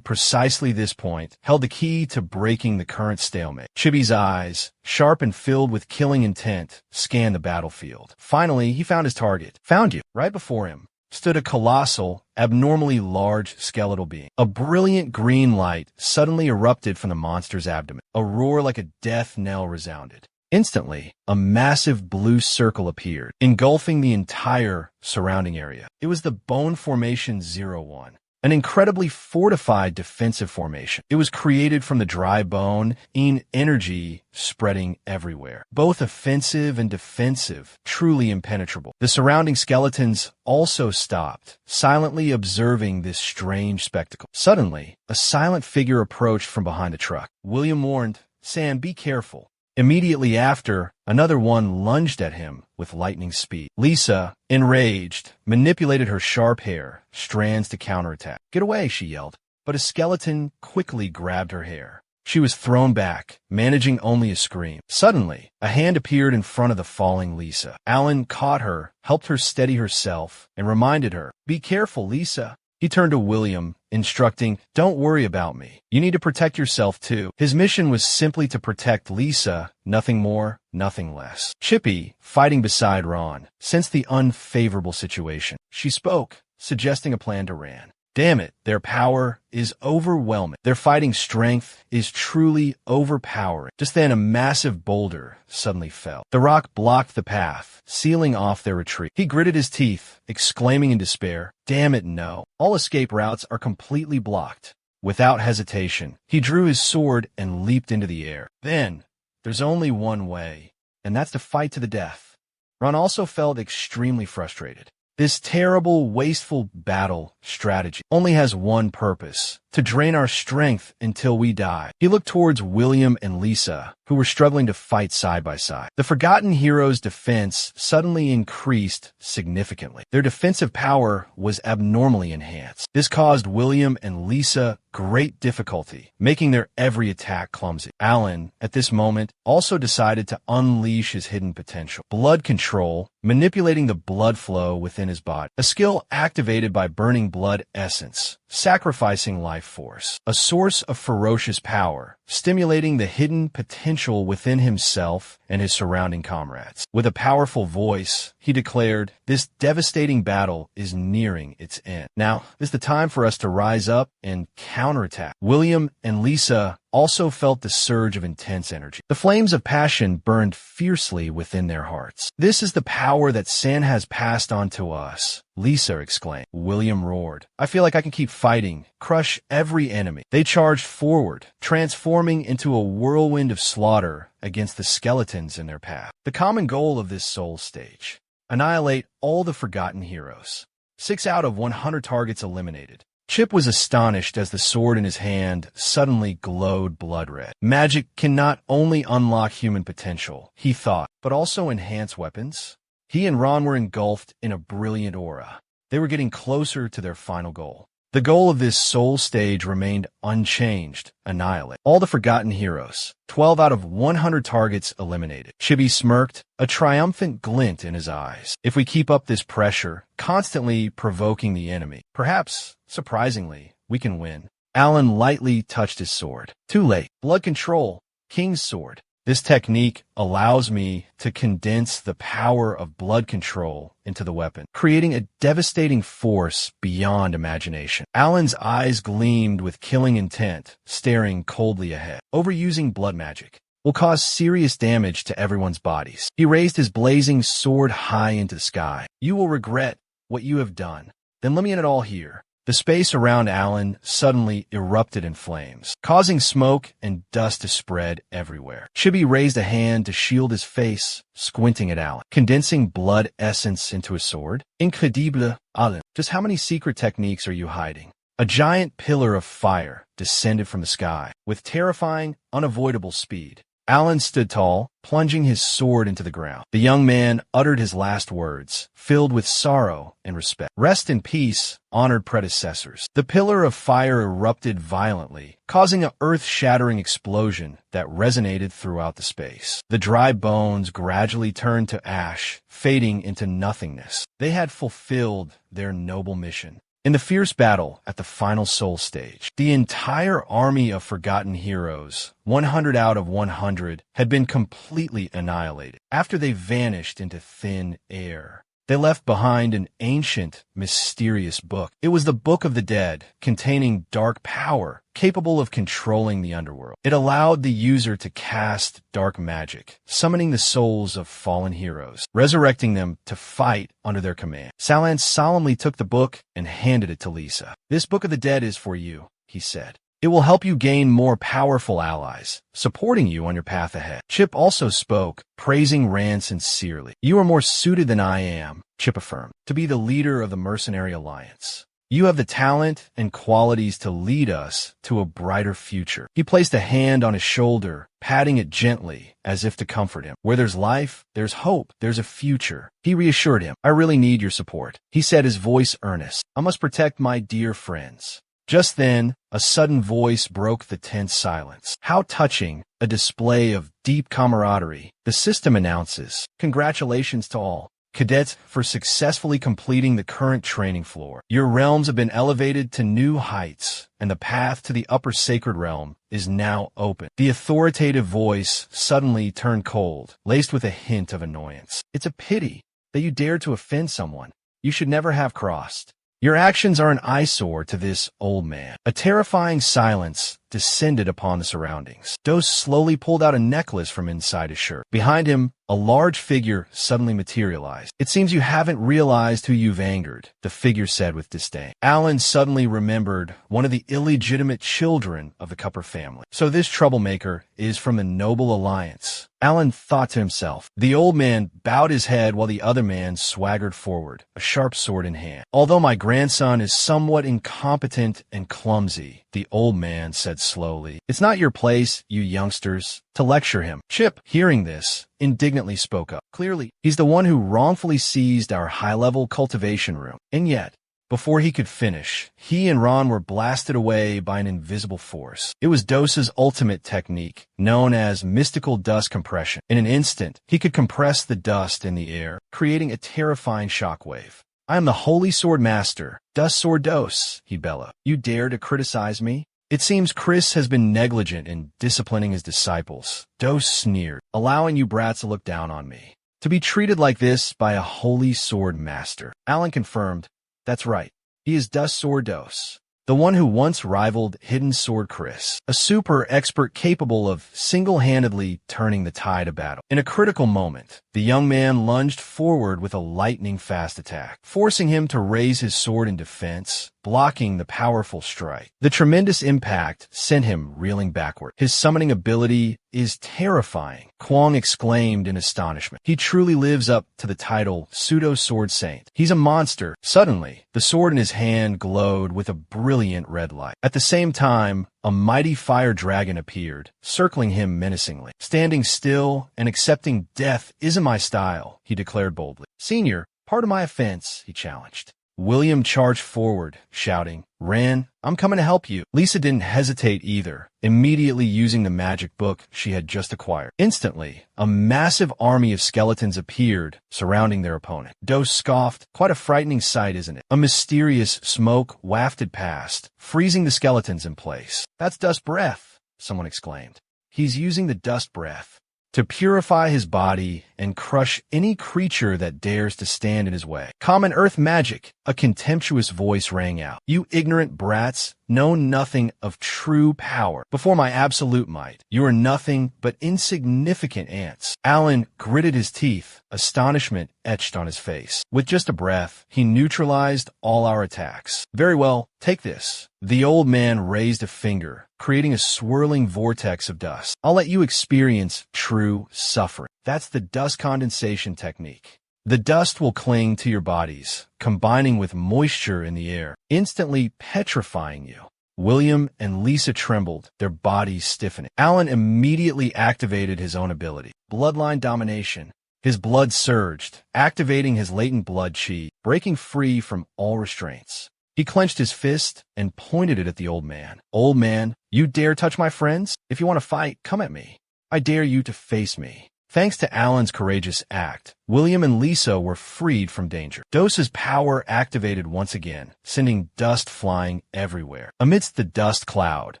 Precisely this point, held the key to breaking the current stalemate. Chibi's eyes, sharp and filled with killing intent, scanned the battlefield. Finally, he found his target. Found you. Right before him stood a colossal, abnormally large skeletal being. A brilliant green light suddenly erupted from the monster's abdomen. A roar like a death knell resounded. Instantly, a massive blue circle appeared, engulfing the entire surrounding area. It was the Bone Formation 01, an incredibly fortified defensive formation. It was created from the dry bone, in energy spreading everywhere. Both offensive and defensive, truly impenetrable. The surrounding skeletons also stopped, silently observing this strange spectacle. Suddenly, a silent figure approached from behind the truck. William warned, Sam, be careful. Immediately after, another one lunged at him with lightning speed. Lisa, enraged, manipulated her sharp hair strands to counterattack. Get away, she yelled, but a skeleton quickly grabbed her hair. She was thrown back, managing only a scream. Suddenly, a hand appeared in front of the falling Lisa. Alan caught her, helped her steady herself, and reminded her, be careful, Lisa. He turned to William, instructing, don't worry about me. You need to protect yourself too. His mission was simply to protect Lisa, nothing more, nothing less. Chippy, fighting beside Ron, sensed the unfavorable situation. She spoke, suggesting a plan to Ran. Damn it, their power is overwhelming. Their fighting strength is truly overpowering. Just then, a massive boulder suddenly fell. The rock blocked the path, sealing off their retreat. He gritted his teeth, exclaiming in despair, damn it, no. All escape routes are completely blocked. Without hesitation, he drew his sword and leaped into the air. Then, there's only one way, and that's to fight to the death. Ron also felt extremely frustrated. This terrible, wasteful battle strategy only has one purpose, to drain our strength until we die. He looked towards William and Lisa, who were struggling to fight side by side. The forgotten hero's defense suddenly increased significantly. Their defensive power was abnormally enhanced. This caused William and Lisa great difficulty, making their every attack clumsy. Alan, at this moment, also decided to unleash his hidden potential. Blood control, manipulating the blood flow within his body. A skill activated by burning blood essence, sacrificing life force. A source of ferocious power, stimulating the hidden potential within himself and his surrounding comrades. With a powerful voice, he declared, "This devastating battle is nearing its end. Now is the time for us to rise up and counterattack." William and Lisa also felt the surge of intense energy. The flames of passion burned fiercely within their hearts. "This is the power that San has passed on to us," Lisa exclaimed. William roared, "I feel like I can keep fighting, crush every enemy." They charged forward, transforming into a whirlwind of slaughter against the skeletons in their path. The common goal of this soul stage: annihilate all the forgotten heroes. 6 out of 100 targets eliminated. Chip was astonished as the sword in his hand suddenly glowed blood red. Magic can not only unlock human potential, he thought, but also enhance weapons. He and Ron were engulfed in a brilliant aura. They were getting closer to their final goal. The goal of this soul stage remained unchanged: annihilate all the forgotten heroes. 12 out of 100 targets eliminated. Chibi smirked, a triumphant glint in his eyes. "If we keep up this pressure, constantly provoking the enemy, perhaps, surprisingly, we can win." Alan lightly touched his sword. "Too late. Blood control. King's sword. This technique allows me to condense the power of blood control into the weapon, creating a devastating force beyond imagination." Alan's eyes gleamed with killing intent, staring coldly ahead. "Overusing blood magic will cause serious damage to everyone's bodies." He raised his blazing sword high into the sky. "You will regret what you have done. Then let me end it all here." The space around Alan suddenly erupted in flames, causing smoke and dust to spread everywhere. Chibi raised a hand to shield his face, squinting at Alan. "Condensing blood essence into a sword? Incredible, Alan. Just how many secret techniques are you hiding?" A giant pillar of fire descended from the sky, with terrifying, unavoidable speed. Alan stood tall, plunging his sword into the ground. The young man uttered his last words, filled with sorrow and respect. "Rest in peace, honored predecessors." The pillar of fire erupted violently, causing an earth-shattering explosion that resonated throughout the space. The dry bones gradually turned to ash, fading into nothingness. They had fulfilled their noble mission. In the fierce battle at the final soul stage, the entire army of forgotten heroes, 100 out of 100, had been completely annihilated. After they vanished into thin air, they left behind an ancient, mysterious book. It was the Book of the Dead, containing dark power, capable of controlling the underworld. It allowed the user to cast dark magic, summoning the souls of fallen heroes, resurrecting them to fight under their command. Salan solemnly took the book and handed it to Lisa. "This Book of the Dead is for you," he said. "It will help you gain more powerful allies, supporting you on your path ahead." Chip also spoke, praising Rand sincerely. "You are more suited than I am," Chip affirmed, "to be the leader of the Mercenary Alliance. You have the talent and qualities to lead us to a brighter future." He placed a hand on his shoulder, patting it gently, as if to comfort him. "Where there's life, there's hope, there's a future." He reassured him. "I really need your support," he said, his voice earnest. "I must protect my dear friends." Just then, a sudden voice broke the tense silence. "How touching, a display of deep camaraderie. The system announces, congratulations to all cadets for successfully completing the current training floor. Your realms have been elevated to new heights, and the path to the upper sacred realm is now open." The authoritative voice suddenly turned cold, laced with a hint of annoyance. "It's a pity that you dared to offend someone you should never have crossed. Your actions are an eyesore to this old man." A terrifying silence descended upon the surroundings. Dos slowly pulled out a necklace from inside his shirt. Behind him, a large figure suddenly materialized. "It seems you haven't realized who you've angered," the figure said with disdain. Alan suddenly remembered one of the illegitimate children of the Cupper family. So this troublemaker is from the Noble Alliance. Alan thought to himself. The old man bowed his head while the other man swaggered forward, a sharp sword in hand. "Although my grandson is somewhat incompetent and clumsy," the old man said slowly, "it's not your place, you youngsters, to lecture him." Chip, hearing this, indignantly spoke up. "Clearly, he's the one who wrongfully seized our high-level cultivation room. And yet, before he could finish, he and Ron were blasted away by an invisible force. It was Dosa's ultimate technique, known as mystical dust compression. In an instant, he could compress the dust in the air, creating a terrifying shockwave. "I am the Holy Sword Master, Dust Sword Dos," he bellowed. "You dare to criticize me? It seems Chris has been negligent in disciplining his disciples. Dose sneered, allowing you brats to look down on me. To be treated like this by a holy sword master. Alan confirmed, that's right. He is Dust Sword Dose, the one who once rivaled Hidden Sword Chris, a super expert capable of single-handedly turning the tide of battle. In a critical moment, the young man lunged forward with a lightning-fast attack, forcing him to raise his sword in defense, blocking the powerful strike. The tremendous impact sent him reeling backward. His summoning ability is terrifying, Kwong exclaimed in astonishment. He truly lives up to the title Pseudo-Sword Saint. He's a monster. Suddenly, the sword in his hand glowed with a brilliant red light. At the same time, a mighty fire dragon appeared, circling him menacingly. Standing still and accepting death isn't my style, he declared boldly. Senior, pardon my offense, he challenged. William charged forward, shouting, Ran, I'm coming to help you. Lisa didn't hesitate either, immediately using the magic book she had just acquired. Instantly, a massive army of skeletons appeared, surrounding their opponent. Dose scoffed, quite a frightening sight, isn't it? A mysterious smoke wafted past, freezing the skeletons in place. That's dust breath, someone exclaimed. He's using the dust breath to purify his body and crush any creature that dares to stand in his way. Common earth magic, a contemptuous voice rang out. You ignorant brats know nothing of true power. Before my absolute might, you are nothing but insignificant ants. Alan gritted his teeth, astonishment etched on his face. With just a breath, he neutralized all our attacks. Very well, take this. The old man raised a finger, creating a swirling vortex of dust. I'll let you experience true suffering. That's the dust condensation technique. The dust will cling to your bodies, combining with moisture in the air, instantly petrifying you. William and Lisa trembled, their bodies stiffening. Alan immediately activated his own ability, Bloodline Domination. His blood surged, activating his latent blood chi, breaking free from all restraints. He clenched his fist and pointed it at the old man. Old man, you dare touch my friends? If you want to fight, come at me. I dare you to face me. Thanks to Alan's courageous act, William and Lisa were freed from danger. Dose's power activated once again, sending dust flying everywhere. Amidst the dust cloud,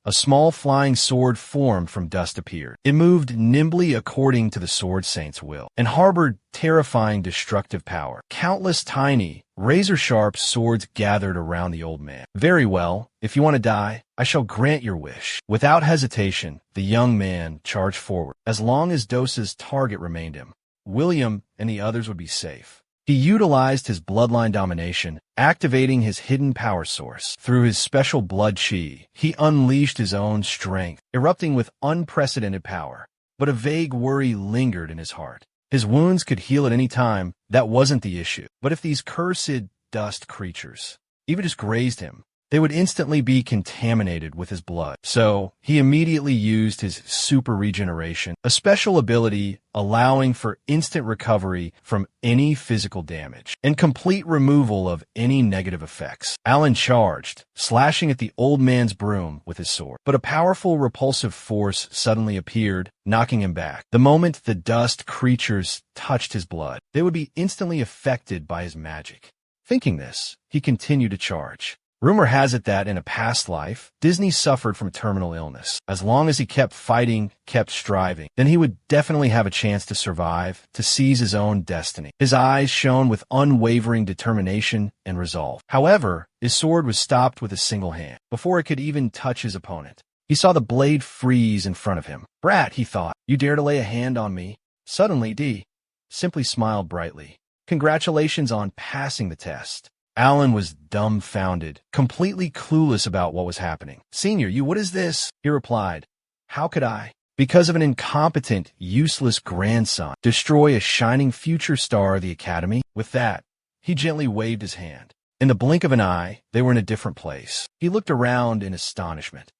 a small flying sword formed from dust appeared. It moved nimbly according to the Sword Saint's will, and harbored terrifying destructive power. Countless tiny, razor-sharp swords gathered around the old man. Very well, if you want to die, I shall grant your wish. Without hesitation, the young man charged forward. As long as Dose's target remained him, William and the others would be safe. He utilized his bloodline domination, activating his hidden power source. Through his special blood chi, he unleashed his own strength, erupting with unprecedented power. But a vague worry lingered in his heart. His wounds could heal at any time, that wasn't the issue. But if these cursed dust creatures even just grazed him, they would instantly be contaminated with his blood. So he immediately used his super regeneration, a special ability allowing for instant recovery from any physical damage and complete removal of any negative effects. Alan charged, slashing at the old man's broom with his sword. But a powerful repulsive force suddenly appeared, knocking him back. The moment the dust creatures touched his blood, they would be instantly affected by his magic. Thinking this, he continued to charge. Rumor has it that in a past life, Disney suffered from terminal illness. As long as he kept fighting, kept striving, then he would definitely have a chance to survive, to seize his own destiny. His eyes shone with unwavering determination and resolve. However, his sword was stopped with a single hand, before it could even touch his opponent. He saw the blade freeze in front of him. Brat, he thought, you dare to lay a hand on me? Suddenly, D simply smiled brightly. Congratulations on passing the test. Alan was dumbfounded, completely clueless about what was happening. Senior, what is this? He replied. How could I? Because of an incompetent, useless grandson, destroy a shining future star of the Academy? With that, he gently waved his hand. In the blink of an eye, they were in a different place. He looked around in astonishment.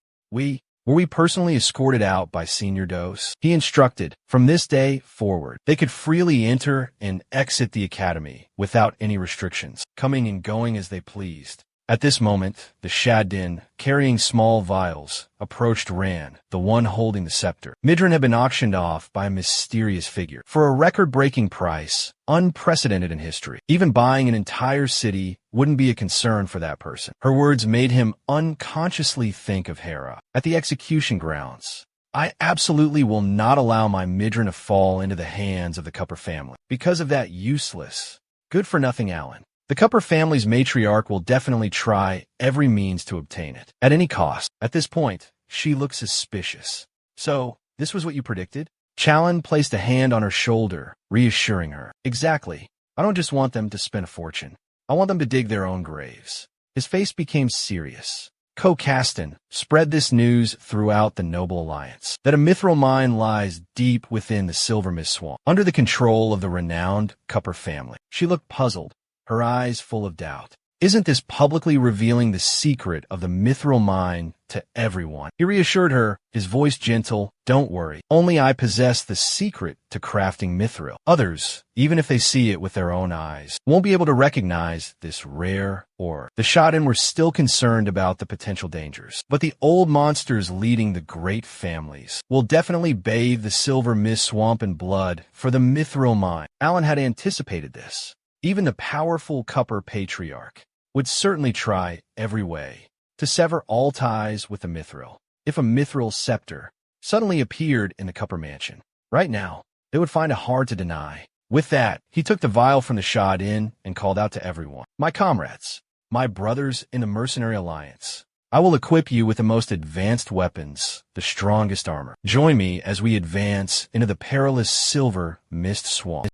Were we personally escorted out by Senior Dose? He instructed, from this day forward, they could freely enter and exit the Academy without any restrictions, coming and going as they pleased. At this moment, the Shaddin, carrying small vials, approached Ran, the one holding the scepter. Midrin had been auctioned off by a mysterious figure for a record-breaking price, unprecedented in history. Even buying an entire city wouldn't be a concern for that person. Her words made him unconsciously think of Hera. At the execution grounds, I absolutely will not allow my Midrin to fall into the hands of the Cupper family because of that useless, good-for-nothing Alan. The Cupper family's matriarch will definitely try every means to obtain it, at any cost. At this point, she looked suspicious. So, this was what you predicted? Challen placed a hand on her shoulder, reassuring her. Exactly. I don't just want them to spend a fortune. I want them to dig their own graves. His face became serious. Castan spread this news throughout the Noble Alliance, that a mithril mine lies deep within the Silver Mist Swamp, under the control of the renowned Cupper family. She looked puzzled, her eyes full of doubt. Isn't this publicly revealing the secret of the mithril mine to everyone? He reassured her, his voice gentle. Don't worry. Only I possess the secret to crafting mithril. Others, even if they see it with their own eyes, won't be able to recognize this rare ore. The Shaddin were still concerned about the potential dangers, but the old monsters leading the great families will definitely bathe the Silver Mist Swamp in blood for the mithril mine. Alan had anticipated this. Even the powerful Cupper patriarch would certainly try every way to sever all ties with the mithril. If a mithril scepter suddenly appeared in the Cupper mansion, right now, they would find it hard to deny. With that, he took the vial from the Shaddin and called out to everyone. My comrades, my brothers in the Mercenary Alliance, I will equip you with the most advanced weapons, the strongest armor. Join me as we advance into the perilous Silver Mist Swamp.